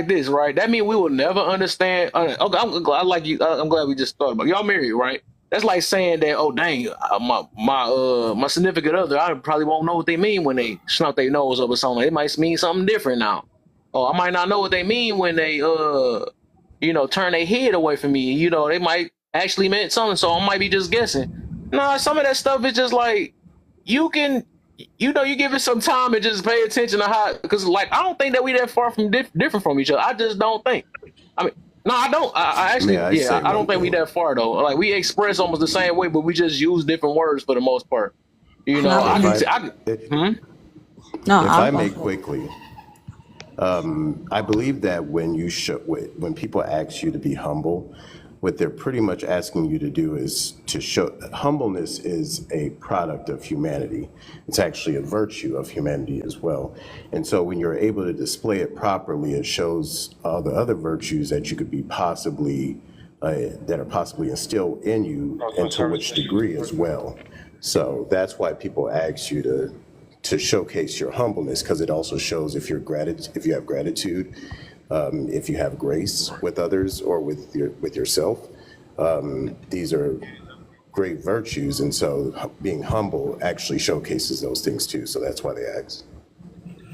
[SPEAKER 1] this, right? That means we will never understand. Okay, I'm glad we just thought about it. Y'all married, right? That's like saying that, oh dang, my significant other, I probably won't know what they mean when they snub their nose up or something. It might mean something different now. Oh, I might not know what they mean when they turn their head away from me. They might actually meant something, so I might be just guessing. Nah, some of that stuff is just like you can, you give it some time and just pay attention to how, because like I don't think that we that far from different from each other. I just don't think. I mean, no, I don't. I actually, I don't think we that far though. Like we express almost the same way, but we just use different words for the most part.
[SPEAKER 2] If I may quickly, I believe that when people ask you to be humble, what they're pretty much asking you to do is to show that humbleness is a product of humanity. It's actually a virtue of humanity as well. And so when you're able to display it properly, it shows all the other virtues that you could be possibly, that are possibly instilled in you, and to which degree as well. So that's why people ask you to showcase your humbleness, because it also shows if you have gratitude, if you have grace with others or with yourself. These are great virtues, and so being humble actually showcases those things too. So that's why they ask.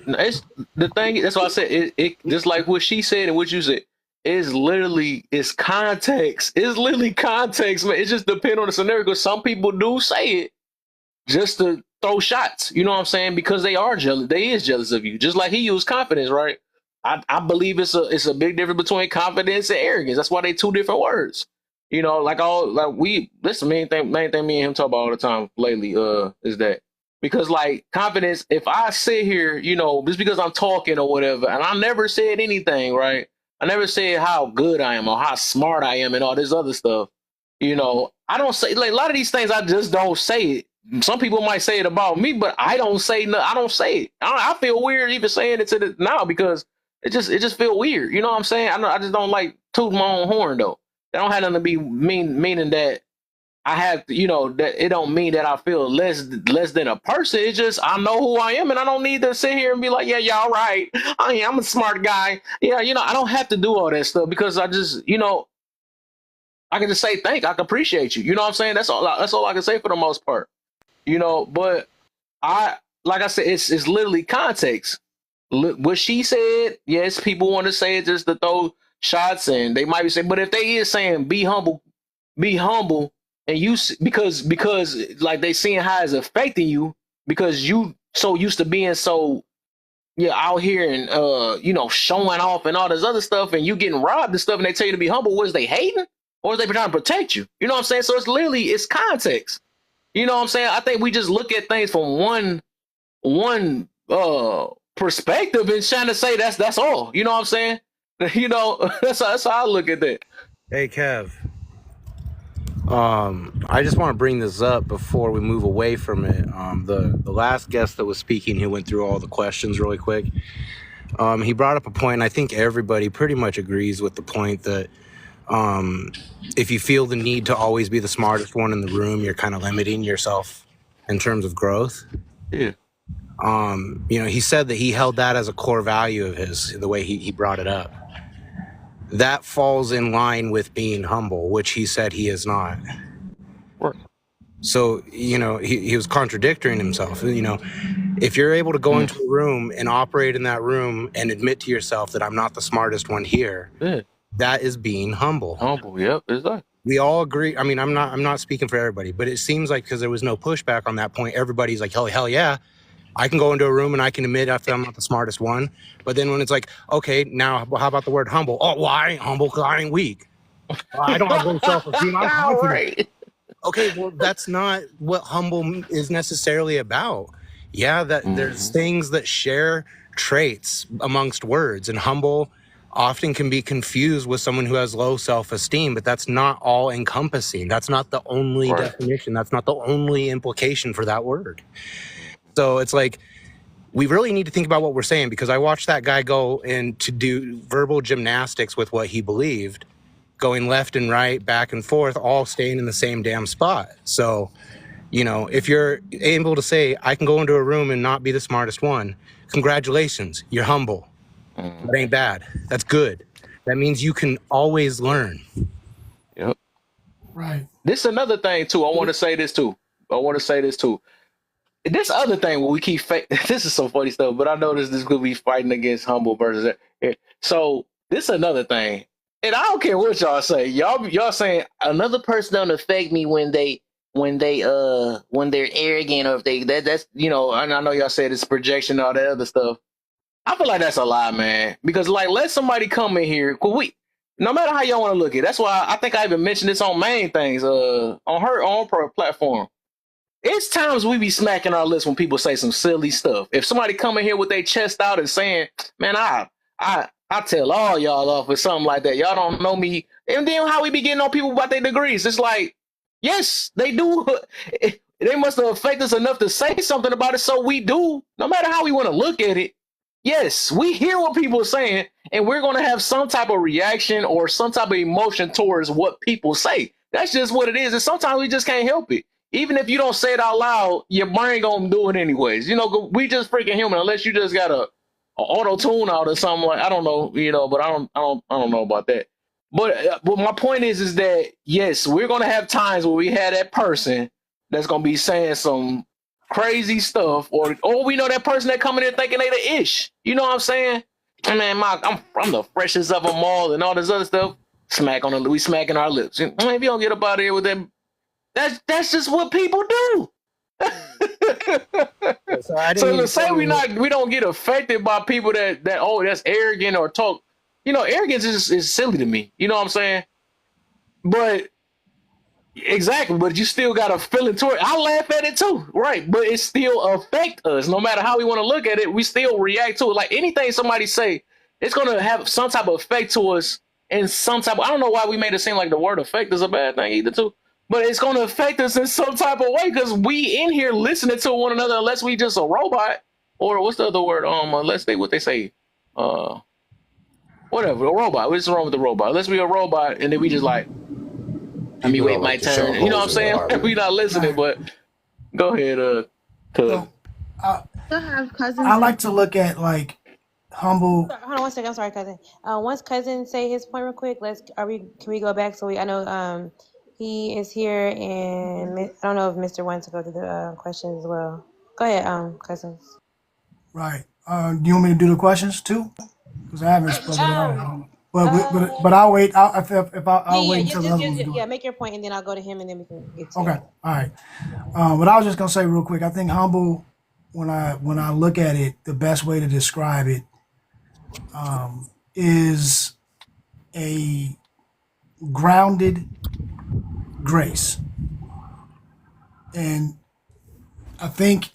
[SPEAKER 1] It's the thing. That's why I said it. Just like what she said and what you said. It's context. It's literally context, man. It just depends on the scenario. Because some people do say it
[SPEAKER 15] just to throw shots. You know what I'm saying? Because they are jealous. They is jealous of you. Just like he used confidence, right? I believe it's a big difference between confidence and arrogance. That's why they two different words. You know, that's the main thing me and him talk about all the time lately, is that because like confidence, if I sit here, you know, just because I'm talking or whatever, and I never said anything, right? I never said how good I am or how smart I am and all this other stuff. You know, I don't say like a lot of these things. I just don't say it. Some people might say it about me, but I don't say no. I don't say it. I feel weird even saying it to the now because it just feel weird. You know what I'm saying? I just don't like toot my own horn though. That don't have nothing to be meaning that I have to, you know, that it don't mean that I feel less than a person. It's just I know who I am and I don't need to sit here and be like, yeah, y'all right. I'm a smart guy. Yeah, you know, I don't have to do all that stuff because I just, you know, I can just say thank, I can appreciate you. You know what I'm saying? That's all I can say for the most part. You know, but like I said, it's literally context. What she said, yes, people want to say it just to throw shots and they might be saying, but if they is saying be humble, and you because like they seeing how it's affecting you because you so used to being so out here and you know showing off and all this other stuff and you getting robbed and stuff and they tell you to be humble. Was they hating or is they trying to protect you? You know what I'm saying? So it's context. You know what I'm saying? I think we just look at things from one perspective and trying to say that's all. You know what I'm saying? You know, that's how I look at that.
[SPEAKER 4] Hey, Kev. I just want to bring this up before we move away from it. The last guest that was speaking, who went through all the questions really quick, he brought up a point, and I think everybody pretty much agrees with the point that if you feel the need to always be the smartest one in the room, you're kind of limiting yourself in terms of growth.
[SPEAKER 15] Yeah.
[SPEAKER 4] You know, he said that he held that as a core value of his, the way he brought it up. That falls in line with being humble, which he said he is not.
[SPEAKER 15] Right.
[SPEAKER 4] So, you know, he was contradicting himself. You know, if you're able to go into a room and operate in that room and admit to yourself that I'm not the smartest one here, that is being humble.
[SPEAKER 15] Humble, yep, exactly.
[SPEAKER 4] We all agree. I mean, I'm not speaking for everybody, but it seems like because there was no pushback on that point, everybody's like, hell yeah. I can go into a room and I can admit after I'm not the smartest one. But then when it's like, okay, now how about the word humble? Oh, well, I ain't humble because I ain't weak. I don't have low self-esteem. I'm confident. Right. Okay, well, that's not what humble is necessarily about. Yeah, that there's things that share traits amongst words, and humble often can be confused with someone who has low self-esteem, but that's not all encompassing. That's not the only definition. That's not the only implication for that word. So it's like, we really need to think about what we're saying, because I watched that guy go in to do verbal gymnastics with what he believed, going left and right, back and forth, all staying in the same damn spot. So, you know, if you're able to say, I can go into a room and not be the smartest one, congratulations, you're humble. That ain't bad. That's good. That means you can always learn.
[SPEAKER 15] Yep.
[SPEAKER 22] Right.
[SPEAKER 15] This is another thing too. I want to say this too. This other thing where we keep this is so funny stuff, but I noticed this could be fighting against humble versus so this is another thing. And I don't care what y'all say. Y'all saying another person don't affect me when they're arrogant, or if they that's you know, and I know y'all said it's projection and all that other stuff. I feel like that's a lie, man. Because like let somebody come in here. No matter how y'all want to look at it, that's why I think I even mentioned this on Main Things, on her own platform. It's times we be smacking our lips when people say some silly stuff. If somebody come in here with their chest out and saying, man, I tell all y'all off or something like that. Y'all don't know me. And then how we be getting on people about their degrees. It's like, yes, they do. They must have affected us enough to say something about it. So we do, no matter how we want to look at it. Yes, we hear what people are saying, and we're going to have some type of reaction or some type of emotion towards what people say. That's just what it is. And sometimes we just can't help it. Even if you don't say it out loud, your brain gonna do it anyways. You know, we just freaking human. Unless you just got a auto tune out or something like I don't know. You know, but I don't know about that. But my point is that yes, we're gonna have times where we have that person that's gonna be saying some crazy stuff, or we know that person that coming in thinking they the ish. You know what I'm saying? Man, I'm the freshest of them all, and all this other stuff. We smacking our lips. And if you don't get up out of here with them. That's just what people do.
[SPEAKER 4] So I didn't
[SPEAKER 15] So
[SPEAKER 4] mean
[SPEAKER 15] to
[SPEAKER 4] to
[SPEAKER 15] say
[SPEAKER 4] call
[SPEAKER 15] we
[SPEAKER 4] you.
[SPEAKER 15] don't get affected by people that that's arrogant or talk, arrogance is silly to me. You know what I'm saying? But exactly, but you still got a feeling toward it. I laugh at it too, right? But it still affect us. No matter how we want to look at it, we still react to it. Like anything somebody say, it's gonna have some type of effect to us, and some type. I don't know why we made it seem like the word "affect" is a bad thing either, too. But it's gonna affect us in some type of way because we in here listening to one another, unless we just a robot or what's the other word? Unless what they say, whatever, a robot. What's wrong with the robot? Unless we a robot and then we just like. Let me
[SPEAKER 10] People
[SPEAKER 15] wait
[SPEAKER 10] don't
[SPEAKER 15] my
[SPEAKER 10] like to show
[SPEAKER 15] turn. You know what I'm
[SPEAKER 10] holes in their
[SPEAKER 15] saying?
[SPEAKER 10] armor.
[SPEAKER 15] We not listening, but go ahead, cuz.
[SPEAKER 18] Still have cousins.
[SPEAKER 3] I like to look at like humble.
[SPEAKER 17] Hold on 1 second. I'm sorry, cousin. Once cousin say his point real quick, can we go back so I know he is here and I don't know if Mr. wants to go through the questions as well. Go ahead, cousins.
[SPEAKER 3] Right. Do you want me to do the questions too? Because I haven't spoken at all. But I'll wait. I'll wait until the other ones do it.
[SPEAKER 17] Make your point and then I'll go to him and then we can get to
[SPEAKER 3] Okay. All right. But I was just gonna say real quick. I think humble, when I look at it, the best way to describe it is a grounded grace, and I think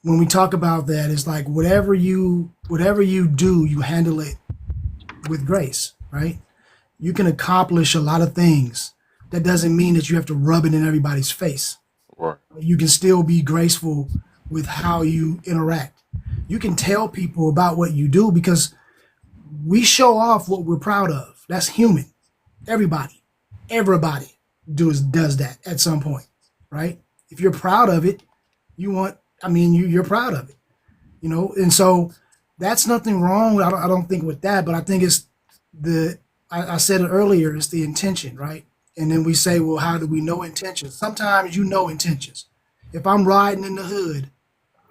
[SPEAKER 3] when we talk about that, it's like whatever you do, you handle it with grace, right? You can accomplish a lot of things. That doesn't mean that you have to rub it in everybody's face.
[SPEAKER 1] Right.
[SPEAKER 3] You can still be graceful with how you interact. You can tell people about what you do because we show off what we're proud of. That's human. Everybody does that at some point, right? If you're proud of it, you're proud of it, and so that's nothing wrong. I don't think with that, but I think it's I said it earlier, it's the intention, right? And then we say, well, how do we know intentions? Sometimes you know intentions. If I'm riding in the hood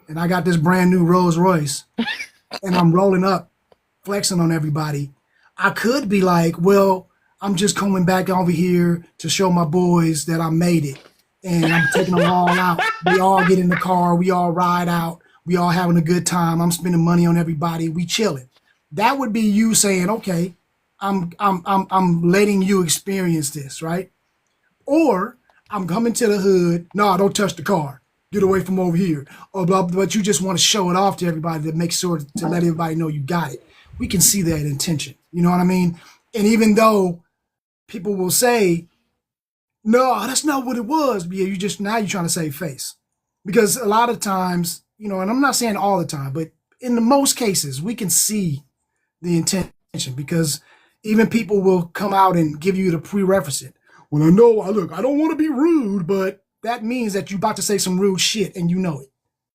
[SPEAKER 3] and I got this brand new Rolls Royce and I'm rolling up, flexing on everybody, I could be like, well, I'm just coming back over here to show my boys that I made it. And I'm taking them all out. We all get in the car. We all ride out. We all having a good time. I'm spending money on everybody. We chilling. That would be you saying, okay, I'm letting you experience this, right? Or I'm coming to the hood. No, don't touch the car. Get away from over here. Or blah, but you just want to show it off to everybody to make sure to let everybody know you got it. We can see that intention. You know what I mean? And even though people will say, no, that's not what it was. But yeah, you're trying to save face. Because a lot of times, and I'm not saying all the time, but in the most cases, we can see the intention because even people will come out and give you the prerequisite. Well, I don't want to be rude, but that means that you're about to say some rude shit and you know it.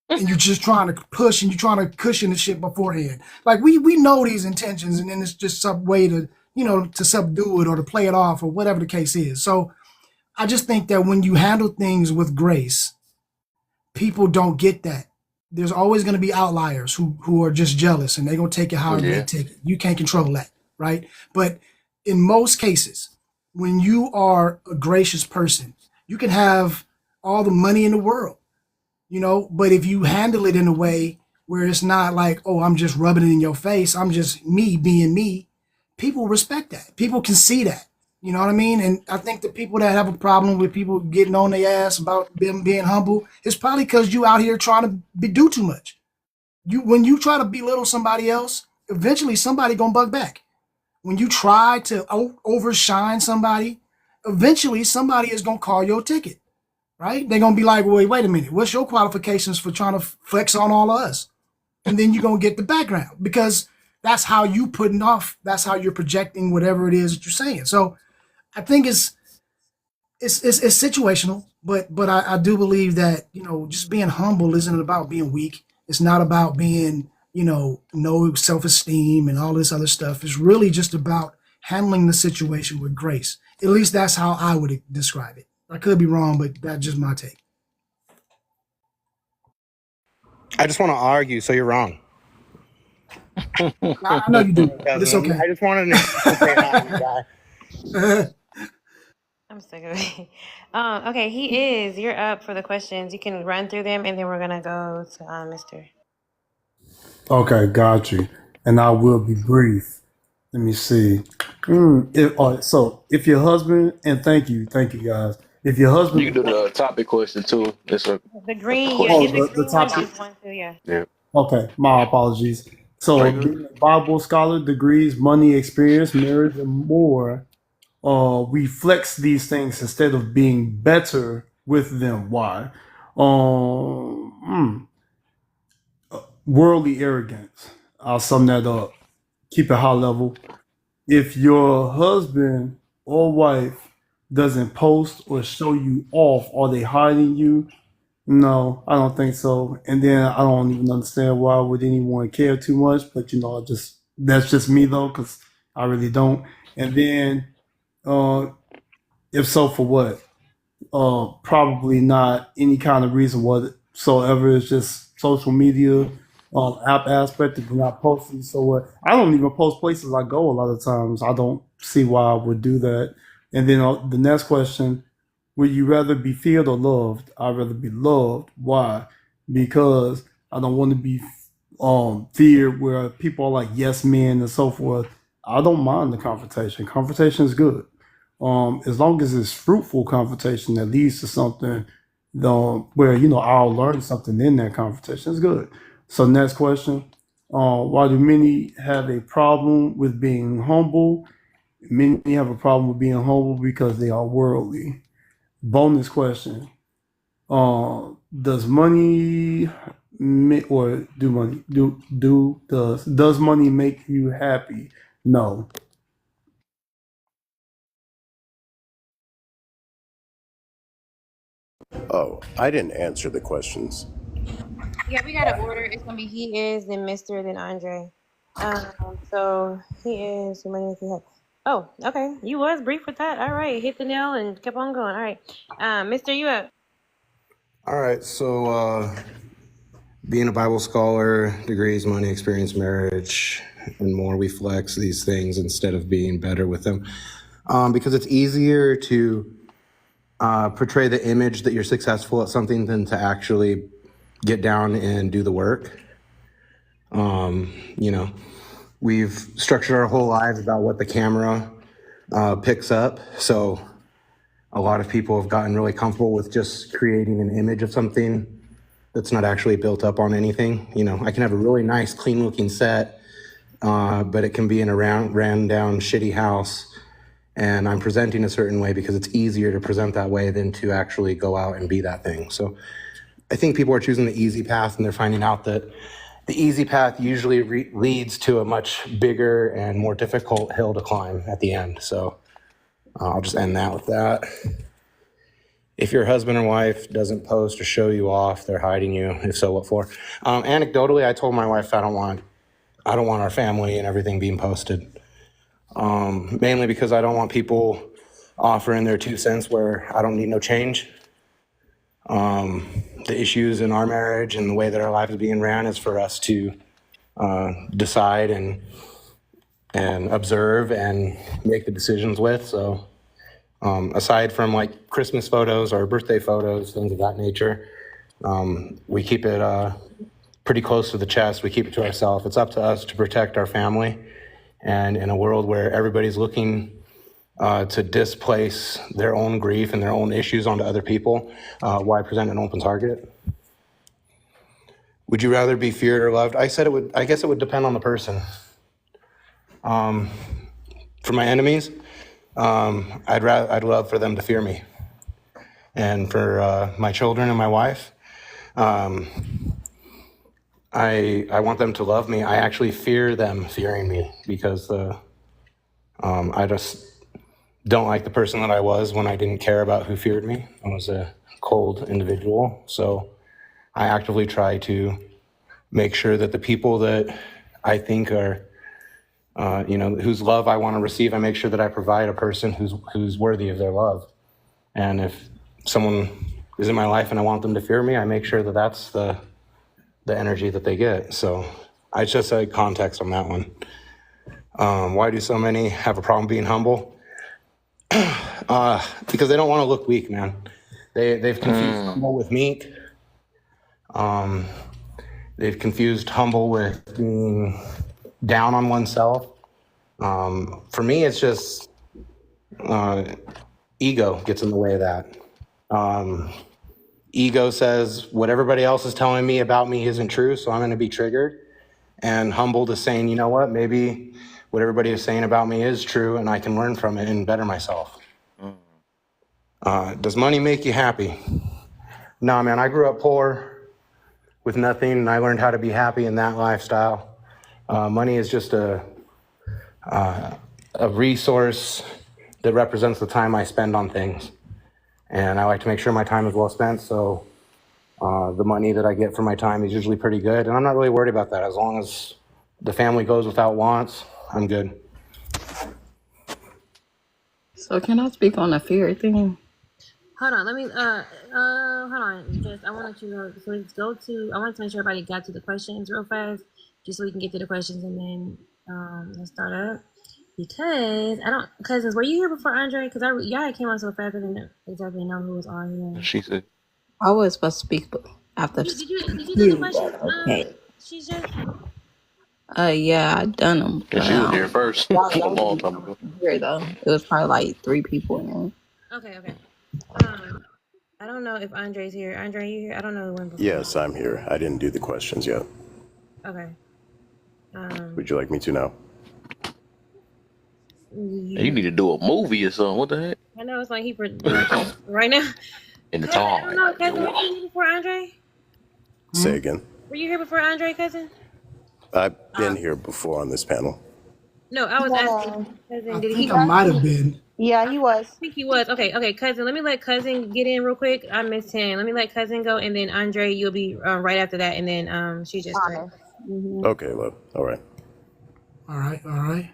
[SPEAKER 3] And you're just trying to push and you're trying to cushion the shit beforehand. Like we know these intentions and then it's just some way to, to subdue it or to play it off or whatever the case is. So I just think that when you handle things with grace, people don't get that. There's always going to be outliers who are just jealous and they're going to take it however they take it. You can't control that, right? But in most cases, when you are a gracious person, you can have all the money in the world, but if you handle it in a way where it's not like, oh, I'm just rubbing it in your face, I'm just me being me, people respect that. People can see that. You know what I mean? And I think the people that have a problem with people getting on their ass about them being humble, it's probably because you out here trying to do too much. When you try to belittle somebody else, eventually somebody gonna bug back. When you try to overshine somebody, eventually somebody is gonna call your ticket, right? They're gonna be like, well, wait a minute, what's your qualifications for trying to flex on all of us? And then you're gonna get the background because that's how you putting off, that's how you're projecting whatever it is that you're saying. So I think it's situational, but I do believe that, just being humble isn't about being weak. It's not about being, no self-esteem and all this other stuff. It's really just about handling the situation with grace. At least that's how I would describe it. I could be wrong, but that's just my take.
[SPEAKER 4] I just want to argue, so you're wrong.
[SPEAKER 3] I know you do. It's okay.
[SPEAKER 4] I just wanted to say hi, guy.
[SPEAKER 17] I'm sick of it. Okay, he is. You're up for the questions. You can run through them, and then we're gonna go to Mr.
[SPEAKER 9] Okay, got you. And I will be brief. Let me see. If your husband, and thank you guys. If your
[SPEAKER 1] You
[SPEAKER 9] husband,
[SPEAKER 1] can do the topic question too. It's
[SPEAKER 17] The
[SPEAKER 1] a
[SPEAKER 17] green, yeah,
[SPEAKER 9] oh,
[SPEAKER 17] hit
[SPEAKER 1] question.
[SPEAKER 17] the
[SPEAKER 9] the
[SPEAKER 17] green one.
[SPEAKER 9] topic.
[SPEAKER 17] Choose one, two, yeah.
[SPEAKER 1] Yeah.
[SPEAKER 9] Okay, my apologies. So,
[SPEAKER 1] Very good.
[SPEAKER 9] being a Bible scholar, degrees, money, experience, marriage, and more, we flex these things instead of being better with them. Why? Um, Worldly arrogance. I'll sum that up. Keep it high level. If your husband or wife doesn't post or show you off, are they hiding you? No, I don't think so. And then I don't even understand why would anyone care too much. But that's just me though, because I really don't. And then, if so, for what? Probably not any kind of reason whatsoever. It's just social media, app aspect of not posting. So what? I don't even post places I go a lot of times. I don't see why I would do that. And then the next question: would you rather be feared or loved? I'd rather be loved. Why? Because I don't want to be feared where people are like yes men and so forth. I don't mind the confrontation. Confrontation is good. As long as it's fruitful confrontation that leads to something where I'll learn something in that confrontation. It's good. So next question. Why do many have a problem with being humble? Many have a problem with being humble because they are worldly. Bonus question. Does money or do money does money make you happy? No.
[SPEAKER 2] Oh, I didn't answer the questions.
[SPEAKER 17] Yeah, we got an order. It's gonna be he is, then Mr., then Andre. So he is. Who money if you have? Oh, okay. You was brief with that. All right, hit the nail and kept on going. All right, Mr., you up?
[SPEAKER 4] All right, so being a Bible scholar, degrees, money, experience, marriage, and more, we flex these things instead of being better with them, because it's easier to portray the image that you're successful at something than to actually get down and do the work. We've structured our whole lives about what the camera picks up. So a lot of people have gotten really comfortable with just creating an image of something that's not actually built up on anything. I can have a really nice, clean looking set, but it can be in a ran down, shitty house. And I'm presenting a certain way because it's easier to present that way than to actually go out and be that thing. So I think people are choosing the easy path, and they're finding out that the easy path usually leads to a much bigger and more difficult hill to climb at the end. So I'll just end that with that. If your husband or wife doesn't post or show you off, they're hiding you. If so, what for? Anecdotally, I told my wife I don't want our family and everything being posted. Mainly because I don't want people offering their 2 cents where I don't need no change. The issues in our marriage and the way that our life is being ran is for us to decide and observe and make the decisions with. So aside from like Christmas photos or birthday photos, things of that nature, we keep it pretty close to the chest. We keep it to ourselves. It's up to us to protect our family. And in a world where everybody's looking to displace their own grief and their own issues onto other people, why present an open target? Would you rather be feared or loved? I guess it would depend on the person. For my enemies, I'd love for them to fear me. And for my children and my wife, I want them to love me. I actually fear them fearing me because I just don't like the person that I was when I didn't care about who feared me. I was a cold individual. So I actively try to make sure that the people that I think are, whose love I want to receive, I make sure that I provide a person who's worthy of their love. And if someone is in my life and I want them to fear me, I make sure that that's the energy that they get. So I just say context on that one. Why do so many have a problem being humble? Because they don't want to look weak, man. They've confused humble with meek. They've confused humble with being down on oneself. For me, it's just ego gets in the way of that. Ego says what everybody else is telling me about me isn't true, so I'm going to be triggered. And humbled is saying, you know what, maybe what everybody is saying about me is true, and I can learn from it and better myself. Does money make you happy? No, man, I grew up poor with nothing, and I learned how to be happy in that lifestyle. Money is just a resource that represents the time I spend on things. And I like to make sure my time is well spent, so the money that I get for my time is usually pretty good. And I'm not really worried about that. As long as the family goes without wants, I'm good.
[SPEAKER 6] So can I speak on the fear thing?
[SPEAKER 17] Hold on, let me hold on. Just I want to know. So let's go to. I want to make sure everybody got to the questions real fast, just so we can get to the questions and then let's start up. Because I don't, cousins, were you here before Andre? Because y'all came on so fast I didn't exactly know who was on here.
[SPEAKER 1] She said.
[SPEAKER 6] I was supposed to speak after.
[SPEAKER 17] Did you do the questions?
[SPEAKER 6] Okay.
[SPEAKER 17] She's just.
[SPEAKER 6] Yeah, I done them.
[SPEAKER 1] Cause she was here first. A long time ago.
[SPEAKER 6] Here though, it was probably like 3 people in there.
[SPEAKER 17] Okay. I don't know if Andre's here. Andre, you here? I don't know who went before.
[SPEAKER 2] Yes, I'm here. I didn't do the questions yet.
[SPEAKER 17] Okay.
[SPEAKER 2] Would you like me to now?
[SPEAKER 1] You need to do a movie or something. What the heck?
[SPEAKER 17] I know it's like he right now.
[SPEAKER 1] In the
[SPEAKER 17] I don't know,
[SPEAKER 1] time.
[SPEAKER 17] cousin. Were you here before Andre?
[SPEAKER 2] Say again.
[SPEAKER 17] Were you here before Andre, cousin?
[SPEAKER 2] I've been here before on this panel.
[SPEAKER 17] No, I was asking cousin.
[SPEAKER 3] I
[SPEAKER 17] Did
[SPEAKER 3] think
[SPEAKER 17] he?
[SPEAKER 3] I might have been.
[SPEAKER 18] Yeah, he was.
[SPEAKER 17] I think he was. Okay, cousin. Let me let cousin get in real quick. I missed him. Let me let cousin go, and then Andre, you'll be right after that, and then she just.
[SPEAKER 2] Okay, love. All right.
[SPEAKER 3] All right.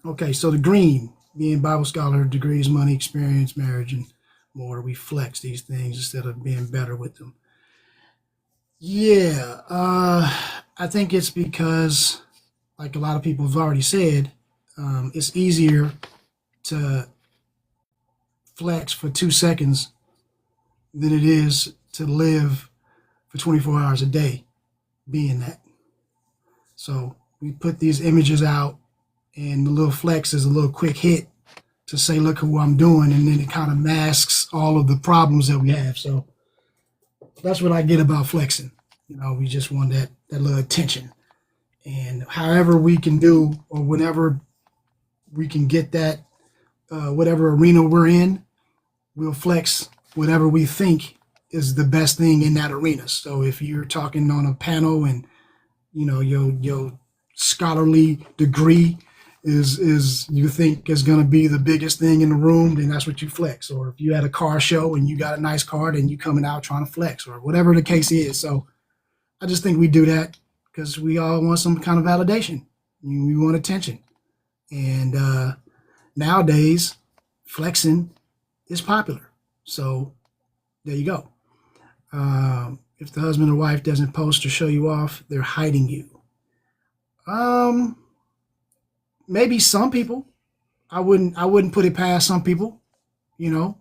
[SPEAKER 3] Okay, so the green, being Bible scholar, degrees, money, experience, marriage, and more. We flex these things instead of being better with them. Yeah, I think it's because, like a lot of people have already said, it's easier to flex for 2 seconds than it is to live for 24 hours a day being that. So we put these images out, and the little flex is a little quick hit to say, look who I'm doing, and then it kind of masks all of the problems that we have. So that's what I get about flexing. You know, we just want that little attention. And however we can do, or whenever we can get that, whatever arena we're in, we'll flex whatever we think is the best thing in that arena. So if you're talking on a panel and, you know, your scholarly degree is you think is going to be the biggest thing in the room, then that's what you flex. Or if you had a car show and you got a nice car, then you coming out trying to flex, or whatever the case is. So I just think we do that because we all want some kind of validation. We want attention. And nowadays, flexing is popular. So there you go. If the husband or wife doesn't post or show you off, they're hiding you. Maybe some people. I wouldn't put it past some people, you know.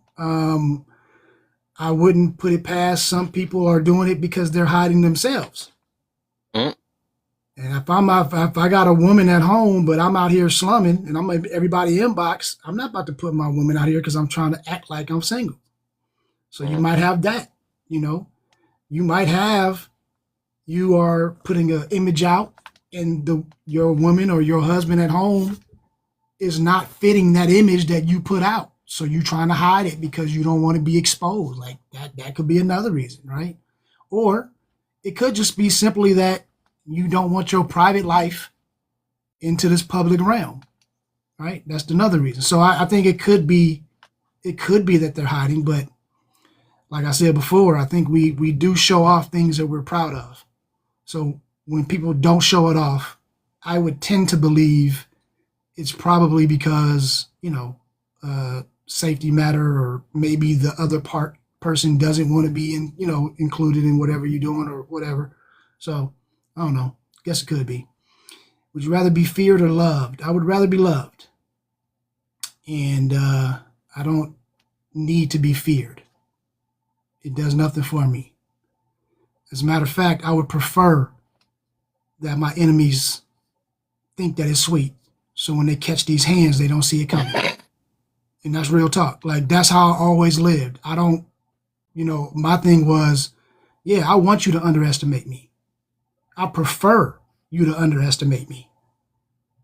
[SPEAKER 3] I wouldn't put it past some people are doing it because they're hiding themselves. And if I got a woman at home, but I'm out here slumming and I'm everybody inbox, I'm not about to put my woman out here because I'm trying to act like I'm single. So you might have that, you know. You are putting an image out, and your woman or your husband at home is not fitting that image that you put out. So you're trying to hide it because you don't want to be exposed. Like that could be another reason, right? Or it could just be simply that you don't want your private life into this public realm, right? That's another reason. So I think it could be that they're hiding, but like I said before, I think we do show off things that we're proud of. So when people don't show it off, I would tend to believe it's probably because, you know, safety matter, or maybe the other person doesn't want to be included in whatever you're doing or whatever. So I don't know. Guess it could be. Would you rather be feared or loved? I would rather be loved. And I don't need to be feared. It does nothing for me. As a matter of fact, I would prefer that my enemies think that it's sweet. So when they catch these hands, they don't see it coming. And that's real talk. Like, that's how I always lived. I don't, my thing was, yeah, I want you to underestimate me. I prefer you to underestimate me.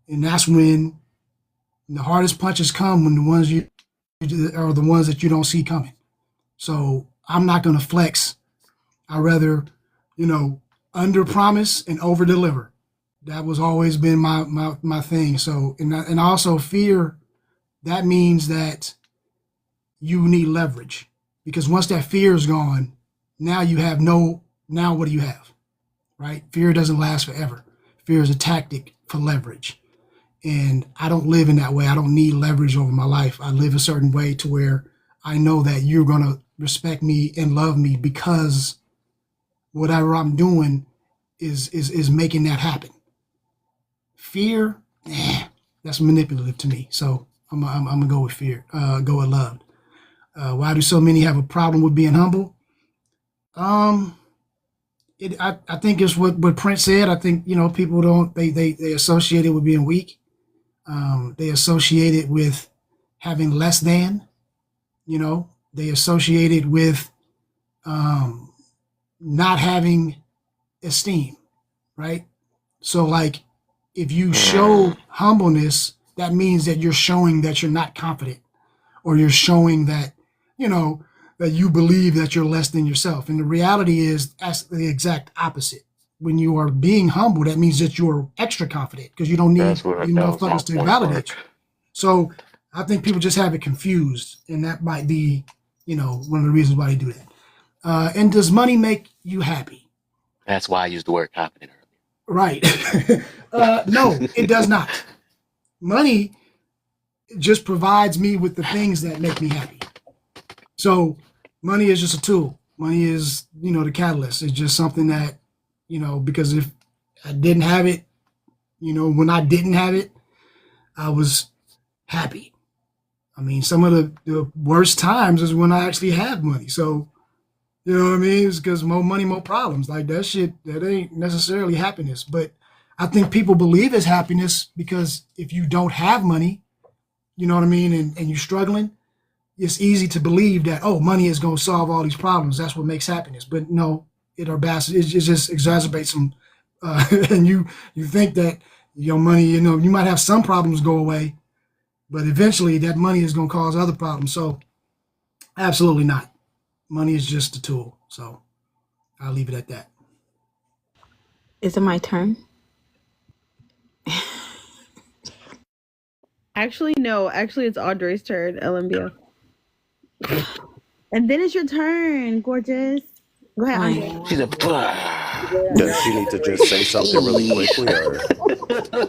[SPEAKER 3] And that's when the hardest punches come, when the ones you are the ones that you don't see coming. So I'm not going to flex. I'd rather, under promise and over deliver. That was always been my thing. So, and also fear, that means that you need leverage, because once that fear is gone, now what do you have, right? Fear doesn't last forever. Fear is a tactic for leverage. And I don't live in that way. I don't need leverage over my life. I live a certain way to where I know that you're going to respect me and love me, because whatever I'm doing is making that happen. Fear, that's manipulative to me. So I'm gonna go with fear, go with loved. Why do so many have a problem with being humble? I think it's what Prince said. I think, people they associate it with being weak. They associate it with having less than, they associate it with not having esteem, right? So like, if you show humbleness, that means that you're showing that you're not confident, or you're showing that, that you believe that you're less than yourself. And the reality is that's the exact opposite. When you are being humble, that means that you're extra confident, because you don't need motherfuckers to validate you. So I think people just have it confused, and that might be, one of the reasons why they do that. And does money make you happy?
[SPEAKER 15] That's why I used the word confident earlier.
[SPEAKER 3] Right. No, it does not. Money just provides me with the things that make me happy. So money is just a tool. Money is, the catalyst. It's just something that, because if I didn't have it, when I didn't have it, I was happy. I mean, some of the worst times is when I actually have money. So, you know what I mean? It's because more money, more problems. Like, that shit, that ain't necessarily happiness. But I think people believe it's happiness, because if you don't have money, you know what I mean, and you're struggling, it's easy to believe that, money is going to solve all these problems. That's what makes happiness. But no, it just exacerbates them. And you think that your money, you might have some problems go away, but eventually that money is going to cause other problems. So absolutely not. Money is just a tool. So I'll leave it at that.
[SPEAKER 6] Is it my turn?
[SPEAKER 18] Actually, no. Actually, it's Audrey's turn, LMBO. And then it's your turn, gorgeous. Go ahead, Andre.
[SPEAKER 15] She's a
[SPEAKER 2] Does she need to just say something really quickly, or?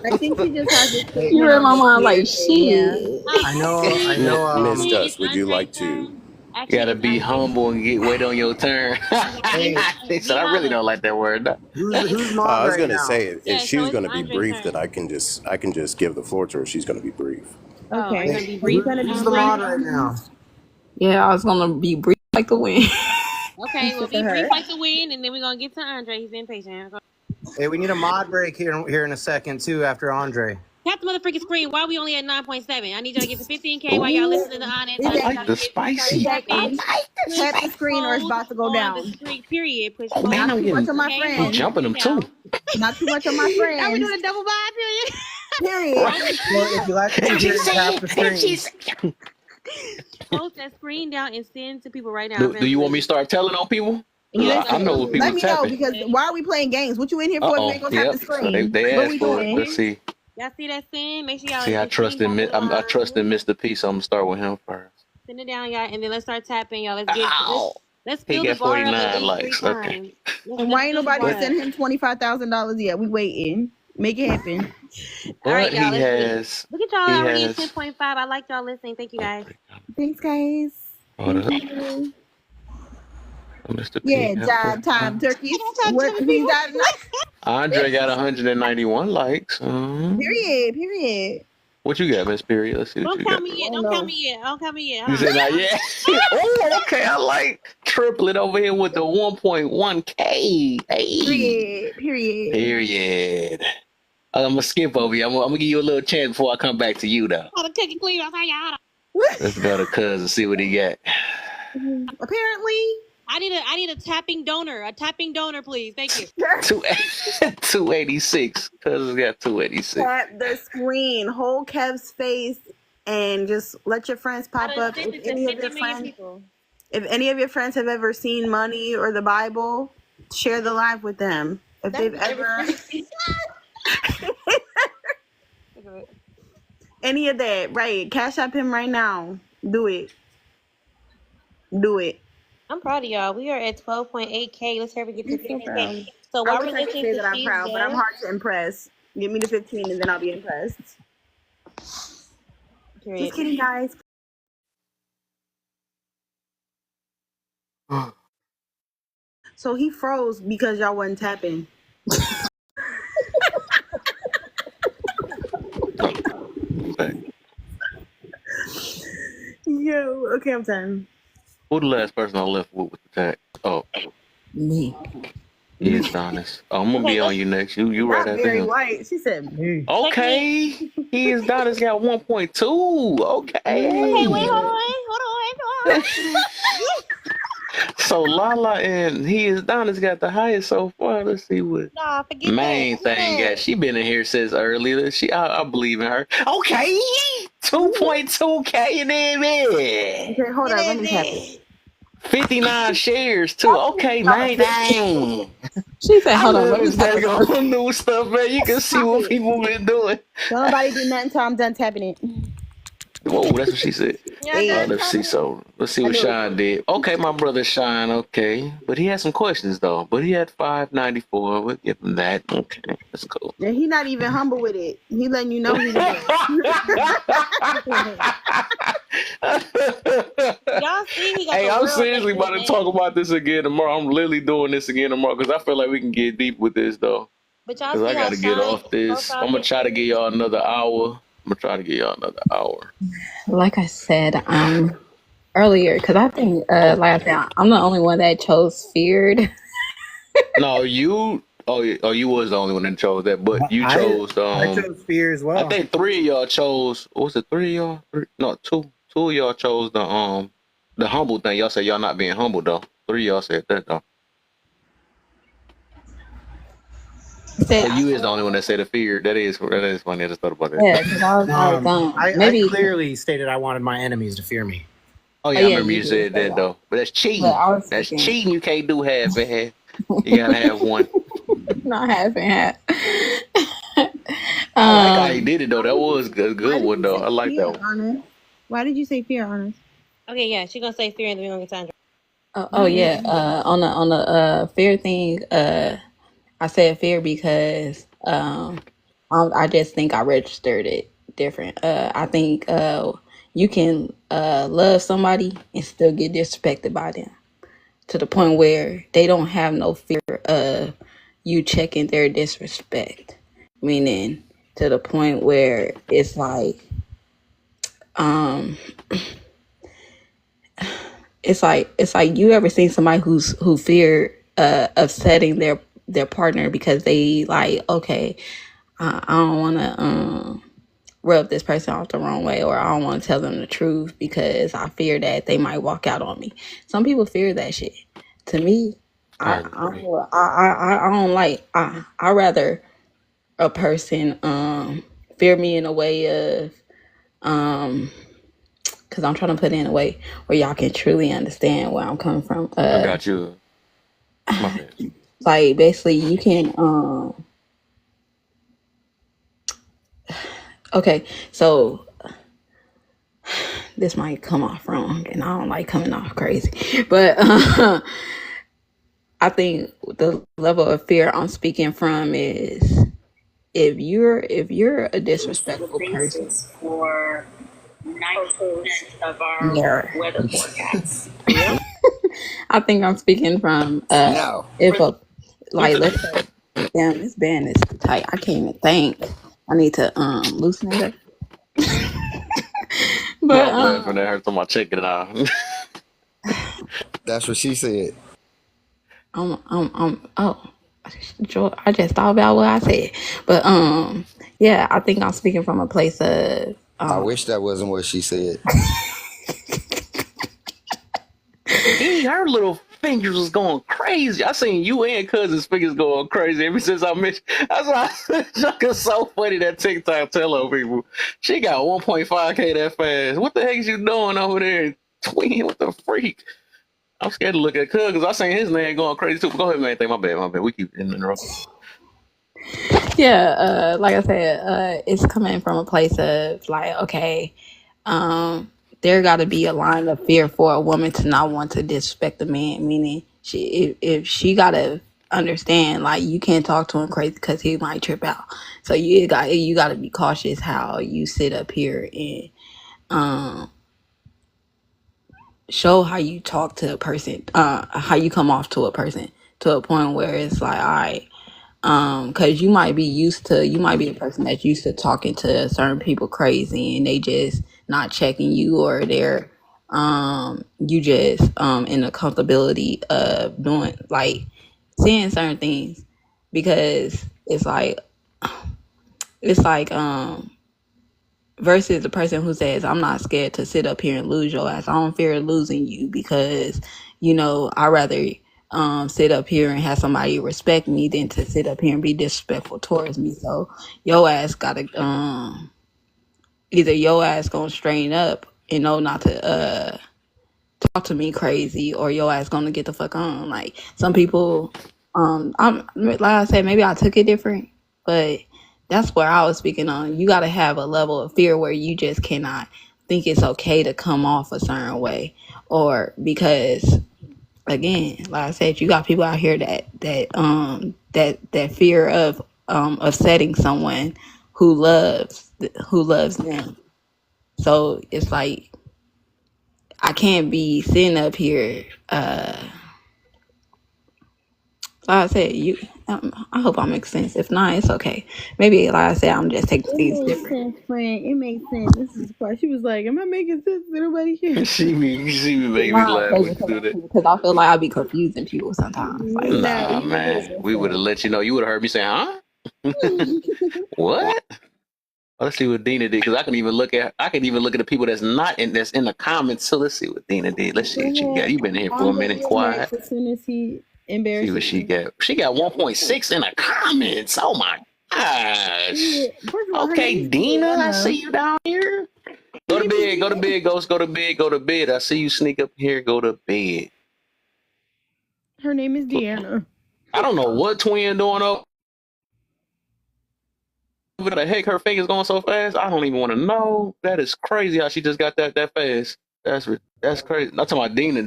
[SPEAKER 18] I think she just has to say.
[SPEAKER 6] You read my mind like shit.
[SPEAKER 4] I know.
[SPEAKER 2] Miss Just, would you like to?
[SPEAKER 15] You gotta be humble and wait on your turn. They said I really don't like that word.
[SPEAKER 4] Who's mom
[SPEAKER 2] I was
[SPEAKER 4] right
[SPEAKER 2] gonna
[SPEAKER 4] now?
[SPEAKER 2] say, if
[SPEAKER 17] Yeah,
[SPEAKER 2] she's
[SPEAKER 17] so it's
[SPEAKER 2] gonna be
[SPEAKER 17] Andre's
[SPEAKER 2] brief,
[SPEAKER 17] turn.
[SPEAKER 2] then I can just give the floor to her. She's gonna be brief.
[SPEAKER 17] Oh, are you gonna be
[SPEAKER 4] Who's
[SPEAKER 17] brief?
[SPEAKER 4] the mod right now?
[SPEAKER 6] Yeah, I was gonna be brief like the wind.
[SPEAKER 17] Okay, we'll be brief like the wind, and then we're gonna get to Andre. He's been patient.
[SPEAKER 4] Hey, we need a mod break here in a second too after Andre.
[SPEAKER 17] Tap the motherfucking screen. Why we only at 9.7? I need y'all to get to 15K while y'all listening to Honest.
[SPEAKER 15] I like the spicy.
[SPEAKER 18] Tap the screen or it's about to go down.
[SPEAKER 17] The screen, period. Push
[SPEAKER 15] Oh man,
[SPEAKER 18] Not
[SPEAKER 15] I'm
[SPEAKER 18] too much
[SPEAKER 15] getting,
[SPEAKER 18] of my
[SPEAKER 15] I'm
[SPEAKER 18] friends.
[SPEAKER 15] jumping them too.
[SPEAKER 18] Not too much of my friends.
[SPEAKER 17] Are we doing a double buy, period?
[SPEAKER 18] Period.
[SPEAKER 4] Well, if you like to hear, tap the screen.
[SPEAKER 17] Post that screen down and send to people right now.
[SPEAKER 15] Do you want me to start telling on people? I know what people
[SPEAKER 18] Let me know,
[SPEAKER 15] tapping.
[SPEAKER 18] because why are we playing games? What you in here for? If you ain't gonna tap the screen.
[SPEAKER 15] They
[SPEAKER 18] What
[SPEAKER 15] asked
[SPEAKER 18] we
[SPEAKER 15] for it.
[SPEAKER 18] doing?
[SPEAKER 15] Let's see.
[SPEAKER 17] Y'all see that send? Make sure y'all
[SPEAKER 15] See, I trust in I trust in Mr. P, so I'm gonna start with him first.
[SPEAKER 17] Send it down, y'all, and then let's start tapping, y'all. Let's
[SPEAKER 15] He
[SPEAKER 17] fill the
[SPEAKER 15] got
[SPEAKER 17] bar up
[SPEAKER 15] 49
[SPEAKER 17] at least
[SPEAKER 15] likes.
[SPEAKER 17] 3
[SPEAKER 15] Okay.
[SPEAKER 17] times.
[SPEAKER 18] And why ain't nobody send him $25,000 yet? We waiting. Make it happen.
[SPEAKER 17] All right,
[SPEAKER 15] But
[SPEAKER 17] y'all.
[SPEAKER 15] he has.
[SPEAKER 17] Look at y'all
[SPEAKER 15] he
[SPEAKER 17] already at
[SPEAKER 15] has-
[SPEAKER 17] 10.5. I like y'all listening. Thank you, guys.
[SPEAKER 18] Thanks, guys.
[SPEAKER 15] Hold
[SPEAKER 18] Thank
[SPEAKER 15] up.
[SPEAKER 18] you.
[SPEAKER 1] Mr. P.
[SPEAKER 18] Yeah, job time turkeys. What he's got?
[SPEAKER 1] Andre got 191 likes.
[SPEAKER 18] Period. Period.
[SPEAKER 1] What you got, Miss Period? Let's see what
[SPEAKER 5] Don't
[SPEAKER 1] you
[SPEAKER 5] count
[SPEAKER 1] got.
[SPEAKER 5] me yet. Don't count me yet. Don't count me yet.
[SPEAKER 1] You
[SPEAKER 5] Hold
[SPEAKER 1] said
[SPEAKER 5] on.
[SPEAKER 1] not yet? Oh, okay. I like triplet over here with the 1.1K. Hey.
[SPEAKER 18] Period. Period.
[SPEAKER 1] Period. I'm going to skip over you. I'm going to give you a little chance before I come back to you, though.
[SPEAKER 5] Hold on, cookie clean. I'll tell you. Hold on.
[SPEAKER 1] Let's go to Cuz and see what he got.
[SPEAKER 18] Apparently,
[SPEAKER 5] I need a tapping donor. A tapping donor, please. Thank you.
[SPEAKER 1] 286. Cuz has got 286.
[SPEAKER 18] tap the screen, hold Kev's face, and just let your friends pop up. If any of your friends, if any of your friends have ever seen money or the Bible, share the live with them. If they've ever any of that, right? Cash up him right now. Do it. Do it.
[SPEAKER 17] I'm proud of y'all. We are at 12.8K. Let's hurry get to 15K. So
[SPEAKER 18] I
[SPEAKER 17] while
[SPEAKER 18] wish
[SPEAKER 17] we're
[SPEAKER 18] I could
[SPEAKER 17] listening
[SPEAKER 18] say
[SPEAKER 17] to
[SPEAKER 18] that I'm proud, but I'm
[SPEAKER 17] CJ,
[SPEAKER 18] hard to impress. Give me the 15 and then I'll be impressed.
[SPEAKER 17] period.
[SPEAKER 18] Just kidding, guys. So he froze because y'all wasn't tapping. Yo, okay, I'm done.
[SPEAKER 1] Who the last person I left with the tag? Oh,
[SPEAKER 18] Me.
[SPEAKER 1] he is Donis. Oh, I'm gonna be on you next. You right
[SPEAKER 18] Not
[SPEAKER 1] after
[SPEAKER 18] very
[SPEAKER 1] him.
[SPEAKER 18] white. She said me.
[SPEAKER 1] Okay, he is Donis got 1.2. Okay.
[SPEAKER 5] Okay, wait, hold on.
[SPEAKER 1] So Lala and he is Donis got the highest so far. Let's see what
[SPEAKER 5] Nah, forget
[SPEAKER 1] main
[SPEAKER 5] that.
[SPEAKER 1] thing got. She been in here since earlier. I believe in her. Okay, 2.2K in there, man.
[SPEAKER 18] Okay, hold on. Let me tap it.
[SPEAKER 1] 59 shares too. Okay, man, dang.
[SPEAKER 6] She said,
[SPEAKER 1] I
[SPEAKER 6] hold on,
[SPEAKER 1] love
[SPEAKER 6] let me
[SPEAKER 1] this
[SPEAKER 6] tap it.
[SPEAKER 1] daggone new stuff, man. You can see what people been doing.
[SPEAKER 18] Don't nobody do nothing until I'm done tapping it.
[SPEAKER 1] Whoa, that's what she said.
[SPEAKER 18] Yeah,
[SPEAKER 1] Let's see. So let's see what Sean did. Okay, my brother Sean. Okay, but he had some questions though. But he had 594. We'll give him that. Okay, that's cool.
[SPEAKER 18] And he not even humble with it. He letting you know he's a
[SPEAKER 5] Y'all see he got
[SPEAKER 1] Hey,
[SPEAKER 5] the
[SPEAKER 1] I'm
[SPEAKER 5] world
[SPEAKER 1] seriously
[SPEAKER 5] in
[SPEAKER 1] about to
[SPEAKER 5] his
[SPEAKER 1] talk
[SPEAKER 5] name.
[SPEAKER 1] about this again tomorrow. I'm literally doing this again tomorrow because I feel like we can get deep with this though.
[SPEAKER 17] But y'all
[SPEAKER 1] Because I
[SPEAKER 17] see how
[SPEAKER 1] got to get
[SPEAKER 17] Sean
[SPEAKER 1] off this.
[SPEAKER 17] profile
[SPEAKER 1] I'm gonna try to give y'all another hour.
[SPEAKER 6] Like I said, earlier, because I think last time I'm the only one that chose feared.
[SPEAKER 1] No, you. You was the only one that chose that, but you
[SPEAKER 4] I
[SPEAKER 1] chose.
[SPEAKER 4] chose fear as well.
[SPEAKER 1] I think 3 of y'all chose. What was it 3 of y'all? No, two. 2 of y'all chose the humble thing. Y'all said y'all not being humble though. 3 of y'all said that though. So you is the only one that said the fear. That is funny. I just thought about that.
[SPEAKER 6] Yeah, because I was like, maybe
[SPEAKER 4] I clearly stated I wanted my enemies to fear me.
[SPEAKER 1] Oh yeah, I remember you said that though. But that's cheating.
[SPEAKER 6] But I was
[SPEAKER 1] That's
[SPEAKER 6] thinking-
[SPEAKER 1] cheating. You can't do half and half. You gotta have one.
[SPEAKER 6] Not half and half.
[SPEAKER 1] I like how he did it though. That was a good one though. I like that one.
[SPEAKER 18] honest. Why did you say fear, honest?
[SPEAKER 17] Okay, yeah, she's gonna say fear and then we're gonna get Sandra.
[SPEAKER 6] Oh yeah. On the fear thing, I said fear because I just think I registered it different. I think you can love somebody and still get disrespected by them to the point where they don't have no fear of you checking their disrespect. Meaning to the point where it's like it's like you ever seen somebody who fear upsetting their partner because they like, okay, I don't want to rub this person off the wrong way, or I don't want to tell them the truth because I fear that they might walk out on me. Some people fear that shit. To me, I don't like. I rather a person fear me in a way of because I'm trying to put it in a way where y'all can truly understand where I'm coming from.
[SPEAKER 1] I got you.
[SPEAKER 6] Like basically you can okay, so this might come off wrong and I don't like coming off crazy, but I think the level of fear I'm speaking from is if you're a disrespectful person
[SPEAKER 22] for 90% of our weather forecasts.
[SPEAKER 6] I think I'm speaking from
[SPEAKER 13] No.
[SPEAKER 6] if a like let's say damn this band is tight. I can't even think. I need to loosen it up. But
[SPEAKER 1] My bad for that. Hurts on my chicken now.
[SPEAKER 13] That's what she said.
[SPEAKER 6] Oh, I just thought about what I said. But yeah, I think I'm speaking from a place of
[SPEAKER 13] I wish that wasn't what she said.
[SPEAKER 1] Her little fingers was going crazy. I seen you and cousin's fingers going crazy ever since I mentioned. That's why I said it's so funny that TikTok tell on people. She got 1.5K that fast. What the heck is you doing over there? Twin, what the freak? I'm scared to look at cuz because I seen his name going crazy too. But go ahead, man. Think my bad. We keep interrupting.
[SPEAKER 6] yeah, like I said, it's coming from a place of like, okay, there got to be a line of fear for a woman to not want to disrespect a man. Meaning, if she got to understand, like you can't talk to him crazy because he might trip out. So you got to be cautious how you sit up here and show how you talk to a person, how you come off to a person to a point where it's like, all right. Cause you might be a person that's used to talking to certain people crazy and they just not checking you, or they're you just in the comfortability of doing like saying certain things, because it's like versus the person who says, I'm not scared to sit up here and lose your ass. I don't fear losing you because, I'd rather sit up here and have somebody respect me than to sit up here and be disrespectful towards me. So your ass gotta either your ass gonna straighten up and know not to talk to me crazy, or your ass gonna get the fuck on. Like some people, I'm like I said, maybe I took it different, but that's where I was speaking on. You gotta have a level of fear where you just cannot think it's okay to come off a certain way, or because again, like I said, you got people out here that fear of upsetting someone who loves them. So it's like I can't be sitting up here. Like I said, I hope I make sense. If not, it's okay. Maybe, like I said, I'm just taking things
[SPEAKER 18] It makes
[SPEAKER 6] different.
[SPEAKER 18] sense, friend. It makes sense. This is why she was like, "Am I making sense to nobody here?"
[SPEAKER 1] she be making me
[SPEAKER 6] Nah,
[SPEAKER 1] laugh when you do that.
[SPEAKER 6] because I feel like I be confusing people sometimes. Like,
[SPEAKER 1] Nah, man. We would have let you know. You would have heard me say, huh? What? Let's see what Dina did, because I can even look at the people that's in the comments. So let's see what Dina did. Let's see what you got. You've been here for a minute, quiet.
[SPEAKER 18] As soon as he
[SPEAKER 1] See
[SPEAKER 18] embarrasses
[SPEAKER 1] what she got. She got 1.6 in the comments. Oh my gosh. Okay, Dina, I see you down here. Go to bed, Ghost. Go to bed. I see you sneak up here. Go to bed.
[SPEAKER 18] her name is Deanna.
[SPEAKER 1] I don't know what twin doing up. What the heck? Her fingers going so fast. I don't even want to know. That is crazy how she just got that fast. That's crazy. Not talking about Dina.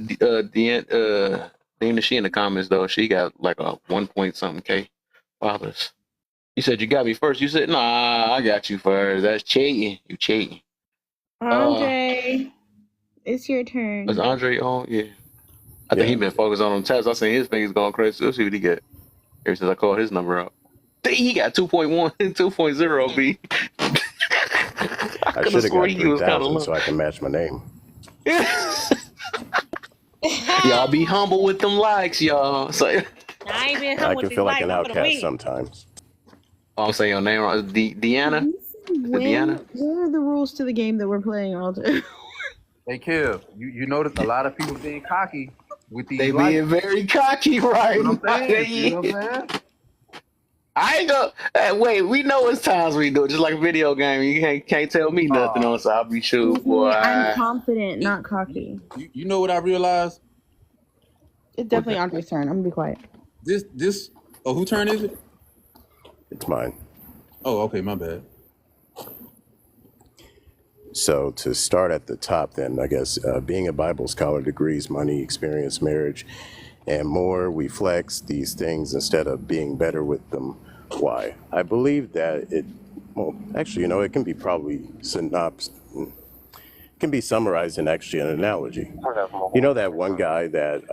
[SPEAKER 1] Dina, she in the comments though. She got like a 1 point something K followers. You said you got me first. You said nah, I got you first. That's cheating. You cheating.
[SPEAKER 18] Andre, it's your turn.
[SPEAKER 1] Is Andre on? Yeah. I think he been focused on them tests. I seen his fingers going crazy. Let's see what he got. Ever since I called his number out. He got 2.1 and 2.0 B.
[SPEAKER 2] I should have got 3,000 so I can match my name.
[SPEAKER 1] Y'all be humble with them likes, y'all. So,
[SPEAKER 5] I ain't been
[SPEAKER 2] I can feel like an outcast sometimes.
[SPEAKER 1] I'm saying your name wrong. Deanna? Deanna?
[SPEAKER 18] What are the rules to the game that we're playing, Alter?
[SPEAKER 20] Hey, Kev, you notice a lot of people being cocky with these.
[SPEAKER 1] They being very cocky, right?
[SPEAKER 20] You know what I'm saying? You know what I'm saying?
[SPEAKER 1] I ain't go. Wait, we know it's times we do it, just like a video game. You can't tell me nothing on, so I'll be sure, boy.
[SPEAKER 18] I'm confident, not cocky.
[SPEAKER 20] You know what I realized?
[SPEAKER 18] It's definitely Andre's turn. I'm gonna be quiet.
[SPEAKER 20] This. Oh, whose turn is it?
[SPEAKER 2] It's mine.
[SPEAKER 20] Oh, okay, my bad.
[SPEAKER 2] So to start at the top, then I guess being a Bible scholar, degrees, money, experience, marriage, and more. We flex these things instead of being better with them. Why? I believe that it can be probably can be summarized in actually an analogy. You know that one guy that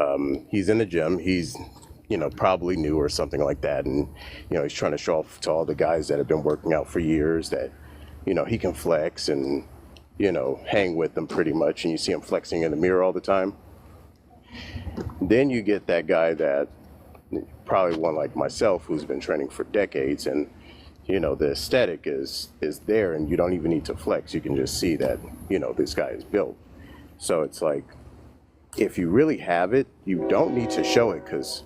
[SPEAKER 2] he's in the gym, he's probably new or something like that, and he's trying to show off to all the guys that have been working out for years that he can flex and hang with them pretty much, and you see him flexing in the mirror all the time. Then you get that guy that probably one like myself who's been training for decades, and the aesthetic is there, and you don't even need to flex. You can just see that this guy is built. So it's like, if you really have it, you don't need to show it, because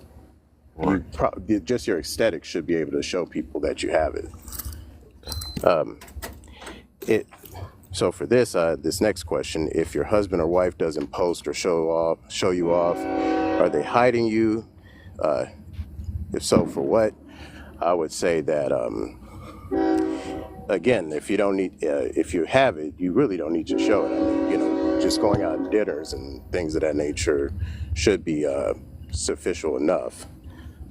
[SPEAKER 2] just your aesthetic should be able to show people that you have it. So for this next question, if your husband or wife doesn't post or show you off, are they hiding you? If so, for what? I would say that again, if you have it, you really don't need to show it. I mean, just going out to dinners and things of that nature should be sufficient enough.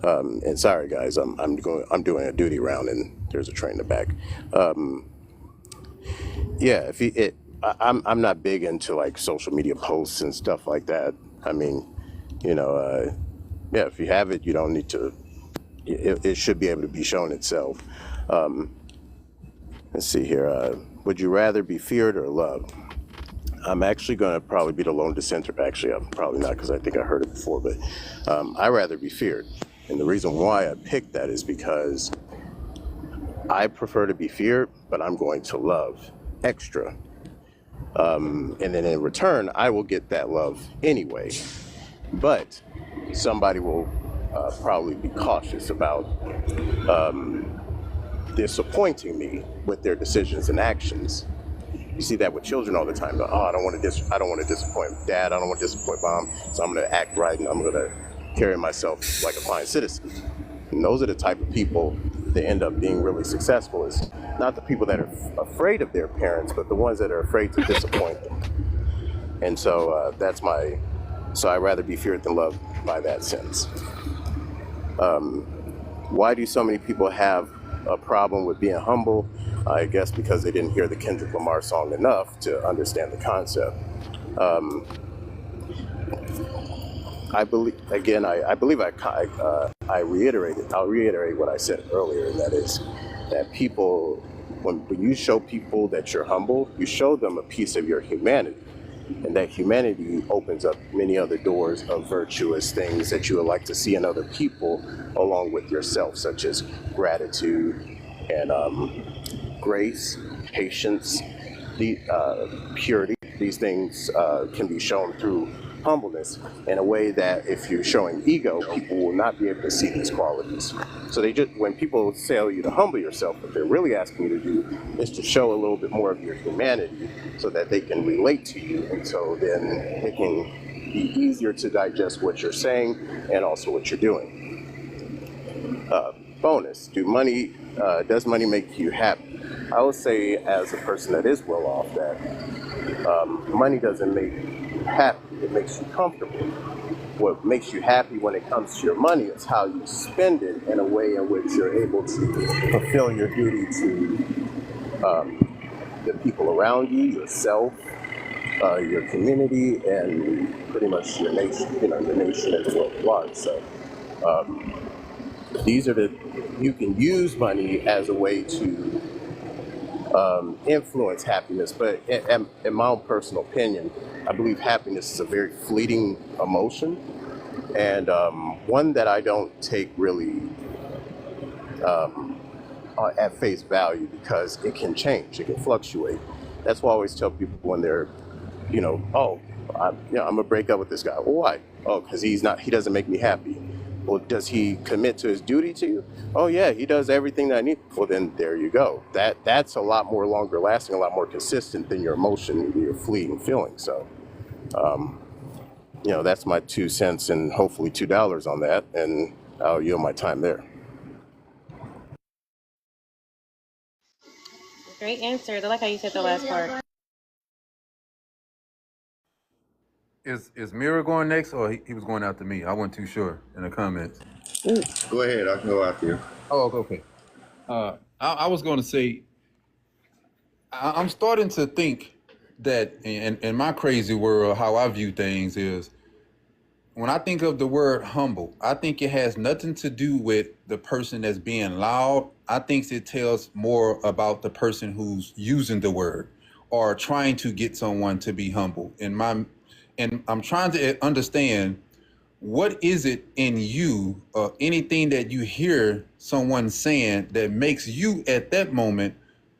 [SPEAKER 2] And sorry guys, I'm doing a duty round and there's a train in the back. Yeah, I'm not big into like social media posts and stuff like that. I mean, yeah, if you have it, you don't need to. It should be able to be shown itself. Let's see here. Would you rather be feared or loved? I'm actually going to probably be the lone dissenter. Actually, I'm probably not, because I think I heard it before, but I'd rather be feared. And the reason why I picked that is because I prefer to be feared, but I'm going to love extra. And then in return, I will get that love anyway. But somebody will probably be cautious about disappointing me with their decisions and actions. You see that with children all the time. Oh, I don't want to disappoint Dad. I don't want to disappoint Mom. So I'm going to act right, and I'm going to carry myself like a fine citizen. And those are the type of people that end up being really successful. Is not the people that are afraid of their parents, but the ones that are afraid to disappoint them. And so so I'd rather be feared than loved by that sense. Why do so many people have a problem with being humble? I guess because they didn't hear the Kendrick Lamar song enough to understand the concept. I believe I'll reiterate what I said earlier, and that is that people, when you show people that you're humble, you show them a piece of your humanity. And that humanity opens up many other doors of virtuous things that you would like to see in other people, along with yourself, such as gratitude and grace, patience, purity. These things can be shown through humbleness in a way that if you're showing ego, people will not be able to see these qualities. So when people tell you to humble yourself, what they're really asking you to do is to show a little bit more of your humanity so that they can relate to you, and so then it can be easier to digest what you're saying and also what you're doing. Bonus, does money make you happy? I would say, as a person that is well off, that money doesn't make you happy, it makes you comfortable. What makes you happy when it comes to your money is how you spend it in a way in which you're able to fulfill your duty to the people around you, yourself, your community, and pretty much your nation, your nation and the world at large. So you can use money as a way to influence happiness, but in my own personal opinion, I believe happiness is a very fleeting emotion, and one that I don't take really at face value, because it can change, it can fluctuate. That's why I always tell people when they're, I'm gonna break up with this guy. Well, why? Oh, because he doesn't make me happy. Well, does he commit to his duty to you? Oh yeah, he does everything that I need. Well, then there you go. That's a lot more longer lasting, a lot more consistent than your emotion, your fleeting feeling. So, that's my 2 cents and hopefully $2 on that, and I'll yield my time there.
[SPEAKER 17] Great answers. I like how you said the last part.
[SPEAKER 20] Is Mira going next, or he was going after me? I wasn't too sure in the comments.
[SPEAKER 21] Go ahead, I can go after you.
[SPEAKER 20] Oh, okay. I was going to say, I'm starting to think that in my crazy world, how I view things is when I think of the word humble, I think it has nothing to do with the person that's being loud. I think it tells more about the person who's using the word or trying to get someone to be humble. And I'm trying to understand, what is it in you or anything that you hear someone saying that makes you at that moment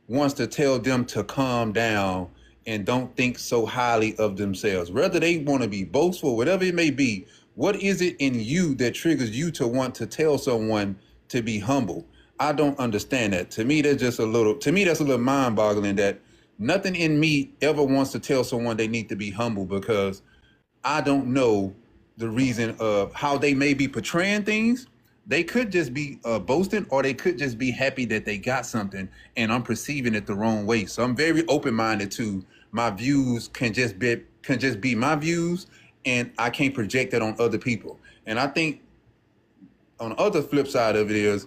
[SPEAKER 20] wants to tell them to calm down and don't think so highly of themselves, whether they want to be boastful, whatever it may be? What is it in you that triggers you to want to tell someone to be humble? I don't understand that. To me, that's a little mind boggling, that nothing in me ever wants to tell someone they need to be humble, because I don't know the reason of how they may be portraying things. They could just be boasting, or they could just be happy that they got something, and I'm perceiving it the wrong way. So I'm very open-minded to my views can just be my views, and I can't project that on other people. And I think on the other flip side of it is,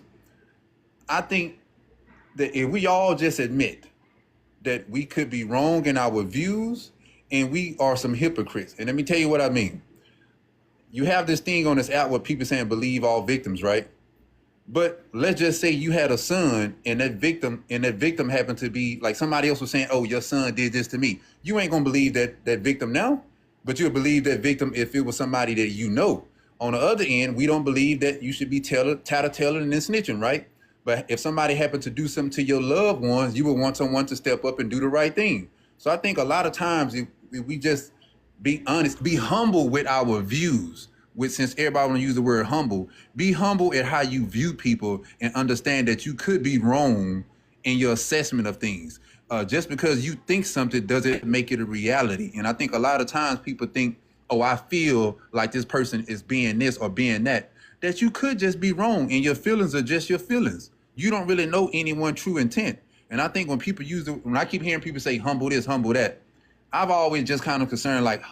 [SPEAKER 20] I think that if we all just admit that we could be wrong in our views, and we are some hypocrites. And let me tell you what I mean. You have this thing on this app where people saying believe all victims, right? But let's just say you had a son, and that victim happened to be like somebody else was saying, oh, your son did this to me. You ain't gonna believe that victim now, but you'll believe that victim if it was somebody that you know. On the other end, we don't believe that you should be tattletelling and snitching, right? But if somebody happened to do something to your loved ones, you would want someone to step up and do the right thing. So I think a lot of times if we just be honest, be humble with our views. Since everybody want to use the word humble, be humble at how you view people and understand that you could be wrong in your assessment of things. Just because you think something doesn't make it a reality. And I think a lot of times people think, oh, I feel like this person is being this or being that you could just be wrong, and your feelings are just your feelings. You don't really know anyone's true intent. And I think when I keep hearing people say humble this, humble that, I've always just kind of concerned, like,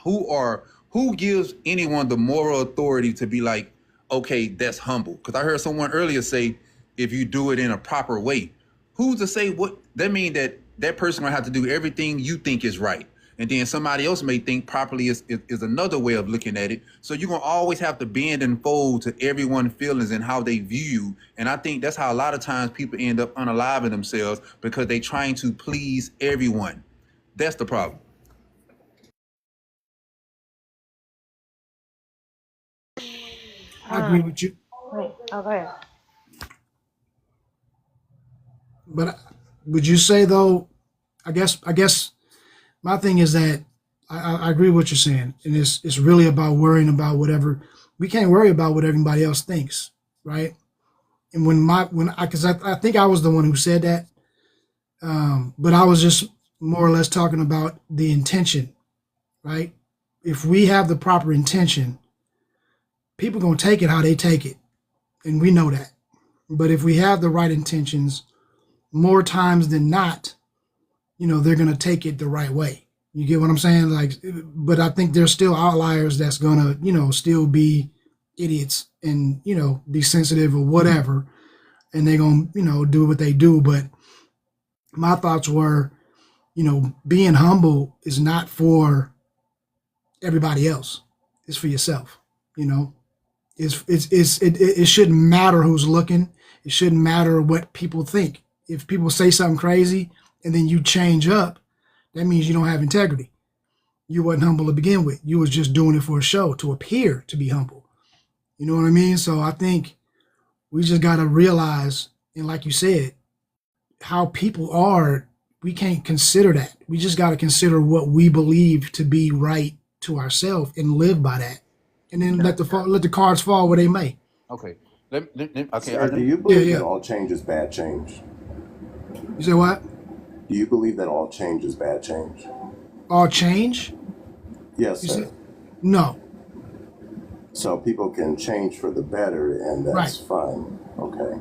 [SPEAKER 20] who gives anyone the moral authority to be like, okay, that's humble? Because I heard someone earlier say, if you do it in a proper way, who's to say what that mean? That person gonna have to do everything you think is right, and then somebody else may think properly is another way of looking at it. So you're gonna always have to bend and fold to everyone's feelings and how they view you. And I think that's how a lot of times people end up unaliving themselves, because they trying to please everyone. That's the problem.
[SPEAKER 3] I agree with you.
[SPEAKER 17] Wait, oh, go ahead.
[SPEAKER 3] But would you say though? I guess my thing is that I agree with what you're saying, and it's really about worrying about whatever. We can't worry about what everybody else thinks, right? And because I think I was the one who said that, but I was just more or less talking about the intention, right? If we have the proper intention, people gonna take it how they take it, and we know that. But if we have the right intentions, more times than not, they're gonna take it the right way. You get what I'm saying? Like, but I think there's still outliers that's gonna, still be idiots and be sensitive or whatever, and they're gonna, do what they do. But my thoughts were, being humble is not for everybody else; it's for yourself. It shouldn't matter who's looking. It shouldn't matter what people think. If people say something crazy and then you change up, that means you don't have integrity. You wasn't humble to begin with. You was just doing it for a show, to appear to be humble. You know what I mean? So I think we just got to realize, and like you said, how people are, we can't consider that. We just got to consider what we believe to be right to ourselves and live by that. And then let the cards fall where they may.
[SPEAKER 20] Okay.
[SPEAKER 2] Sir, do you believe that all change is bad change?
[SPEAKER 3] You say what?
[SPEAKER 2] Do you believe that all change is bad change?
[SPEAKER 3] All change?
[SPEAKER 2] Yes, sir.
[SPEAKER 3] No.
[SPEAKER 2] So people can change for the better, and that's fine. Okay.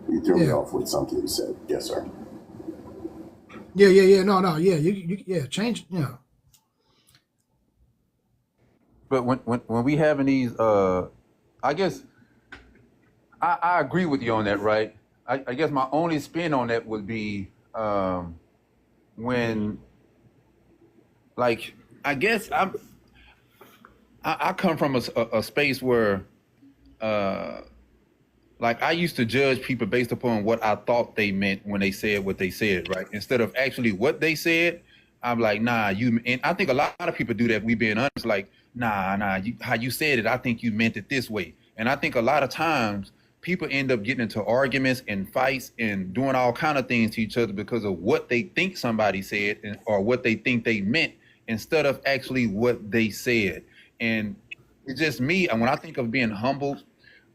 [SPEAKER 2] You threw me off with something you said. Yes, sir.
[SPEAKER 3] Yeah. No. Yeah. Change. Yeah.
[SPEAKER 20] But when we having these, I guess I agree with you on that, right? I guess my only spin on that would be when like I guess I come from a space where like I used to judge people based upon what I thought they meant when they said what they said, right? Instead of actually what they said, I'm like, nah, you. And I think a lot of people do that. We being honest, like, nah, how you said it, I think you meant it this way. And I think a lot of times people end up getting into arguments and fights and doing all kind of things to each other because of what they think somebody said or what they think they meant instead of actually what they said. And it's just me. And when I think of being humble,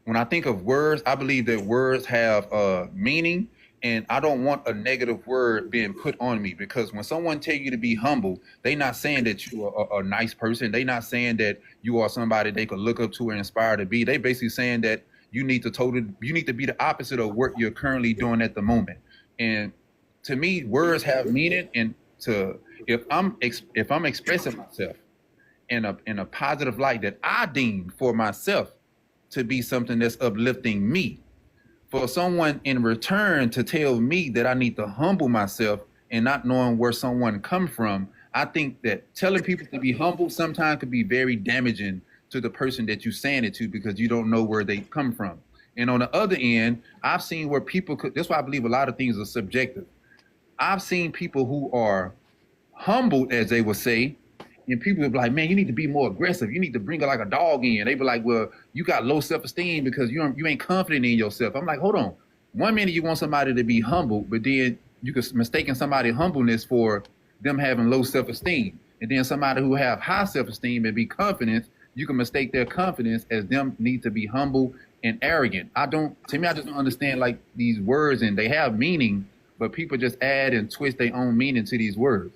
[SPEAKER 20] when I think of words, I believe that words have meaning, and I don't want a negative word being put on me, because when someone tell you to be humble, they not saying that you are a nice person. They not saying that you are somebody they could look up to and inspire to be. They basically saying that you need to be the opposite of what you're currently doing at the moment. And to me, words have meaning, and if I'm expressing myself in a positive light that I deem for myself to be something that's uplifting me, for someone in return to tell me that I need to humble myself and not knowing where someone come from, I think that telling people to be humble sometimes could be very damaging to the person that you're saying it to, because you don't know where they come from. And on the other end, I've seen where people could, that's why I believe a lot of things are subjective. I've seen people who are humbled, as they would say, and people would be like, man, you need to be more aggressive. You need to bring it like a dog in. They be like, well, you got low self-esteem because you ain't confident in yourself. I'm like, hold on. One minute you want somebody to be humble, but then you could mistaken somebody's humbleness for them having low self-esteem. And then somebody who have high self-esteem and be confident, you can mistake their confidence as them need to be humble and arrogant. I just don't understand like these words, and they have meaning, but people just add and twist their own meaning to these words.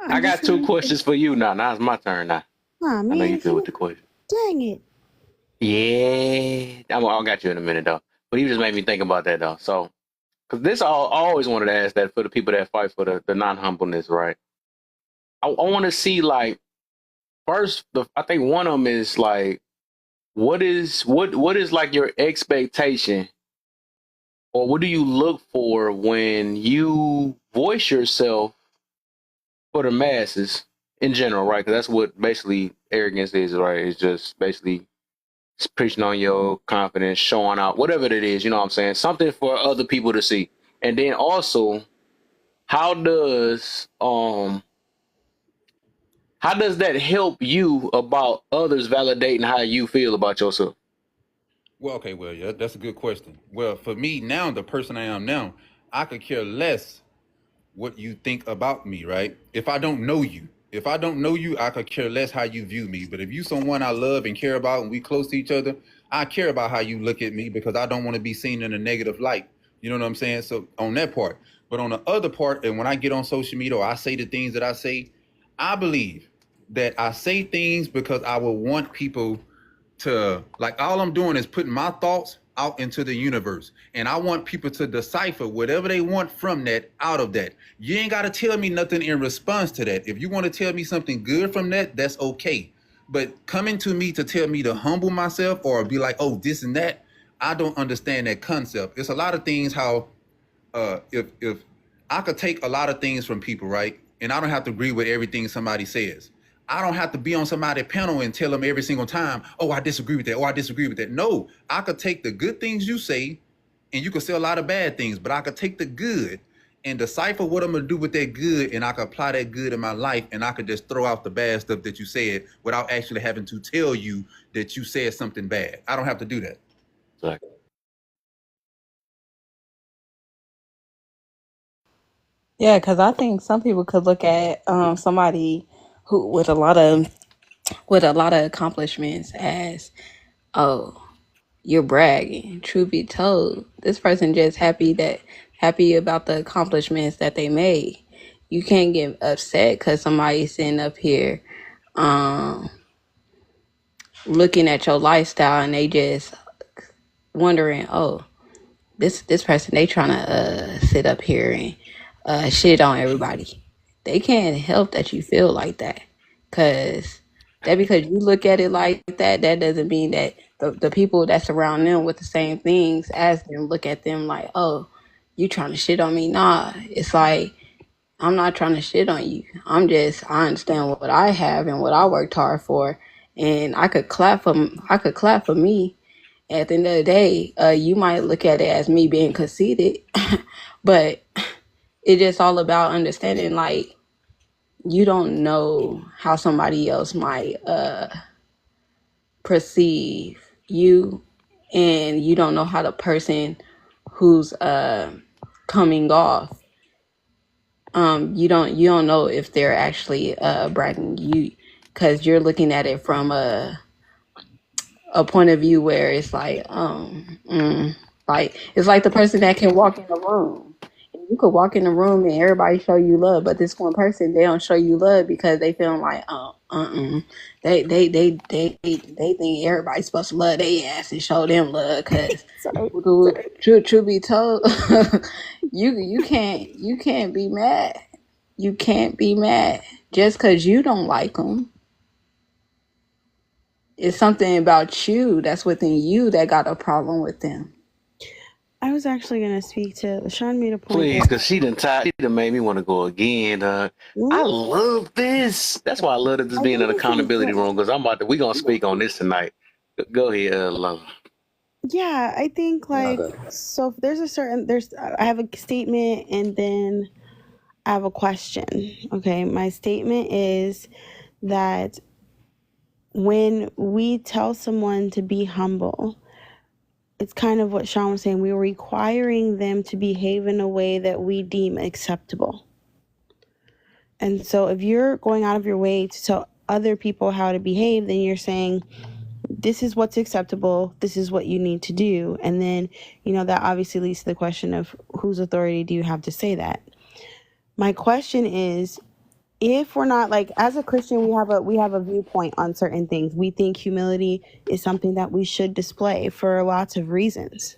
[SPEAKER 15] I got two questions for you now. Now it's my turn now.
[SPEAKER 14] Aw,
[SPEAKER 15] I know
[SPEAKER 14] man,
[SPEAKER 15] you good with the question.
[SPEAKER 14] dang it.
[SPEAKER 15] Yeah. I'll got you in a minute, though. But you just made me think about that, though. So, because I always wanted to ask that for the people that fight for the non-humbleness, right? I want to see, like, first, I think one of them is, like, what is like, your expectation, or what do you look for when you voice yourself for the masses in general, right? Because that's what basically arrogance is, right? It's just basically preaching on your confidence, showing out, whatever it is, you know what I'm saying? Something for other people to see. And then also, how does that help you about others validating how you feel about yourself?
[SPEAKER 20] Well, okay, well, yeah, that's a good question. Well, for me now, the person I am now, I could care less what you think about me, right? If I don't know you, I could care less how you view me. But if you someone I love and care about and we close to each other, I care about how you look at me, because I don't want to be seen in a negative light. You know what I'm saying? So on that part. But on the other part, and when I get on social media or I say the things that I say, I believe that I say things because I will want people to, like, all I'm doing is putting my thoughts out into the universe, and I want people to decipher whatever they want from that out of that. You ain't got to tell me nothing in response to that. If you want to tell me something good from that, that's okay. But coming to me to tell me to humble myself or be like, oh, this and that, I don't understand that concept. It's a lot of things how if I could take a lot of things from people, right? And I don't have to agree with everything somebody says. I don't have to be on somebody's panel and tell them every single time, oh, I disagree with that, or I disagree with that. No, I could take the good things you say, and you could say a lot of bad things, but I could take the good and decipher what I'm gonna do with that good, and I could apply that good in my life, and I could just throw out the bad stuff that you said without actually having to tell you that you said something bad. I don't have to do that.
[SPEAKER 15] Exactly.
[SPEAKER 6] Yeah, because I think some people could look at somebody who with a lot of accomplishments as, oh, you're bragging. Truth be told, this person just happy about the accomplishments that they made. You can't get upset because somebody's sitting up here looking at your lifestyle and they just wondering, oh, this person, they trying to sit up here and shit on everybody. They can't help that you feel like that, because you look at it like that doesn't mean that the people that surround them with the same things as them look at them like, oh, you trying to shit on me. Nah, it's like I'm not trying to shit on you. I understand what I have and what I worked hard for, and I could clap for me. At the end of the day, you might look at it as me being conceited, but it's just all about understanding. Like, you don't know how somebody else might perceive you, and you don't know how the person who's coming off, you don't know if they're actually bragging you, because you're looking at it from a point of view where it's like like it's like the person that can walk in the room. You could walk in the room and everybody show you love, but this one person, they don't show you love because they feeling like they think everybody's supposed to love their ass and show them love. Because truth be told, you can't be mad. You can't be mad just because you don't like them. It's something about you that's within you that got a problem with them.
[SPEAKER 18] I was actually going to speak to Sean made a point.
[SPEAKER 1] Please, because she done made me want to go again. I love this. That's why I love this being an accountability room, because we going to speak on this tonight. Go ahead, love.
[SPEAKER 18] Yeah, I think like, so there's I have a statement and then I have a question. Okay, my statement is that when we tell someone to be humble, it's kind of what Sean was saying. We're requiring them to behave in a way that we deem acceptable. And so if you're going out of your way to tell other people how to behave, then you're saying, this is what's acceptable. This is what you need to do. And then, that obviously leads to the question of whose authority do you have to say that? My question is, if we're not, like, as a Christian, we have a viewpoint on certain things. We think humility is something that we should display for lots of reasons,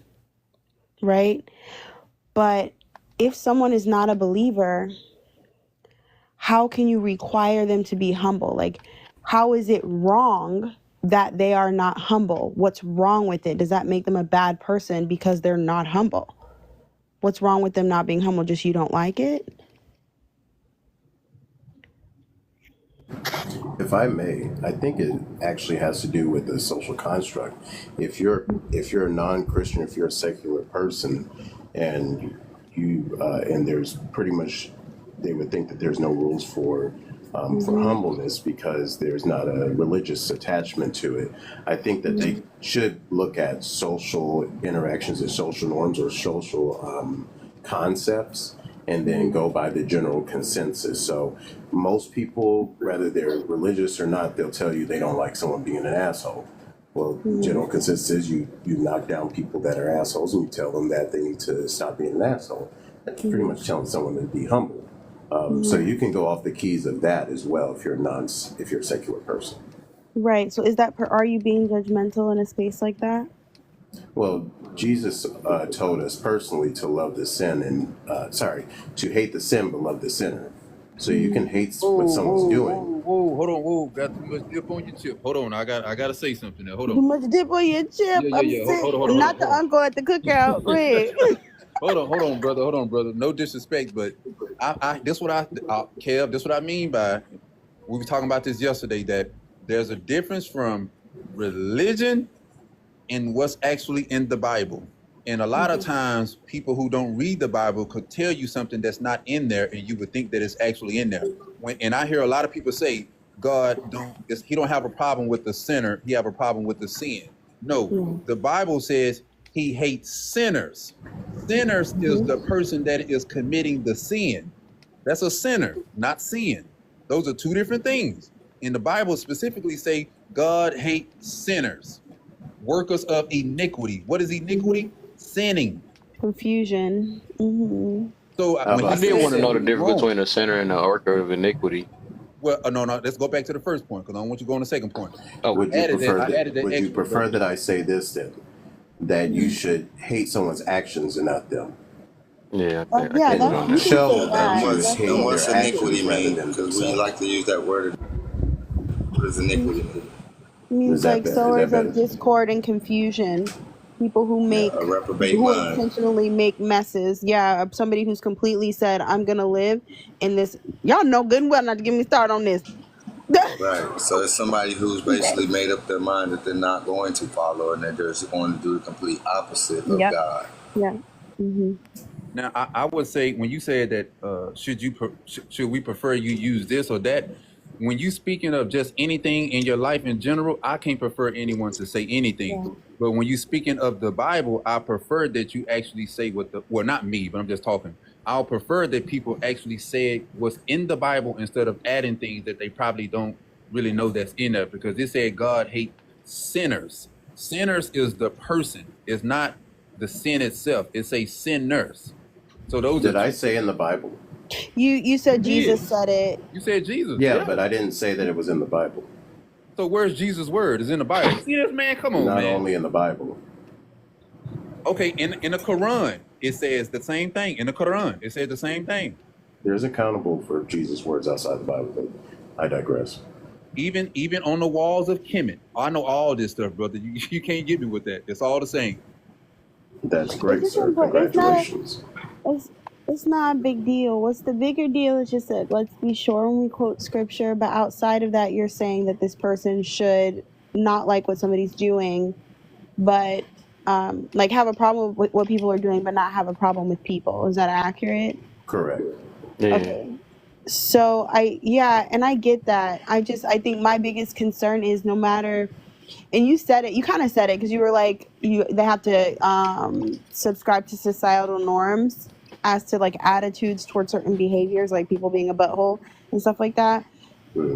[SPEAKER 18] right? But if someone is not a believer, how can you require them to be humble? Like, how is it wrong that they are not humble? What's wrong with it? Does that make them a bad person because they're not humble? What's wrong with them not being humble? Just you don't like it?
[SPEAKER 2] If I may, I think it actually has to do with the social construct. If you're a non-Christian, if you're a secular person, and and there's pretty much, they would think that there's no rules for humbleness because there's not a religious attachment to it. I think that they should look at social interactions and social norms or social concepts, and then go by the general consensus. So most people, whether they're religious or not, they'll tell you they don't like someone being an asshole. Well, general consensus is you knock down people that are assholes and you tell them that they need to stop being an asshole. That's pretty much telling someone to be humble. So you can go off the keys of that as well if you're a secular person.
[SPEAKER 18] Right. So are you being judgmental in a space like that?
[SPEAKER 2] Well, Jesus told us personally to love the sin and to hate the sin but love the sinner. So you can hate what someone's doing.
[SPEAKER 20] Hold on, got too much dip on your chip. Hold on, I gotta say something there. Hold on.
[SPEAKER 18] Too much dip on your chip.
[SPEAKER 20] Yeah. Hold on.
[SPEAKER 18] Not the uncle at the cookout. Go ahead.
[SPEAKER 20] Hold on, brother. No disrespect, but Kev, this what I mean by, we were talking about this yesterday, that there's a difference from religion and what's actually in the Bible. And a lot of times people who don't read the Bible could tell you something that's not in there and you would think that it's actually in there. And I hear a lot of people say, he don't have a problem with the sinner, he have a problem with the sin. No, the Bible says he hates sinners. Sinners is the person that is committing the sin. That's a sinner, not sin. Those are two different things. And the Bible specifically say God hates sinners, workers of iniquity. What is iniquity? Sinning.
[SPEAKER 18] Confusion.
[SPEAKER 20] So
[SPEAKER 1] I did want to know the difference between a sinner and a worker of iniquity.
[SPEAKER 20] Well, no. Let's go back to the first point because I don't want you to go on the second point.
[SPEAKER 2] Would you prefer that I say this then? That you should hate someone's actions and not them?
[SPEAKER 1] Yeah.
[SPEAKER 2] Show that you
[SPEAKER 13] What's
[SPEAKER 2] hate their
[SPEAKER 13] iniquity
[SPEAKER 2] actions rather
[SPEAKER 13] mean?
[SPEAKER 2] than
[SPEAKER 13] Because we
[SPEAKER 2] themselves.
[SPEAKER 13] like to use that word. What does iniquity mean?
[SPEAKER 18] Means
[SPEAKER 2] Is that
[SPEAKER 18] like
[SPEAKER 2] better?
[SPEAKER 18] sowers
[SPEAKER 2] Is that
[SPEAKER 18] of discord and confusion. people who make
[SPEAKER 2] A reprobate
[SPEAKER 18] who
[SPEAKER 2] mind.
[SPEAKER 18] intentionally make messes. Yeah, somebody who's completely said, I'm gonna live in this. Y'all know good and well not to get me started on this.
[SPEAKER 13] Right. So it's somebody who's basically made up their mind that they're not going to follow and that they're just going to do the complete opposite of
[SPEAKER 18] Yep.
[SPEAKER 13] God.
[SPEAKER 18] Yeah. Mm-hmm.
[SPEAKER 20] Now, I would say when you said that, should we prefer you use this or that? When you speaking of just anything in your life in general, I can't prefer anyone to say anything.
[SPEAKER 18] Yeah.
[SPEAKER 20] But when you speaking of the Bible, I prefer that you actually say well, not me, but I'm just talking. I'll prefer that people actually say what's in the Bible instead of adding things that they probably don't really know that's in there, because it said God hate sinners. Sinners is the person. It's not the sin itself. It's a sinners. So those
[SPEAKER 2] Did I say in the Bible?
[SPEAKER 18] You said
[SPEAKER 20] You
[SPEAKER 18] Jesus
[SPEAKER 20] did.
[SPEAKER 18] said it.
[SPEAKER 20] You said Jesus.
[SPEAKER 2] Yeah, but I didn't say that it was in the Bible.
[SPEAKER 20] So where's Jesus' word? It's in the Bible. See this, man? Come on,
[SPEAKER 2] Not
[SPEAKER 20] man.
[SPEAKER 2] only in the Bible.
[SPEAKER 20] Okay, in the Quran, it says the same thing. In the Quran, it says the same thing.
[SPEAKER 2] There's accountable for Jesus' words outside the Bible, but I digress.
[SPEAKER 20] Even on the walls of Kemet. I know all this stuff, brother. You can't get me with that. It's all the same.
[SPEAKER 2] That's great,
[SPEAKER 18] It's
[SPEAKER 2] sir.
[SPEAKER 18] important.
[SPEAKER 2] Congratulations.
[SPEAKER 18] It's not a big deal. What's the bigger deal is just that let's be sure when we quote scripture, but outside of that, you're saying that this person should not like what somebody's doing, but like have a problem with what people are doing, but not have a problem with people. Is that accurate?
[SPEAKER 2] Correct.
[SPEAKER 1] Yeah.
[SPEAKER 18] Okay. So I get that. I think my biggest concern is no matter, and you said it, you kind of said it because you were like, they have to subscribe to societal norms as to like attitudes towards certain behaviors, like people being a butthole and stuff like that.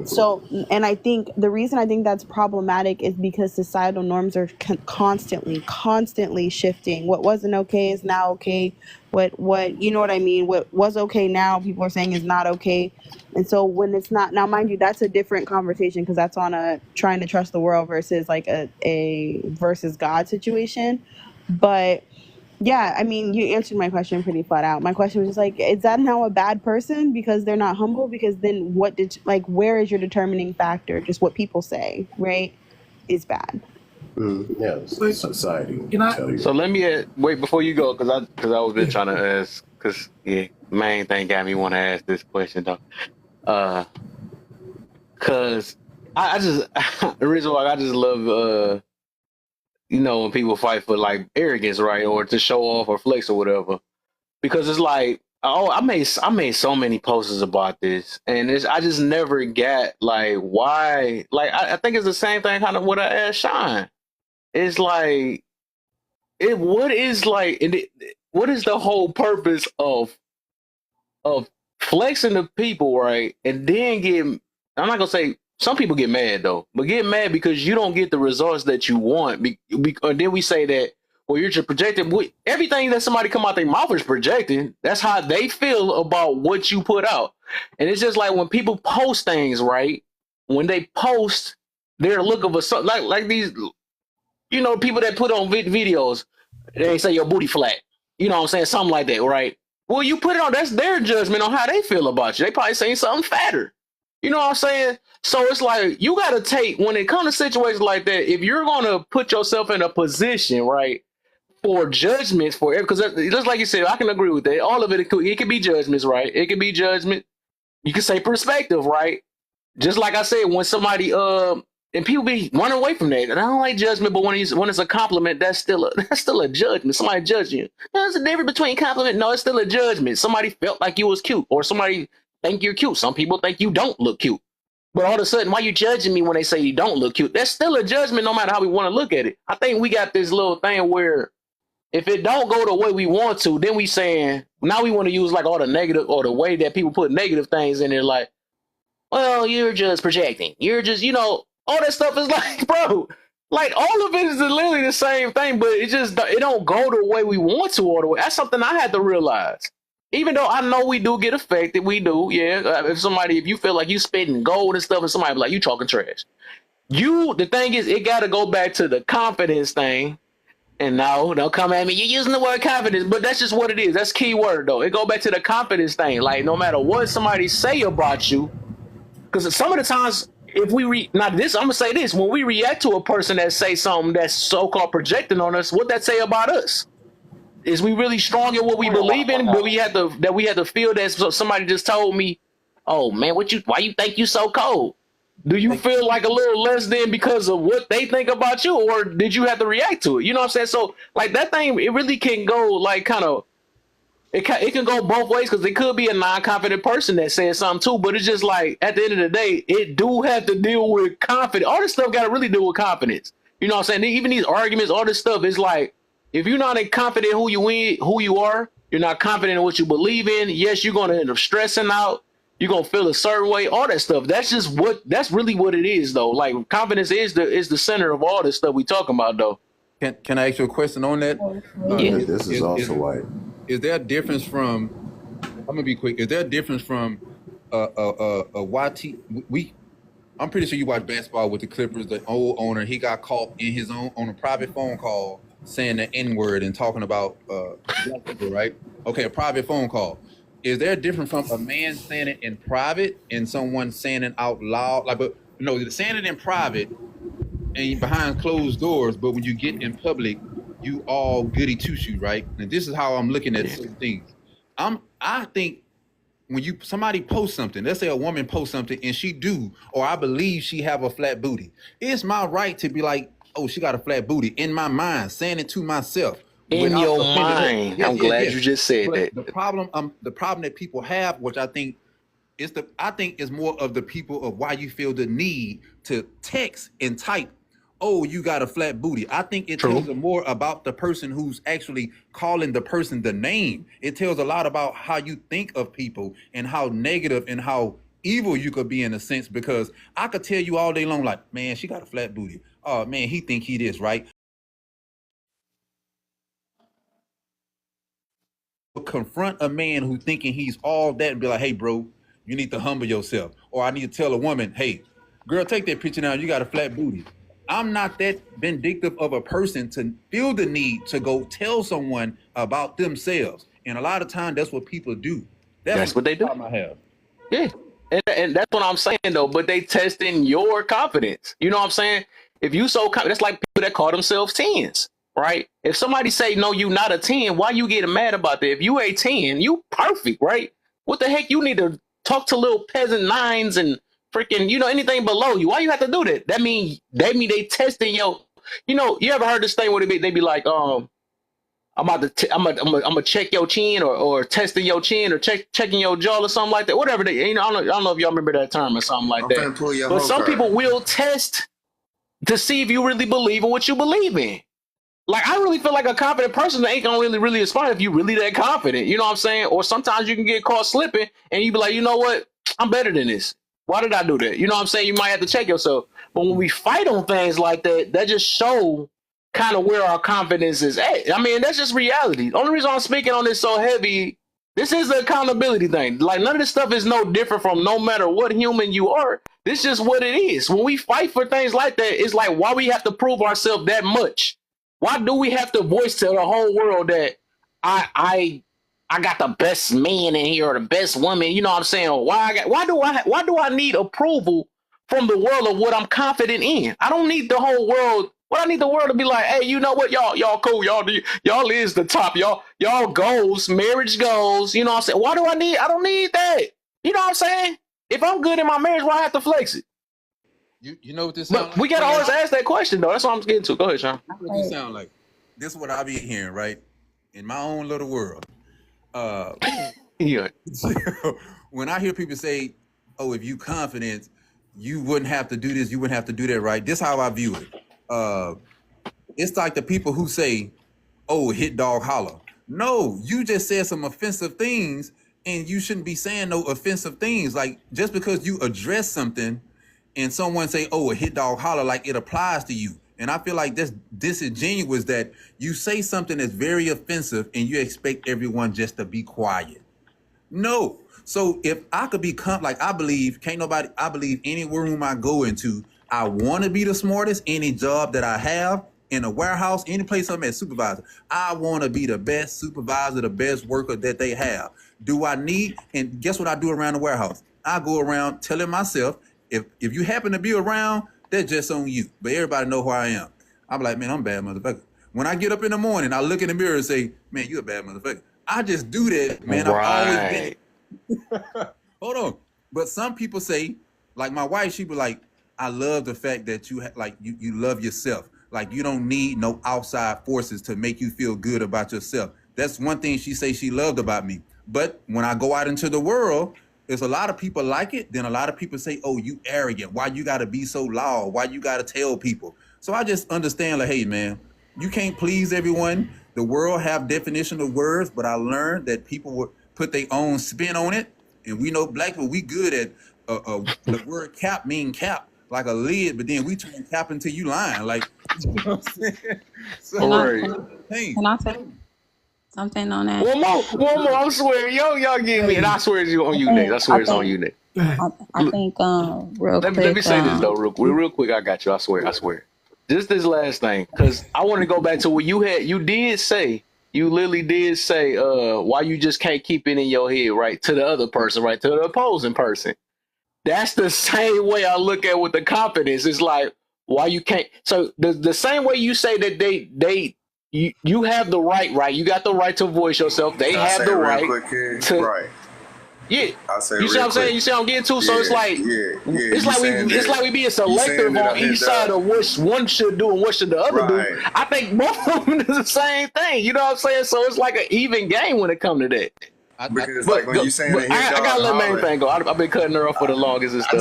[SPEAKER 18] So, and I think the reason I think that's problematic is because societal norms are constantly shifting. What wasn't okay is now okay. What you know what I mean? What was okay now, people are saying is not okay. And so when it's not, now mind you, that's a different conversation because that's on a trying to trust the world versus like a versus God situation. But yeah, I mean, you answered my question pretty flat out. My question was just like, is that now a bad person because they're not humble? Because then where is your determining factor? Just what people say, right, is bad.
[SPEAKER 2] Yeah, society. Tell you.
[SPEAKER 1] So let me wait before you go, because I was been trying to ask, because main thing got me want to ask this question though, because I just the reason why I just love when people fight for like arrogance, right, or to show off or flex or whatever, because it's like, I made so many posters about this, and I just never got like why. Like I think it's the same thing kind of what I asked Sean. It's like, what is the whole purpose of flexing the people, right? And then I'm not gonna say some people get mad though, but get mad because you don't get the results that you want. And then we say that, well, you're just projecting. Everything that somebody come out their mouth is projecting. That's how they feel about what you put out. And it's just like when people post things, right? When they post, they're looking for something like these. People that put on videos, they say your booty flat. You know what I'm saying? Something like that, right? Well, you put it on, that's their judgment on how they feel about you. They probably saying something fatter. You know what I'm saying? So it's like, you got to take, when it comes to situations like that, if you're going to put yourself in a position, right, for judgments for because just like you said, I can agree with that. All of it could be judgments, right? It could be judgment. You could say perspective, right? Just like I said, when somebody and people be running away from that. And I don't like judgment, but when it's a compliment, that's still a judgment. Somebody judging you. There's a difference between compliment. No, it's still a judgment. Somebody felt like you was cute, or somebody think you're cute. Some people think you don't look cute. But all of a sudden, why you judging me when they say you don't look cute? That's still a judgment, no matter how we want to look at it. I think we got this little thing where if it don't go the way we want to, then we saying now we want to use like all the negative or the way that people put negative things in there, like, well, you're just projecting. You're just, all that stuff is like, bro, like all of it is literally the same thing, but it don't go the way we want to all the way. That's something I had to realize. Even though I know we do get affected, we do, yeah. If you feel like you spitting gold and stuff, and somebody be like, you talking trash. The thing is, it got to go back to the confidence thing. And no, don't come at me. You're using the word confidence, but that's just what it is. That's key word though. It go back to the confidence thing. Like no matter what somebody say about you, because some of the times
[SPEAKER 15] if we now this, I'm gonna say this: when we react to a person that say something that's so-called projecting on us, what that say about us? Is we really strong in what we believe in? But we had to feel that somebody just told me, "Oh man, why you think you so cold?" Do you feel like a little less than because of what they think about you, or did you have to react to it? You know what I'm saying? So like that thing, it really can go like kind of. It can go both ways because it could be a non-confident person that says something too, but it's just like at the end of the day, it do have to deal with confidence. All this stuff got to really deal with confidence. You know what I'm saying? Even these arguments, all this stuff is like if you're not confident who you are, you're not confident in what you believe in. Yes, you're gonna end up stressing out. You're gonna feel a certain way. All that stuff. That's really what it is though. Like confidence is the center of all this stuff we talking about though.
[SPEAKER 20] Can I ask you a question on that?
[SPEAKER 2] This is also why.
[SPEAKER 20] Is there a difference from? I'm gonna be quick. Is there a difference from a YT? I'm pretty sure you watch basketball with the Clippers. The old owner, he got caught in his own on a private phone call saying the N-word and talking about black people, right? Okay, a private phone call. Is there a difference from a man saying it in private and someone saying it out loud? Like, but no, saying it in private and behind closed doors, but when you get in public, you all goody two shoes, right? And this is how I'm looking at certain things. I think when somebody posts something, let's say a woman posts something and she do, or I believe she have a flat booty, it's my right to be like, oh, she got a flat booty in my mind, saying it to myself.
[SPEAKER 15] In your mind. I'm glad you just said that.
[SPEAKER 20] The problem that people have, which I think is more of the people of why you feel the need to text and type, oh, you got a flat booty. I think it tells more about the person who's actually calling the person the name. It tells a lot about how you think of people and how negative and how evil you could be in a sense, because I could tell you all day long, like, man, she got a flat booty. Oh man, he think he this, right? Confront a man who thinking he's all that and be like, hey bro, you need to humble yourself. Or I need to tell a woman, hey, girl, take that picture now, you got a flat booty. I'm not that vindictive of a person to feel the need to go tell someone about themselves. And a lot of times that's what people do.
[SPEAKER 15] That's what they do.
[SPEAKER 20] I have.
[SPEAKER 15] Yeah. And that's what I'm saying though, but they testing your confidence. You know what I'm saying? If you that's like people that call themselves 10s, right? If somebody say, no, you not a 10, why you getting mad about that? If you a 10, you perfect, right? What the heck? You need to talk to little peasant 9s and freaking, anything below you. Why you have to do that? That mean they testing your, you ever heard this thing where they be like, I'm gonna check your chin or testing your chin or checking your jaw or something like that. Whatever they, I don't know if y'all remember that term or something like that. But some people will test to see if you really believe in what you believe in. Like, I really feel like a confident person ain't gonna really inspire if you really that confident. You know what I'm saying? Or sometimes you can get caught slipping and you be like, you know what? I'm better than this. Why did I do that? You know what I'm saying? You might have to check yourself. But when we fight on things like that, that just show kind of where our confidence is at. I mean, that's just reality. The only reason I'm speaking on this so heavy, this is the accountability thing. Like, none of this stuff is no different from no matter what human you are. This is just what it is. When we fight for things like that, it's like, why we have to prove ourselves that much? Why do we have to voice to the whole world that I got the best man in here or the best woman? You know what I'm saying? Why do I need approval from the world of what I'm confident in? I don't need the whole world. What I need the world to be like, hey, you know what, y'all cool, y'all is the top, y'all goals, marriage goals. You know what I'm saying? Why do I don't need that. You know what I'm saying? If I'm good in my marriage, why I have to flex it?
[SPEAKER 20] You know what this
[SPEAKER 15] But
[SPEAKER 20] sound like?
[SPEAKER 15] we gotta always ask that question though. That's what I'm getting to. Go ahead, Sean.
[SPEAKER 20] What this sound like? This is what I be hearing, right? In my own little world.
[SPEAKER 15] Yeah.
[SPEAKER 20] When I hear people say, oh, if you confident, you wouldn't have to do this, you wouldn't have to do that, right? This is how I view it. It's like the people who say, oh, hit dog holler. No, you just said some offensive things and you shouldn't be saying no offensive things. Like, just because you address something and someone say, oh, a hit dog holler, like it applies to you. And I feel like that's disingenuous that you say something that's very offensive and you expect everyone just to be quiet. No. So if I could be I believe any room I go into, I want to be the smartest, any job that I have in a warehouse, any place I'm at, supervisor, I want to be the best supervisor, the best worker that they have. Do I need, and guess what I do around the warehouse? I go around telling myself if you happen to be around, that's just on you. But everybody know who I am. I'm like, man, I'm a bad motherfucker. When I get up in the morning, I look in the mirror and say, man, you a bad motherfucker. I just do that, man. I've always been. Hold on. But some people say, like my wife, she be like, I love the fact that you you love yourself. Like you don't need no outside forces to make you feel good about yourself. That's one thing she say she loved about me. But when I go out into the world, there's a lot of people like it. Then a lot of people say, oh, you arrogant. Why you got to be so loud? Why you got to tell people? So I just understand like, hey, man, you can't please everyone. The world have definition of words, but I learned that people would put their own spin on it. And we know black people, we good at the word cap mean cap, like a lid, but then we turn cap into you lying. Like, you know what I'm saying? So,
[SPEAKER 6] Can I say something on that?
[SPEAKER 15] One more. I swear, y'all get me, and I swear it's on you next. I swear it's on you next.
[SPEAKER 6] I think real quick.
[SPEAKER 15] Let me say this though, real quick. I got you. I swear. Just this last thing, because I want to go back to what you literally did say, why you just can't keep it in your head, right? To the other person, right? To the opposing person. That's the same way I look at with the confidence. It's like, why you can't? So the same way you say that you have the right? You got the right to voice yourself. They have the right to. Right. Yeah, you see what I'm saying? You see what I'm getting to? So it's like, it's like we being selective on each side of what one should do and what should the other do. I think both of them is the same thing. You know what I'm saying? So it's like an even game when it comes to that.
[SPEAKER 13] Because like when you saying that,
[SPEAKER 15] I gotta let main thing go. I've been cutting her off for the longest and stuff.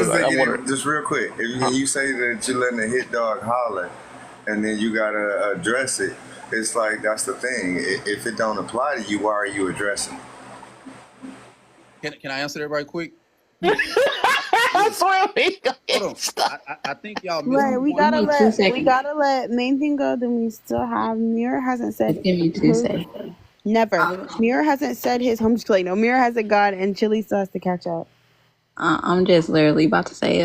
[SPEAKER 13] Just real quick, if you say that you're letting the hit dog holler, and then you gotta address it, it's like that's the thing. If it don't apply to you, why are you addressing it?
[SPEAKER 20] Can I answer that right quick?
[SPEAKER 15] I swear,
[SPEAKER 20] hold on. I think y'all.
[SPEAKER 18] Right, we gotta let main thing go. Then we still have Mirror hasn't said.
[SPEAKER 6] Give me 2 seconds.
[SPEAKER 18] Never. Mirror hasn't said his. I'm just like, no. Mirror hasn't gone, and Chili still has to catch up.
[SPEAKER 6] I'm just literally about to say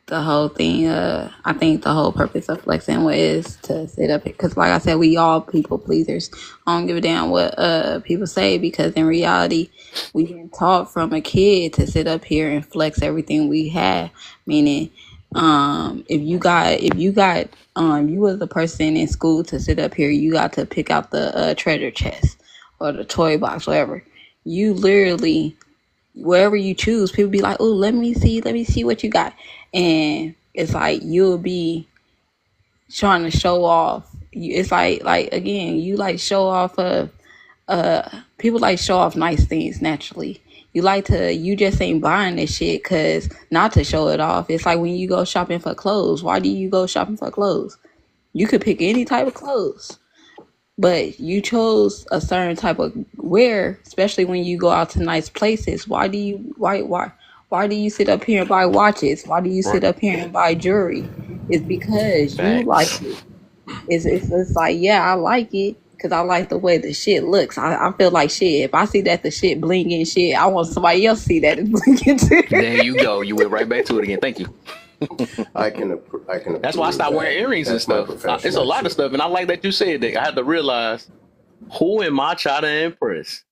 [SPEAKER 6] the whole thing. I think the whole purpose of flexing is to sit up here, because like I said, we all people pleasers. I don't give a damn what people say, because in reality, we been taught from a kid to sit up here and flex everything we have. Meaning, if you was a person in school to sit up here, you got to pick out the treasure chest or the toy box, whatever. You literally, wherever you choose, people be like, oh, let me see what you got. And it's like you'll be trying to show off. It's like again, you like show off of people like show off nice things naturally. You just ain't buying this shit cause not to show it off. It's like when you go shopping for clothes. Why do you go shopping for clothes? You could pick any type of clothes, but you chose a certain type of wear, especially when you go out to nice places. Why do you sit up here and buy watches? Why do you sit up here and buy jewelry? It's because you like it. It's like, yeah, I like it because I like the way the shit looks. I feel like shit. If I see that the shit blinking and shit, I want somebody else to see that it's blinking too.
[SPEAKER 15] There you go. You went right back to it again. Thank you.
[SPEAKER 2] I can.
[SPEAKER 15] That's why I stopped wearing earrings and stuff. It's a lot of stuff, and I like that you said that. I had to realize, who am I trying to impress?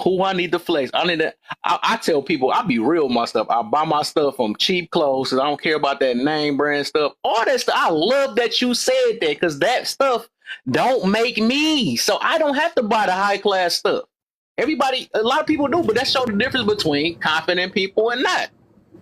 [SPEAKER 15] Who I need to flex? I tell people, I be real with my stuff. I buy my stuff from cheap clothes, because I don't care about that name brand stuff. All that stuff. I love that you said that, because that stuff don't make me. So I don't have to buy the high class stuff. A lot of people do, but that shows the difference between confident people and not.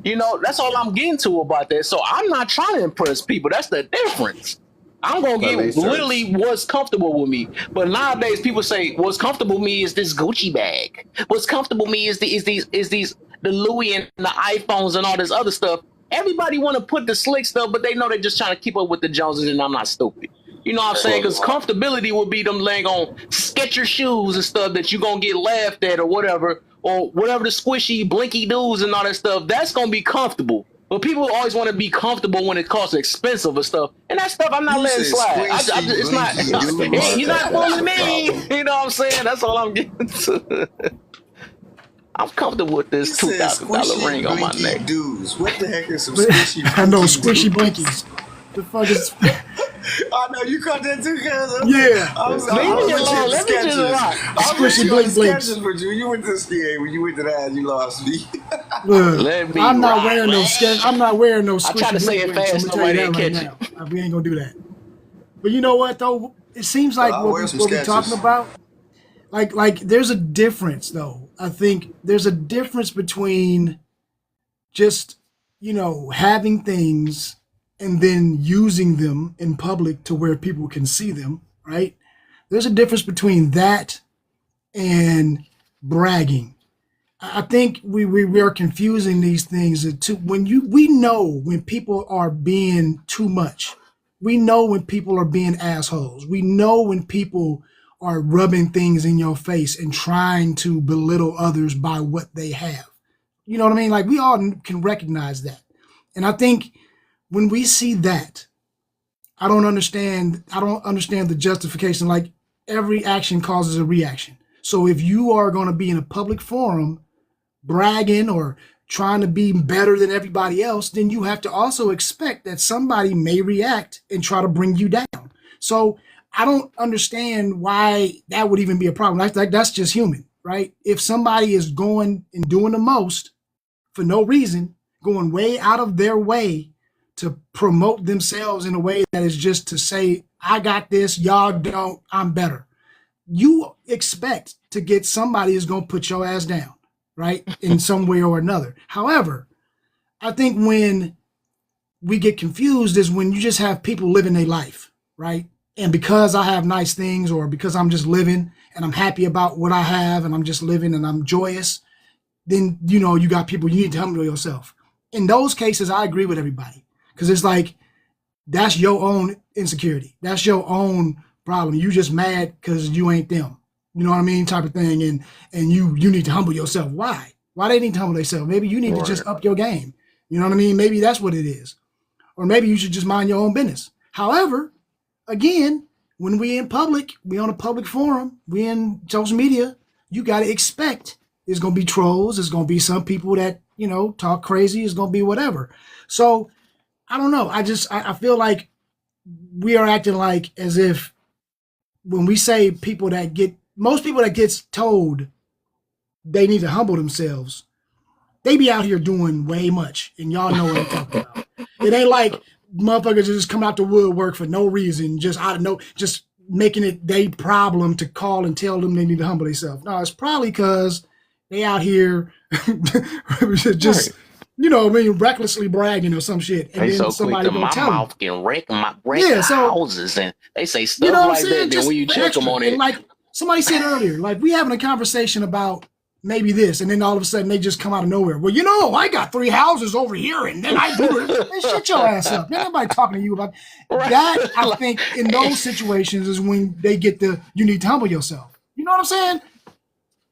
[SPEAKER 15] You know, that's all I'm getting to about that. So I'm not trying to impress people. That's the difference. I'm going to get literally what's comfortable with me. But nowadays people say what's comfortable with me is this Gucci bag. What's comfortable with me is the Louis and the iPhones and all this other stuff. Everybody want to put the slick stuff, but they know they're just trying to keep up with the Joneses, and I'm not stupid. You know what I'm saying? Because comfortability will be them laying on Skechers shoes and stuff that you're going to get laughed at or whatever the squishy blinky dudes and all that stuff. That's going to be comfortable. But people always want to be comfortable when it costs expensive or stuff. And that stuff I'm not letting slide. It's not, you're not fooling me. You know what I'm saying? That's all I'm getting to. I'm comfortable with this $2,000 ring on my neck.
[SPEAKER 13] Dudes, what the heck is some squishy?
[SPEAKER 3] I know squishy blinkies. The fuck is?
[SPEAKER 13] I know you caught that too, cuz.
[SPEAKER 3] Yeah.
[SPEAKER 13] I was
[SPEAKER 15] Leave me
[SPEAKER 13] with you
[SPEAKER 15] alone.
[SPEAKER 13] at the
[SPEAKER 15] Let me just
[SPEAKER 13] sketches.
[SPEAKER 15] rock.
[SPEAKER 13] I was with
[SPEAKER 3] Squishy
[SPEAKER 13] you on the
[SPEAKER 3] blink blinks.
[SPEAKER 13] sketches, but you went to the skiing. When you went to that, you lost me.
[SPEAKER 3] Look,
[SPEAKER 15] Let me
[SPEAKER 3] I'm not
[SPEAKER 15] rock,
[SPEAKER 3] wearing no
[SPEAKER 15] man.
[SPEAKER 3] sketch. I'm not wearing no
[SPEAKER 15] I tried to
[SPEAKER 3] squishy
[SPEAKER 15] say
[SPEAKER 3] blink
[SPEAKER 15] it
[SPEAKER 3] blinks. I'm
[SPEAKER 15] fast,
[SPEAKER 3] gonna tell you
[SPEAKER 15] nobody
[SPEAKER 3] that
[SPEAKER 15] didn't
[SPEAKER 3] right
[SPEAKER 15] catch it.
[SPEAKER 3] now. We ain't gonna do that. But you know what though? It seems like
[SPEAKER 13] I'll
[SPEAKER 3] what
[SPEAKER 13] wear some
[SPEAKER 3] we're talking
[SPEAKER 13] sketches.
[SPEAKER 3] about. Like there's a difference though. I think there's a difference between just having things and then using them in public to where people can see them, right? There's a difference between that and bragging. I think we are confusing these things we know when people are being too much. We know when people are being assholes. We know when people are rubbing things in your face and trying to belittle others by what they have. You know what I mean? Like we all can recognize that. And I think when we see that, I don't understand the justification. Like every action causes a reaction. So if you are going to be in a public forum bragging or trying to be better than everybody else, then you have to also expect that somebody may react and try to bring you down. So I don't understand why that would even be a problem. That's just human, right? If somebody is going and doing the most for no reason, going way out of their way to promote themselves in a way that is just to say, I got this, y'all don't, I'm better. You expect to get somebody who's going to put your ass down, right? In some way or another. However, I think when we get confused is when you just have people living their life, right? And because I have nice things or because I'm just living and I'm happy about what I have and I'm just living and I'm joyous, then, you got people, you need to humble yourself. In those cases, I agree with everybody because it's like, that's your own insecurity. That's your own problem. You just mad because you ain't them. You know what I mean? Type of thing. And you need to humble yourself. Why? Why they need to humble themselves? Maybe you need to just up your game. You know what I mean? Maybe that's what it is. Or maybe you should just mind your own business. However, again, when we in public, we on a public forum, we in social media, you got to expect there's going to be trolls. There's going to be some people that, talk crazy. It's going to be whatever. So I don't know. I feel like we are acting like as if when we say most people that gets told they need to humble themselves, they be out here doing way much. And y'all know what I'm talking about. It ain't like motherfuckers just come out the woodwork for no reason, just making it their problem to call and tell them they need to humble themselves. No, it's probably because they out here just, recklessly bragging or some shit. And
[SPEAKER 15] They
[SPEAKER 3] then
[SPEAKER 15] so quick
[SPEAKER 3] somebody
[SPEAKER 15] to
[SPEAKER 3] gonna
[SPEAKER 15] my
[SPEAKER 3] tell them.
[SPEAKER 15] mouth can wreck
[SPEAKER 3] Yeah, so
[SPEAKER 15] houses and they say
[SPEAKER 3] you
[SPEAKER 15] stuff
[SPEAKER 3] know what I'm
[SPEAKER 15] like
[SPEAKER 3] saying?
[SPEAKER 15] that. Then
[SPEAKER 3] Just
[SPEAKER 15] when you check
[SPEAKER 3] extra.
[SPEAKER 15] them on
[SPEAKER 3] And
[SPEAKER 15] it,
[SPEAKER 3] like somebody said earlier, like we having a conversation about maybe this, and then all of a sudden they just come out of nowhere. Well, I got 3 houses over here, and then I do it. Hey, shut your ass up. Ain't nobody talking to you about that. I think in those situations is when they get you need to humble yourself. You know what I'm saying?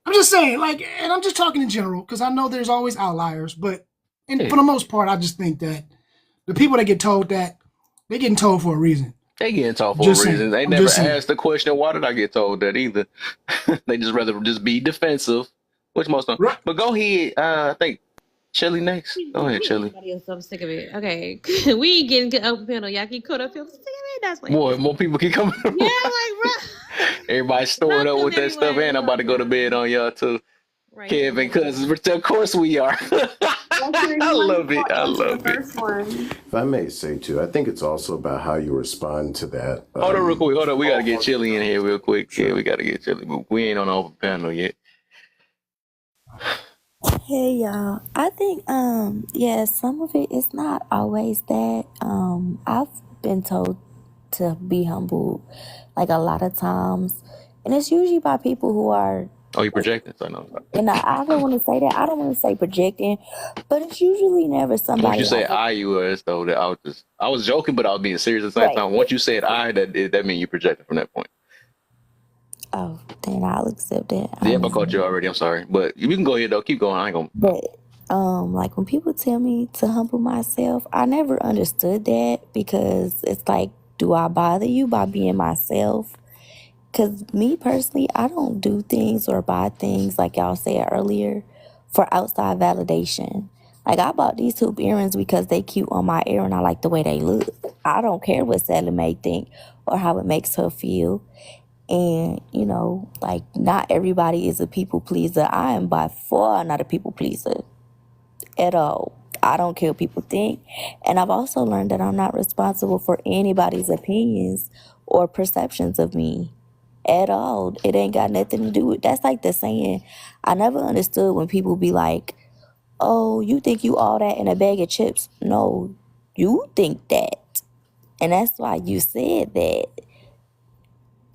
[SPEAKER 3] I'm just saying, and I'm just talking in general, because I know there's always outliers, but for the most part, I just think that the people that get told that, they're getting told for a reason.
[SPEAKER 15] they getting told for
[SPEAKER 3] Just
[SPEAKER 15] a reason.
[SPEAKER 3] saying.
[SPEAKER 15] They
[SPEAKER 3] I'm
[SPEAKER 15] never
[SPEAKER 3] just saying.
[SPEAKER 15] asked the question, why did I get told that either? They just rather just be defensive, which most of them.
[SPEAKER 3] Right.
[SPEAKER 15] But go ahead. I think Chili next. Go ahead, Chili.
[SPEAKER 5] Everybody else, I'm sick of it. Okay. We ain't getting open panel. Y'all keep caught up. I'm sick of it. That's like,
[SPEAKER 15] More people keep coming.
[SPEAKER 5] yeah, like, bro.
[SPEAKER 15] Everybody storing up with that stuff, and I'm about to go to bed on y'all too.
[SPEAKER 5] Right.
[SPEAKER 15] Kevin, cousins, of course we are. I love it. I love it.
[SPEAKER 2] If I may say too, I think it's also about how you respond to that.
[SPEAKER 15] Hold on real quick. Hold on. We got to get Chili in here real quick. Sure. Yeah, we got to get Chili. We ain't on the open panel yet.
[SPEAKER 6] Hey y'all. I think yeah, some of it is not always that. I've been told to be humble like a lot of times. And it's usually by people who are
[SPEAKER 15] Oh, you projecting? I know.
[SPEAKER 6] and I don't want to say that. I don't want to say projecting, but it's usually never somebody.
[SPEAKER 15] Once you say you was though, that I was joking, but I was being serious at the same time. Once you said that means you projected from that point.
[SPEAKER 6] Oh, then I'll accept that.
[SPEAKER 15] Yeah, I caught you already. I'm sorry, but you can go ahead though. Keep going. I ain't gonna.
[SPEAKER 6] But like when people tell me to humble myself, I never understood that because it's like, do I bother you by being myself? Because me personally, I don't do things or buy things like y'all said earlier for outside validation. Like, I bought these hoop earrings because they cute on my ear and I like the way they look. I don't care what Sally Mae think or how it makes her feel. And, you know, like, not everybody is a people pleaser. I am by far not a people pleaser at all. I don't care what people think. And I've also learned that I'm not responsible for anybody's opinions or perceptions of me at all. It ain't got nothing to do with, that's like the saying, I never understood when people be like, oh, you think you all that in a bag of chips. No, you think that. And that's why you said that.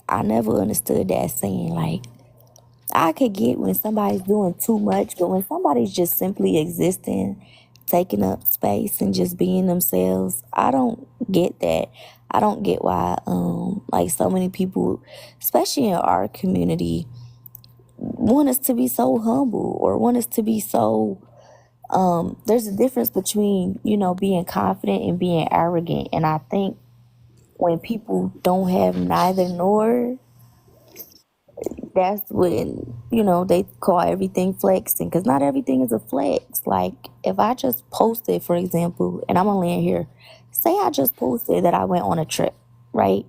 [SPEAKER 6] I never understood that saying. Like, I could get when somebody's doing too much, but when somebody's just simply existing, taking up space and just being themselves, I don't get that. I don't get why like so many people, especially in our community, want us to be so humble or want us to be so there's a difference between, you know, being confident and being arrogant. And I think when people don't have neither nor, that's when, you know, they call everything flexing, because not everything is a flex. Like, if I just posted, for example, and I'm only in here, say I just posted that I went on a trip, right?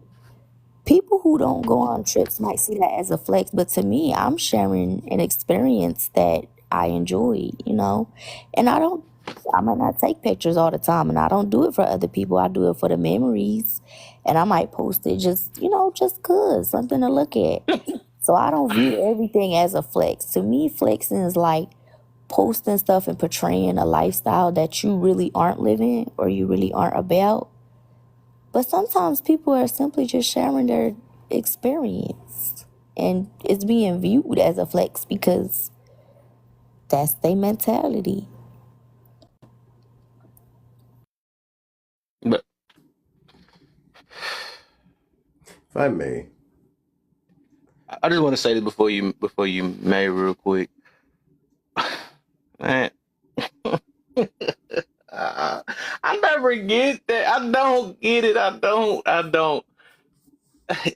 [SPEAKER 6] People who don't go on trips might see that as a flex, but to me, I'm sharing an experience that I enjoyed, you know? And I might not take pictures all the time, and I don't do it for other people. I do it for the memories, and I might post it just, you know, just 'cause, something to look at. So I don't view everything as a flex. To me, flexing is like posting stuff and portraying a lifestyle that you really aren't living or you really aren't about. But sometimes people are simply just sharing their experience, and it's being viewed as a flex because that's their mentality.
[SPEAKER 1] But
[SPEAKER 2] If I may,
[SPEAKER 1] I just want to say this before you may real quick, man. I never get that. I don't get it. I don't.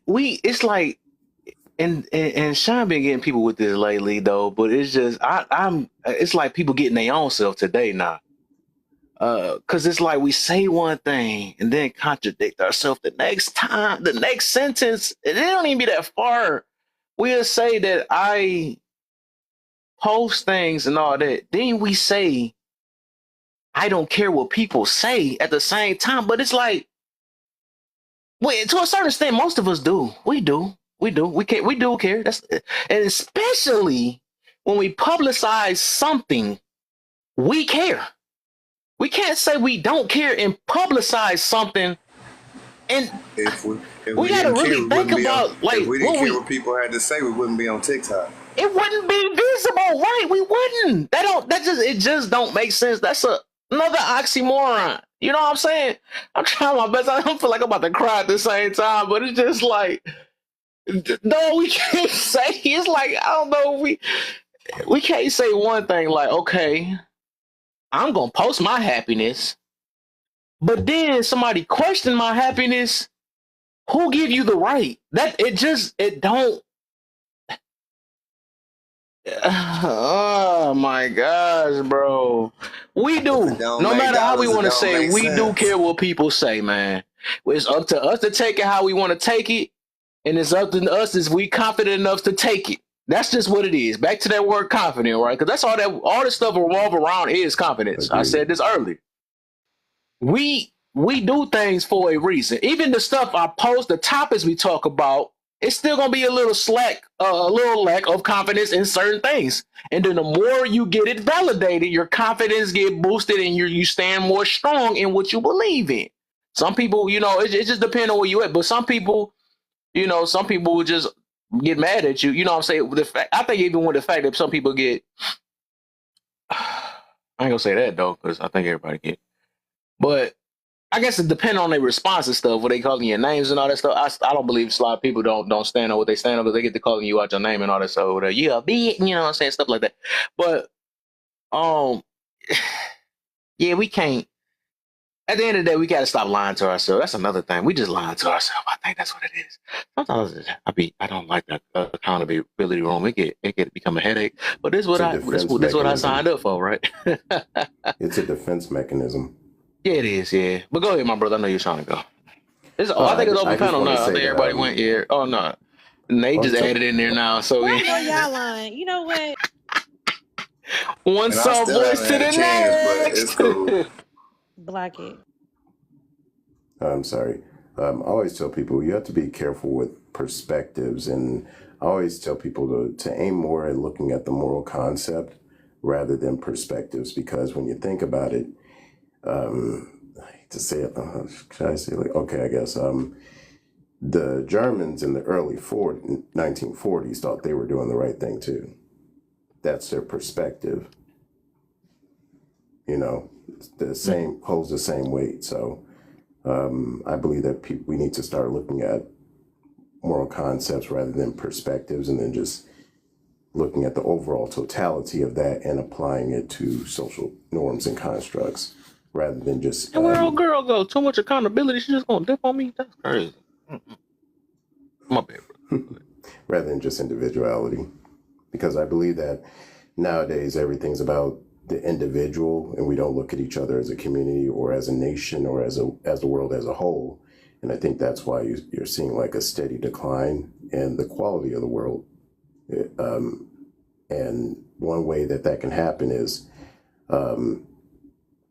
[SPEAKER 1] It's like, and Sean been getting people with this lately though, but it's just it's like people getting their own self today now. Cause it's like we say one thing and then contradict ourselves the next time, the next sentence, and it don't even be that far. We'll say that I post things and all that. Then we say, I don't care what people say at the same time. But it's like, wait, to a certain extent, most of us do. We do. We do care. And especially when we publicize something, we care. We can't say we don't care and publicize something. And
[SPEAKER 13] If we
[SPEAKER 1] we gotta
[SPEAKER 13] didn't care,
[SPEAKER 1] really
[SPEAKER 13] we
[SPEAKER 1] think
[SPEAKER 13] wouldn't be on.
[SPEAKER 1] about, like,
[SPEAKER 13] If we didn't care what people had to say, we wouldn't be on TikTok.
[SPEAKER 1] it wouldn't be visible, right? We wouldn't. It just don't make sense. That's another oxymoron. You know what I'm saying? I'm trying my best. I don't feel like I'm about to cry at the same time, but it's just like, no, we can't say. It's like, I don't know. We can't say one thing like, okay, I'm gonna post my happiness, but then somebody question my happiness. Who give you the right? It don't. Oh my gosh, bro. We do. No matter how we want to say, we do care what people say, man. It's up to us to take it how we want to take it, and it's up to us if we confident enough to take it. That's just what it is. Back to that word confident, right? Because that's all this stuff revolve around is confidence. I said this earlier. We do things for a reason. Even the stuff I post, the topics we talk about, it's still gonna be a little lack of confidence in certain things. And then the more you get it validated, your confidence get boosted, and you stand more strong in what you believe in. Some people, you know, it just depends on where you at. But some people, you know, will just get mad at you. You know what I'm saying? I think even with the fact that some people get, I ain't gonna say that though, because I think everybody get. But I guess it depends on their response and stuff. What they calling your names and all that stuff. I don't believe a lot of people don't stand on what they stand on, because they get to calling you out your name and all that stuff. Yeah, be it, you know what I'm saying, stuff like that. But yeah, we can't.
[SPEAKER 15] At the end of the day, we got to stop lying to ourselves. That's another thing. We just lying to ourselves. I think that's what it is. Sometimes I don't like that accountability room. It get become a headache. But this is what
[SPEAKER 2] It's a
[SPEAKER 15] this
[SPEAKER 2] defense
[SPEAKER 15] what I
[SPEAKER 2] mechanism.
[SPEAKER 15] signed up for, right?
[SPEAKER 2] It's a defense mechanism.
[SPEAKER 15] Yeah, it is. Yeah, but go ahead, my brother. I know you're trying to go. I think it's open
[SPEAKER 2] I just
[SPEAKER 15] panel
[SPEAKER 2] want to
[SPEAKER 15] now. I
[SPEAKER 2] say
[SPEAKER 15] think
[SPEAKER 2] that
[SPEAKER 15] everybody went here. Oh no, Nate just added in there now. So
[SPEAKER 5] Why are y'all lying? You know what?
[SPEAKER 15] one
[SPEAKER 13] And I
[SPEAKER 15] soft
[SPEAKER 13] still
[SPEAKER 15] voice
[SPEAKER 13] haven't
[SPEAKER 15] to
[SPEAKER 13] had
[SPEAKER 15] the
[SPEAKER 13] a chance, but
[SPEAKER 15] next.
[SPEAKER 13] it's cool.
[SPEAKER 5] Block it.
[SPEAKER 2] I'm sorry. I always tell people you have to be careful with perspectives, and I always tell people to aim more at looking at the moral concept rather than perspectives, because when you think about it, I hate to say it, should I say like, okay, I guess, the Germans in the early 1940s thought they were doing the right thing too. That's their perspective. You know, the same holds the same weight. So I believe that we need to start looking at moral concepts rather than perspectives, and then just looking at the overall totality of that and applying it to social norms and constructs rather than just
[SPEAKER 15] And where old girl go? Too much accountability. She just gonna dip on me. That's crazy. My bad, bro.
[SPEAKER 2] rather than just individuality. Because I believe that nowadays everything's about the individual, and we don't look at each other as a community or as a nation or as the world as a whole. And I think that's why you're seeing like a steady decline in the quality of the world. And one way that can happen is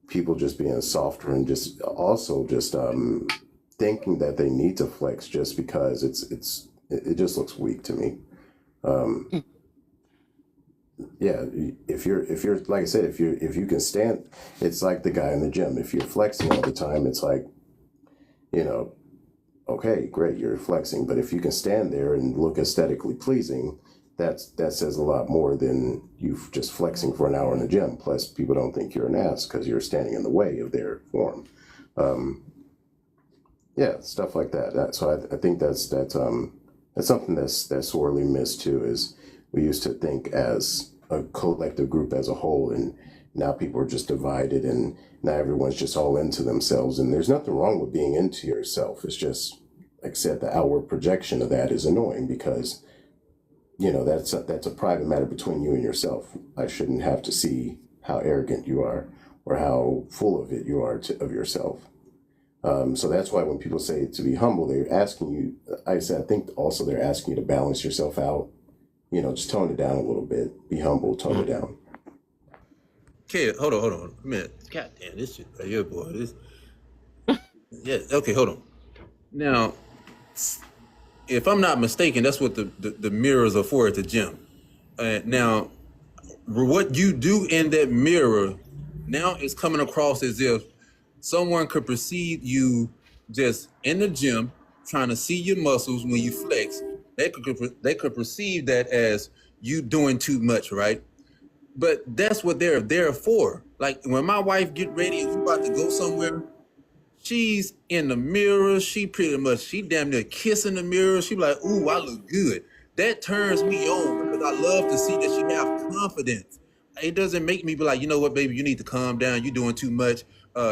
[SPEAKER 2] people just being softer and just also just thinking that they need to flex just because it just looks weak to me. Yeah, if you're like I said, if you can stand, it's like the guy in the gym. If you're flexing all the time, it's like, you know, okay, great, you're flexing. But if you can stand there and look aesthetically pleasing, that says a lot more than you just flexing for an hour in the gym. Plus, people don't think you're an ass because you're standing in the way of their form. Yeah, stuff like that. So I think that's something that's sorely missed too. Is we used to think as a collective group as a whole, and now people are just divided, and now everyone's just all into themselves. And there's nothing wrong with being into yourself. It's just, like I said, the outward projection of that is annoying because, you know, that's a private matter between you and yourself. I shouldn't have to see how arrogant you are or how full of it you are of yourself. So that's why when people say to be humble, they're asking you, I think also they're asking you to balance yourself out. You know, just tone it down a little bit. Be humble, tone it down.
[SPEAKER 20] Okay, hold on. A minute. God damn, this shit right here, boy. This. Yeah, okay, hold on. Now, if I'm not mistaken, that's what the mirrors are for at the gym. Now, what you do in that mirror now is coming across as if someone could perceive you just in the gym trying to see your muscles when you flex. They could perceive that as you doing too much, right? But that's what they're there for. Like when my wife get ready and we about to go somewhere, she's in the mirror. She damn near kissing the mirror. She be like, ooh, I look good. That turns me on because I love to see that she have confidence. It doesn't make me be like, you know what, baby, you need to calm down. You're doing too much.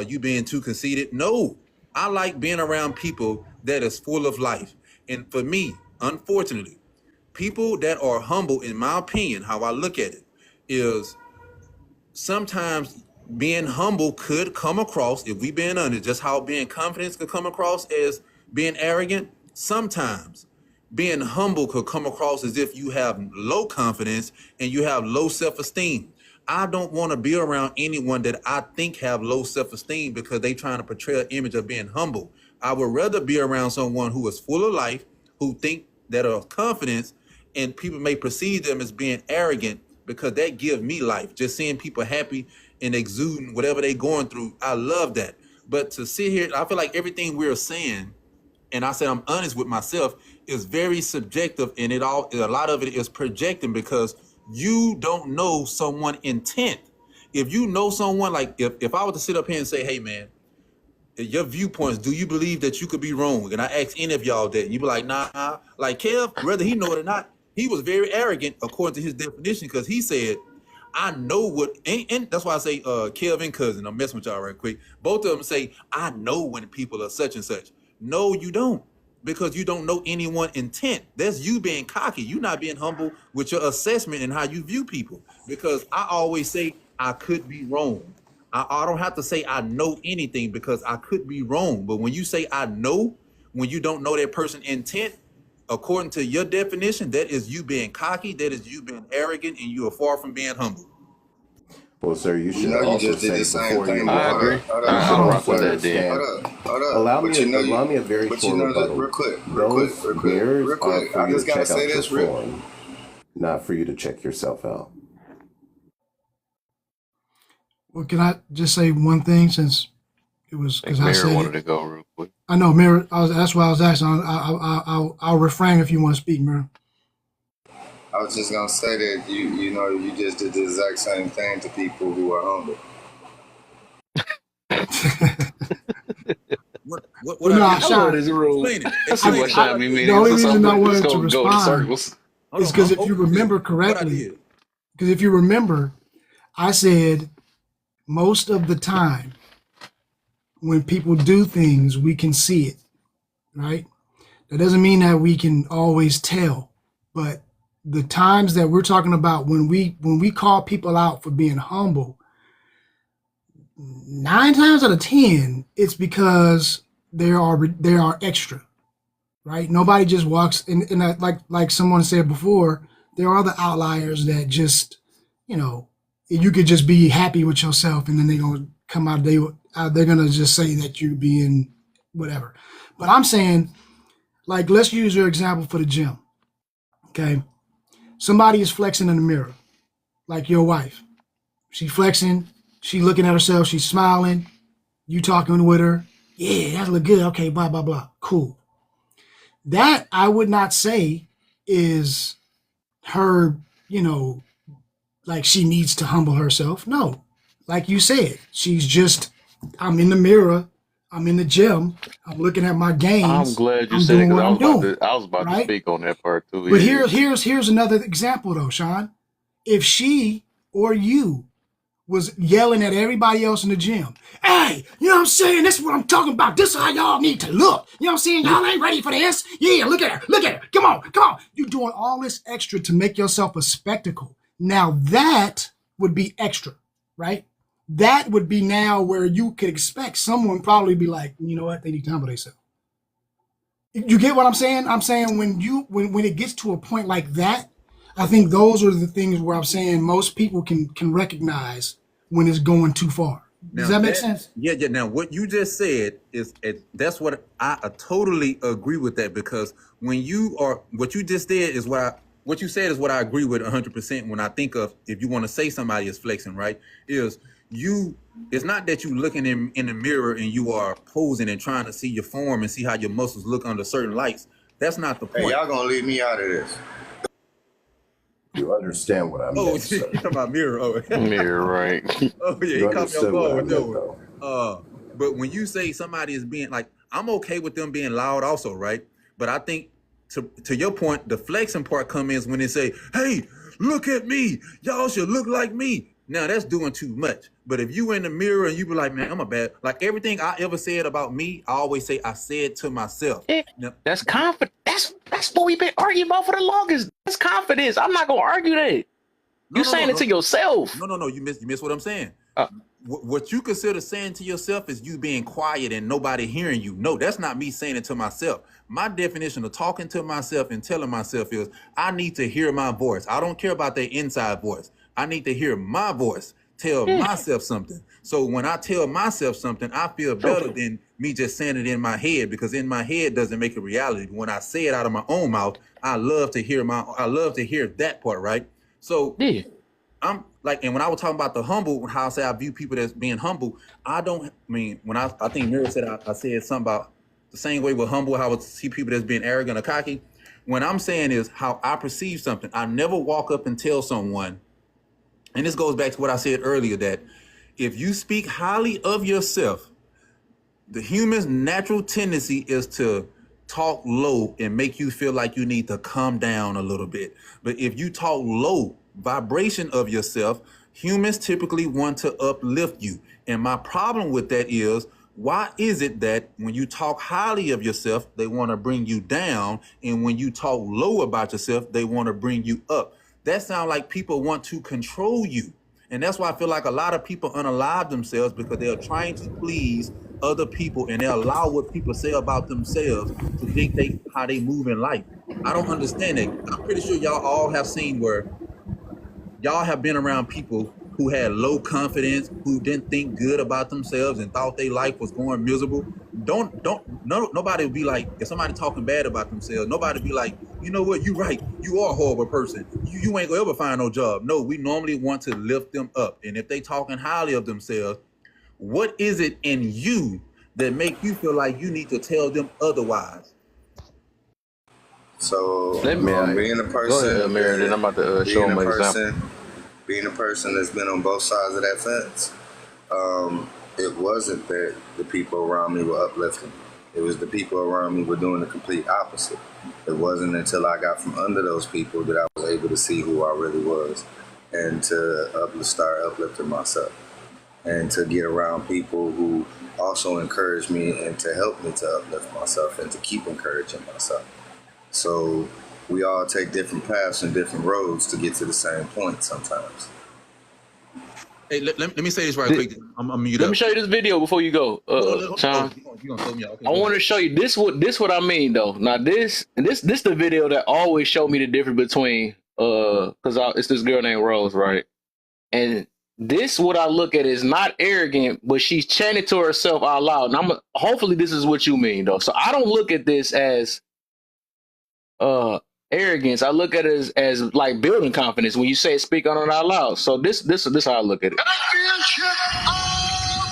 [SPEAKER 20] You being too conceited. No, I like being around people that is full of life. And for me, unfortunately, people that are humble, in my opinion, how I look at it, is sometimes being humble could come across, if we being honest, just how being confident could come across as being arrogant. Sometimes being humble could come across as if you have low confidence and you have low self-esteem. I don't want to be around anyone that I think have low self-esteem because they trying to portray an image of being humble. I would rather be around someone who is full of life, who think that are confidence, and people may perceive them as being arrogant because that gives me life. Just seeing people happy and exuding whatever they going through, I love that. But to sit here, I feel like everything we're saying, and I said I'm honest with myself, is very subjective, and a lot of it is projecting because you don't know someone's intent. If you know someone, like if I were to sit up here and say, hey man, your viewpoints, do you believe that you could be wrong? And I ask any of y'all that, and you be like, nah. Like Kev, whether he know it or not, he was very arrogant according to his definition because he said, I know what, and that's why I say Kelvin cousin. I'm messing with y'all right quick. Both of them say, I know when people are such and such. No, you don't, because you don't know anyone's intent. That's you being cocky. You not being humble with your assessment and how you view people. Because I always say I could be wrong. I don't have to say I know anything because I could be wrong. But when you say I know, when you don't know that person's intent, according to your definition, that is you being cocky, that is you being arrogant, and you are far from being humble.
[SPEAKER 2] Well, sir, you
[SPEAKER 13] You
[SPEAKER 2] should
[SPEAKER 13] know, you
[SPEAKER 2] also
[SPEAKER 13] just did
[SPEAKER 2] say
[SPEAKER 13] the same
[SPEAKER 2] before
[SPEAKER 13] thing.
[SPEAKER 2] you.
[SPEAKER 1] I agree.
[SPEAKER 13] Hold
[SPEAKER 2] You
[SPEAKER 13] up,
[SPEAKER 2] should
[SPEAKER 1] I'll rock
[SPEAKER 2] also
[SPEAKER 1] with that then.
[SPEAKER 2] understand.
[SPEAKER 13] hold up.
[SPEAKER 2] Allow
[SPEAKER 13] But you know,
[SPEAKER 2] me a very
[SPEAKER 13] but you
[SPEAKER 2] short
[SPEAKER 13] know that
[SPEAKER 2] rebuttal.
[SPEAKER 13] real quick,
[SPEAKER 2] Those mirrors
[SPEAKER 13] real
[SPEAKER 2] are
[SPEAKER 13] quick.
[SPEAKER 2] for
[SPEAKER 13] I
[SPEAKER 2] you
[SPEAKER 13] just
[SPEAKER 2] to
[SPEAKER 13] gotta
[SPEAKER 2] check
[SPEAKER 13] say
[SPEAKER 2] out your
[SPEAKER 13] this real.
[SPEAKER 2] form, not for you to check yourself out.
[SPEAKER 3] Well, can I just say one thing since it was
[SPEAKER 1] I think
[SPEAKER 3] because I
[SPEAKER 1] Mary
[SPEAKER 3] said
[SPEAKER 1] wanted
[SPEAKER 3] it?
[SPEAKER 1] to go real quick.
[SPEAKER 3] I know, Mira. That's why I was asking. I'll refrain if you want to speak, Mira.
[SPEAKER 13] I was just gonna say that you know you just did the exact same thing to people who are humble.
[SPEAKER 20] What
[SPEAKER 3] Well, no,
[SPEAKER 20] I did?
[SPEAKER 1] I love
[SPEAKER 3] Sean.
[SPEAKER 1] this rule.
[SPEAKER 20] Explain it.
[SPEAKER 1] Let's see
[SPEAKER 20] Explain
[SPEAKER 1] what
[SPEAKER 20] it. What I
[SPEAKER 1] Shiny
[SPEAKER 20] did?
[SPEAKER 3] The
[SPEAKER 1] mean.
[SPEAKER 3] only
[SPEAKER 1] It's
[SPEAKER 3] reason I
[SPEAKER 1] just
[SPEAKER 3] wanted to
[SPEAKER 1] gonna go in
[SPEAKER 3] respond
[SPEAKER 1] circles.
[SPEAKER 20] Hold
[SPEAKER 3] is
[SPEAKER 20] on,
[SPEAKER 3] because
[SPEAKER 20] I'm
[SPEAKER 3] if you
[SPEAKER 20] open to
[SPEAKER 3] remember
[SPEAKER 20] it. What I
[SPEAKER 3] correctly,
[SPEAKER 20] did.
[SPEAKER 3] because if you remember, I said most of the time when people do things, we can see it, right? That doesn't mean that we can always tell, but the times that we're talking about when we call people out for being humble, 9 times out of 10, it's because they are extra, right? Nobody just walks in that, like someone said before, there are the outliers that just, you could just be happy with yourself and then they're gonna come out, they're gonna just say that you're being whatever. But I'm saying, like, let's use your example for the gym. Okay. Somebody is flexing in the mirror, like your wife. She's flexing, she looking at herself, she's smiling, you talking with her. Yeah, that look good. Okay, blah, blah, blah. Cool. That I would not say is her, like she needs to humble herself. No. Like you said, she's just, I'm in the mirror, I'm in the gym, I'm looking at my
[SPEAKER 1] I'm
[SPEAKER 3] gains,
[SPEAKER 1] glad you
[SPEAKER 3] I'm
[SPEAKER 1] said it
[SPEAKER 3] doing
[SPEAKER 1] because
[SPEAKER 3] what I'm doing.
[SPEAKER 1] I was about to
[SPEAKER 3] Right?
[SPEAKER 1] speak on that part too.
[SPEAKER 3] But
[SPEAKER 1] Yeah.
[SPEAKER 3] here's another example though, Sean. If she or you was yelling at everybody else in the gym, hey, you know what I'm saying? This is what I'm talking about. This is how y'all need to look. You know what I'm saying? Y'all ain't ready for this. Yeah, look at her. Look at her. Come on. You're doing all this extra to make yourself a spectacle. Now that would be extra, right? That would be now where you could expect someone probably be like, you know what? They need to humble themselves. You get what I'm saying? I'm saying when it gets to a point like that, I think those are the things where I'm saying most people can recognize when it's going too far. Does
[SPEAKER 20] Now
[SPEAKER 3] that make sense?
[SPEAKER 20] Yeah. Now, what you just said that's what I totally agree with that, because when you are what you just did is what you said is what I agree with 100%. When I think of, if you want to say somebody is flexing, right, is it's not that you looking in the mirror and you are posing and trying to see your form and see how your muscles look under certain lights. That's not the point.
[SPEAKER 13] Hey, y'all gonna leave me out of this?
[SPEAKER 2] You understand what I
[SPEAKER 20] Oh,
[SPEAKER 2] meant,
[SPEAKER 20] you're
[SPEAKER 2] sir.
[SPEAKER 20] talking about mirror. Oh,
[SPEAKER 1] Mirror, right.
[SPEAKER 20] Oh yeah,
[SPEAKER 2] You
[SPEAKER 20] he caught me off
[SPEAKER 2] understood what
[SPEAKER 20] guard
[SPEAKER 2] I
[SPEAKER 20] with that
[SPEAKER 2] meant,
[SPEAKER 20] one.
[SPEAKER 2] though.
[SPEAKER 20] But when you say somebody is being like, I'm okay with them being loud also, right? But I think to your point, the flexing part comes in when they say, hey, look at me. Y'all should look like me. Now that's doing too much. But if you in the mirror and you be like, man, I'm a bad, like everything I ever said about me, I always say I said to myself. Now,
[SPEAKER 15] That's confident. That's what we've been arguing about for the longest. That's confidence. I'm not gonna argue that. You saying it to yourself.
[SPEAKER 20] No. You miss what I'm saying. What you consider saying to yourself is you being quiet and nobody hearing you. No, that's not me saying it to myself. My definition of talking to myself and telling myself is I need to hear my voice. I don't care about their inside voice. I need to hear my voice tell myself something. So when I tell myself something, I feel better than me just saying it in my head, because in my head doesn't make it reality. When I say it out of my own mouth, I love to hear that part, right? So I'm like, and when I was talking about the humble, how I say I view people as being humble, I think Mira said I said something about the same way with humble, how I would see people as being arrogant or cocky. When I'm saying is how I perceive something, I never walk up and tell someone, and this goes back to what I said earlier, that if you speak highly of yourself, the human's natural tendency is to talk low and make you feel like you need to calm down a little bit. But if you talk low vibration of yourself, Humans typically want to uplift you. And my problem with that is, why is it that when you talk highly of yourself, they want to bring you down, and when you talk low about yourself, they want to bring you up? That sounds like people want to control you. And that's why I feel like a lot of people unalive themselves, because they are trying to please other people, and they allow what people say about themselves to dictate how they move in life. I don't understand it. I'm pretty sure y'all all have seen where y'all have been around people who had low confidence, who didn't think good about themselves and thought their life was going miserable. Nobody would be like, if somebody talking bad about themselves, nobody would be like, you know what, you right, you are a horrible person. You ain't gonna ever find no job. No, we normally want to lift them up. And if they talking highly of themselves, what is it in you that make you feel like you need to tell them otherwise?
[SPEAKER 13] So
[SPEAKER 1] Let me
[SPEAKER 13] being a person,
[SPEAKER 1] go ahead, Mary, then I'm about to show
[SPEAKER 13] being
[SPEAKER 1] them
[SPEAKER 13] a
[SPEAKER 1] an example.
[SPEAKER 13] person, being a person that's been on both sides of that fence, it wasn't that the people around me were uplifting. It was the people around me were doing the complete opposite. It wasn't until I got from under those people that I was able to see who I really was, and to start uplifting myself, and to get around people who also encourage me and to help me to uplift myself and to keep encouraging myself. So we all take different paths and different roads to get to the same point sometimes.
[SPEAKER 20] Hey, let me say this right quick. I'm mute
[SPEAKER 1] Let
[SPEAKER 20] up.
[SPEAKER 1] me show you this video before you go, Tom.
[SPEAKER 20] You gonna throw me out? Okay,
[SPEAKER 1] I
[SPEAKER 20] go
[SPEAKER 1] want to
[SPEAKER 20] ahead.
[SPEAKER 1] show you this what I mean though. Now this the video that always showed me the difference between because it's this girl named Rose, right? And this what I look at is not arrogant, but she's chanting to herself out loud. And hopefully this is what you mean though. So I don't look at this as arrogance. I look at it as like building confidence when you say speak on it out loud. So this how I look at it.
[SPEAKER 14] Championship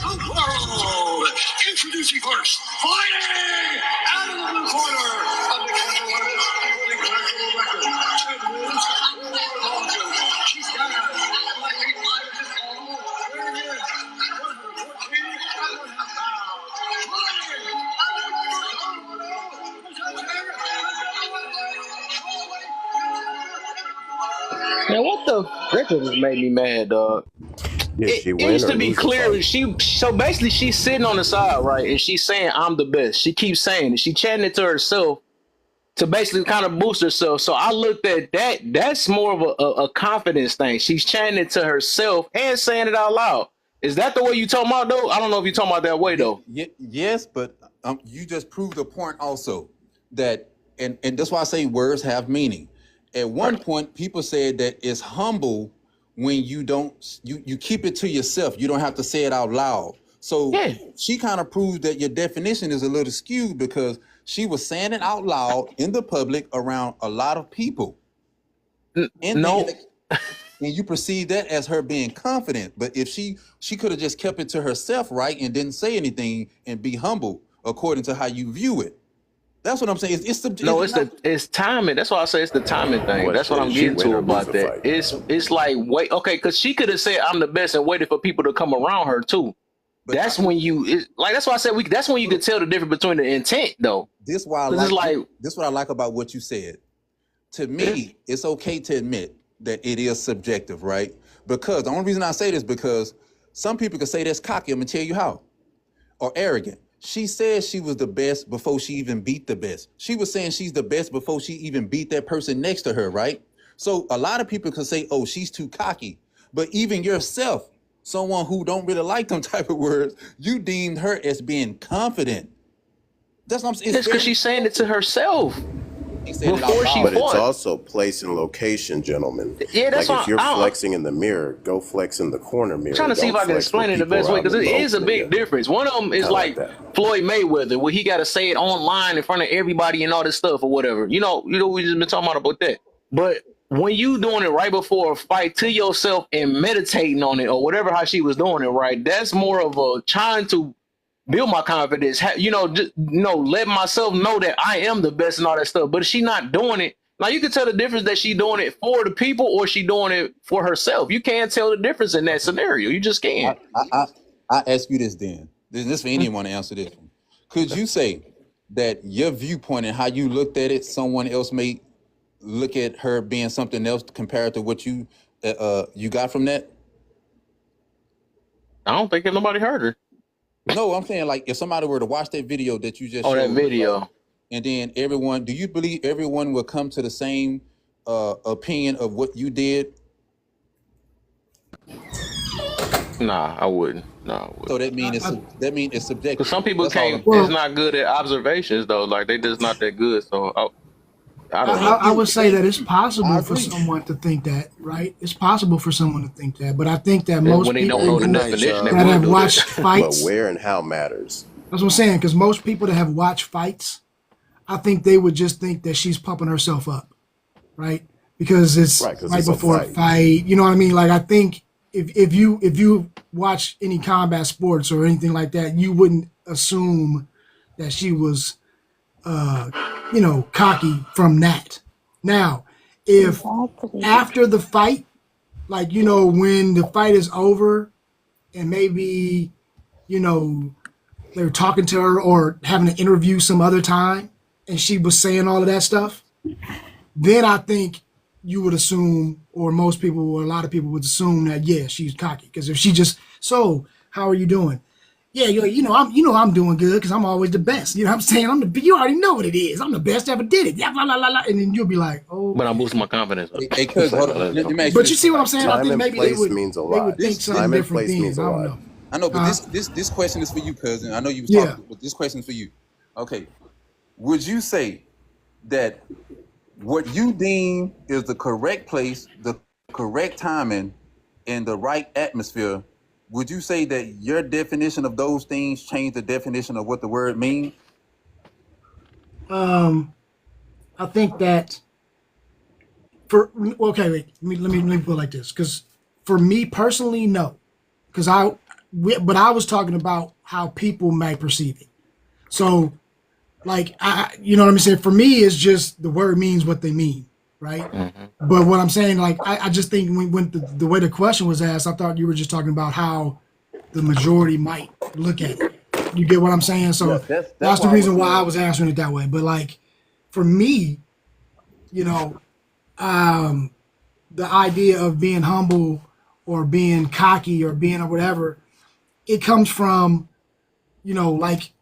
[SPEAKER 14] of the world. Introducing first, fighting out of the blue corner of the Kendall Levis, holding national record, 10 wins, 4 losses. She's got a lightweight fight of this all, weighing in at 114 and 1/2 pounds. Fighting out of Colorado, presenting
[SPEAKER 1] Man, what the that just made me mad, dog.
[SPEAKER 2] Did she
[SPEAKER 1] It
[SPEAKER 2] win
[SPEAKER 1] used
[SPEAKER 2] or
[SPEAKER 1] to be
[SPEAKER 2] lose the
[SPEAKER 1] clear
[SPEAKER 2] fight?
[SPEAKER 1] so basically she's sitting on the side, right, and she's saying I'm the best. She keeps saying it. She chanting it to herself to basically kind of boost herself. So I looked at that's more of a confidence thing. She's chanting it to herself and saying it out loud. Is that the way you talking about though? I don't know if you're talking about that way though.
[SPEAKER 20] Yes, but you just proved a point also that, and that's why I say words have meaning. At one point, people said that it's humble when you don't, you keep it to yourself. You don't have to say it out loud. So she kind of proves that your definition is a little skewed, because she was saying it out loud in the public around a lot of people. And you perceive that as her being confident. But if she could have just kept it to herself, right, and didn't say anything and be humble according to how you view it. That's what I'm saying.
[SPEAKER 1] It's timing. That's why I say it's the timing thing. That's what I'm
[SPEAKER 2] Did she
[SPEAKER 1] getting
[SPEAKER 2] win
[SPEAKER 1] to
[SPEAKER 2] or lose
[SPEAKER 1] about
[SPEAKER 2] the
[SPEAKER 1] that.
[SPEAKER 2] fight?
[SPEAKER 1] It's like wait, okay, because she could have said I'm the best and waited for people to come around her too. That's when that's why I said that's when you can tell the difference between the intent though.
[SPEAKER 20] This why I this what I like about what you said. To me, it's okay to admit that it is subjective, right? Because the only reason I say this because some people can say that's cocky. I'm gonna tell you how. Or arrogant. She said she was the best before she even beat the best. She was saying she's the best before she even beat that person next to her, right? So a lot of people can say, oh, she's too cocky. But even yourself, someone who don't really like them type of words, you deemed her as being confident. That's what I'm saying.
[SPEAKER 1] It's because she's saying it to herself before she
[SPEAKER 2] But it's
[SPEAKER 1] fought.
[SPEAKER 2] also place and location, gentlemen.
[SPEAKER 1] Yeah, that's
[SPEAKER 2] like
[SPEAKER 1] why
[SPEAKER 2] if you're flexing in the mirror, go flex in the corner mirror.
[SPEAKER 1] I'm trying to see if I can explain it the best way, because it is a big difference. One of them is like Floyd Mayweather, where he got to say it online in front of everybody and all this stuff or whatever. You know, we just been talking about that. But when you doing it right before a fight to yourself and meditating on it or whatever, how she was doing it, right? That's more of a trying to build my confidence. Let myself know that I am the best and all that stuff. But if she not doing it, now you can tell the difference that she doing it for the people or she doing it for herself. You can't tell the difference in that scenario. You just can't.
[SPEAKER 20] I ask you this then. This is for anyone to answer this one. Could you say that your viewpoint and how you looked at it, someone else may look at her being something else compared to what you got from that?
[SPEAKER 1] I don't think nobody heard her.
[SPEAKER 20] No, I'm saying like if somebody were to watch that video that you just
[SPEAKER 1] Oh,
[SPEAKER 20] showed,
[SPEAKER 1] that video.
[SPEAKER 20] right, and then everyone, do you believe everyone will come to the same opinion of what you did?
[SPEAKER 1] Nah, I wouldn't. No, I wouldn't.
[SPEAKER 20] So that mean it's subjective.
[SPEAKER 1] Because some people
[SPEAKER 20] That's all
[SPEAKER 1] can't.
[SPEAKER 20] I'm saying.
[SPEAKER 1] It's not good at observations though. Like they just not that good. So I don't know.
[SPEAKER 3] I would say that it's possible for someone to think that, right? It's possible for someone to think that, but I think that most
[SPEAKER 1] when they
[SPEAKER 3] people
[SPEAKER 1] don't know the
[SPEAKER 3] who-
[SPEAKER 1] definition, they
[SPEAKER 3] that
[SPEAKER 1] will
[SPEAKER 3] have
[SPEAKER 1] do
[SPEAKER 3] watched
[SPEAKER 1] that.
[SPEAKER 3] fights,
[SPEAKER 2] But where and how matters.
[SPEAKER 3] that's what I'm saying, because most people that have watched fights, I think they would just think that she's pumping herself up, right? Because it's
[SPEAKER 2] Right, 'cause
[SPEAKER 3] right
[SPEAKER 2] it's a
[SPEAKER 3] before a
[SPEAKER 2] fight.
[SPEAKER 3] fight. You know what I mean? Like I think if you watch any combat sports or anything like that, you wouldn't assume that she was cocky from that. Now, if after the fight, like when the fight is over and maybe they're talking to her or having an interview some other time and she was saying all of that stuff, then I think you would assume, or most people or a lot of people would assume that, yeah, she's cocky. Because if she just, so how are you doing? Yeah, I'm doing good because I'm always the best. You know what I'm saying? You already know what it is. I'm the best ever did it. Yeah, blah, blah, blah, blah. And then you'll be like, oh.
[SPEAKER 1] But I'm boosting my confidence.
[SPEAKER 20] Hey, cuz, hold on. Let me ask
[SPEAKER 3] But
[SPEAKER 20] you
[SPEAKER 3] you see what I'm saying? I
[SPEAKER 2] Time
[SPEAKER 3] think
[SPEAKER 2] and
[SPEAKER 3] maybe they
[SPEAKER 2] place
[SPEAKER 3] would,
[SPEAKER 2] means a
[SPEAKER 3] they
[SPEAKER 2] lot.
[SPEAKER 3] would think something
[SPEAKER 2] Time and
[SPEAKER 3] different
[SPEAKER 2] place
[SPEAKER 3] then.
[SPEAKER 2] means
[SPEAKER 3] I
[SPEAKER 2] a
[SPEAKER 3] don't
[SPEAKER 2] lot.
[SPEAKER 3] know.
[SPEAKER 20] I know, but this question is for you, cousin. I know you was
[SPEAKER 3] Yeah.
[SPEAKER 20] talking, but this question is for you. Okay. Would you say that what you deem is the correct place, the correct timing, and the right atmosphere, would you say that your definition of those things changed the definition of what the word means?
[SPEAKER 3] I think that wait, let me put it like this, because for me personally, no, because but I was talking about how people may perceive it. So, like, you know what I'm saying? For me, it's just the word means what they mean, right? But what I'm saying, like, I just think when the way the question was asked, I thought you were just talking about how the majority might look at it. You get what I'm saying? So that's the reason why I was answering it that way. But like, for me, the idea of being humble or being cocky or being or whatever, it comes from, like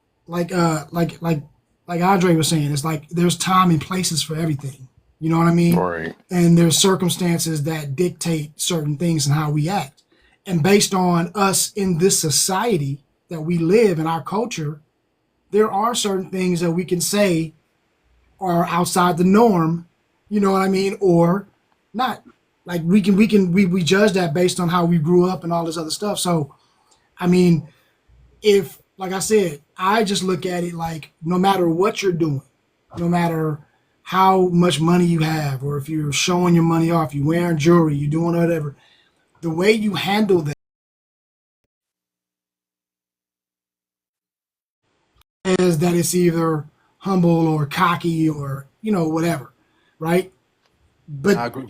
[SPEAKER 3] Andre was saying, it's like there's time and places for everything. You know what I mean?
[SPEAKER 1] Right.
[SPEAKER 3] And there's circumstances that dictate certain things and how we act. And based on us in this society that we live in, our culture, there are certain things that we can say are outside the norm, you know what I mean, or not. Like we judge that based on how we grew up and all this other stuff. So, I mean, if, like I said, I just look at it like no matter what you're doing, no matter how much money you have, or if you're showing your money off, you wearing jewelry, you doing whatever, the way you handle that is that it's either humble or cocky or, whatever, right? But
[SPEAKER 20] I agree.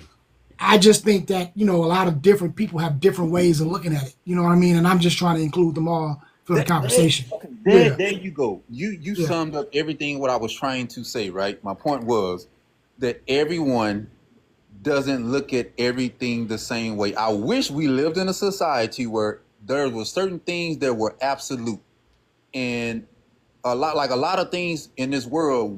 [SPEAKER 3] I just think that, a lot of different people have different ways of looking at it. You know what I mean? And I'm just trying to include them all for the conversation.
[SPEAKER 20] There you go. You summed up everything what I was trying to say, right? My point was that everyone doesn't look at everything the same way. I wish we lived in a society where there were certain things that were absolute. And a lot of things in this world,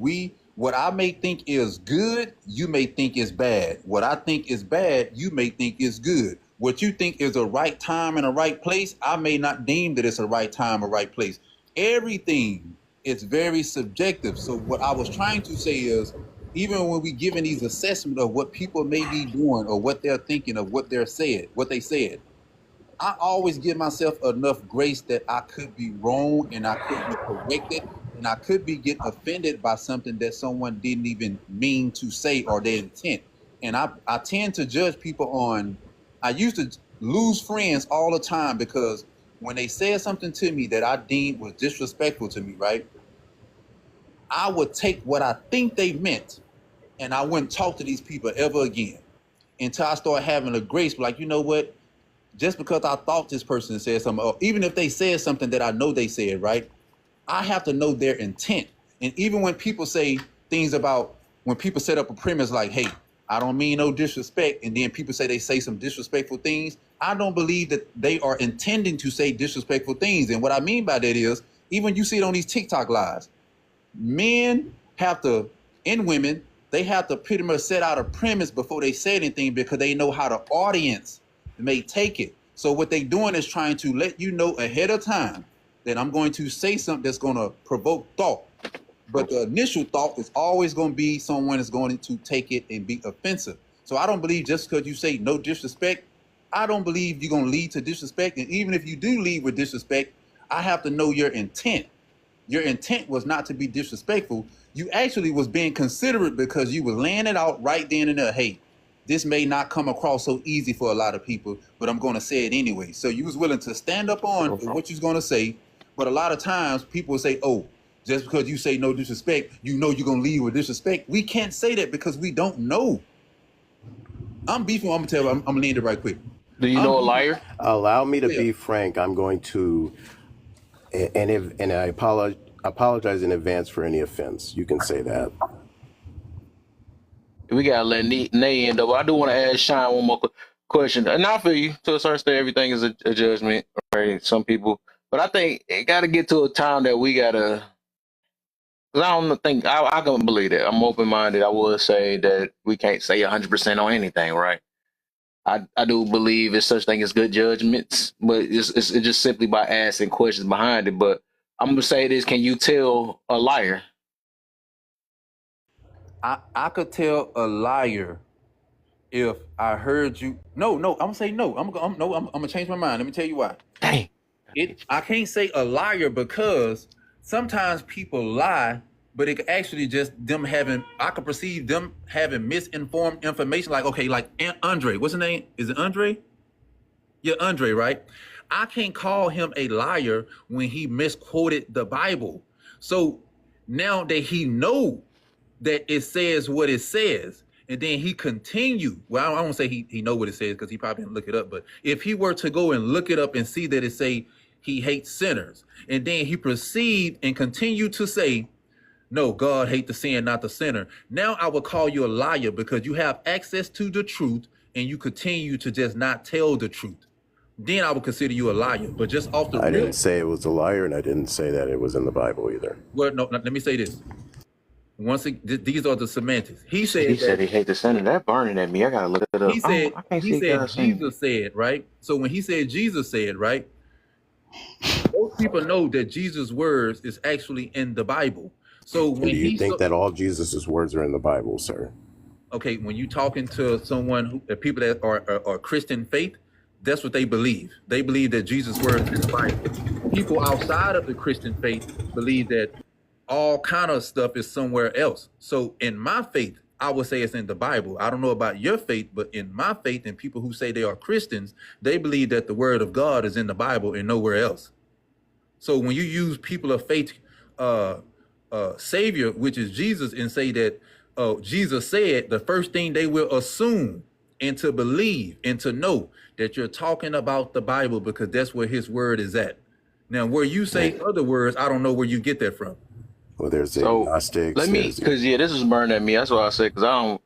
[SPEAKER 20] what I may think is good, you may think is bad. What I think is bad, you may think is good. What you think is a right time and a right place, I may not deem that it's a right time or right place. Everything is very subjective. So what I was trying to say is, even when we giving these assessments of what people may be doing or what they're thinking of what they said, I always give myself enough grace that I could be wrong and I could be corrected and I could be get offended by something that someone didn't even mean to say or their intent. And I tend to judge people on, I used to lose friends all the time because when they said something to me that I deemed was disrespectful to me, right? I would take what I think they meant and I wouldn't talk to these people ever again until I start having a grace, like, you know what? Just because I thought this person said something, or even if they said something that I know they said, right? I have to know their intent. And even when people say things about, when people set up a premise like, hey, I don't mean no disrespect, and then people say they say some disrespectful things, I don't believe that they are intending to say disrespectful things. And what I mean by that is, even you see it on these TikTok lives, men have to, and women, they have to pretty much set out a premise before they say anything because they know how the audience may take it. So what they doing is trying to let you know ahead of time that I'm going to say something that's going to provoke thought. But the initial thought is always going to be someone is going to take it and be offensive. So I don't believe just because you say no disrespect, I don't believe you're going to lead to disrespect. And even if you do lead with disrespect, I have to know your intent. Your intent was not to be disrespectful. You actually was being considerate because you were laying it out right then and there. Hey, this may not come across so easy for a lot of people, but I'm going to say it anyway. So you was willing to stand up on what you was going to say. But a lot of times people will say, oh, just because you say no disrespect, you know you're going to lead with disrespect. We can't say that because we don't know. I'm beefing. I'm going to tell you, I'm going to land it right quick.
[SPEAKER 1] Do you know a liar?
[SPEAKER 2] Allow me to be frank. I'm going to, and I apologize in advance for any offense. You can say that.
[SPEAKER 1] We gotta let Nay end up. I do want to ask Sean one more question. And I feel you to a certain extent. Everything is a judgment, right? Some people, but I think it got to get to a time that we gotta. Cause I don't think I can believe that. I'm open minded. I would say that we can't say 100% on anything, right? I do believe it's such thing as good judgments, but it's just simply by asking questions behind it. But I'm gonna say this: can you tell a liar?
[SPEAKER 20] I could tell a liar if I heard you. No, I'm gonna say no. I'm gonna change my mind. Let me tell you why.
[SPEAKER 1] Dang.
[SPEAKER 20] I can't say a liar because sometimes people lie, but it could actually just them having. I could perceive them having misinformed information. Like like Andre. What's his name? Is it Andre? Yeah, Andre. Right. I can't call him a liar when he misquoted the Bible. So now that he know that it says what it says, and then he continue. Well, I won't say he know what it says because he probably didn't look it up. But if he were to go and look it up and see that it say he hates sinners, and then he proceed and continue to say, no, God hate the sin, not the sinner. Now I would call you a liar because you have access to the truth and you continue to just not tell the truth. Then I would consider you a liar. But just off the
[SPEAKER 2] I didn't say it was a liar, and I didn't say that it was in the Bible either.
[SPEAKER 20] Well, no, let me say this. Once these are the semantics. He said
[SPEAKER 1] he hates the sinner. That burning at me. I gotta look it up.
[SPEAKER 20] He said Jesus said, right? So when he said Jesus said, right? Most people know that Jesus' words is actually in the Bible. So when
[SPEAKER 2] do you think that all Jesus's words are in the Bible, sir?
[SPEAKER 20] Okay, when you talking to someone people that are Christian faith, that's what they believe. They believe that Jesus' words is in the Bible. People outside of the Christian faith believe that all kind of stuff is somewhere else. So in my faith, I would say it's in the Bible. I don't know about your faith, but in my faith and people who say they are Christians, they believe that the word of God is in the Bible and nowhere else. So when you use people of faith, Savior, which is Jesus, and say that Jesus said, the first thing they will assume and to believe and to know that you're talking about the Bible because that's where his word is at. Now, where you say other words, I don't know where you get that from.
[SPEAKER 2] Well, there's agnostics.
[SPEAKER 1] Let me, because this is burning at me. That's what I said. Because I don't,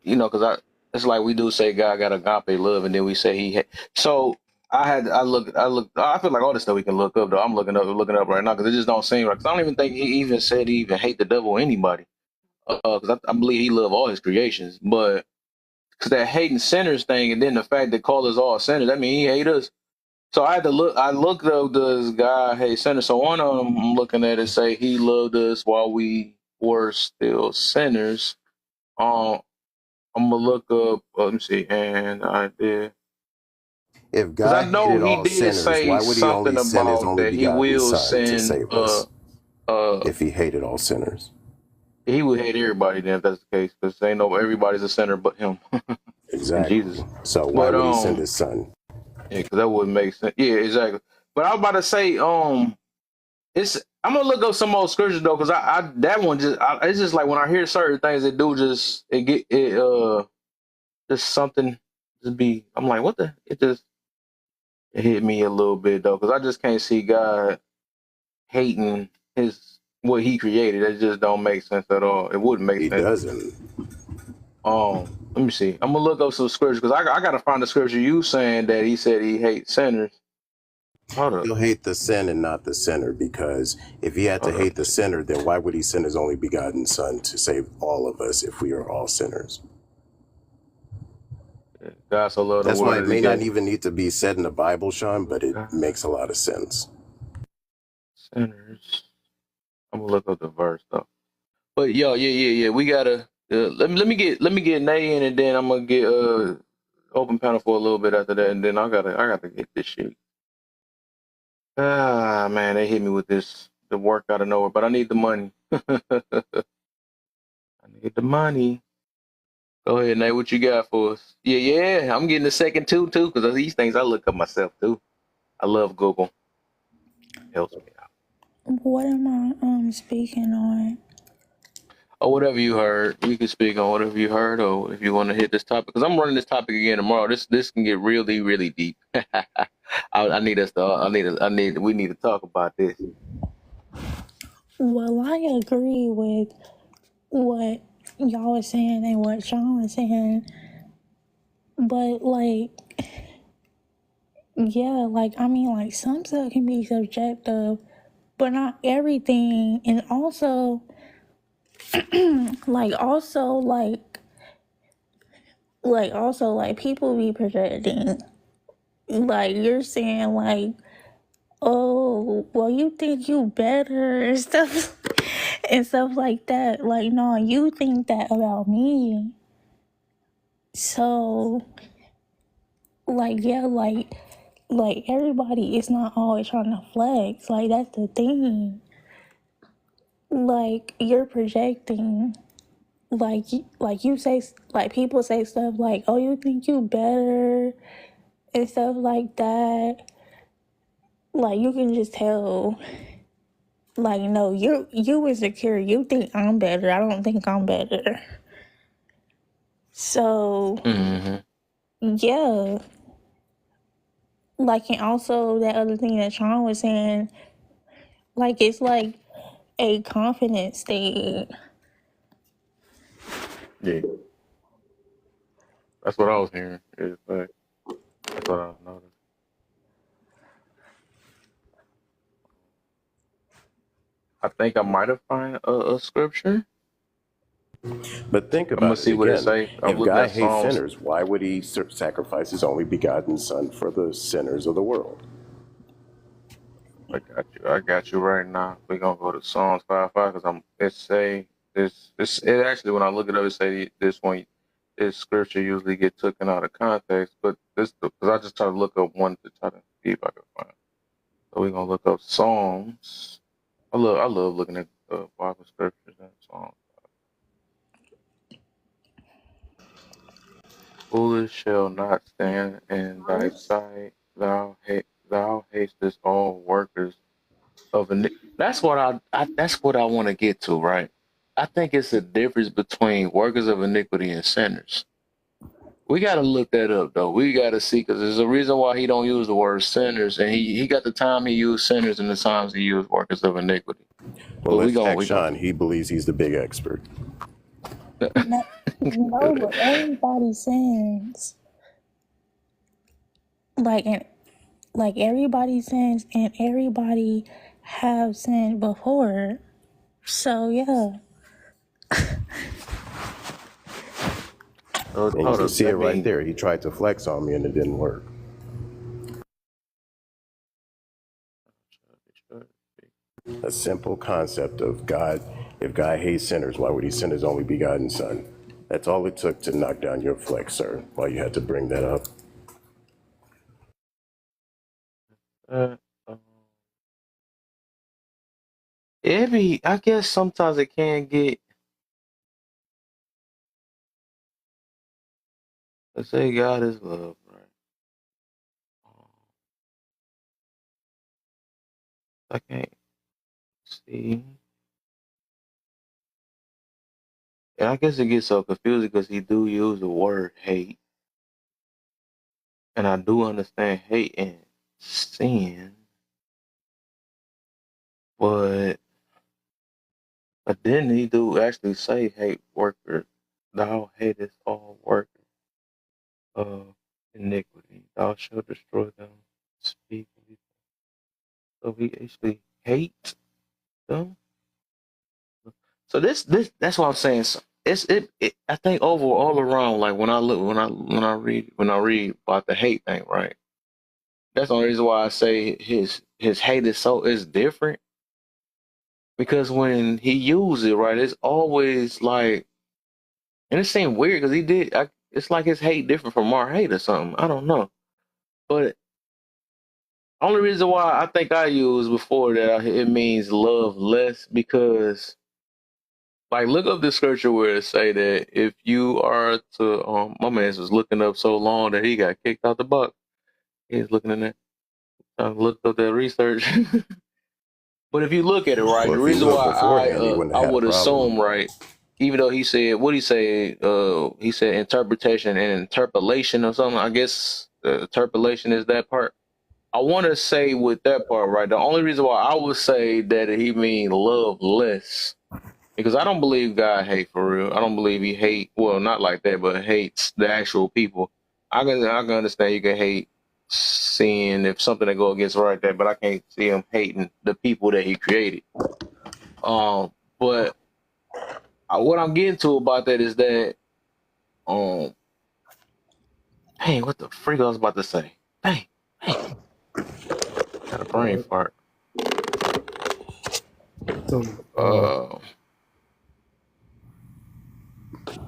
[SPEAKER 1] because it's like we do say God got agape love, and then we say So I feel like all this stuff we can look up though. I'm looking up right now because it just don't seem right. Because I don't even think he even said he even hate the devil or anybody. Because I believe he loved all his creations, but because that hating sinners thing, and then the fact that call us all sinners, that mean he hate us. So I had to look. I looked up this guy, hey sinners. So one of them I'm looking at it say he loved us while we were still sinners. I'm gonna look up. Let me see, and I did.
[SPEAKER 2] If God
[SPEAKER 1] I know
[SPEAKER 2] hated all
[SPEAKER 1] he did
[SPEAKER 2] sinners,
[SPEAKER 1] say
[SPEAKER 2] why would he only
[SPEAKER 1] something
[SPEAKER 2] send his
[SPEAKER 1] about
[SPEAKER 2] only
[SPEAKER 1] that he
[SPEAKER 2] begotten
[SPEAKER 1] will
[SPEAKER 2] Son to
[SPEAKER 1] send.
[SPEAKER 2] save us? If he hated all sinners,
[SPEAKER 1] he would hate everybody. Then if that's the case, because they know everybody's a sinner but him.
[SPEAKER 2] Exactly.
[SPEAKER 1] Jesus.
[SPEAKER 2] So why would he send his Son?
[SPEAKER 1] Yeah, because that wouldn't make sense. Yeah, exactly. But I was about to say, I'm gonna look up some more scriptures though, because that one it's just like when I hear certain things, it do just just something just be. I'm like, what the? It hit me a little bit though, because I just can't see God hating what he created. It just don't make sense at all. It wouldn't make sense.
[SPEAKER 2] He doesn't.
[SPEAKER 1] Let me see. I'm gonna look up some scriptures because I gotta find the scripture you saying that he said he hates sinners. Hold up.
[SPEAKER 2] He'll hate the sin and not the sinner, because if he had to
[SPEAKER 1] Hold up.
[SPEAKER 2] hate the sinner, then why would he send his only begotten son to save all of us if we are all sinners?
[SPEAKER 1] God so loved the
[SPEAKER 2] That's why
[SPEAKER 1] world
[SPEAKER 2] it
[SPEAKER 1] that he
[SPEAKER 2] may not
[SPEAKER 1] gave
[SPEAKER 2] even need to be said in the Bible, Sean, but it
[SPEAKER 1] God,
[SPEAKER 2] makes a lot of sense.
[SPEAKER 1] sinners. I'm gonna look up the verse though. But yo, yeah. We gotta let me get Nay in, and then I'm gonna get open panel for a little bit after that, and then I gotta get this shit. Ah man, they hit me with the work out of nowhere, but I need the money. I need the money. Go ahead, Nate. What you got for us? Yeah. I'm getting the second too, because these things I look up myself too. I love Google. Helps me out.
[SPEAKER 6] What am I speaking on?
[SPEAKER 1] Or whatever you heard, you can speak on whatever you heard, or if you want to hit this topic, because I'm running this topic again tomorrow. This can get really, really deep. I need us to. We need to talk about this.
[SPEAKER 6] Well, I agree with what y'all was saying and what Sean was saying, but like, yeah, like I mean, like some stuff can be subjective, but not everything, and also, like, also like people be projecting. Like you're saying, like, oh, well, you think you better and stuff, and stuff like that. Like, no, you think that about me. So, like, yeah, like everybody is not always trying to flex. Like, that's the thing. Like, you're projecting. Like you say, like people say stuff like, "Oh, you think you better," and stuff like that. Like you can just tell. Like, no, you insecure. You think I'm better. I don't think I'm better. So yeah, like, and also that other thing that Sean was saying, like it's like a confidence thing.
[SPEAKER 1] Yeah, that's what I was hearing. That's what I noticed. I think I might have found a scripture.
[SPEAKER 2] But think
[SPEAKER 1] I'm gonna
[SPEAKER 2] about it
[SPEAKER 1] see what it
[SPEAKER 2] again.
[SPEAKER 1] say. I'm
[SPEAKER 2] If
[SPEAKER 1] looking
[SPEAKER 2] God
[SPEAKER 1] at
[SPEAKER 2] hates
[SPEAKER 1] Psalms.
[SPEAKER 2] sinners, why would he sacrifice his only begotten son for the sinners of the world?
[SPEAKER 1] I got you right now. We're gonna go to Psalms 5:5 because it say this. It actually, when I look it up, it say this scripture usually get taken out of context, but this because I just try to look up one to try to see if I can find it. So we're gonna look up Psalms. I love looking at Bible scriptures and Psalms. Foolish shall not stand in thy sight. Thou hatest all workers of iniquity. That's what that's what I want to get to, right? I think it's a difference between workers of iniquity and sinners. We got to look that up, though. We got to see, because there's a reason why he don't use the word sinners, and he got the time he used sinners and the times he used workers of iniquity.
[SPEAKER 2] Well,
[SPEAKER 1] But
[SPEAKER 2] let's ask
[SPEAKER 1] we gonna.
[SPEAKER 2] Sean. He believes he's the big expert.
[SPEAKER 6] No, but everybody sins. Like, and like everybody sins, and everybody have sinned before. So yeah.
[SPEAKER 2] And you can see it right there. He tried to flex on me and it didn't work. A simple concept of God. If God hates sinners, why would he send his only begotten son? That's all it took to knock down your flex, sir. Why you had to bring that up?
[SPEAKER 1] I guess sometimes it can get. Let's say God is love, right? I can't see. And I guess it gets so confusing because he do use the word hate. And I do understand hate and sin. But then he do actually say hate workers. thou hatest all work of iniquity. Thou shalt destroy them speedily. So we actually hate them. So that's what I'm saying. So I think overall all around, like when I read about the hate thing, right? That's the only reason why I say his hate is different, because when he used it, right, it's always like, and it seemed weird because it's like his hate different from our hate or something. I don't know, but only reason why I think I used before that it means love less, because like look up the scripture where it say that if you are to my man was looking up so long that he got kicked out the box. He's looking in there. I looked up that research. But if you look at it right,
[SPEAKER 2] Well,
[SPEAKER 1] the
[SPEAKER 2] if you
[SPEAKER 1] reason
[SPEAKER 2] look
[SPEAKER 1] why
[SPEAKER 2] beforehand, he wouldn't
[SPEAKER 1] I
[SPEAKER 2] have had a
[SPEAKER 1] would
[SPEAKER 2] problem.
[SPEAKER 1] assume, right, even though he said what he said interpretation and interpolation or something. I guess interpolation is that part. I want to say with that part, right, the only reason why I would say that he mean love less, because I don't believe God hate for real. I don't believe he hate, well, not like that, but hates the actual people. I can understand you can hate sin if something that go against right there, but I can't see him hating the people that he created. But what I'm getting to about that is that, um, dang, what the freak I was about to say? Dang, got a brain fart.
[SPEAKER 9] So,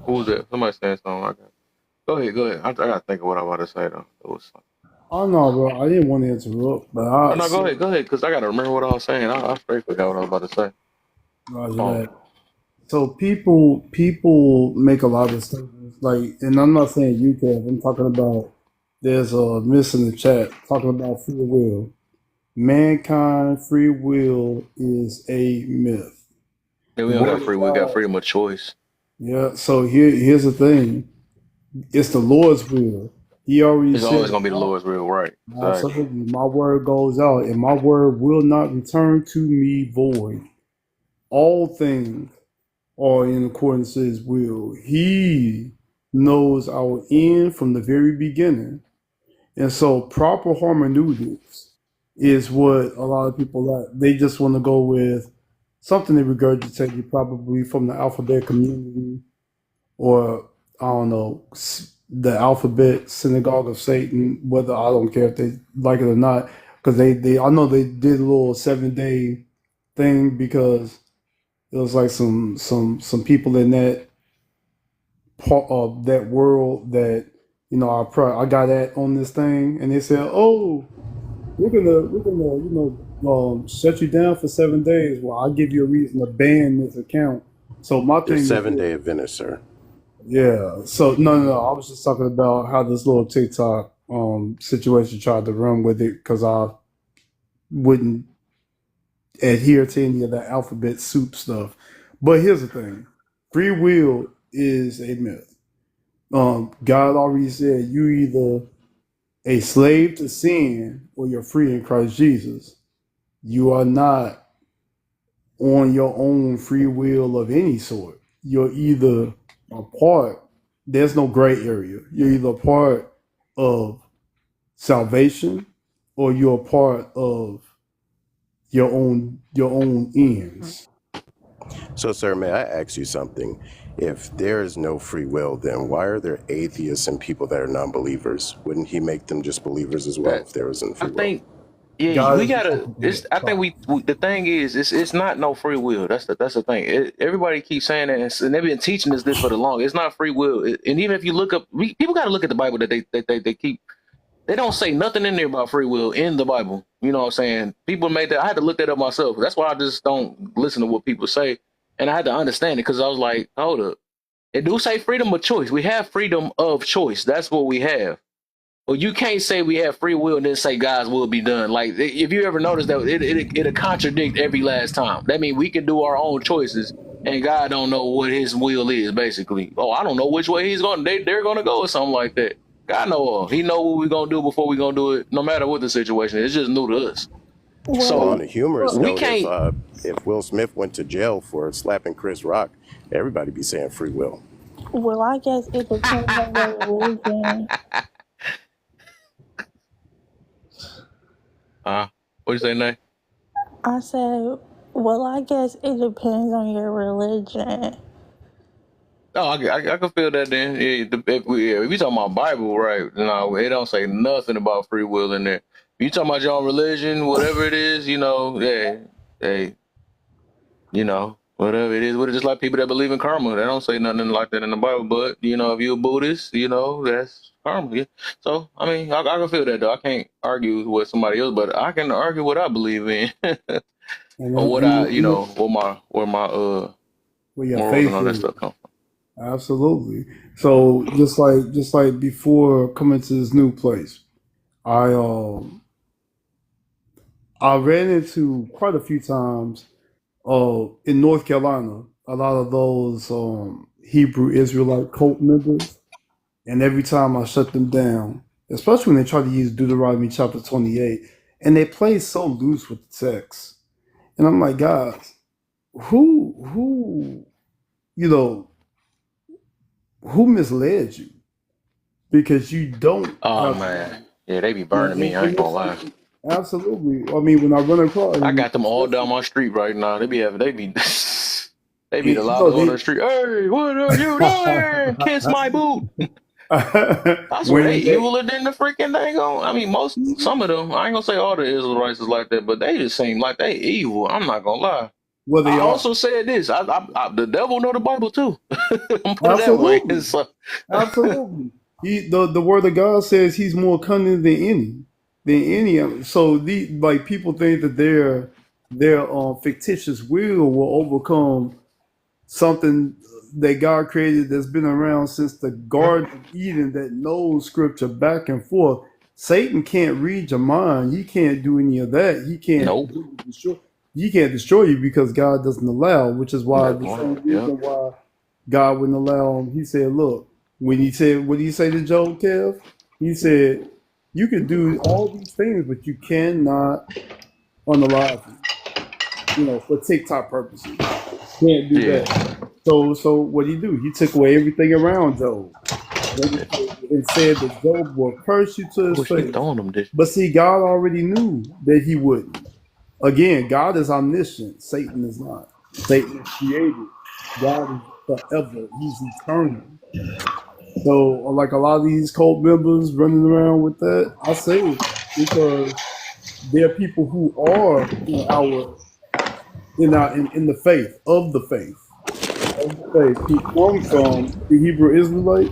[SPEAKER 1] Who's that? Somebody saying something. Go ahead. I gotta think of what I want to say though. It was something.
[SPEAKER 9] oh no, bro, I didn't want to interrupt, but
[SPEAKER 1] Oh no, go ahead, because I gotta remember what I was saying. I straight forgot what I was about to say.
[SPEAKER 9] Roger that. So people make a lot of statements, like, and I'm not saying you, Kev. I'm talking about there's a miss in the chat talking about free will. Mankind free will is a myth.
[SPEAKER 1] Yeah, we don't got free. We got freedom of choice.
[SPEAKER 9] Yeah. So here's the thing. It's the Lord's will. He already
[SPEAKER 1] It's
[SPEAKER 9] said,
[SPEAKER 1] always gonna be the Lord's will, right? Exactly.
[SPEAKER 9] absolutely, my word goes out, and my word will not return to me void. All things are in accordance to his will. He knows our end from the very beginning. And so proper hermeneutics is what a lot of people like. They just want to go with something they regurgitated probably from the alphabet community, or I don't know, the alphabet synagogue of Satan, whether I don't care if they like it or not, because they I know they did a little 7-day thing because it was like some people in that part of that world that, you know, I got that on this thing, and they said, oh, we're gonna shut you down for 7 days. Well, I'll give you a reason to ban this account. So my
[SPEAKER 2] They're
[SPEAKER 9] thing is,
[SPEAKER 2] 7-day Adventists, sir.
[SPEAKER 9] yeah. So no. I was just talking about how this little TikTok situation tried to run with it because I wouldn't adhere to any of the alphabet soup stuff. But here's the thing: free will is a myth. God already said you either a slave to sin or you're free in Christ Jesus. You are not on your own free will of any sort. You're either a part, there's no gray area. You're either a part of salvation or you're a part of your own ends.
[SPEAKER 2] So, sir, may I ask you something? If there is no free will, then why are there atheists and people that are non-believers? Wouldn't he make them just believers as well if there wasn't
[SPEAKER 1] I
[SPEAKER 2] free will?
[SPEAKER 1] think, yeah, we gotta. I think we. The thing is, it's not no free will. That's the thing. Everybody keeps saying that, and they've been teaching us this for the long. It's not free will. And even if you look up, people got to look at the Bible that they keep. They don't say nothing in there about free will in the Bible. You know what I'm saying? People made that. I had to look that up myself. That's why I just don't listen to what people say, and I had to understand it because I was like, hold up. It do say freedom of choice. We have freedom of choice. That's what we have. Well, you can't say we have free will and then say God's will be done. Like, if you ever notice that, it'll contradict every last time. That means we can do our own choices, and God don't know what His will is. Basically, oh, I don't know which way He's going. They're going to go or something like that. God know. He know what we're gonna do before we're gonna do it, no matter what the situation is. It's just new to us.
[SPEAKER 2] So on a humorous
[SPEAKER 1] we
[SPEAKER 2] note,
[SPEAKER 1] can't.
[SPEAKER 2] if Will Smith went to jail for slapping Chris Rock, everybody be saying free will.
[SPEAKER 6] Well, I guess it depends on your religion.
[SPEAKER 1] What you say, Nay?
[SPEAKER 6] I said, well, I guess it depends on your religion.
[SPEAKER 1] Oh, I can feel that then. Yeah, if we talking about Bible, right? No, it don't say nothing about free will in there. If you talking about your own religion, whatever it is, hey, whatever it is, what it's just like people that believe in karma. They don't say nothing like that in the Bible. But if you're a Buddhist, that's karma. Yeah. So I mean, I can feel that though. I can't argue with somebody else, but I can argue what I believe in,
[SPEAKER 9] And
[SPEAKER 1] or what where my
[SPEAKER 9] where your
[SPEAKER 1] morals
[SPEAKER 9] faith
[SPEAKER 1] and all that
[SPEAKER 9] is.
[SPEAKER 1] stuff come
[SPEAKER 9] Absolutely. So just like before coming to this new place, I ran into quite a few times in North Carolina a lot of those Hebrew Israelite cult members, and every time I shut them down, especially when they try to use Deuteronomy chapter 28, and they play so loose with the text, and I'm like, guys, who who misled you? Because you don't
[SPEAKER 1] Oh
[SPEAKER 9] have,
[SPEAKER 1] man, yeah, they be burning me. I ain't gonna lie.
[SPEAKER 9] absolutely. I mean, when I run across,
[SPEAKER 1] I got them all down my street right now. They be they be the
[SPEAKER 9] no,
[SPEAKER 1] loudest on the street. Hey, what are you doing? Kiss my boot. I swear they
[SPEAKER 9] when they,
[SPEAKER 1] eviler than the freaking thing on. I mean, some of them. I ain't gonna say all the Israelites is like that, but they just seem like they evil. I'm not gonna lie.
[SPEAKER 9] well, they
[SPEAKER 1] I
[SPEAKER 9] are.
[SPEAKER 1] also said this. The devil know the Bible too. Put it that way.
[SPEAKER 9] Absolutely.
[SPEAKER 1] So,
[SPEAKER 9] Absolutely. The word of God says he's more cunning than any of them. So like people think that their fictitious will overcome something that God created that's been around since the Garden of Eden that knows scripture back and forth. Satan can't read your mind. He can't do any of that. He can't
[SPEAKER 1] nope.
[SPEAKER 9] destroy. He can't destroy you because God doesn't allow, which is why
[SPEAKER 1] That's
[SPEAKER 9] the
[SPEAKER 1] why.
[SPEAKER 9] same
[SPEAKER 1] Yep.
[SPEAKER 9] reason why God wouldn't allow him. He said, look, when he said, what did he say to Job, Kev? He said, you can do all these things, but you cannot unalive me, for TikTok purposes. Can't do
[SPEAKER 1] Yeah.
[SPEAKER 9] that. So what did he do? He took away everything around Job and said that Job will curse you to his face. But see, God already knew that he wouldn't. Again, God is omniscient. Satan is not. Satan is created. God is forever. He's eternal. So, like a lot of these cult members running around with that, I say it because there are people who are in the faith of the faith who come from the Hebrew Israelite.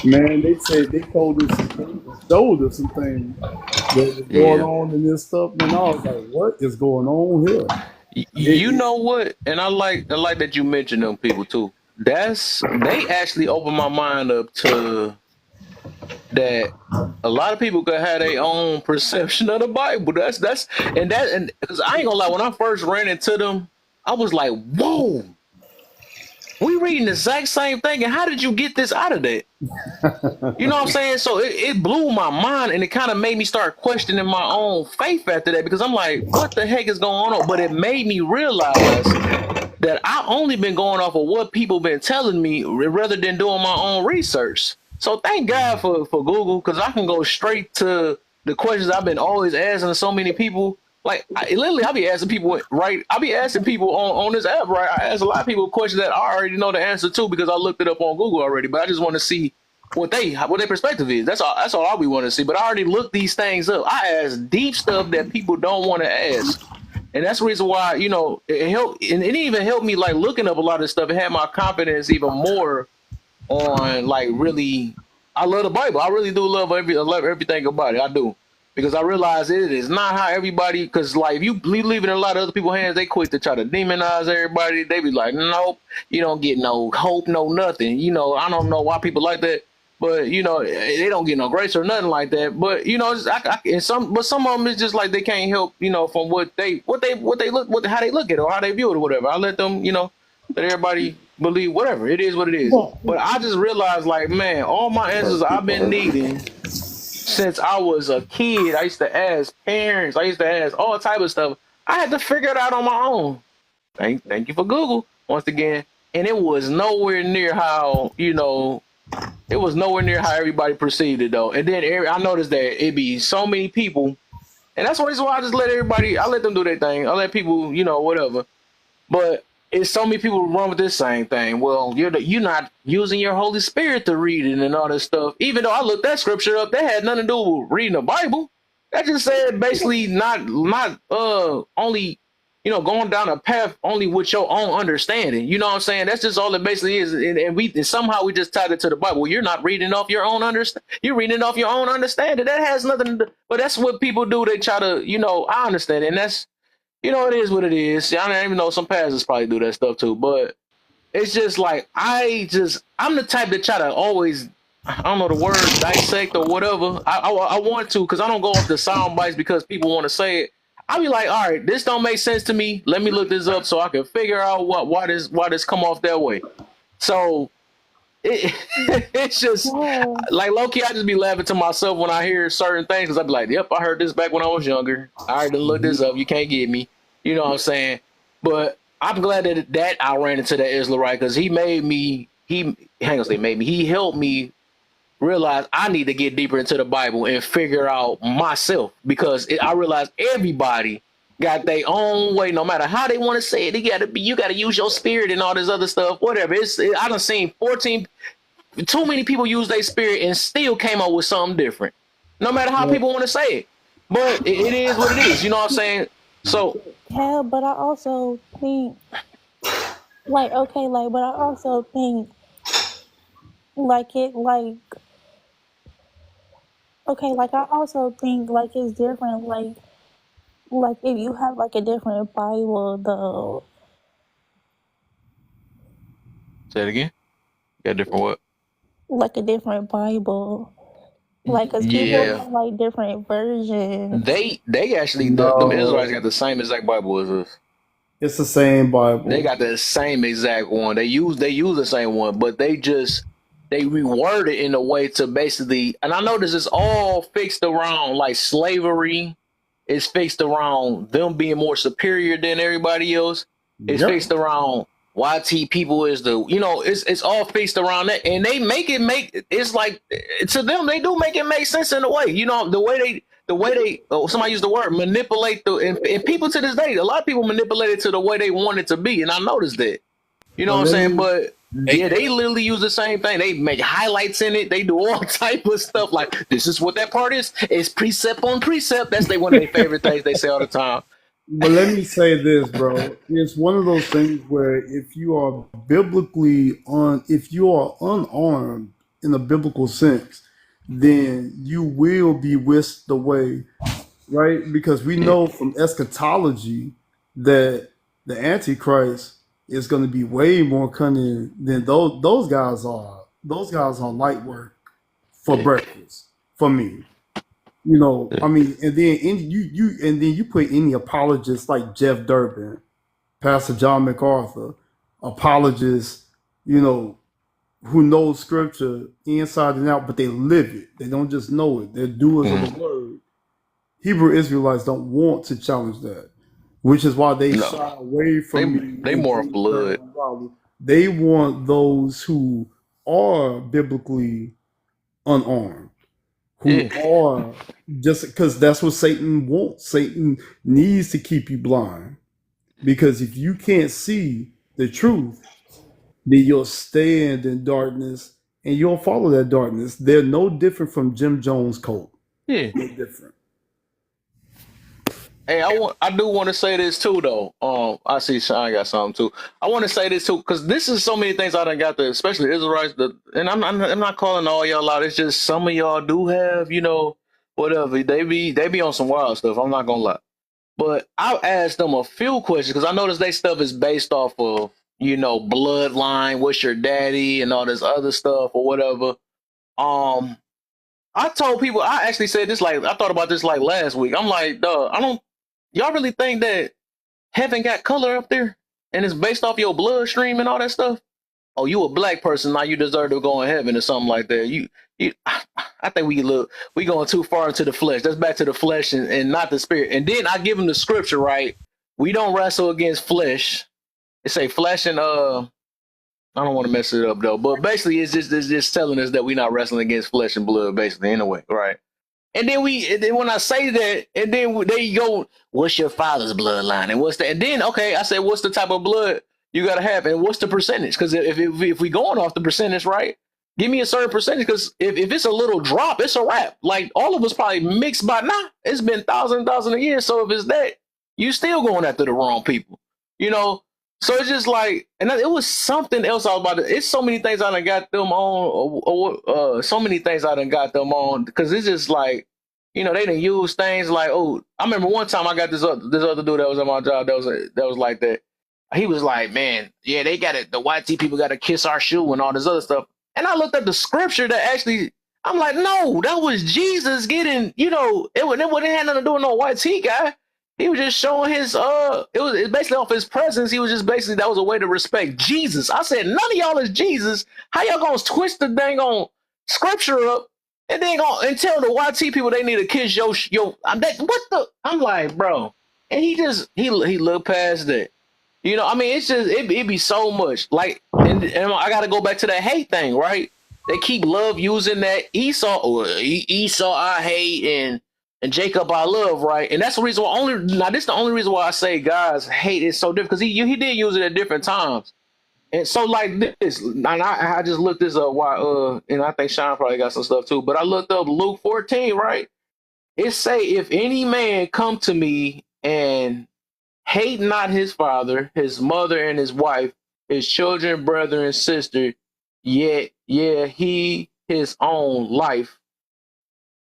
[SPEAKER 9] Man, they told us showed us some things that was going
[SPEAKER 1] Yeah.
[SPEAKER 9] on in this stuff, and I was like, what is going on here?
[SPEAKER 1] You know what? And I like that you mentioned them people too. They actually opened my mind up to that a lot of people could have their own perception of the Bible. And because I ain't gonna lie, when I first ran into them, I was like, whoa, we reading the exact same thing, and how did you get this out of that? You know what I'm saying? So it blew my mind, and it kind of made me start questioning my own faith after that, because I'm like, what the heck is going on? But it made me realize that I only been going off of what people been telling me rather than doing my own research. So thank God for Google, because I can go straight to the questions I've been always asking so many people. Like I be asking people, right? I be asking people on this app, right? I ask a lot of people questions that I already know the answer to because I looked it up on Google already. But I just want to see what their perspective is. That's all I be want to see. But I already looked these things up. I ask deep stuff that people don't want to ask. And that's the reason why, it helped, and it even helped me like looking up a lot of stuff. It had my confidence even more on like really. I love the Bible. I really do love everything about it. I do, because I realize it is not how everybody. Because like if you leave it in a lot of other people's hands, they quick to try to demonize everybody. They be like, nope, you don't get no hope, no nothing. I don't know why people like that. But they don't get no grace or nothing like that. But some of them is just like they can't help from how they look at it or how they view it or whatever. I let them let everybody believe whatever it is what it is. But I just realized like, man, all my answers I've been needing since I was a kid. I used to ask parents. I used to ask all type of stuff. I had to figure it out on my own. Thank you for Google once again.
[SPEAKER 15] and it was nowhere near how, it was nowhere near how everybody perceived it though. And then I noticed that it be so many people, and that's the reason why I just I let them do their thing. I let people, whatever. But it's so many people run with this same thing. Well, you're not using your Holy Spirit to read it and all this stuff. Even though I looked that scripture up, that had nothing to do with reading the Bible. That just said basically not only going down a path only with your own understanding. You know what I'm saying? That's just all it basically is. And somehow we just tied it to the Bible. You're not reading off your own You're reading off your own understanding. That has nothing to do. But that's what people do. They try to, I understand, and that's. It is what it is. I don't even know some pastors probably do that stuff too, but it's just like I'm the type that try to always, I don't know the word, dissect or whatever. I want to, because I don't go off the sound bites because people want to say it. I'll be like, all right, this don't make sense to me. Let me look this up so I can figure out why this come off that way. So it's just like low-key, I just be laughing to myself when I hear certain things, because I be like, yep, I heard this back when I was younger. I already looked this up. You can't get me. You know what I'm saying? But I'm glad that I ran into that Israelite, because he helped me realize I need to get deeper into the Bible and figure out myself, because I realized everybody got their own way, no matter how they want to say it. You got to use your spirit and all this other stuff, whatever. I done seen too many people use their spirit and still came up with something different, no matter how people want to say it. But it is what it is. You know what I'm saying? So
[SPEAKER 8] yeah, but I also think but I also think I also think it's different. Like if you have a different Bible though.
[SPEAKER 15] Say it again. Got a different what?
[SPEAKER 8] Like a different Bible. Because people have different versions.
[SPEAKER 15] They actually them Israelites got the same exact Bible as us.
[SPEAKER 9] It's the same Bible.
[SPEAKER 15] They got the same exact one. They use the same one, but they reword it in a way to basically, and I notice it's all fixed around slavery. It's fixed around them being more superior than everybody else. It's fixed around YT people is it's all fixed around that, and they it's like to them they do make it make sense in a way. The way they somebody used the word manipulate and people to this day, a lot of people manipulate it to the way they want it to be, and I noticed that. You know what I'm saying? But yeah, they literally use the same thing. They make highlights in it. They do all type of stuff. Like, this is what that part is. It's precept on precept. That's one of their favorite things they say all the time.
[SPEAKER 9] But let me say this, bro. It's one of those things where if you are unarmed in a biblical sense, then you will be whisked away, right? Because we know from eschatology that the Antichrist is going to be way more cunning than those guys are. Those guys are light work for breakfast for me. I mean, and then you put any apologists like Jeff Durbin, Pastor John MacArthur, apologists, who knows scripture inside and out, but they live it. They don't just know it. They're doers of the word. Hebrew Israelites don't want to challenge that, which is why they shy away from
[SPEAKER 15] they more of blood.
[SPEAKER 9] They want those who are biblically unarmed, who are just because that's what Satan wants. Satan needs to keep you blind, because if you can't see the truth, then you'll stand in darkness and you'll follow that darkness. They're no different from Jim Jones' cult.
[SPEAKER 15] Yeah,
[SPEAKER 9] no different.
[SPEAKER 15] Hey, I do want to say this too, though. I see Sean got something too. I want to say this too, because this is so many things I done got to, especially Israelites. And I'm not calling all y'all out. It's just some of y'all do have, whatever. They be on some wild stuff. I'm not gonna lie. But I've asked them a few questions, because I noticed they stuff is based off of, bloodline, what's your daddy, and all this other stuff or whatever. I told people, I actually said this, I thought about this last week. I'm like, y'all really think that heaven got color up there and it's based off your bloodstream and all that stuff? Oh, you a black person, now you deserve to go in heaven or something like that. I think we going too far into the flesh. That's back to the flesh and not the spirit. And then I give them the scripture, right? We don't wrestle against flesh. It say flesh and I don't want to mess it up though, but basically it's just telling us that we're not wrestling against flesh and blood, basically, in a way, right? And then when I say that, and then they go, "What's your father's bloodline?" And what's that? And then okay, I said, "What's the type of blood you gotta have, and what's the percentage?" Because if we going off the percentage, right? Give me a certain percentage, because if it's a little drop, it's a wrap. Like all of us probably mixed by now. It's been thousands of years. So if it's that, you still going after the wrong people, you know. So it's just like, and it was something else I was about to. It's so many things I done got them on, so many things I done got them on, because it's just like, you know, they didn't use things like, oh, I remember one time I got this other dude that was at my job that was like that. He was like, man, yeah, they got it. The YT people got to kiss our shoe and all this other stuff. And I looked at the scripture that actually, I'm like, no, that was Jesus getting, you know, it wouldn't have nothing to do with no YT guy. He was just showing his it's basically off his presence. He was just basically, that was a way to respect Jesus. I said, none of y'all is Jesus. How y'all gonna twist the dang on scripture up and then and tell the YT people they need to kiss your what the, I'm like, bro. And he looked past that. You know, I mean, it's just it be so much like, and I got to go back to that hate thing, right? They keep love using that Esau I hate and Jacob I love, right? And that's the reason why this is the only reason why I say God's hate is so different, because he did use it at different times. And so like this, and I just looked this up and I think Sean probably got some stuff too, but I looked up Luke 14, right? It say, if any man come to me and hate not his father, his mother, and his wife, his children, brother, and sister, yet, he his own life.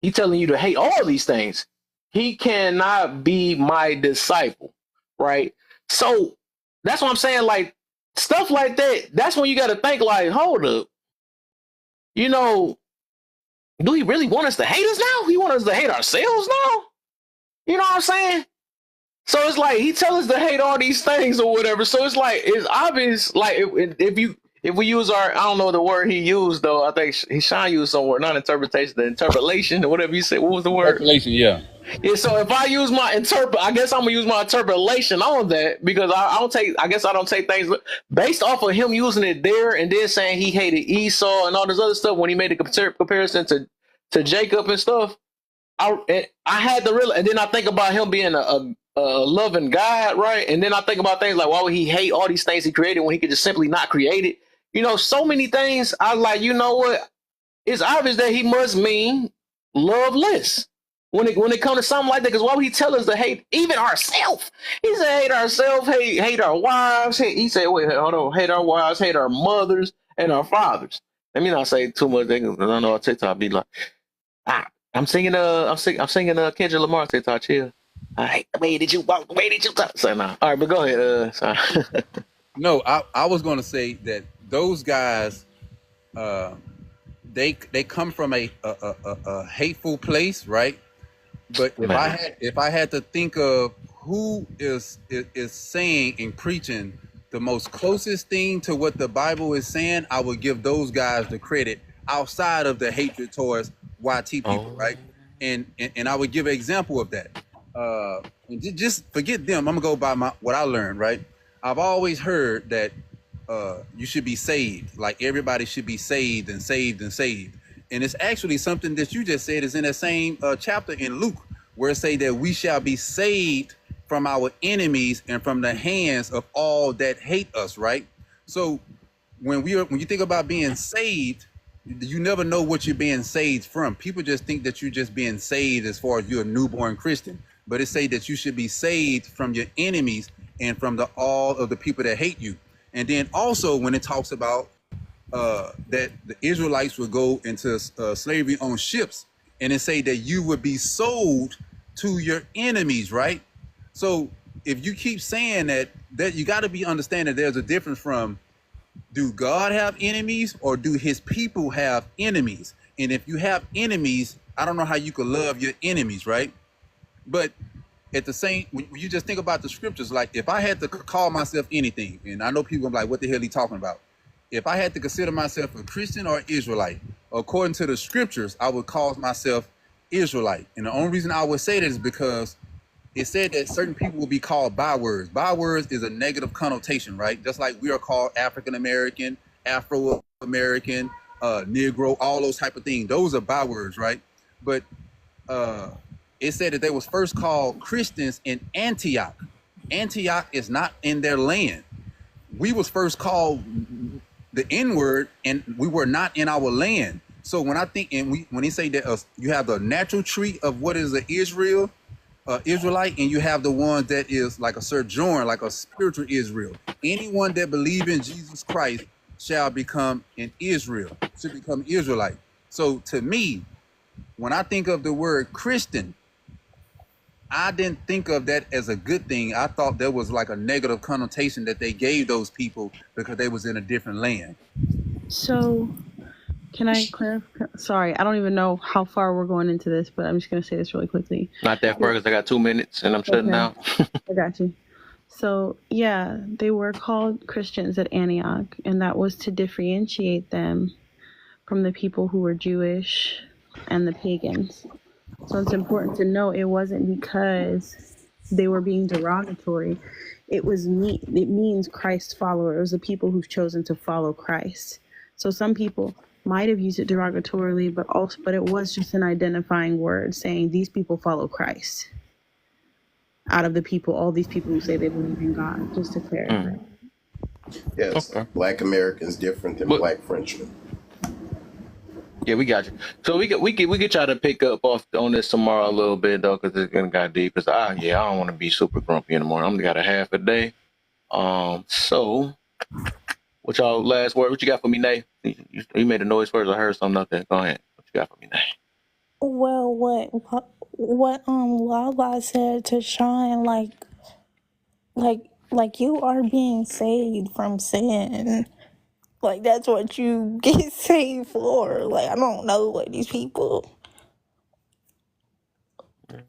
[SPEAKER 15] He telling you to hate all these things. He cannot be my disciple, right? So that's what I'm saying. Like stuff like that. That's when you got to think like, hold up. You know, do he really want us to hate us now? He want us to hate ourselves now? You know what I'm saying? So it's like he tell us to hate all these things or whatever. So it's like it's obvious. Like if we use I don't know the word he used though. I think Sean used some word, not interpretation, the interpolation or whatever you said. What was the word?
[SPEAKER 21] Interpolation, yeah.
[SPEAKER 15] Yeah. So if I use my I guess I'm gonna use my interpolation on that, because I don't take things based off of him using it there and then saying he hated Esau and all this other stuff when he made the comparison to Jacob and stuff. I had to realize, and then I think about him being a loving God, right? And then I think about things like, why would he hate all these things he created when he could just simply not create it? You know, so many things. I was like, you know what? It's obvious that he must mean loveless when it comes to something like that. Because why would he tell us to hate even ourselves? He said hate ourselves, hate our wives. He said, wait, hold on, hate our wives, hate our mothers and our fathers. Let me not say too much because I know on TikTok be like, I'm singing Kendrick Lamar TikTok, chill. All right, the way did you walk? The way did you talk? So nah. All right, but go ahead. Sorry.
[SPEAKER 20] No, I was going to say that those guys, they come from a hateful place, right? But if I had to think of who is saying and preaching the most closest thing to what the Bible is saying, I would give those guys the credit outside of the hatred towards YT people, right? And I would give an example of that. And just forget them. I'm gonna go by what I learned, right? I've always heard that you should be saved, like everybody should be saved and saved and saved. And it's actually something that you just said is in that same chapter in Luke, where it say that we shall be saved from our enemies and from the hands of all that hate us, right? So when you think about being saved, you never know what you're being saved from. People just think that you're just being saved as far as you're a newborn Christian, but it say that you should be saved from your enemies and from all of the people that hate you. And then also when it talks about that the Israelites would go into slavery on ships, and it say that you would be sold to your enemies, right? So if you keep saying that you got to be understanding there's a difference from, do God have enemies or do his people have enemies? And if you have enemies, I don't know how you could love your enemies, right? But at the same, when you just think about the scriptures, like if I had to call myself anything, and I know people are like, what the hell are you talking about? If I had to consider myself a Christian or Israelite, according to the scriptures, I would call myself Israelite. And the only reason I would say that is because it said that certain people will be called bywords. Bywords is a negative connotation, right? Just like we are called African American, Afro American, Negro, all those type of things. Those are bywords, right? But it said that they was first called Christians in Antioch. Antioch is not in their land. We was first called the N-word, and we were not in our land. So when I think, and when he say that you have the natural tree of what is the Israelite, and you have the one that is like a sojourn, like a spiritual Israel. Anyone that believe in Jesus Christ shall become an Israel, should become Israelite. So to me, when I think of the word Christian, I didn't think of that as a good thing. I thought there was like a negative connotation that they gave those people because they was in a different land.
[SPEAKER 18] So, can I clarify? Sorry, I don't even know how far we're going into this, but I'm just going to say this really quickly.
[SPEAKER 1] Not that far, 'cause I got 2 minutes and I'm shutting down.
[SPEAKER 18] I got you. So, yeah, they were called Christians at Antioch, and that was to differentiate them from the people who were Jewish and the pagans. So it's important to know it wasn't because they were being derogatory. It means Christ follower. It was the people who've chosen to follow Christ. So some people might have used it derogatorily, but it was just an identifying word saying these people follow Christ. Out of the people, all these people who say they believe in God, just to clarify.
[SPEAKER 2] Yes, Black Americans different than Black Frenchmen.
[SPEAKER 1] Yeah, we got you. So we get y'all to pick up on this tomorrow a little bit though, because it's gonna got deep. Cause I don't want to be super grumpy in the morning. I'm got a half a day. So what y'all last word? What you got for me, Nay? You made a noise first. I heard something out there. Go ahead. What you got for me, Nay?
[SPEAKER 8] Well, what Lala said to Sean, like you are being saved from sin. Like that's what you get saved for. Like I don't know what these people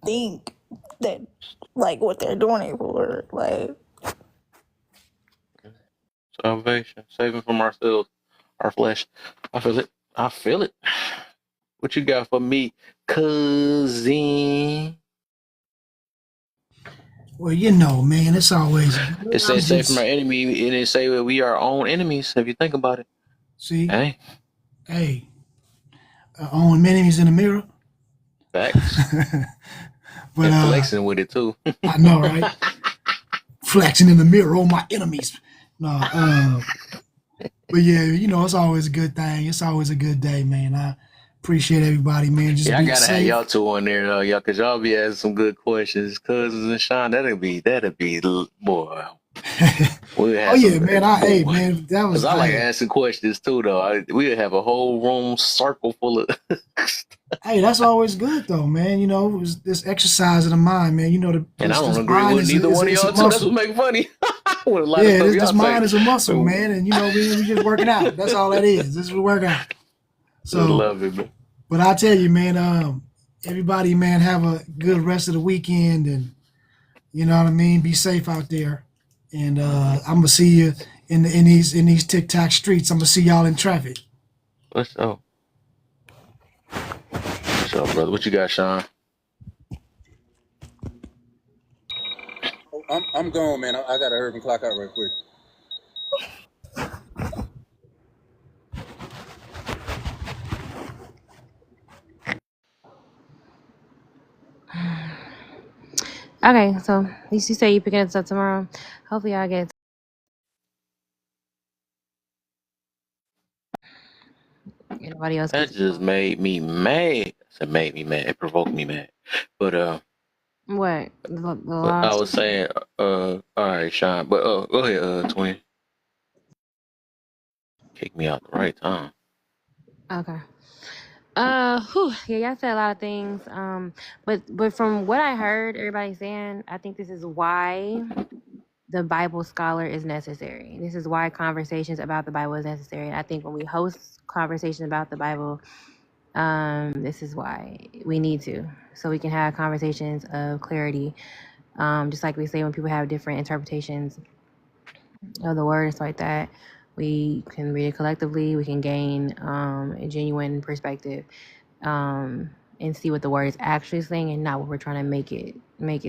[SPEAKER 8] think that like what they're doing it for. Like
[SPEAKER 1] Salvation, saving from ourselves, our flesh. I feel it. I feel it. What you got for me, cousin?
[SPEAKER 3] Well, you know, man, it's always.
[SPEAKER 1] It says save from our enemy, and it say that we are our own enemies. If you think about it.
[SPEAKER 3] See,
[SPEAKER 1] hey,
[SPEAKER 3] own enemies in the mirror.
[SPEAKER 1] Facts.
[SPEAKER 3] But
[SPEAKER 1] and flexing with it too.
[SPEAKER 3] I know, right? Flexing in the mirror, oh my enemies. No, but yeah, you know, it's always a good thing. It's always a good day, man. I appreciate everybody, man. Just
[SPEAKER 1] I
[SPEAKER 3] be
[SPEAKER 1] gotta
[SPEAKER 3] safe.
[SPEAKER 1] have y'all two on there, though, y'all, cause y'all be asking some good questions. Cousins and Sean, that'll be boy.
[SPEAKER 3] Oh yeah, man. Hey, man, that was.
[SPEAKER 1] Cause I like asking questions too, though. We'd have a whole room circle full of.
[SPEAKER 3] Hey, that's always good, though, man. You know, this exercise of the mind, man. You know,
[SPEAKER 1] and I don't agree with neither one of y'all too. That's what make funny.
[SPEAKER 3] Yeah, this mind is a muscle, man, and you know, we just working out. That's all that is. This is a workout. So,
[SPEAKER 1] love it, man.
[SPEAKER 3] But I tell you, man, everybody, man, have a good rest of the weekend, and you know what I mean. Be safe out there, and I'm gonna see you in these TikTok streets. I'm gonna see y'all in traffic.
[SPEAKER 1] What's up? What's up, brother? What you got, Sean?
[SPEAKER 20] I'm gone, man. I gotta hurry and clock out real quick.
[SPEAKER 17] Okay, so you say you picking us up tomorrow. Hopefully, I get. Anybody else?
[SPEAKER 1] That just made me mad. It made me mad. It provoked me mad. But
[SPEAKER 17] What?
[SPEAKER 1] I was saying, all right, Sean. But go ahead, twin. Kick me out the right time.
[SPEAKER 17] Okay. Yeah, y'all said a lot of things. But from what I heard everybody saying, I think this is why the Bible scholar is necessary. This is why conversations about the Bible is necessary. And I think when we host conversations about the Bible, this is why we need to, so we can have conversations of clarity. Just like we say, when people have different interpretations of the word and stuff like that, we can read it collectively. We can gain a genuine perspective and see what the word is actually saying, and not what we're trying to make it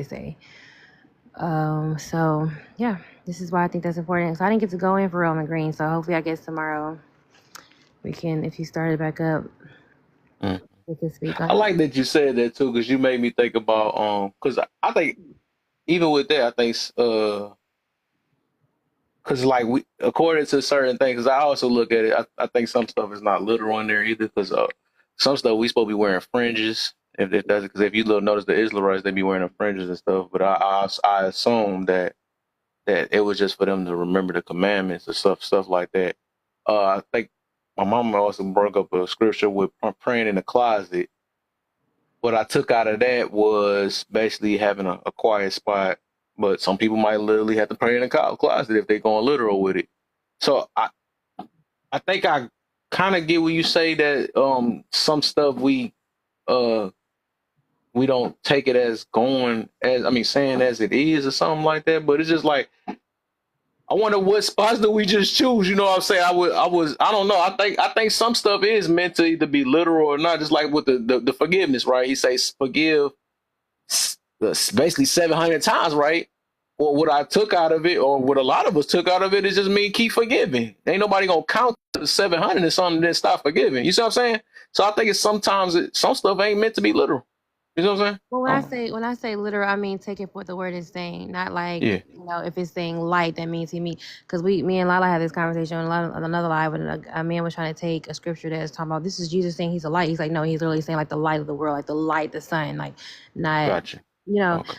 [SPEAKER 17] say. So yeah. This is why I think that's important. So I didn't get to go in for Roman Green. So hopefully, I guess tomorrow we can, if you started back up,
[SPEAKER 1] Mm.
[SPEAKER 17] we can speak
[SPEAKER 1] I
[SPEAKER 17] on it.
[SPEAKER 1] like that you said that too, because you made me think about because I think even with that, I think because like we according to certain things, 'cause I also look at it, I think some stuff is not literal in there either, because some stuff we supposed to be wearing fringes. If that's because if you look notice the Israelites, they be wearing the fringes and stuff, but I assume that it was just for them to remember the commandments and stuff like that. I think my mama also brought up a scripture with praying in the closet. What I took out of that was basically having a quiet spot, but some people might literally have to pray in the closet if they're going literal with it. So I think I kind of get when you say that some stuff we don't take it as going as saying as it is or something like that, but it's just like I wonder what spots do we just choose? You know what I'm saying? I don't know. I think some stuff is meant to either be literal or not. Just like with the forgiveness, right? He says forgive basically 700 times, right? Well, what I took out of it, or what a lot of us took out of it, is just me keep forgiving. Ain't nobody gonna count the 700 and something then stop forgiving. You see what I'm saying? So I think it's sometimes some stuff ain't meant to be literal. You know what I'm saying?
[SPEAKER 17] Well, when I say literal, I mean take it for what the word is saying, not like
[SPEAKER 1] Yeah.
[SPEAKER 17] if it's saying light, that means he mean. Because me and Lala had this conversation on another live when a man was trying to take a scripture that is talking about this is Jesus saying he's a light. He's like, no, he's literally saying like the light of the world, like the light, the sun, like not.
[SPEAKER 1] Gotcha.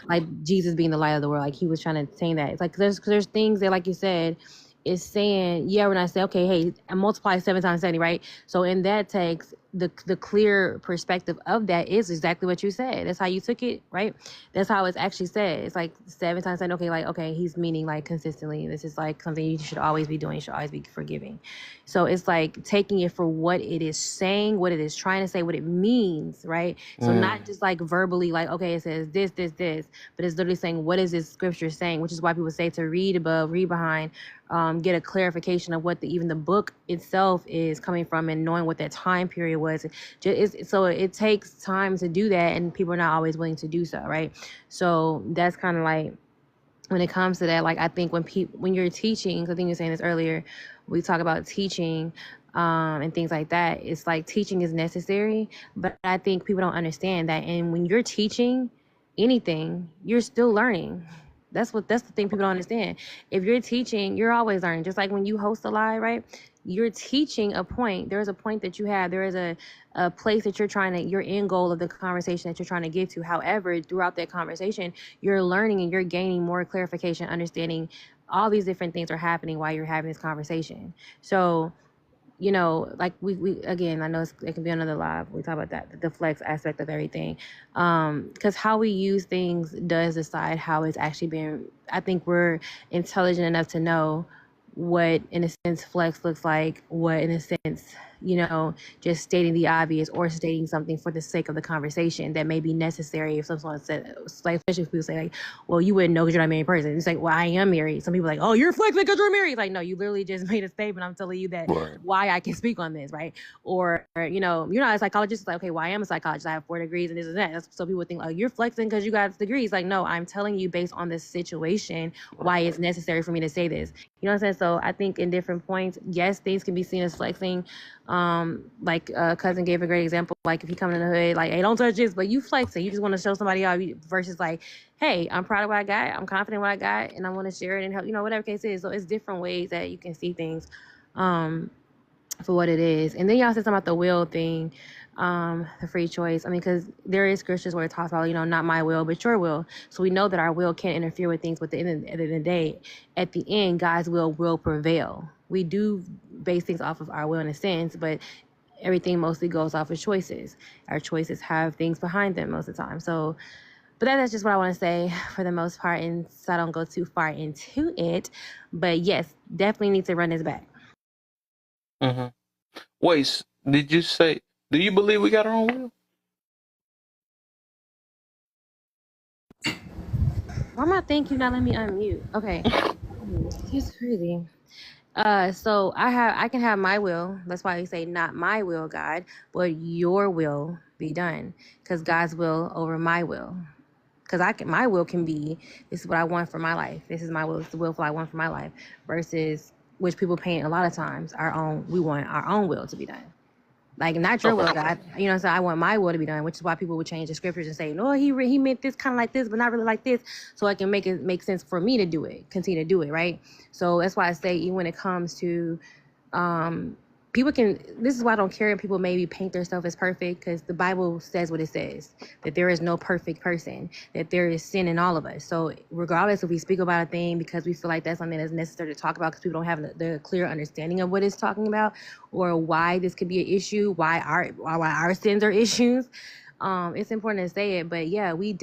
[SPEAKER 17] Like Jesus being the light of the world, like he was trying to say that. It's like there's things that, like you said, is saying, yeah, when I say, okay, hey, I multiply 7 times 70, right? So in that text, the clear perspective of that is exactly what you said. That's how you took it, right? That's how it's actually said. It's like 7 times 70, okay, he's meaning like consistently. This is like something you should always be doing. You should always be forgiving. So it's like taking it for what it is saying, what it is trying to say, what it means, right? So not just like verbally, like, okay, it says this, but it's literally saying, what is this scripture saying? Which is why people say to read above, read behind, get a clarification of what even the book itself is coming from, and knowing what that time period was. So it takes time to do that, and people are not always willing to do so, right? So that's kind of like when it comes to that. Like I think when you're teaching, I think you were saying this earlier, we talk about teaching and things like that. It's like teaching is necessary, but I think people don't understand that. And when you're teaching anything, you're still learning. That's the thing people don't understand. If you're teaching, you're always learning. Just like when you host a live, right? You're teaching a point. There is a point that you have. There is a place that your end goal of the conversation that you're trying to get to. However, throughout that conversation, you're learning and you're gaining more clarification, understanding all these different things are happening while you're having this conversation. So, like we again, I know it can be another live. We talk about that, the flex aspect of everything. Because how we use things does decide how it's actually being. I think we're intelligent enough to know what, in a sense, flex looks like, what, in a sense, just stating the obvious or stating something for the sake of the conversation that may be necessary. If someone said, like, especially if people say, like, well, you wouldn't know because you're not a married person. It's like, well, I am married. Some people are like, oh, you're flexing because you're married. It's like, no, you literally just made a statement. I'm telling you that why I can speak on this, right? Or, you're not a psychologist. It's like, okay, well, I am a psychologist. I have 4 degrees and this and that. So people think, oh, you're flexing because you got degrees. Like, no, I'm telling you based on this situation why it's necessary for me to say this. You know what I'm saying? So I think in different points, yes, things can be seen as flexing. Like cousin gave a great example. Like if you come in the hood, like, hey, don't touch this, but you flexing. You just want to show somebody out versus like, hey, I'm proud of what I got. I'm confident in what I got, and I want to share it and help. Whatever case it is. So it's different ways that you can see things, for what it is. And then y'all said something about the will thing, the free choice. Because there is scriptures where it talks about, not my will, but your will. So we know that our will can't interfere with things, but at the end of the day, at the end, God's will prevail. We do base things off of our will in a sense, but everything mostly goes off of choices. Our choices have things behind them most of the time. So, but that's just what I want to say for the most part, and so I don't go too far into it. But yes, definitely need to run this back.
[SPEAKER 1] Mm-hmm. Wait, did you say, do you believe we got our own will?
[SPEAKER 17] Why am I think you not letting me unmute? Okay. It's crazy. So I can have my will. That's why we say not my will, God, but your will be done. Because God's will over my will. because my will can be, this is what I want for my life. This is my will. This is the will I want for my life. Versus which people paint a lot of times we want our own will to be done. Like, not your will, God. You know what I'm saying? I want my will to be done, which is why people would change the scriptures and say, no, he meant this kind of like this, but not really like this. So it can make sense for me to do it, continue to do it, right? So that's why I say, even when it comes to this is why I don't care if people maybe paint themselves as perfect, because the Bible says what it says, that there is no perfect person, that there is sin in all of us. So regardless if we speak about a thing because we feel like that's something that's necessary to talk about because people don't have the clear understanding of what it's talking about or why this could be an issue, why our sins are issues, it's important to say it. But yeah, we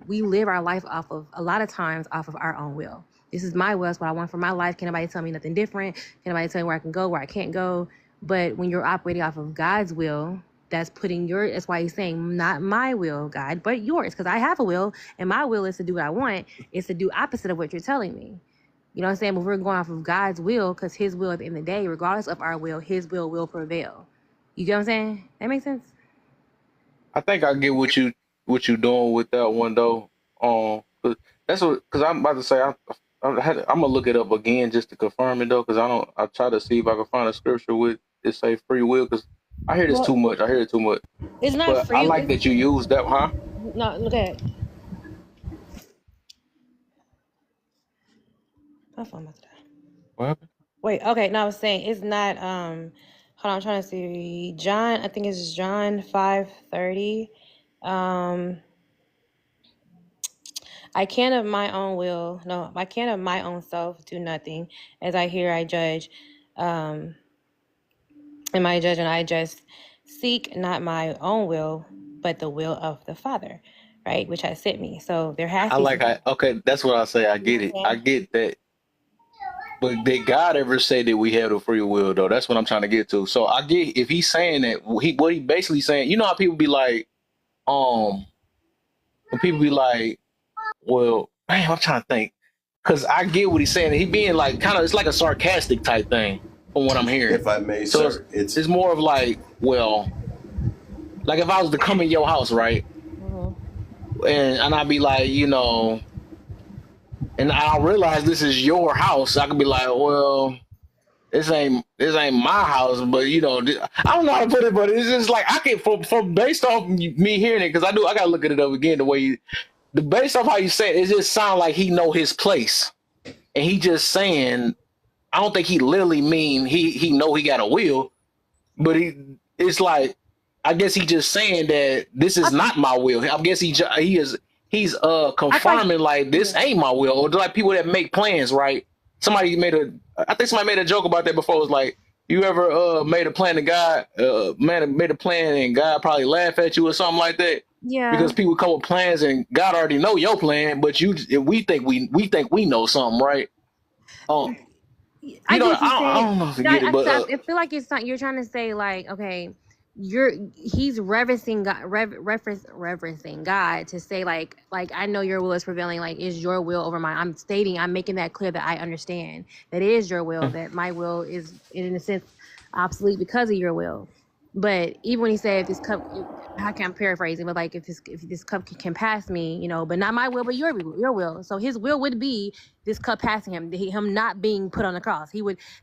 [SPEAKER 17] live our life a lot of times off of our own will. This is my will. It's what I want for my life. Can't nobody tell me nothing different. Can't nobody tell me where I can go, where I can't go. But when you're operating off of God's will, that's why he's saying, not my will, God, but yours. Because I have a will, and my will is to do what I want. It's to do opposite of what you're telling me. You know what I'm saying? But we're going off of God's will, because his will at the end of the day, regardless of our will, his will prevail. You get what I'm saying? That makes sense?
[SPEAKER 1] I think I get what you doing with that one though. Because I'm about to say I'm gonna look it up again just to confirm it though, because I try to see if I can find a scripture with it say free will, because I hear this too much. I hear it too much.
[SPEAKER 17] It's not
[SPEAKER 1] But
[SPEAKER 17] free.
[SPEAKER 1] I like that you use that, huh?
[SPEAKER 17] No, look at it. My phone about to die.
[SPEAKER 1] What happened?
[SPEAKER 17] Wait, okay. No, I was saying it's not. Hold on, I'm trying to see. John, I think it's John 5:30. I can of my own will, no, I can of my own self do nothing. As I hear, I judge. In my judgment, I just seek not my own will, but the will of the Father, right? Which has sent me. So there has to be.
[SPEAKER 1] Okay, that's what I say. I get it. I get that. But did God ever say that we have the free will though? That's what I'm trying to get to. So I get if he's saying that what he basically saying, you know how people be like, when people be like, well, man, I'm trying to think. Cause I get what he's saying. He being like it's like a sarcastic type thing from what I'm hearing.
[SPEAKER 2] If I may,
[SPEAKER 1] so
[SPEAKER 2] sir,
[SPEAKER 1] it's more of like, well, like if I was to come in your house, right? And I'd be like, you know, and I realize this is your house. I could be like, well, this ain't my house, but you know, I don't know how to put it, but it's just like I can from based off me hearing it, because I gotta look at it up again the way based off how you say it just sounds like he know his place, and he just saying. I don't think he literally mean he know he got a will, but it's like I guess he just saying that this is not my will. I guess he's confirming like this ain't my will, or like people that make plans, right? I think somebody made a joke about that before. It was like, you ever made a plan to God, made a plan and God probably laugh at you or something like that.
[SPEAKER 17] Yeah.
[SPEAKER 1] Because people come with plans and God already know your plan, but we think we know something, right? I don't know if you get it, but
[SPEAKER 17] I feel like it's not. You're trying to say like, okay, he's reverencing God, reverencing God to say like I know your will is prevailing. Like, is your will over mine? I'm making that clear that I understand that it is your will, that my will is in a sense obsolete because of your will. But even when he said, if this cup, I'm paraphrasing, but like if this cup can pass me, you know, but not my will, but your will. So his will would be this cup passing him not being put on the cross.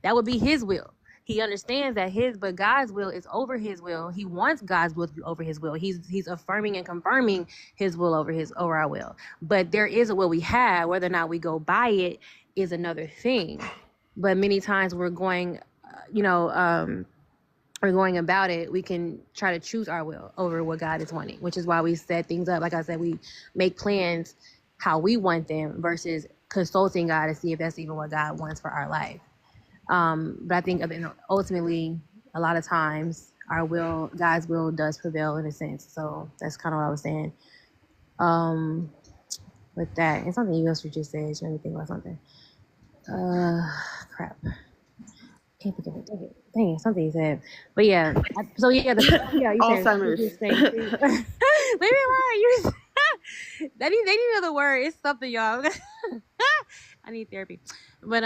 [SPEAKER 17] That would be his will. He understands that but God's will is over his will. He wants God's will to be over his will. He's affirming and confirming his will over our will. But there is a will we have. Whether or not we go by it is another thing. But many times we're going, we're going about it, we can try to choose our will over what God is wanting, which is why we set things up. Like I said, we make plans how we want them versus consulting God to see if that's even what God wants for our life. But I think ultimately, a lot of times, God's will does prevail in a sense. So that's kind of what I was saying. With that, and something else you just said, you made me think about something. Crap. Can't think of it. Dang it, something you said. But yeah, so yeah, you
[SPEAKER 5] Alzheimer's.
[SPEAKER 17] Maybe lie. They need another word. It's something, y'all. I need therapy. But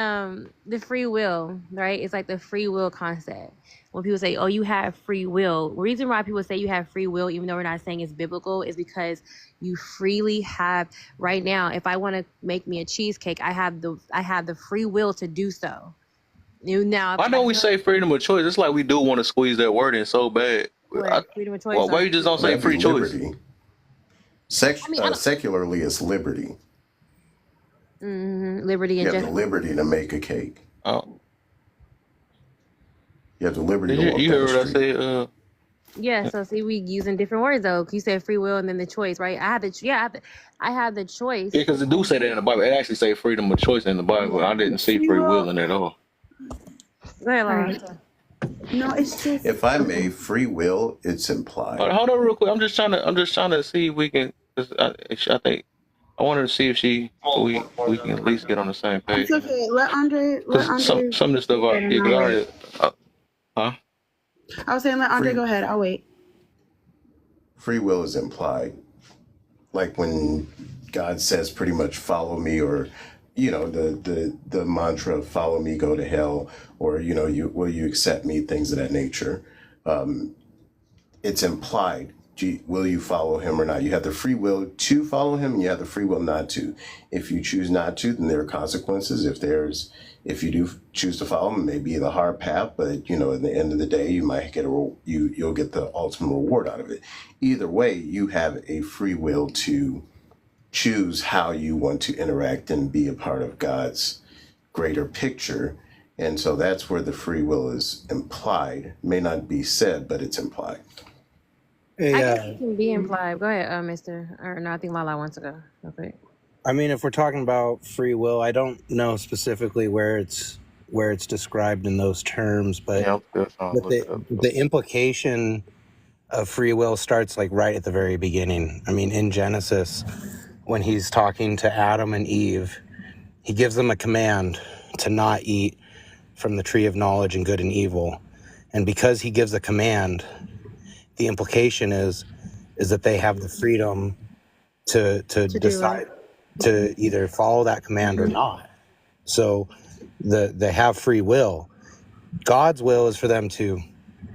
[SPEAKER 17] the free will, right? It's like the free will concept. When people say, "Oh, you have free will," the reason why people say you have free will, even though we're not saying it's biblical, is because you freely have. Right now, if I want to make me a cheesecake, I have the free will to do so. Now,
[SPEAKER 1] Why don't we say freedom of choice? It's like we do want to squeeze that word in so bad.
[SPEAKER 17] freedom of choice.
[SPEAKER 1] Why you just don't say
[SPEAKER 2] That'd be
[SPEAKER 1] free choice?
[SPEAKER 2] liberty.
[SPEAKER 17] I mean, I don't,
[SPEAKER 2] Secularly, it's liberty.
[SPEAKER 17] liberty
[SPEAKER 2] You
[SPEAKER 17] and
[SPEAKER 2] have the
[SPEAKER 17] justice.
[SPEAKER 2] liberty to make a cake.
[SPEAKER 1] Oh,
[SPEAKER 2] You have the liberty
[SPEAKER 1] did
[SPEAKER 2] to
[SPEAKER 1] you,
[SPEAKER 2] walk
[SPEAKER 1] you
[SPEAKER 2] down
[SPEAKER 1] heard
[SPEAKER 2] the
[SPEAKER 1] what I
[SPEAKER 2] street.
[SPEAKER 1] said?
[SPEAKER 17] Yeah, so see, we using different words though. You said free will and then the choice, right? I have the choice.
[SPEAKER 1] Yeah, because it do say that in the Bible. It actually say freedom of choice in the Bible. I didn't see
[SPEAKER 8] Free
[SPEAKER 1] free
[SPEAKER 8] will.
[SPEAKER 1] will in it at all.
[SPEAKER 17] Go ahead,
[SPEAKER 8] All
[SPEAKER 17] Laura.
[SPEAKER 8] right. No, it's just
[SPEAKER 2] If I
[SPEAKER 8] okay.
[SPEAKER 2] may, free will, it's implied.
[SPEAKER 1] Hold on, real quick. I'm just trying to see if we can. 'Cause I think I wanted to see if we can at least get on the same
[SPEAKER 8] It's
[SPEAKER 1] page.
[SPEAKER 8] okay. Let Andre.
[SPEAKER 1] Because some of this stuff,
[SPEAKER 8] And
[SPEAKER 1] yeah. Because
[SPEAKER 8] I'll
[SPEAKER 1] I
[SPEAKER 8] wait.
[SPEAKER 1] already, huh?
[SPEAKER 8] I was saying let Andre
[SPEAKER 2] Free
[SPEAKER 8] go ahead. I'll wait.
[SPEAKER 2] free will is implied. Like when God says pretty much follow me, or the mantra follow me, go to hell, or will you accept me, things of that nature. It's implied. Will you follow him or not? You have the free will to follow him, and you have the free will not to. If you choose not to, then there are consequences. If you do choose to follow him, it may be the hard path, but at the end of the day, you might get you'll get the ultimate reward out of it. Either way, you have a free will to choose how you want to interact and be a part of God's greater picture. And so that's where the free will is implied. May not be said, but it's implied.
[SPEAKER 17] I guess it can be implied. Go ahead, Mister. Or no, I think Lala wants to go. Real quick.
[SPEAKER 4] I mean, if we're talking about free will, I don't know specifically where it's described in those terms, but
[SPEAKER 1] Yeah, I'm still trying to
[SPEAKER 4] but
[SPEAKER 1] look it up.
[SPEAKER 4] the implication of free will starts like right at the very beginning. I mean, in Genesis, when he's talking to Adam and Eve, he gives them a command to not eat from the tree of knowledge and good and evil. And because he gives a command, the implication is that they have the freedom to decide to either follow that command or not. So they have free will. God's will is for them to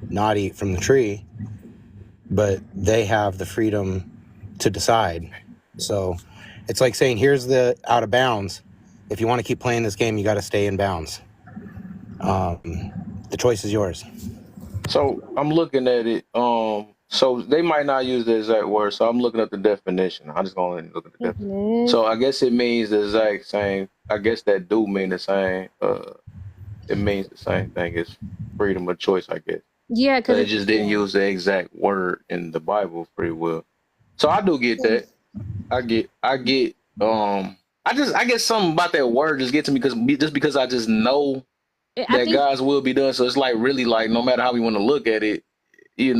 [SPEAKER 4] not eat from the tree, but they have the freedom to decide. So it's like saying, here's the out of bounds. If you want to keep playing this game, you got to stay in bounds. The choice is yours.
[SPEAKER 1] So I'm looking at it. So they might not use the exact word. So I'm looking at the definition. I'm just going to look at the definition. So I guess it means the exact same. I guess that do mean the same. It means the same thing as freedom of choice, I guess.
[SPEAKER 17] Yeah,
[SPEAKER 1] But
[SPEAKER 17] because
[SPEAKER 1] it just didn't use the exact word in the Bible, free will. So I do get that. I get. I guess something about that word just gets to me because I just know
[SPEAKER 17] I
[SPEAKER 1] that
[SPEAKER 17] think
[SPEAKER 1] God's will be done. So it's like really like no matter how we want to look at it, we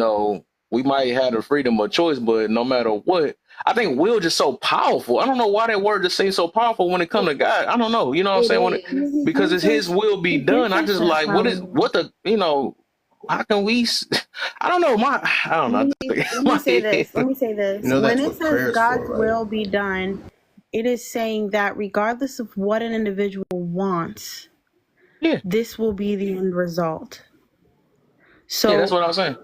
[SPEAKER 1] might have the freedom of choice, but no matter what, I think will just so powerful. I don't know why that word just seems so powerful when it comes to God. I don't know. You know what I'm saying? Because it's His will be done. I just like how can we? I don't know. I don't know.
[SPEAKER 8] Let me say this. Let me say this.
[SPEAKER 2] That's
[SPEAKER 8] When it
[SPEAKER 2] what
[SPEAKER 8] says
[SPEAKER 2] prayer's
[SPEAKER 8] God's
[SPEAKER 2] for, right?
[SPEAKER 8] will be done, it is saying that regardless of what an individual wants, this will be the end result. So
[SPEAKER 1] Yeah, that's what I was saying.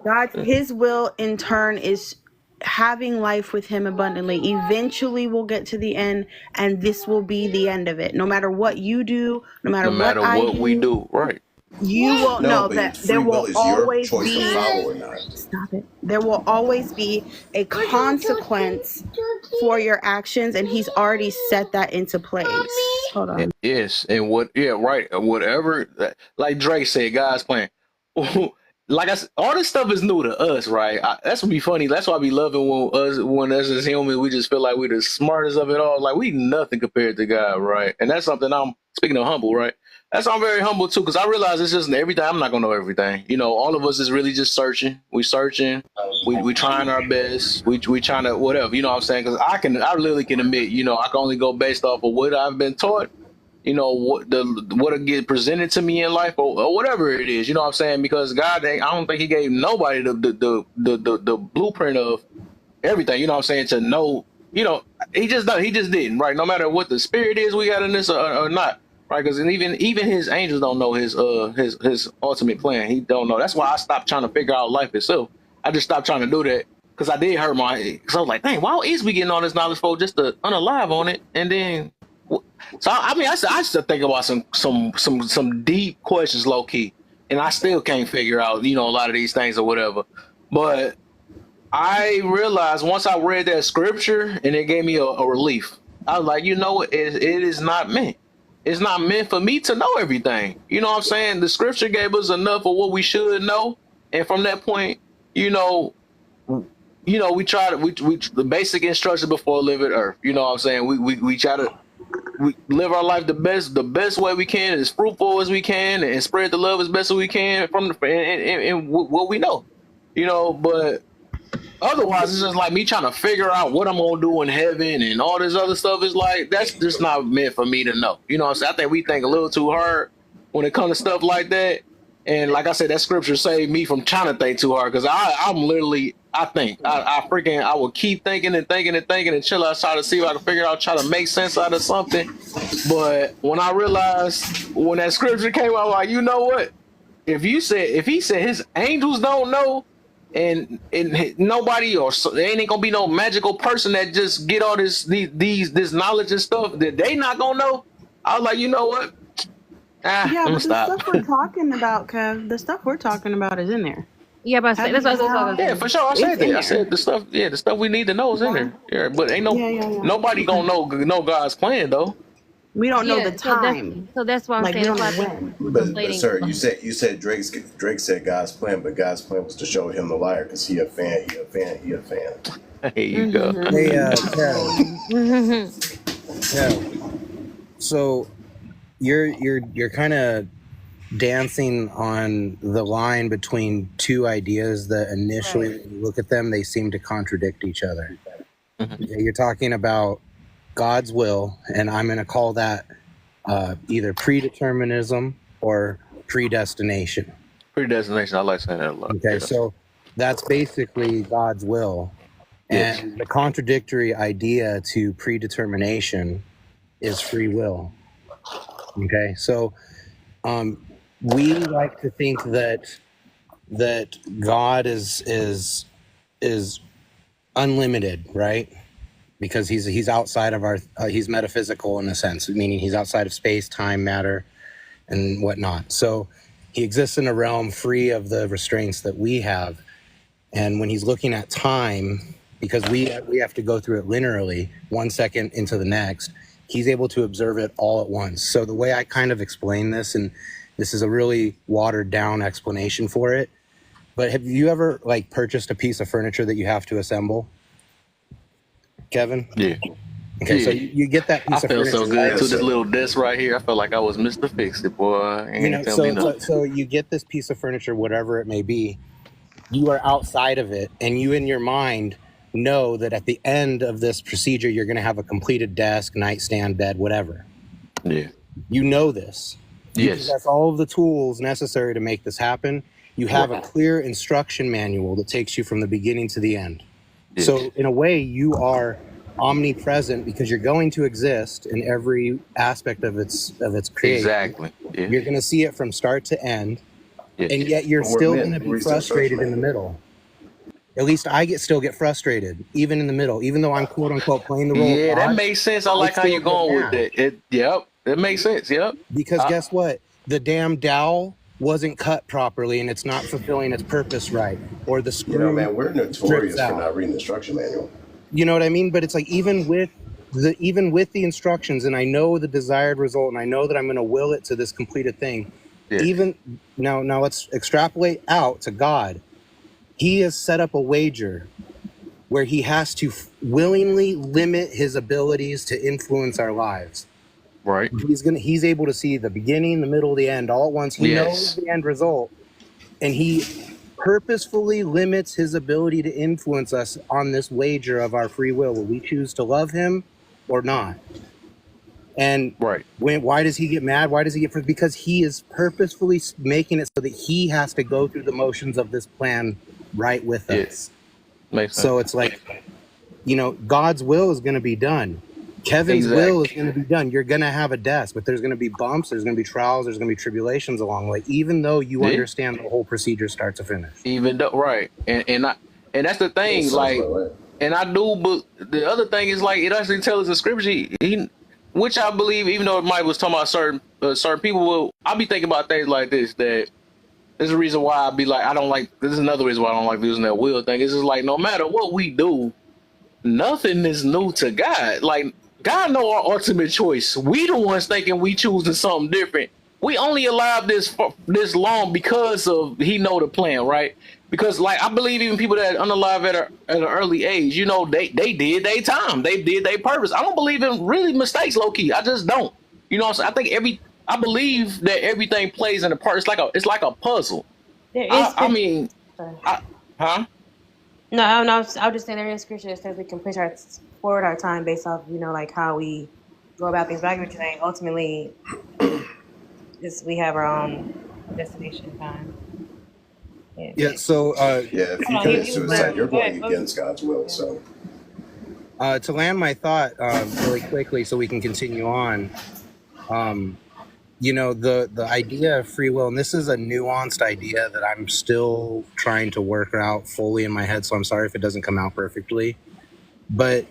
[SPEAKER 8] His will in turn is having life with him abundantly. Eventually we'll get to the end, and this will be the end of it. No matter what you do, no matter what
[SPEAKER 1] we do, right?
[SPEAKER 8] You will know
[SPEAKER 2] but
[SPEAKER 8] that
[SPEAKER 2] free
[SPEAKER 8] there
[SPEAKER 2] will
[SPEAKER 8] will
[SPEAKER 2] is your
[SPEAKER 8] always
[SPEAKER 2] choice
[SPEAKER 8] be
[SPEAKER 2] to follow or not.
[SPEAKER 8] Stop it. There will always be a consequence for your actions, and he's already set that into place. Hold on.
[SPEAKER 1] Yes, and right. Whatever, like Drake said, God's plan. Like I said, all this stuff is new to us, right? That's what be funny. That's why I be loving when us as humans, we just feel like we're the smartest of it all. Like we nothing compared to God, right? And that's something I'm speaking of humble, right? I'm very humble too, because I realize it's just everything. I'm not gonna know everything. All of us is really just searching. We searching. We trying our best. We trying to whatever. You know what I'm saying? Because I literally can admit, I can only go based off of what I've been taught. What get presented to me in life or whatever it is. You know what I'm saying? Because God, I don't think He gave nobody the blueprint of everything. You know what I'm saying? To know
[SPEAKER 15] he just didn't, right? No matter what the spirit is we got in this or not, right? Because even his angels don't know his ultimate plan. He don't know. That's why I stopped trying to figure out life itself. I just stopped trying to do that because I did hurt because I was like, dang, why is we getting all this knowledge for just to unalive on it? And then, so I mean, I still think about some deep questions, low key, and I still can't figure out, a lot of these things or whatever. But I realized once I read that scripture, and it gave me a relief. I was like, it is not meant. It's not meant for me to know everything. You know what I'm saying? The scripture gave us enough of what we should know, and from that point, we try to the basic instruction before living earth. You know what I'm saying? We try to live our life the best way we can, as fruitful as we can, and spread the love as best as we can from what we know. But otherwise, it's just like me trying to figure out what I'm gonna do in heaven and all this other stuff. Is like that's just not meant for me to know. You know what I'm saying? I think we think a little too hard when it comes to stuff like that. And like I said, that scripture saved me from trying to think too hard, because I will keep thinking until I try to see if I can figure out, try to make sense out of something. But when I realized, when that scripture came out, I'm like, you know what? If he said his angels don't know, and nobody, or there ain't gonna be no magical person that just get all this knowledge and stuff that they not gonna know, I was like, you know what?
[SPEAKER 8] Yeah,
[SPEAKER 15] I'm
[SPEAKER 8] but
[SPEAKER 15] gonna
[SPEAKER 8] the
[SPEAKER 15] stop.
[SPEAKER 8] stuff we're talking about, Kev, the stuff we're talking about is in there.
[SPEAKER 5] Yeah, but that's what I was talking about.
[SPEAKER 15] Yeah, for sure. I said that. I said the stuff. Yeah, the stuff we need to know is in there. Yeah, but ain't nobody gonna know God's plan though.
[SPEAKER 8] We don't know
[SPEAKER 5] Yeah,
[SPEAKER 8] the
[SPEAKER 5] so
[SPEAKER 8] time.
[SPEAKER 5] that's what I'm
[SPEAKER 8] Like, we
[SPEAKER 5] saying.
[SPEAKER 8] don't
[SPEAKER 5] That's
[SPEAKER 8] know
[SPEAKER 5] why I think
[SPEAKER 8] when.
[SPEAKER 5] we're
[SPEAKER 2] But
[SPEAKER 5] conflating
[SPEAKER 2] sir,
[SPEAKER 5] some-
[SPEAKER 2] you said Drake said God's plan, but God's plan was to show him the liar because he a fan.
[SPEAKER 15] There you go.
[SPEAKER 19] Hey, Kev, so you're kind of dancing on the line between two ideas that initially, when you look at them, they seem to contradict each other. You're talking about God's will, and I'm going to call that either predeterminism or predestination.
[SPEAKER 15] Predestination. I like saying that a lot.
[SPEAKER 19] Okay,
[SPEAKER 15] Yeah.
[SPEAKER 19] so that's basically God's will.
[SPEAKER 15] Yes.
[SPEAKER 19] And the contradictory idea to predetermination is free will. Okay, so we like to think that God is unlimited, right? Because he's outside of our he's metaphysical in a sense, meaning he's outside of space, time, matter, and whatnot. So he exists in a realm free of the restraints that we have. And when he's looking at time, because we have to go through it linearly, 1 second into the next, he's able to observe it all at once. So the way I kind of explain this, and this is a really watered down explanation for it, but have you ever purchased a piece of furniture that you have to assemble, Kevin?
[SPEAKER 15] Yeah.
[SPEAKER 19] Okay, so
[SPEAKER 15] Yeah.
[SPEAKER 19] you get that piece
[SPEAKER 15] I
[SPEAKER 19] of
[SPEAKER 15] felt
[SPEAKER 19] furniture.
[SPEAKER 15] so good
[SPEAKER 19] right?
[SPEAKER 15] to this little desk right here. I felt like I was Mr. Fix-It, boy.
[SPEAKER 19] So you get this piece of furniture, whatever it may be, you are outside of it, and you in your mind know that at the end of this procedure, you're going to have a completed desk, nightstand, bed, whatever.
[SPEAKER 15] Yeah.
[SPEAKER 19] You know this. You
[SPEAKER 15] Yes.
[SPEAKER 19] possess all of the tools necessary to make this happen. You have a clear instruction manual that takes you from the beginning to the end.
[SPEAKER 15] Yes.
[SPEAKER 19] So in a way, you are omnipresent because you're going to exist in every aspect of its creation.
[SPEAKER 15] Exactly. Yeah.
[SPEAKER 19] You're going to see it from start to end,
[SPEAKER 15] Yes.
[SPEAKER 19] and yet you're
[SPEAKER 2] But we're
[SPEAKER 19] still
[SPEAKER 2] men.
[SPEAKER 19] going to
[SPEAKER 2] We're
[SPEAKER 19] be
[SPEAKER 2] still
[SPEAKER 19] frustrated in the
[SPEAKER 2] social.
[SPEAKER 19] middle. At least I still get frustrated, even in the middle, even though I'm quote unquote playing the role of
[SPEAKER 15] Yeah, that
[SPEAKER 19] God.
[SPEAKER 15] makes sense. I like how
[SPEAKER 19] still
[SPEAKER 15] you're
[SPEAKER 19] get
[SPEAKER 15] going with
[SPEAKER 19] mad.
[SPEAKER 15] that. Yep. That makes sense. Yep.
[SPEAKER 19] Because guess what? The damn dowel wasn't cut properly and it's not fulfilling its purpose right. Or the screw
[SPEAKER 2] Man, we're notorious
[SPEAKER 19] drips
[SPEAKER 2] for
[SPEAKER 19] out.
[SPEAKER 2] not reading the instruction manual.
[SPEAKER 19] You know what I mean? But it's like even with the instructions, and I know the desired result, and I know that I'm going to will it to this completed thing.
[SPEAKER 15] Yeah.
[SPEAKER 19] Even now let's extrapolate out to God. He has set up a wager where he has to willingly limit his abilities to influence our lives.
[SPEAKER 15] Right.
[SPEAKER 19] He's able to see the beginning, the middle, the end all at once. He knows the end result, and he purposefully limits his ability to influence us on this wager of our free will. Will we choose to love him or not? And why does he get mad? Why does he get? Because he is purposefully making it so that he has to go through the motions of this plan right with us.
[SPEAKER 15] Makes sense.
[SPEAKER 19] So it's like
[SPEAKER 4] God's will is going to be done. Kevin's will is
[SPEAKER 15] Exactly.
[SPEAKER 4] going to be done. You're going to have a death, but there's going to be bumps, there's going to be trials, there's going to be tribulations along the way, even though you
[SPEAKER 15] Yeah.
[SPEAKER 4] understand the whole procedure start to finish.
[SPEAKER 15] Even though, right. And that's the thing, like, and I do, but the other thing is, like, it actually tells us in scripture, which I believe, even though Mike was talking about certain people, I'll be thinking about things like this, that there's a reason why I be like, this is another reason why I don't like using that will thing. It's just like, no matter what we do, nothing is new to God. Like, God know our ultimate choice. We the ones thinking we choosing something different. We only allowed this long because of He know the plan, right? Because, like, I believe even people that unalive at an early age, they did their time, they did their purpose. I don't believe in really mistakes, low key. I just don't. You know what I'm saying? I believe that everything plays in a part. It's like a puzzle.
[SPEAKER 17] There is.
[SPEAKER 15] I mean, huh?
[SPEAKER 17] No, I was just saying there is scripture that says we can push forward our time based off, like how we go about things. But I get what you're saying. Ultimately, we have our own destination time.
[SPEAKER 4] Yeah. So,
[SPEAKER 2] if you commit suicide, you're going against God's will. So,
[SPEAKER 4] to land my thought really quickly, so we can continue on. The idea of free will, and this is a nuanced idea that I'm still trying to work out fully in my head, so I'm sorry if it doesn't come out perfectly. But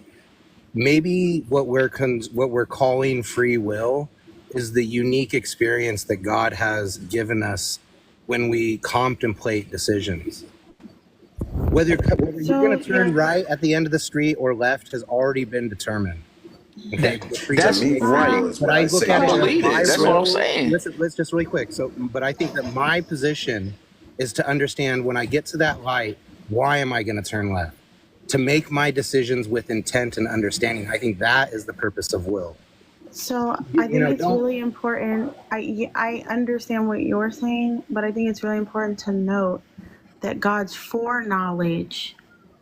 [SPEAKER 4] maybe what we're calling free will is the unique experience that God has given us when we contemplate decisions. Whether you're going to turn right at the end of the street or left has already been determined. Okay,
[SPEAKER 15] That's right.
[SPEAKER 4] But I look at it.
[SPEAKER 15] Believe it. That's what I'm saying.
[SPEAKER 4] Let's just really quick. But I think that my position is to understand when I get to that light, why am I going to turn left? To make my decisions with intent and understanding. I think that is the purpose of will.
[SPEAKER 8] So I think it's really important. I understand what you're saying, but I think it's really important to note that God's foreknowledge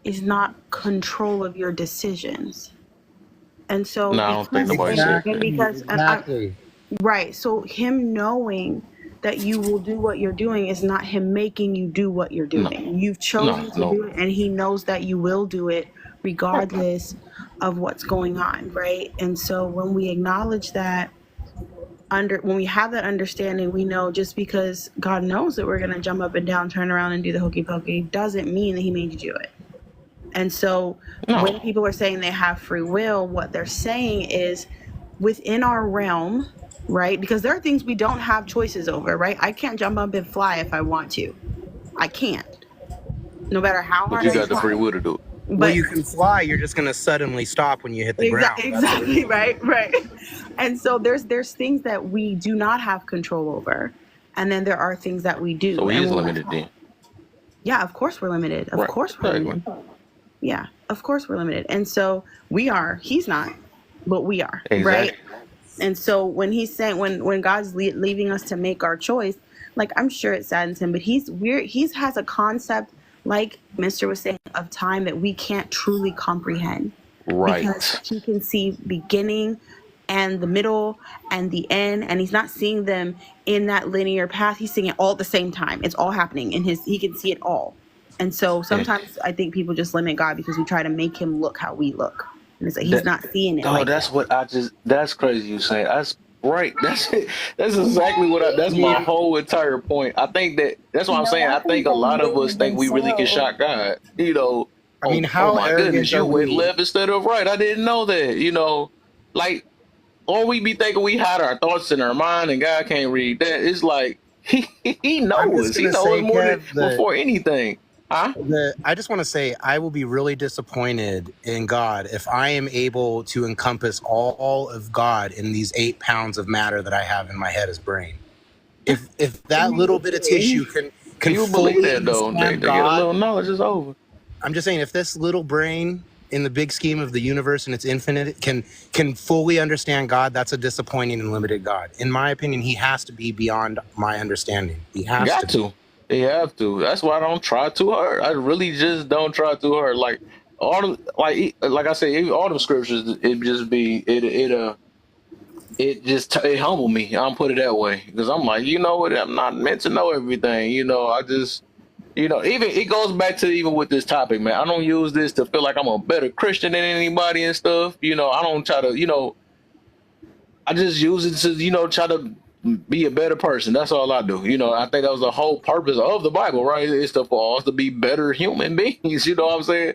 [SPEAKER 8] is not control of your decisions. And so,
[SPEAKER 15] no, I don't think nobody said that.
[SPEAKER 4] Exactly.
[SPEAKER 8] Right. So him knowing that you will do what you're doing is not him making you do what you're doing. No. You've chosen to do it, and he knows that you will do it regardless of what's going on, right? And so when we acknowledge that, when we have that understanding, we know just because God knows that we're going to jump up and down, turn around and do the hokey pokey, doesn't mean that he made you do it. And so when people are saying they have free will, what they're saying is within our realm, right? Because there are things we don't have choices over, right? I can't jump up and fly if I want to. I can't. No matter how hard I
[SPEAKER 15] But you got the free will to do it.
[SPEAKER 4] Well, you can fly. You're just going to suddenly stop when you hit the ground.
[SPEAKER 8] Exactly, right. And so there's things that we do not have control over. And then there are things that we do.
[SPEAKER 15] So he is limited then.
[SPEAKER 8] Yeah, of course we're limited. Of course we're limited. Yeah, of course we're limited. And so we are. He's not, but we are. Exactly. Right? And so when he's saying, when God's leaving us to make our choice, like, I'm sure it saddens him, but he has a concept, like Mr. was saying, of time that we can't truly comprehend.
[SPEAKER 15] Right.
[SPEAKER 8] Because he can see beginning and the middle and the end, and he's not seeing them in that linear path. He's seeing it all at the same time. It's all happening he can see it all. And so sometimes I think people just limit God because we try to make him look how we look. And it's like he's not seeing it.
[SPEAKER 15] Oh,
[SPEAKER 8] like
[SPEAKER 15] that's what that's crazy you say. That's right. That's exactly what that's my whole entire point. I think that's what I'm saying. I think a lot of us think we really can shock God.
[SPEAKER 4] I mean, how
[SPEAKER 15] my goodness, you went left instead of right. I didn't know that, like, or we be thinking we hide our thoughts in our mind and God can't read that. It's like, he knows. He knows more than before anything.
[SPEAKER 4] I just want to say I will be really disappointed in God if I am able to encompass all of God in these 8 pounds of matter that I have in my head as brain. If that little bit of tissue can
[SPEAKER 15] you believe that though? They get a little knowledge, it's over.
[SPEAKER 4] I'm just saying, if this little brain in the big scheme of the universe and its infinite can fully understand God, that's a disappointing and limited God. In my opinion, he has to be beyond my understanding. He has to.
[SPEAKER 15] You have to. That's why I don't try too hard. I really just don't try too hard. Like like I say, all the scriptures, it just be it humble me. I'll put it that way, because I'm like, you know what? I'm not meant to know everything.
[SPEAKER 1] Even it goes back to even with this topic, man. I don't use this to feel like I'm a better Christian than anybody and stuff. I don't try to, I just use it to, try to be a better person. That's all I do. I think that was the whole purpose of the Bible, right? It's for us to be better human beings. You know what I'm saying?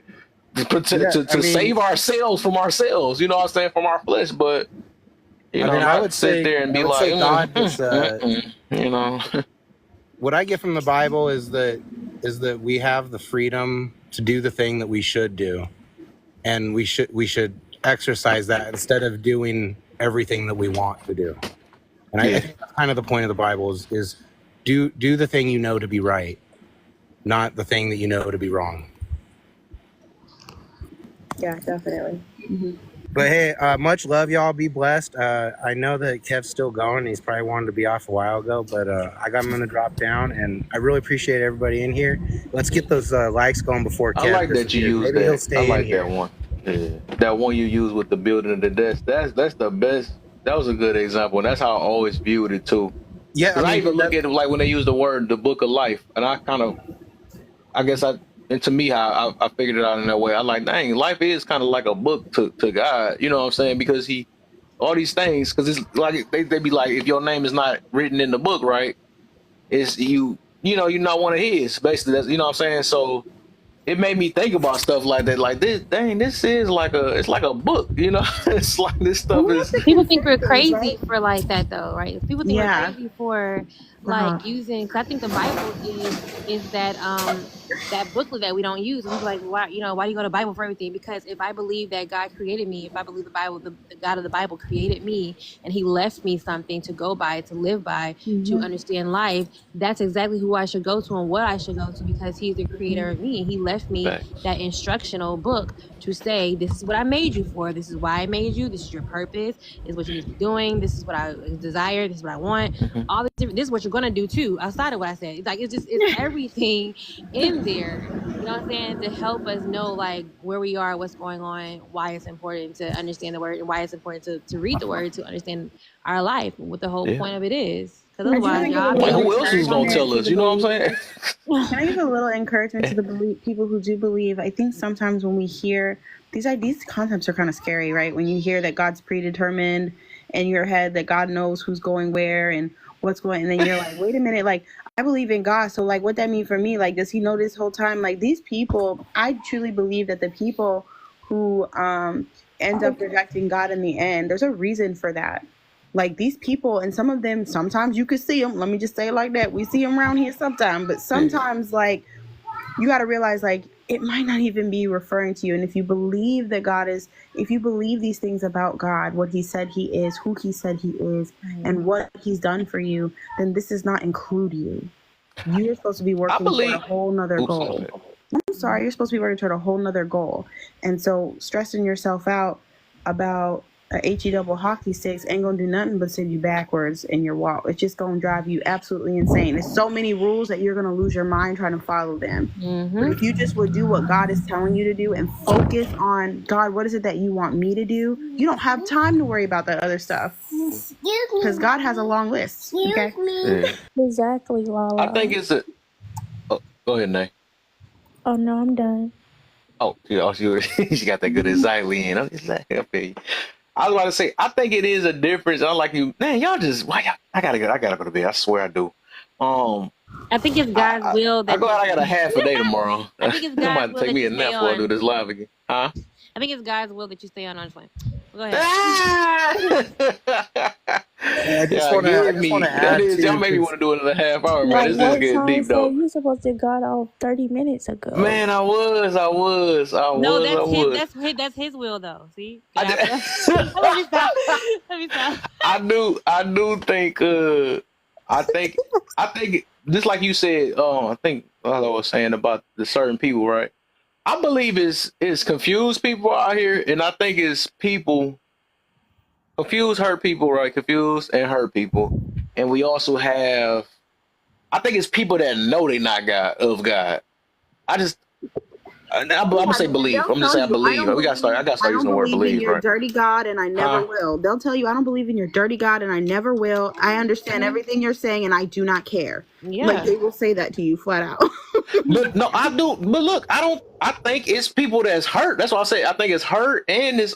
[SPEAKER 1] To save ourselves from ourselves. You know what I'm saying? From our flesh, but
[SPEAKER 4] I would
[SPEAKER 1] sit
[SPEAKER 4] say
[SPEAKER 1] there and be like,
[SPEAKER 4] say God was, what I get from the Bible is that we have the freedom to do the thing that we should do, and we should exercise that instead of doing everything that we want to do. And I think that's kind of the point of the Bible is do the thing you know to be right, not the thing that you know to be wrong.
[SPEAKER 18] Yeah, definitely. Mm-hmm.
[SPEAKER 4] But hey, much love, y'all. Be blessed. I know that Kev's still going. He's probably wanted to be off a while ago, but I'm going to drop down, and I really appreciate everybody in here. Let's get those likes going before Kev.
[SPEAKER 1] I like that you use
[SPEAKER 4] Maybe he'll
[SPEAKER 1] that.
[SPEAKER 4] stay
[SPEAKER 1] I
[SPEAKER 4] in
[SPEAKER 1] like
[SPEAKER 4] here.
[SPEAKER 1] that one. Yeah. That one you use with the building of the desk. That's the best. That was a good example. And that's how I always viewed it too.
[SPEAKER 4] Yeah,
[SPEAKER 1] I even look at it like when they use the word the book of life, and and to me, how I figured it out in that way. I like, dang, life is kind of like a book to God. You know what I'm saying? Because all these things, because it's like they be like, if your name is not written in the book, right? It's you're not one of his. Basically, that's, you know what I'm saying. So it made me think about stuff like that. Like this, dang, this is it's like a book. It's like this stuff is.
[SPEAKER 17] People think we're crazy for like that though, right? People think we're crazy for using, because I think the Bible is that that booklet that we don't use. And we're like, why do you go to the Bible for everything? Because if I believe that God created me, if I believe the God of the Bible created me, and he left me something to go by, to live by, to understand life, that's exactly who I should go to and what I should go to, because he's the creator of me. He left me that instructional book to say, this is what I made you for. This is why I made you. This is your purpose. This is what you need to be doing. This is what I desire. This is what I want. All this is what you're going to do too, outside of what I said. It's like, it's everything in there, you know what I'm saying, to help us know like where we are, what's going on, why it's important to understand the word, and why it's important to read the word to understand our life, what the whole point of it is. Because otherwise,
[SPEAKER 1] who else is gonna tell us? You know what I'm saying?
[SPEAKER 18] Can I give a little encouragement to the people who do believe? I think sometimes when we hear these concepts are kind of scary, right? When you hear that God's predetermined in your head, that God knows who's going where and what's going, and then you're like, wait a minute, like, I believe in God, so like, what that mean for me? Like, does he know this whole time? Like, these people, I truly believe that the people who end up rejecting God in the end, there's a reason for that. Like, these people, and some of them, sometimes you could see them. Let me just say it like that. We see them around here sometimes, but sometimes, like, you got to realize, like, it might not even be referring to you. And if you believe that God is, if you believe these things about God, what he said he is, who he said he is, and what he's done for you, then this does not include you. You're supposed to be working toward a whole nother goal. I'm sorry, you're supposed to be working toward a whole nother goal. And so stressing yourself out about a HE double hockey sticks ain't gonna do nothing but send you backwards in your walk. It's just gonna drive you absolutely insane. There's so many rules that you're gonna lose your mind trying to follow them. But if you just would do what God is telling you to do and focus on, God, what is it that you want me to do? You don't have time to worry about that other stuff, because God has a long list. Okay.
[SPEAKER 1] Yeah.
[SPEAKER 16] Exactly, Lala.
[SPEAKER 1] I think it's a. Oh, go ahead, Nay.
[SPEAKER 16] Oh no, I'm done.
[SPEAKER 1] Oh, yeah, she got that good anxiety in. I'm just like, I feel you. I was about to say, I think it is a difference. I'm like, you, man, y'all just, why y'all, I gotta go to bed. I swear I do.
[SPEAKER 17] I think it's God's will that
[SPEAKER 1] I got a half a day tomorrow.
[SPEAKER 17] I think it's
[SPEAKER 1] I'm
[SPEAKER 17] God's
[SPEAKER 1] about
[SPEAKER 17] will
[SPEAKER 1] to take
[SPEAKER 17] that
[SPEAKER 1] me
[SPEAKER 17] you
[SPEAKER 1] a
[SPEAKER 17] stay
[SPEAKER 1] nap before I do
[SPEAKER 17] on.
[SPEAKER 1] this live again. Huh?
[SPEAKER 17] I think it's God's will that you stay on unexplained. Go ahead.
[SPEAKER 19] I just want to add to,
[SPEAKER 1] y'all made me want to do another half hour, man.
[SPEAKER 16] Like
[SPEAKER 1] This
[SPEAKER 16] what
[SPEAKER 1] is getting
[SPEAKER 16] time
[SPEAKER 1] deep
[SPEAKER 16] said
[SPEAKER 1] though.
[SPEAKER 16] you supposed to got off 30 minutes ago.
[SPEAKER 1] Man, I was.
[SPEAKER 17] No, that's his will though. See? Let me stop. Let me stop.
[SPEAKER 1] I do think I think just like you said, I think I was saying about the certain people, right? I believe it's confused people out here, and I think it's people confused, hurt people, right? Confused and hurt people. And we also have, I think it's people that know they're not of God.
[SPEAKER 15] I'm gonna say believe. I'm gonna say I believe. We gotta start. I gotta
[SPEAKER 8] I
[SPEAKER 15] start
[SPEAKER 8] don't
[SPEAKER 15] using the word
[SPEAKER 8] believe in
[SPEAKER 15] believe,
[SPEAKER 8] your
[SPEAKER 15] right?
[SPEAKER 8] dirty God and I never will. They'll tell you I don't believe in your dirty God and I never will. I understand everything you're saying and I do not care. Like
[SPEAKER 5] Yeah.
[SPEAKER 8] they will say that to you flat out.
[SPEAKER 15] But no, I do. But look, I don't. I think it's people that's hurt. That's why I say I think it's hurt and it's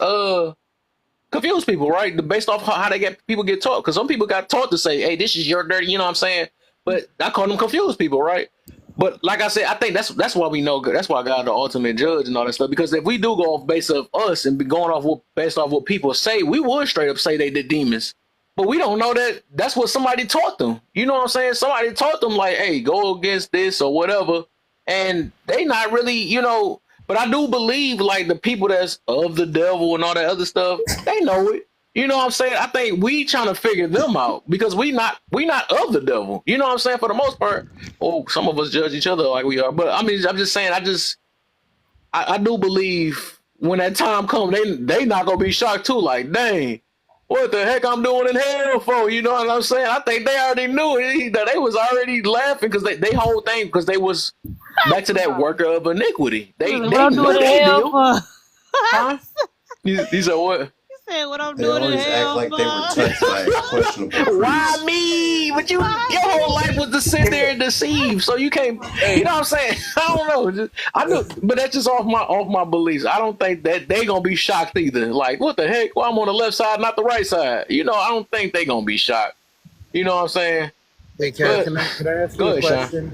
[SPEAKER 15] confused people, right? Based off how they get people get taught. Because some people got taught to say, "Hey, this is your dirty," you know what I'm saying? But I call them confused people, right? But like I said, I think that's why we know. That's why God the ultimate judge and all that stuff. Because if we do go off based off us and be going off based off what people say, we would straight up say they did demons. But we don't know that that's what somebody taught them. You know what I'm saying? Somebody taught them like, "Hey, go against this or whatever," and they not really, But I do believe like the people that's of the devil and all that other stuff, they know it. You know what I'm saying? I think we trying to figure them out because we not of the devil. You know what I'm saying? For the most part, some of us judge each other like we are. But I mean, I'm just saying, I do believe when that time comes, they not gonna be shocked too. Like, dang, what the heck I'm doing in hell for? You know what I'm saying? I think they already knew it. They was already laughing because they whole thing because they was back to that worker of iniquity. They
[SPEAKER 5] What
[SPEAKER 15] know
[SPEAKER 5] I'm doing in
[SPEAKER 15] they
[SPEAKER 5] hell
[SPEAKER 15] deal.
[SPEAKER 5] for?
[SPEAKER 15] Huh? These are what?
[SPEAKER 5] Said what I'm
[SPEAKER 2] They
[SPEAKER 5] doing in
[SPEAKER 2] always act
[SPEAKER 5] hell
[SPEAKER 2] like they were
[SPEAKER 5] for?
[SPEAKER 2] touched by a questionable
[SPEAKER 15] Why
[SPEAKER 2] priest.
[SPEAKER 15] me? But your whole life was to sit there and deceive. So you can't. You know what I'm saying? I don't know. I know, but that's just off my beliefs. I don't think that they gonna be shocked either. Like, what the heck? Well, I'm on the left side, not the right side. I don't think they gonna be shocked. You know what I'm saying?
[SPEAKER 4] Hey, can I ask you a
[SPEAKER 15] ahead, Sean.
[SPEAKER 4] question?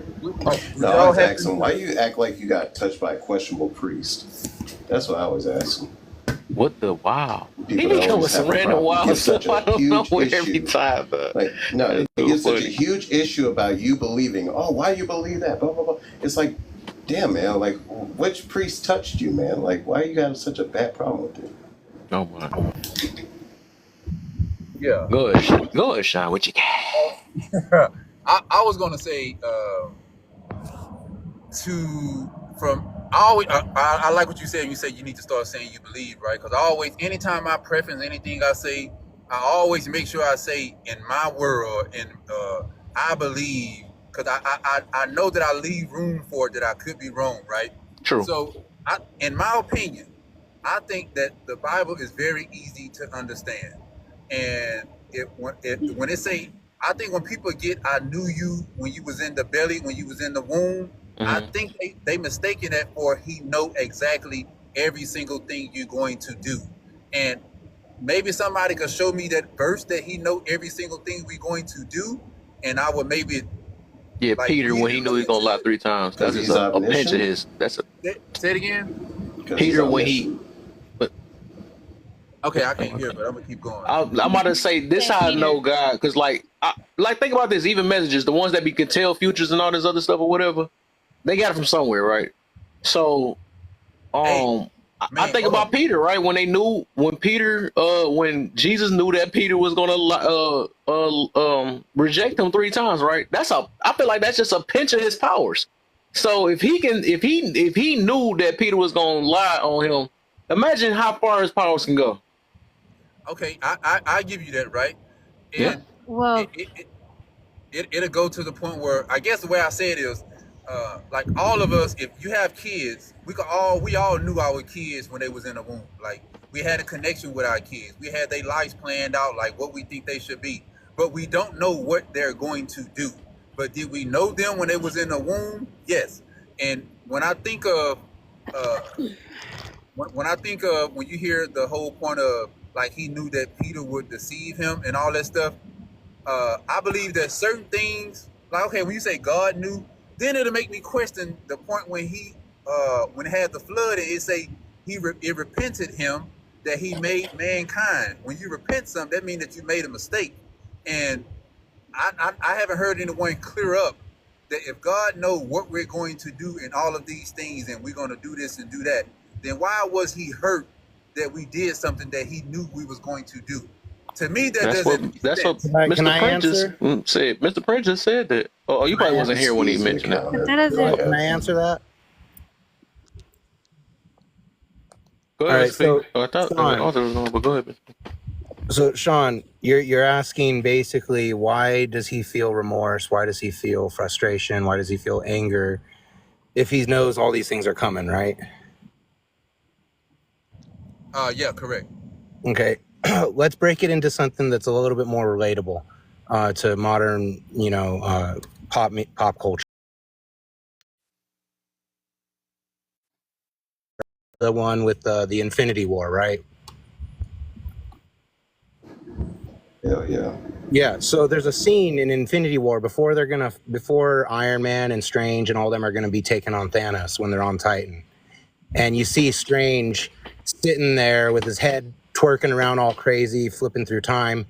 [SPEAKER 2] No, I was asking, why you act like you got touched by a questionable priest? That's what I was asking.
[SPEAKER 15] What the wow?
[SPEAKER 2] People
[SPEAKER 15] He be coming with
[SPEAKER 2] always have
[SPEAKER 15] some
[SPEAKER 2] a
[SPEAKER 15] random
[SPEAKER 2] problem.
[SPEAKER 15] wild
[SPEAKER 2] Get
[SPEAKER 15] stuff.
[SPEAKER 2] such
[SPEAKER 15] I
[SPEAKER 2] a
[SPEAKER 15] don't know
[SPEAKER 2] huge
[SPEAKER 15] every
[SPEAKER 2] issue.
[SPEAKER 15] time, but
[SPEAKER 2] Like, no,
[SPEAKER 15] that's
[SPEAKER 2] it
[SPEAKER 15] so
[SPEAKER 2] gets such a
[SPEAKER 15] funny.
[SPEAKER 2] huge issue about you believing, oh, why you believe that? Blah, blah, blah. It's like, damn, man, like, which priest touched you, man? Like, why you got such a bad problem with it?
[SPEAKER 15] Oh my.
[SPEAKER 20] Yeah.
[SPEAKER 15] Go ahead, Sean. What you got?
[SPEAKER 20] I was gonna say I like what you said. You said you need to start saying you believe, right? Because anytime I preference anything I say, I always make sure I say in my world and I believe, because I know that I leave room for it, that I could be wrong, right?
[SPEAKER 15] True.
[SPEAKER 20] So in my opinion, I think that the Bible is very easy to understand, and when it say, I think when people get, I knew you when you was in the belly, when you was in the womb, I think they mistaken that for he know exactly every single thing you're going to do. And maybe somebody could show me that verse that he know every single thing we're going to do, and I would maybe like
[SPEAKER 15] Peter when he knew he was gonna lie 3 times. That's just a pinch of his. That's a
[SPEAKER 20] say it again.
[SPEAKER 15] Peter when he.
[SPEAKER 20] Okay, I can't hear, but I'm gonna keep going.
[SPEAKER 15] I'm about to say this how I know God, because like think about this. Even messages, the ones that can tell futures and all this other stuff or whatever, they got it from somewhere, right? So, I think about Peter, right? When Jesus knew that Peter was gonna reject him 3 times, right? I feel like that's just a pinch of his powers. So if he knew that Peter was gonna lie on him, imagine how far his powers can go.
[SPEAKER 20] Okay, I give you that, right? And
[SPEAKER 15] yeah.
[SPEAKER 5] Well,
[SPEAKER 20] it'll go to the point where, I guess the way I say it is, like all of us, if you have kids, we all knew our kids when they was in the womb. Like we had a connection with our kids. We had their lives planned out, like what we think they should be. But we don't know what they're going to do. But did we know them when they was in the womb? Yes. And when I think of when you hear the whole point of like he knew that Peter would deceive him and all that stuff, I believe that certain things, like, okay, when you say God knew, then it'll make me question the point when he when it had the flood and it say it repented him that he made mankind. When you repent something, that means that you made a mistake. And I haven't heard anyone clear up that if God knows what we're going to do in all of these things and we're going to do this and do that, then why was he hurt that we did something that he knew we was going to do? To me, that's what
[SPEAKER 15] Mr. Prentice said. Mr. Prentice said that. Oh, you probably wasn't here when he mentioned that.
[SPEAKER 4] Can I answer that?
[SPEAKER 15] Go ahead.
[SPEAKER 4] All right, so
[SPEAKER 15] I thought Arthur was on, but go ahead.
[SPEAKER 4] So Sean, you're asking basically, why does he feel remorse? Why does he feel frustration? Why does he feel anger? if he knows all these things are coming, right?
[SPEAKER 20] Yeah, correct.
[SPEAKER 4] Okay. Let's break it into something that's a little bit more relatable to modern, pop culture. The one with the Infinity War, right?
[SPEAKER 2] Hell yeah.
[SPEAKER 4] Yeah, so there's a scene in Infinity War before Iron Man and Strange and all them are gonna be taking on Thanos when they're on Titan. And you see Strange sitting there with his head twerking around all crazy, flipping through time.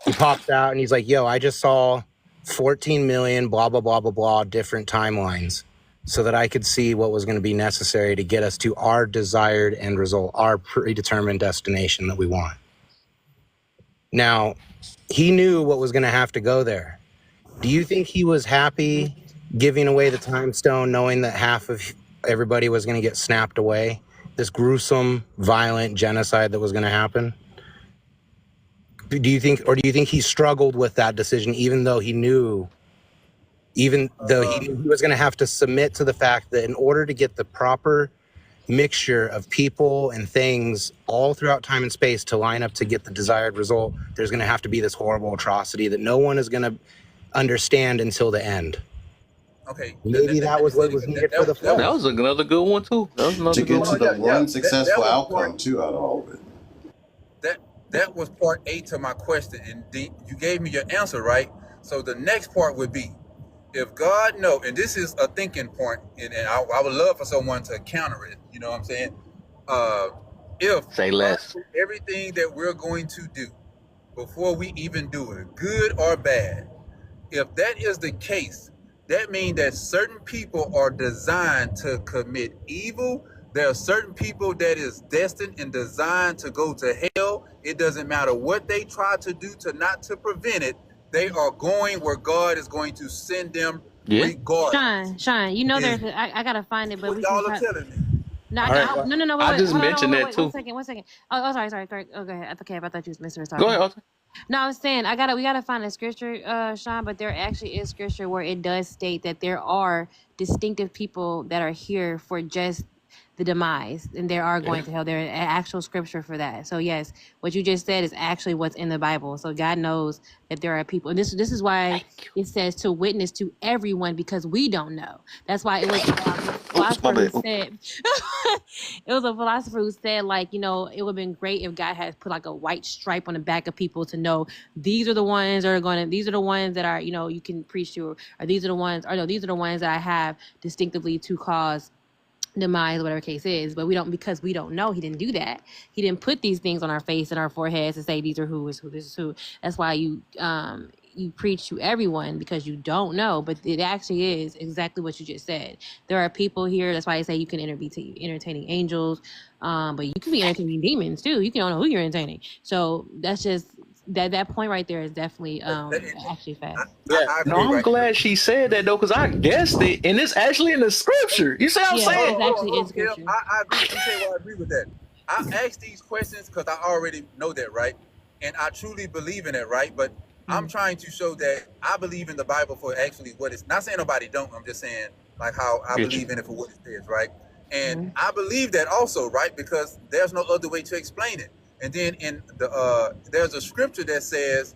[SPEAKER 4] He pops out and he's like, yo, I just saw 14 million blah blah blah blah blah different timelines so that I could see what was going to be necessary to get us to our desired end result, our predetermined destination that we want. Now, he knew what was going to have to go there. Do you think he was happy giving away the time stone, knowing that half of everybody was going to get snapped away? This gruesome, violent genocide that was going to happen? Do you think he struggled with that decision, even though he knew he was going to have to submit to the fact that in order to get the proper mixture of people and things all throughout time and space to line up to get the desired result, there's going to have to be this horrible atrocity that no one is going to understand until the end?
[SPEAKER 20] Okay.
[SPEAKER 4] Maybe that was what was needed for the flood.
[SPEAKER 1] That was another good one too. That was another
[SPEAKER 2] To
[SPEAKER 1] good
[SPEAKER 2] get to
[SPEAKER 1] one.
[SPEAKER 2] the one
[SPEAKER 20] that
[SPEAKER 2] successful
[SPEAKER 20] was
[SPEAKER 2] outcome
[SPEAKER 20] part.
[SPEAKER 2] too out of all of it.
[SPEAKER 20] That was part A to my question, and you gave me your answer, right? So the next part would be, if God knows, and this is a thinking point, and I would love for someone to counter it. You know what I'm saying? If
[SPEAKER 1] Say less.
[SPEAKER 20] everything that we're going to do before we even do it, good or bad, if that is the case, that means that certain people are designed to commit evil. There are certain people that is destined and designed to go to hell. It doesn't matter what they try to do not to prevent it. They are going where God is going to send them regardless.
[SPEAKER 17] Sean, you know there's I gotta find it, but we
[SPEAKER 20] Y'all
[SPEAKER 17] can
[SPEAKER 20] are
[SPEAKER 17] try.
[SPEAKER 20] telling me.
[SPEAKER 17] No,
[SPEAKER 1] Right.
[SPEAKER 17] no, wait,
[SPEAKER 1] I
[SPEAKER 17] wait,
[SPEAKER 1] just
[SPEAKER 17] hold on,
[SPEAKER 1] mentioned that
[SPEAKER 17] wait,
[SPEAKER 1] too.
[SPEAKER 17] one second. Oh, sorry, Greg. Okay, okay, I thought you was Mr.
[SPEAKER 1] Go ahead, Arthur.
[SPEAKER 17] No, I was saying we gotta find a scripture, Sean, but there actually is scripture where it does state that there are distinctive people that are here for just the demise, and there are going to hell. There is actual scripture for that. So yes, what you just said is actually what's in the Bible. So God knows that there are people, and this is why it says to witness to everyone, because we don't know. That's why it was a philosopher who said it was a philosopher who said, like, it would have been great if God had put like a white stripe on the back of people to know these are the ones that are you can preach to, or these are the ones that I have distinctively to cause demise, whatever case is. But we don't, because we don't know. He didn't do that. He didn't put these things on our face and our foreheads to say these are who is who, this is who. That's why you preach to everyone, because you don't know. But it actually is exactly what you just said. There are people here. That's why I say you can be entertaining angels, but you can be entertaining demons too. You don't know who you're entertaining. So that's just that point right there is definitely actually fast.
[SPEAKER 1] I'm glad she said that though, because I guessed it, and it's actually in the scripture. You see what I'm saying?
[SPEAKER 17] It's actually in scripture.
[SPEAKER 20] I agree. Let me tell you why I agree with that. I ask these questions because I already know that, right? And I truly believe in it, right? But I'm trying to show that I believe in the Bible for actually what it's not saying nobody don't. I'm just saying like how I believe in it for what it says, right? And I believe that also, right? Because there's no other way to explain it. And then in the there's a scripture that says,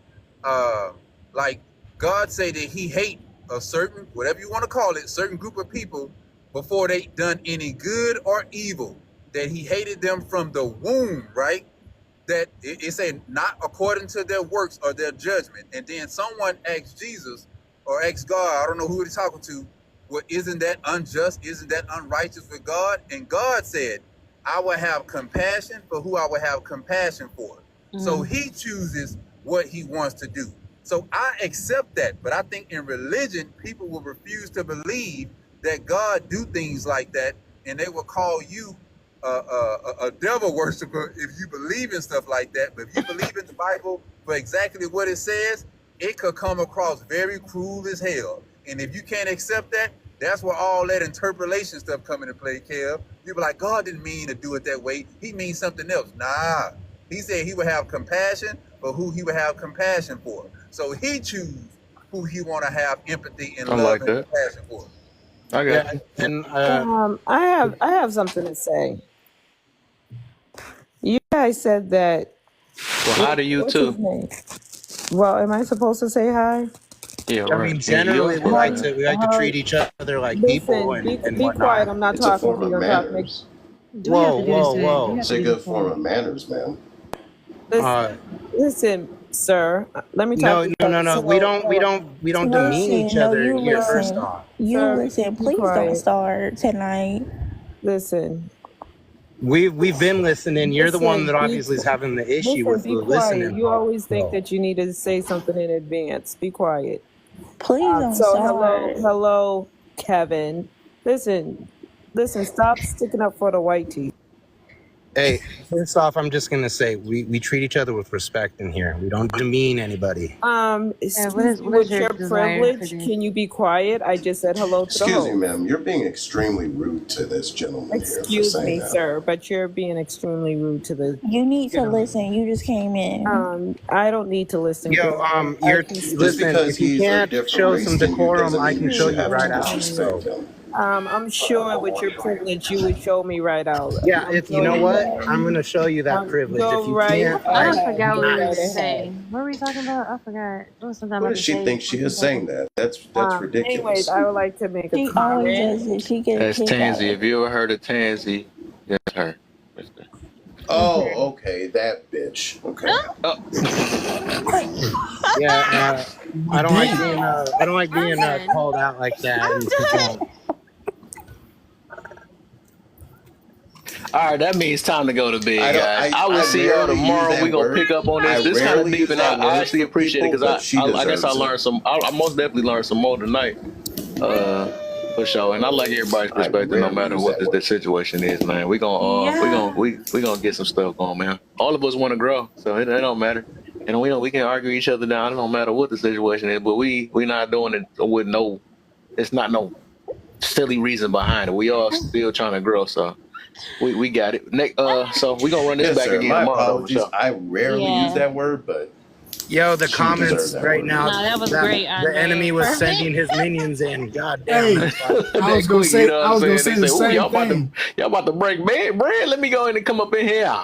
[SPEAKER 20] like God say that He hate a certain, whatever you want to call it, certain group of people before they done any good or evil. That He hated them from the womb, right? That it said not according to their works or their judgment. And then someone asked Jesus or asked God, I don't know who he's talking to, well, isn't that unjust? Isn't that unrighteous with God? And God said, I will have compassion for who I will have compassion for. So He chooses what He wants to do. So I accept that. But I think in religion, people will refuse to believe that God do things like that. And they will call you a devil worshiper if you believe in stuff like that. But if you believe in the Bible for exactly what it says, it could come across very cruel as hell. And if you can't accept that, that's where all that interpolation stuff come into play, Kev. People like, God didn't mean to do it that way. He means something else. Nah. He said He would have compassion for who He would have compassion for. So He choose who He want to have empathy and love and compassion for.
[SPEAKER 1] I got
[SPEAKER 4] Yeah, and
[SPEAKER 12] I have something to say. You guys said that.
[SPEAKER 1] well, hi to you
[SPEAKER 12] What's his
[SPEAKER 1] too.
[SPEAKER 12] name? Well, am I supposed to say hi?
[SPEAKER 1] Yeah,
[SPEAKER 4] I mean,
[SPEAKER 1] right. Yeah, you're
[SPEAKER 4] generally
[SPEAKER 1] supposed to.
[SPEAKER 4] we like to
[SPEAKER 12] Hi.
[SPEAKER 4] treat each other like people
[SPEAKER 12] Listen,
[SPEAKER 4] and
[SPEAKER 12] be quiet.
[SPEAKER 4] whatnot.
[SPEAKER 12] I'm not
[SPEAKER 2] It's a
[SPEAKER 12] talking
[SPEAKER 2] form
[SPEAKER 12] to
[SPEAKER 2] of
[SPEAKER 12] you. I'm talking.
[SPEAKER 2] manners.
[SPEAKER 17] Do we have to do this today? We
[SPEAKER 4] Whoa.
[SPEAKER 2] It's
[SPEAKER 17] have
[SPEAKER 2] a
[SPEAKER 17] to do
[SPEAKER 2] good
[SPEAKER 17] this
[SPEAKER 2] form
[SPEAKER 17] today.
[SPEAKER 2] of manners, man.
[SPEAKER 12] Listen, listen, sir. Let me talk
[SPEAKER 4] No,
[SPEAKER 12] to you.
[SPEAKER 4] no, no, no. We don't demean each
[SPEAKER 16] Listen, no,
[SPEAKER 4] other
[SPEAKER 16] you
[SPEAKER 4] in here. First
[SPEAKER 16] listen.
[SPEAKER 4] off,
[SPEAKER 16] You
[SPEAKER 12] Sir,
[SPEAKER 16] listen.
[SPEAKER 12] be
[SPEAKER 16] Please don't
[SPEAKER 12] quiet.
[SPEAKER 16] start tonight.
[SPEAKER 12] Listen,
[SPEAKER 4] we've been listening. You're the one
[SPEAKER 12] listen,
[SPEAKER 4] that obviously is having the issue
[SPEAKER 12] listen,
[SPEAKER 4] with the
[SPEAKER 12] be quiet.
[SPEAKER 4] listening
[SPEAKER 12] You
[SPEAKER 4] part.
[SPEAKER 12] always think
[SPEAKER 4] So,
[SPEAKER 12] that you need to say something in advance. Be quiet.
[SPEAKER 16] Please don't
[SPEAKER 12] So
[SPEAKER 16] start.
[SPEAKER 12] hello, Kevin. Listen, stop sticking up for the white teeth.
[SPEAKER 4] hey, first off, I'm just gonna say we treat each other with respect in here. We don't demean anybody.
[SPEAKER 12] Excuse me,
[SPEAKER 17] What is
[SPEAKER 12] with
[SPEAKER 17] your
[SPEAKER 12] your
[SPEAKER 17] desire for
[SPEAKER 12] privilege,
[SPEAKER 17] this?
[SPEAKER 12] can you be quiet? I just said hello to the
[SPEAKER 2] Excuse me,
[SPEAKER 12] host.
[SPEAKER 2] ma'am. You're being extremely rude to this gentleman here for
[SPEAKER 12] Excuse
[SPEAKER 2] saying
[SPEAKER 12] me,
[SPEAKER 2] that.
[SPEAKER 12] sir, but you're being extremely rude to the.
[SPEAKER 16] You need to listen. You just came in.
[SPEAKER 12] I don't need to listen.
[SPEAKER 4] Yo,
[SPEAKER 12] Girl. I
[SPEAKER 4] you're
[SPEAKER 12] can
[SPEAKER 2] Just
[SPEAKER 12] speak.
[SPEAKER 4] listen.
[SPEAKER 2] because
[SPEAKER 4] If you
[SPEAKER 2] he's a
[SPEAKER 4] can't
[SPEAKER 2] different
[SPEAKER 4] show
[SPEAKER 2] race
[SPEAKER 4] some
[SPEAKER 2] than you
[SPEAKER 4] decorum,
[SPEAKER 2] doesn't
[SPEAKER 4] I
[SPEAKER 2] mean
[SPEAKER 4] can
[SPEAKER 2] you
[SPEAKER 4] show
[SPEAKER 2] should
[SPEAKER 4] you
[SPEAKER 2] have to
[SPEAKER 4] right out.
[SPEAKER 2] disrespect
[SPEAKER 4] So
[SPEAKER 2] him.
[SPEAKER 12] I'm sure with your privilege, you would show me right out.
[SPEAKER 4] yeah,
[SPEAKER 12] I'm
[SPEAKER 4] if you know
[SPEAKER 12] showing
[SPEAKER 4] what,
[SPEAKER 12] that.
[SPEAKER 4] I'm gonna show you that privilege. If
[SPEAKER 12] Go
[SPEAKER 4] you
[SPEAKER 12] right
[SPEAKER 4] can't,
[SPEAKER 17] I
[SPEAKER 12] ahead.
[SPEAKER 17] forgot
[SPEAKER 12] Go
[SPEAKER 17] what we were
[SPEAKER 12] right ahead.
[SPEAKER 17] saying. What were we talking about? I forgot. It was something
[SPEAKER 2] Who
[SPEAKER 17] about
[SPEAKER 2] does
[SPEAKER 17] the
[SPEAKER 2] she
[SPEAKER 17] page.
[SPEAKER 2] think she is saying that? That's
[SPEAKER 12] Anyways,
[SPEAKER 2] ridiculous.
[SPEAKER 12] I would like to make a
[SPEAKER 16] She always
[SPEAKER 12] comment.
[SPEAKER 16] does it. She gets
[SPEAKER 1] That's
[SPEAKER 16] kicked out.
[SPEAKER 1] Tansy. If you ever heard of Tansy, that's her.
[SPEAKER 2] Oh, okay, that bitch. Okay.
[SPEAKER 4] yeah, I don't like being called out like that. And people-
[SPEAKER 1] All right, that means time to go to bed, guys. I will see y'all
[SPEAKER 2] rarely use
[SPEAKER 1] tomorrow.
[SPEAKER 2] that
[SPEAKER 1] We're gonna
[SPEAKER 2] word.
[SPEAKER 1] pick up on this.
[SPEAKER 2] I
[SPEAKER 1] This kind of
[SPEAKER 2] rarely
[SPEAKER 1] deep,
[SPEAKER 2] use
[SPEAKER 1] and
[SPEAKER 2] that
[SPEAKER 1] I
[SPEAKER 2] word
[SPEAKER 1] actually
[SPEAKER 2] for
[SPEAKER 1] appreciate it
[SPEAKER 2] people,
[SPEAKER 1] because
[SPEAKER 2] but she
[SPEAKER 1] I guess I
[SPEAKER 2] deserves
[SPEAKER 1] learned some. I most definitely learned some more tonight. For sure. And I like everybody's perspective, no
[SPEAKER 2] rarely
[SPEAKER 1] matter
[SPEAKER 2] use
[SPEAKER 1] what
[SPEAKER 2] that
[SPEAKER 1] the situation is, man. We gonna get some stuff going, man. All of us want to grow, so it don't matter. And we can argue each other down. It don't matter what the situation is, but we not doing it with no. It's not no silly reason behind it. We all still trying to grow, so we got it. Next, so we gonna run this
[SPEAKER 2] Yes,
[SPEAKER 1] back
[SPEAKER 2] sir.
[SPEAKER 1] again
[SPEAKER 2] My
[SPEAKER 1] tomorrow. Though, for
[SPEAKER 2] apologies.
[SPEAKER 1] sure.
[SPEAKER 2] I rarely use that word, but
[SPEAKER 4] Yo, the
[SPEAKER 2] she
[SPEAKER 4] comments
[SPEAKER 2] deserves that
[SPEAKER 4] right
[SPEAKER 2] word.
[SPEAKER 4] now.
[SPEAKER 5] No, that was great,
[SPEAKER 4] The
[SPEAKER 5] Andre.
[SPEAKER 4] enemy was
[SPEAKER 5] Perfect.
[SPEAKER 4] sending his minions in. God damn.
[SPEAKER 3] Hey,
[SPEAKER 4] That's fine.
[SPEAKER 3] I was gonna
[SPEAKER 1] Quick,
[SPEAKER 3] say,
[SPEAKER 1] you know
[SPEAKER 3] I was
[SPEAKER 1] what
[SPEAKER 3] gonna
[SPEAKER 1] I'm
[SPEAKER 3] say
[SPEAKER 1] saying?
[SPEAKER 3] the
[SPEAKER 1] They say, "Ooh,
[SPEAKER 3] same thing.
[SPEAKER 1] y'all about to break bread. Let me go in and come up in here."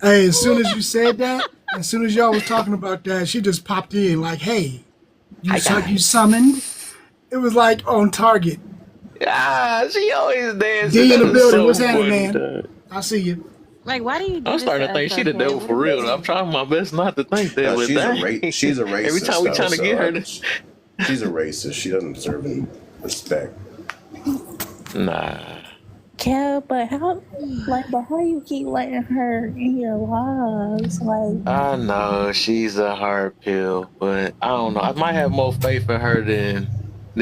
[SPEAKER 3] Hey, as soon as you said that, as soon as y'all was talking about that, she just popped in like, "Hey, you summoned." It was like on target.
[SPEAKER 1] She always dances.
[SPEAKER 3] D in the
[SPEAKER 1] That is
[SPEAKER 3] building.
[SPEAKER 1] so
[SPEAKER 3] What's happening,
[SPEAKER 1] funny,
[SPEAKER 3] man?
[SPEAKER 1] dog.
[SPEAKER 3] I see you.
[SPEAKER 5] Like, why do you do
[SPEAKER 1] I'm
[SPEAKER 5] this
[SPEAKER 1] starting
[SPEAKER 5] to
[SPEAKER 1] to think
[SPEAKER 5] us,
[SPEAKER 1] she the
[SPEAKER 5] though,
[SPEAKER 1] devil
[SPEAKER 5] Kev?
[SPEAKER 1] for real. I'm trying my best not to think that,
[SPEAKER 2] No,
[SPEAKER 1] but
[SPEAKER 2] she's a
[SPEAKER 1] dang.
[SPEAKER 2] she's a racist.
[SPEAKER 1] Every time we
[SPEAKER 2] though,
[SPEAKER 1] trying to
[SPEAKER 2] so
[SPEAKER 1] get her to,
[SPEAKER 2] she's a racist. She doesn't deserve any respect.
[SPEAKER 1] nah.
[SPEAKER 16] Yeah, but how you keep letting her in your lives? Like,
[SPEAKER 1] I know she's a hard pill, but I don't know. I might have more faith in her than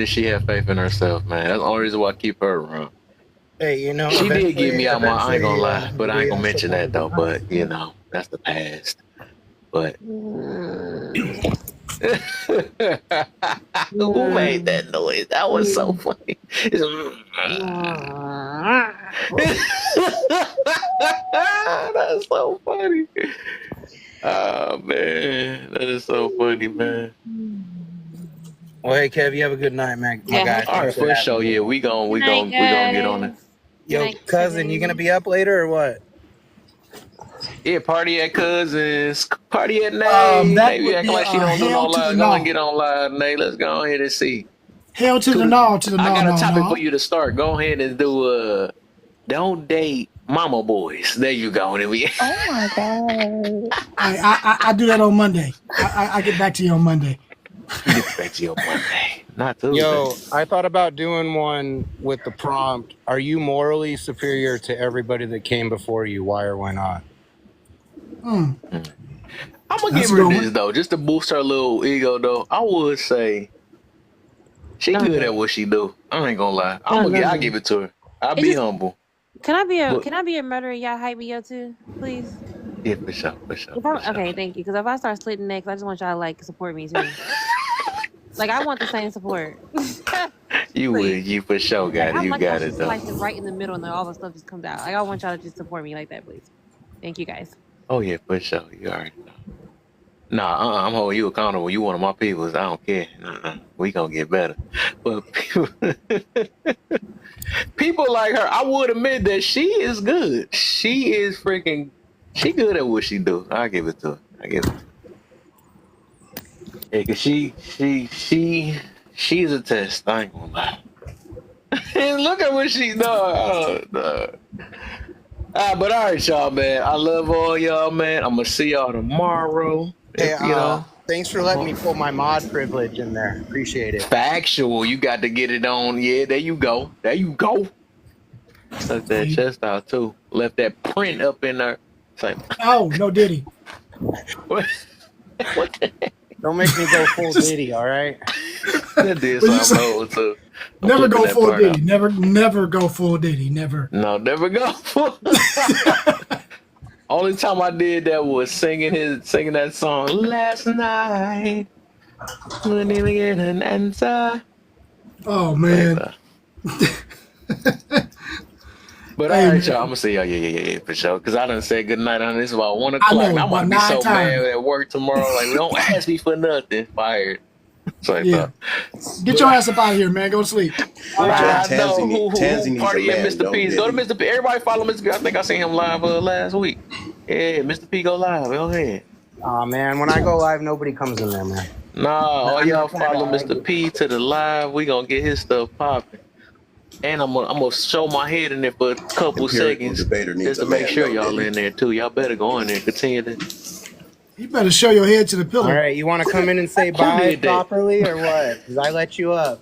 [SPEAKER 1] she have faith in herself, man. That's the only reason why I keep her around.
[SPEAKER 4] Hey, you know,
[SPEAKER 1] She did get me out my. I ain't gonna
[SPEAKER 4] eventually,
[SPEAKER 1] lie, but I ain't
[SPEAKER 4] we
[SPEAKER 1] gonna
[SPEAKER 4] also
[SPEAKER 1] mention
[SPEAKER 4] want to
[SPEAKER 1] that
[SPEAKER 4] be
[SPEAKER 1] though.
[SPEAKER 4] nice.
[SPEAKER 1] But you know, that's the past. But who made that noise? That was so funny. That's so funny. Oh man, that is so funny, man.
[SPEAKER 4] Well, hey, Kev, you have a good night, man. My
[SPEAKER 5] Yeah,
[SPEAKER 4] guy.
[SPEAKER 5] have
[SPEAKER 1] All right,
[SPEAKER 4] Thanks for
[SPEAKER 1] for
[SPEAKER 4] having
[SPEAKER 1] sure.
[SPEAKER 4] me.
[SPEAKER 1] Yeah, we gon'
[SPEAKER 5] Good night,
[SPEAKER 1] get on it.
[SPEAKER 5] guys. Good
[SPEAKER 4] Yo,
[SPEAKER 5] night,
[SPEAKER 4] cousin, you gonna
[SPEAKER 5] Kevin.
[SPEAKER 4] be up later or what?
[SPEAKER 1] Yeah, party at cousins, party at Nay.
[SPEAKER 3] That
[SPEAKER 1] Maybe
[SPEAKER 3] would
[SPEAKER 1] acting
[SPEAKER 3] be
[SPEAKER 1] like she don't do no
[SPEAKER 3] hell to the
[SPEAKER 1] live. Go and
[SPEAKER 3] no.
[SPEAKER 1] get on live, Nay. Let's go ahead and see.
[SPEAKER 3] Hell to the
[SPEAKER 1] Cool.
[SPEAKER 3] no, to the
[SPEAKER 1] I
[SPEAKER 3] no,
[SPEAKER 1] got a
[SPEAKER 3] no,
[SPEAKER 1] topic
[SPEAKER 3] no.
[SPEAKER 1] for you to start. Go ahead and do don't date mama boys. There you go. And we
[SPEAKER 16] oh my god.
[SPEAKER 3] I do that on Monday. I get back to you on Monday.
[SPEAKER 1] get back to your Monday, not Tuesday.
[SPEAKER 4] Yo, I thought about doing one with the prompt. Are you morally superior to everybody that came before you? Why or why not?
[SPEAKER 1] I'm gonna
[SPEAKER 3] That's
[SPEAKER 1] give
[SPEAKER 3] a
[SPEAKER 1] her
[SPEAKER 3] good
[SPEAKER 1] this
[SPEAKER 3] one.
[SPEAKER 1] though, just to boost her little ego though. I would say she
[SPEAKER 5] Don't
[SPEAKER 1] good
[SPEAKER 5] do
[SPEAKER 1] at
[SPEAKER 5] it.
[SPEAKER 1] what she do. I ain't gonna lie.
[SPEAKER 5] Don't do
[SPEAKER 1] I'll
[SPEAKER 5] it.
[SPEAKER 1] give it to her. I'll
[SPEAKER 5] It
[SPEAKER 1] be
[SPEAKER 5] just
[SPEAKER 1] humble.
[SPEAKER 5] can
[SPEAKER 1] But
[SPEAKER 5] I be a murderer? Y'all hype me up too, please.
[SPEAKER 1] yeah, for sure.
[SPEAKER 5] Okay, thank you. Because if I start slitting necks, I just want y'all to like support me too. Like I want the same support.
[SPEAKER 1] You
[SPEAKER 5] Please.
[SPEAKER 1] would, you for sure
[SPEAKER 5] Like,
[SPEAKER 1] got it.
[SPEAKER 5] I'm
[SPEAKER 1] You
[SPEAKER 5] like
[SPEAKER 1] got
[SPEAKER 5] I
[SPEAKER 1] it
[SPEAKER 5] should
[SPEAKER 1] though.
[SPEAKER 5] slice it right in the middle, and then all the stuff just comes out. Like I want y'all to just support me like that, please. Thank you guys.
[SPEAKER 1] Oh yeah, for sure. You already know. Nah, I'm holding you accountable. You one of my peoples. I don't care. We gonna get better. But people like her, I would admit that she is good. She is freaking. She good at what she do. I give it to her. I give it. Yeah, cause she's a test. I ain't gonna lie. And look at what she no. But all right, y'all, man. I love all y'all, man. I'm gonna see y'all tomorrow.
[SPEAKER 4] Hey,
[SPEAKER 1] You know,
[SPEAKER 4] thanks for letting me pull my mod privilege in there. Appreciate it.
[SPEAKER 1] factual. You got to get it on. Yeah, there you go. There you go. Took that chest out too. Left that print up in there. It's like,
[SPEAKER 3] Oh, no Diddy.
[SPEAKER 1] what the heck?
[SPEAKER 4] Don't make me go full Diddy, all right?
[SPEAKER 1] That did
[SPEAKER 3] What you
[SPEAKER 1] something
[SPEAKER 3] say?
[SPEAKER 1] old too. I'm
[SPEAKER 3] Never
[SPEAKER 1] flipping
[SPEAKER 3] go
[SPEAKER 1] that
[SPEAKER 3] full
[SPEAKER 1] part
[SPEAKER 3] Diddy.
[SPEAKER 1] out.
[SPEAKER 3] Never go full Diddy. Never.
[SPEAKER 1] No, never go. Only time I did that was singing that song last night. Couldn't even get an answer.
[SPEAKER 3] Oh
[SPEAKER 1] Like
[SPEAKER 3] man.
[SPEAKER 1] that. But all
[SPEAKER 3] Hey
[SPEAKER 1] right, y'all. I'm
[SPEAKER 3] man.
[SPEAKER 1] gonna see y'all. Yeah, for sure. Cause I done said good night on this about 1
[SPEAKER 3] I
[SPEAKER 1] o'clock.
[SPEAKER 3] know
[SPEAKER 1] And I'm
[SPEAKER 3] about
[SPEAKER 1] gonna be
[SPEAKER 3] 9
[SPEAKER 1] so mad
[SPEAKER 3] times.
[SPEAKER 1] at work tomorrow. Like, don't ask me for nothing. Fired. So I
[SPEAKER 3] Yeah.
[SPEAKER 1] thought.
[SPEAKER 3] Get your ass up out of here, man. Go to sleep.
[SPEAKER 2] Yo,
[SPEAKER 1] I know
[SPEAKER 2] Tansy
[SPEAKER 1] who
[SPEAKER 2] needs a
[SPEAKER 1] party at
[SPEAKER 2] man,
[SPEAKER 1] Mr.
[SPEAKER 2] no
[SPEAKER 1] P's. Go to
[SPEAKER 2] Diddy.
[SPEAKER 1] Mr. P. Everybody follow Mr. P. I think I seen him live last week. Yeah, Mr. P go live. Go ahead.
[SPEAKER 4] Oh man, when I go live, nobody comes in there, man.
[SPEAKER 1] Nah, all
[SPEAKER 4] I'm
[SPEAKER 1] y'all
[SPEAKER 4] not trying to
[SPEAKER 1] follow Mr.
[SPEAKER 4] argue.
[SPEAKER 1] P to the live. We gonna get his stuff popping. And I'm gonna show my head in there for a couple
[SPEAKER 2] Empirical
[SPEAKER 1] seconds
[SPEAKER 2] debater needs
[SPEAKER 1] just
[SPEAKER 2] a
[SPEAKER 1] to make
[SPEAKER 2] man,
[SPEAKER 1] sure
[SPEAKER 2] no
[SPEAKER 1] y'all
[SPEAKER 2] Diddy.
[SPEAKER 1] in there too. Y'all better go in there and continue to.
[SPEAKER 3] You better show your head to the
[SPEAKER 4] All
[SPEAKER 3] pillar.
[SPEAKER 4] right, you want to come in and say
[SPEAKER 1] Who
[SPEAKER 4] bye
[SPEAKER 1] did that?
[SPEAKER 4] properly or what? Because I let you up.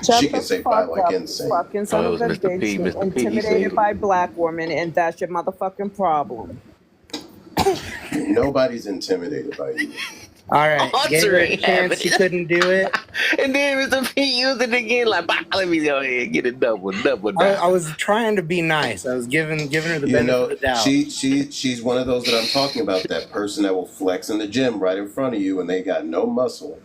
[SPEAKER 12] Shut
[SPEAKER 2] She
[SPEAKER 12] the
[SPEAKER 2] can say bye
[SPEAKER 12] fuck
[SPEAKER 2] like
[SPEAKER 12] up,
[SPEAKER 2] insane.
[SPEAKER 12] fucking
[SPEAKER 1] Oh,
[SPEAKER 12] son
[SPEAKER 1] it
[SPEAKER 12] of
[SPEAKER 1] was
[SPEAKER 12] a
[SPEAKER 1] Mr. P.
[SPEAKER 12] bitch. You're
[SPEAKER 1] Mr. P. He
[SPEAKER 12] intimidated
[SPEAKER 1] said,
[SPEAKER 12] by black women, and that's your motherfucking problem.
[SPEAKER 2] Nobody's intimidated by you.
[SPEAKER 4] All right, gave
[SPEAKER 1] Hunter
[SPEAKER 4] her a
[SPEAKER 1] ain't having
[SPEAKER 4] chance. She
[SPEAKER 1] it.
[SPEAKER 4] couldn't do it.
[SPEAKER 1] And then Mr. P used it again. Like, bah, let me go ahead and get it double
[SPEAKER 4] I
[SPEAKER 1] down.
[SPEAKER 4] was trying to be nice. I was giving her the
[SPEAKER 2] You
[SPEAKER 4] benefit of
[SPEAKER 2] know,
[SPEAKER 4] the doubt.
[SPEAKER 2] she's one of those that I'm talking about. That person that will flex in the gym right in front of you, and they got no muscle.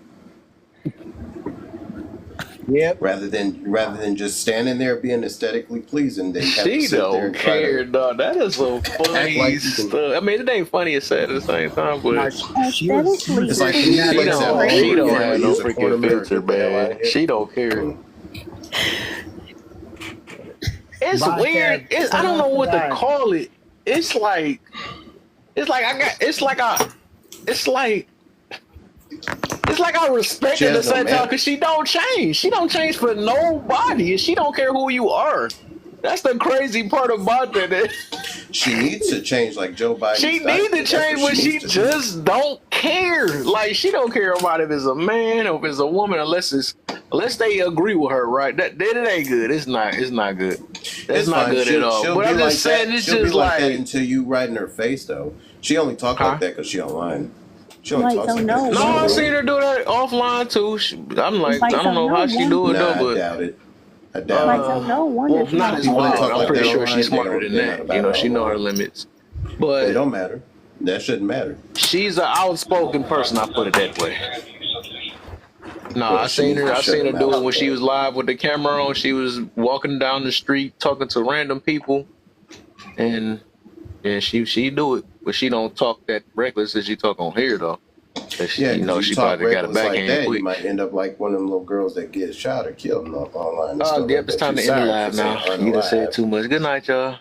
[SPEAKER 4] Yep.
[SPEAKER 2] Rather than just standing there being aesthetically pleasing, they have to
[SPEAKER 1] She
[SPEAKER 2] sit there
[SPEAKER 1] don't
[SPEAKER 2] and try
[SPEAKER 1] care,
[SPEAKER 2] to
[SPEAKER 1] dog. That is some
[SPEAKER 2] act
[SPEAKER 1] funny
[SPEAKER 2] like you can.
[SPEAKER 1] stuff. I mean, it ain't funny and sad at the same time,
[SPEAKER 4] No,
[SPEAKER 1] but
[SPEAKER 4] she was
[SPEAKER 16] Aesthetically
[SPEAKER 2] It's like when
[SPEAKER 16] pleasing
[SPEAKER 2] you
[SPEAKER 1] she
[SPEAKER 2] flex
[SPEAKER 16] is
[SPEAKER 2] at
[SPEAKER 1] don't
[SPEAKER 2] home,
[SPEAKER 1] she
[SPEAKER 2] or
[SPEAKER 1] don't
[SPEAKER 16] crazy.
[SPEAKER 1] have no
[SPEAKER 2] use a corn
[SPEAKER 1] freaking
[SPEAKER 2] America.
[SPEAKER 1] filter,
[SPEAKER 2] Get the hell out of
[SPEAKER 1] man.
[SPEAKER 2] here.
[SPEAKER 1] She don't care. It's
[SPEAKER 4] bye,
[SPEAKER 1] weird.
[SPEAKER 4] Ted.
[SPEAKER 1] I
[SPEAKER 4] Say
[SPEAKER 1] don't know
[SPEAKER 4] bye,
[SPEAKER 1] what to
[SPEAKER 4] bye.
[SPEAKER 1] call it. It's like I respect
[SPEAKER 2] She
[SPEAKER 1] her at the
[SPEAKER 2] has no
[SPEAKER 1] same time because
[SPEAKER 2] manners.
[SPEAKER 1] she don't change. She don't change for nobody, and she don't care who you are. That's the crazy part about that.
[SPEAKER 2] She needs to change like Joe Biden's
[SPEAKER 1] She
[SPEAKER 2] diaper.
[SPEAKER 1] need to
[SPEAKER 2] That's
[SPEAKER 1] change,
[SPEAKER 2] what
[SPEAKER 1] but
[SPEAKER 2] she
[SPEAKER 1] she
[SPEAKER 2] needs to do.
[SPEAKER 1] just don't care. Like she don't care about if it's a man or if it's a woman, unless they agree with her, right? That it ain't good. It's not good. That's
[SPEAKER 2] It's
[SPEAKER 1] not
[SPEAKER 2] fine.
[SPEAKER 1] good at all.
[SPEAKER 2] She'll
[SPEAKER 1] But
[SPEAKER 2] be
[SPEAKER 1] I'm
[SPEAKER 2] like
[SPEAKER 1] just saying,
[SPEAKER 2] that.
[SPEAKER 1] it's
[SPEAKER 2] She'll be
[SPEAKER 1] just
[SPEAKER 2] like that
[SPEAKER 1] like,
[SPEAKER 2] until you right in her face, though. She only talk
[SPEAKER 1] huh?
[SPEAKER 2] like that because she online. She only
[SPEAKER 16] Like,
[SPEAKER 2] talks
[SPEAKER 16] so
[SPEAKER 2] like that
[SPEAKER 16] no
[SPEAKER 2] because
[SPEAKER 1] No,
[SPEAKER 2] she
[SPEAKER 1] I
[SPEAKER 16] woman.
[SPEAKER 1] seen
[SPEAKER 2] online.
[SPEAKER 1] her do that offline too. I'm like, I
[SPEAKER 16] Like,
[SPEAKER 1] don't
[SPEAKER 16] so
[SPEAKER 1] know
[SPEAKER 16] no
[SPEAKER 1] how she
[SPEAKER 16] one.
[SPEAKER 1] do it though,
[SPEAKER 2] Nah, I
[SPEAKER 1] but
[SPEAKER 2] doubt it. I doubt
[SPEAKER 16] Like,
[SPEAKER 2] it.
[SPEAKER 16] so no
[SPEAKER 1] well,
[SPEAKER 16] wonder she
[SPEAKER 1] not
[SPEAKER 16] don't
[SPEAKER 1] as
[SPEAKER 2] People that
[SPEAKER 16] post.
[SPEAKER 1] wild.
[SPEAKER 2] talk
[SPEAKER 1] I'm
[SPEAKER 2] like
[SPEAKER 1] pretty
[SPEAKER 2] that
[SPEAKER 1] sure she's
[SPEAKER 2] online,
[SPEAKER 1] smarter than
[SPEAKER 2] they're not
[SPEAKER 1] that. You
[SPEAKER 2] about
[SPEAKER 1] know,
[SPEAKER 2] it
[SPEAKER 1] she know her
[SPEAKER 2] online.
[SPEAKER 1] limits.
[SPEAKER 2] It
[SPEAKER 1] But
[SPEAKER 2] don't matter. That shouldn't matter.
[SPEAKER 1] she's an outspoken person. I put it that way. No,
[SPEAKER 2] Well, she needs to
[SPEAKER 1] I
[SPEAKER 2] shut
[SPEAKER 1] seen
[SPEAKER 2] her
[SPEAKER 1] her do it
[SPEAKER 2] mouth,
[SPEAKER 1] when she
[SPEAKER 2] but
[SPEAKER 1] was live with the camera on. She was walking down the street talking to random people, and she do it, but she don't talk that reckless as she talk on here though. 'Cause she,
[SPEAKER 2] yeah, because you
[SPEAKER 1] she
[SPEAKER 2] talk
[SPEAKER 1] probably got a
[SPEAKER 2] reckless like
[SPEAKER 1] backhand
[SPEAKER 2] that, you
[SPEAKER 1] quick.
[SPEAKER 2] might end up like one of them little girls that get shot or killed online and stuff
[SPEAKER 1] Yep,
[SPEAKER 2] like
[SPEAKER 1] it's
[SPEAKER 2] that.
[SPEAKER 1] time
[SPEAKER 2] You
[SPEAKER 1] to end the
[SPEAKER 2] sorry for
[SPEAKER 1] live
[SPEAKER 2] saying
[SPEAKER 1] now. You done said
[SPEAKER 2] unalive.
[SPEAKER 1] too much. Good night, y'all.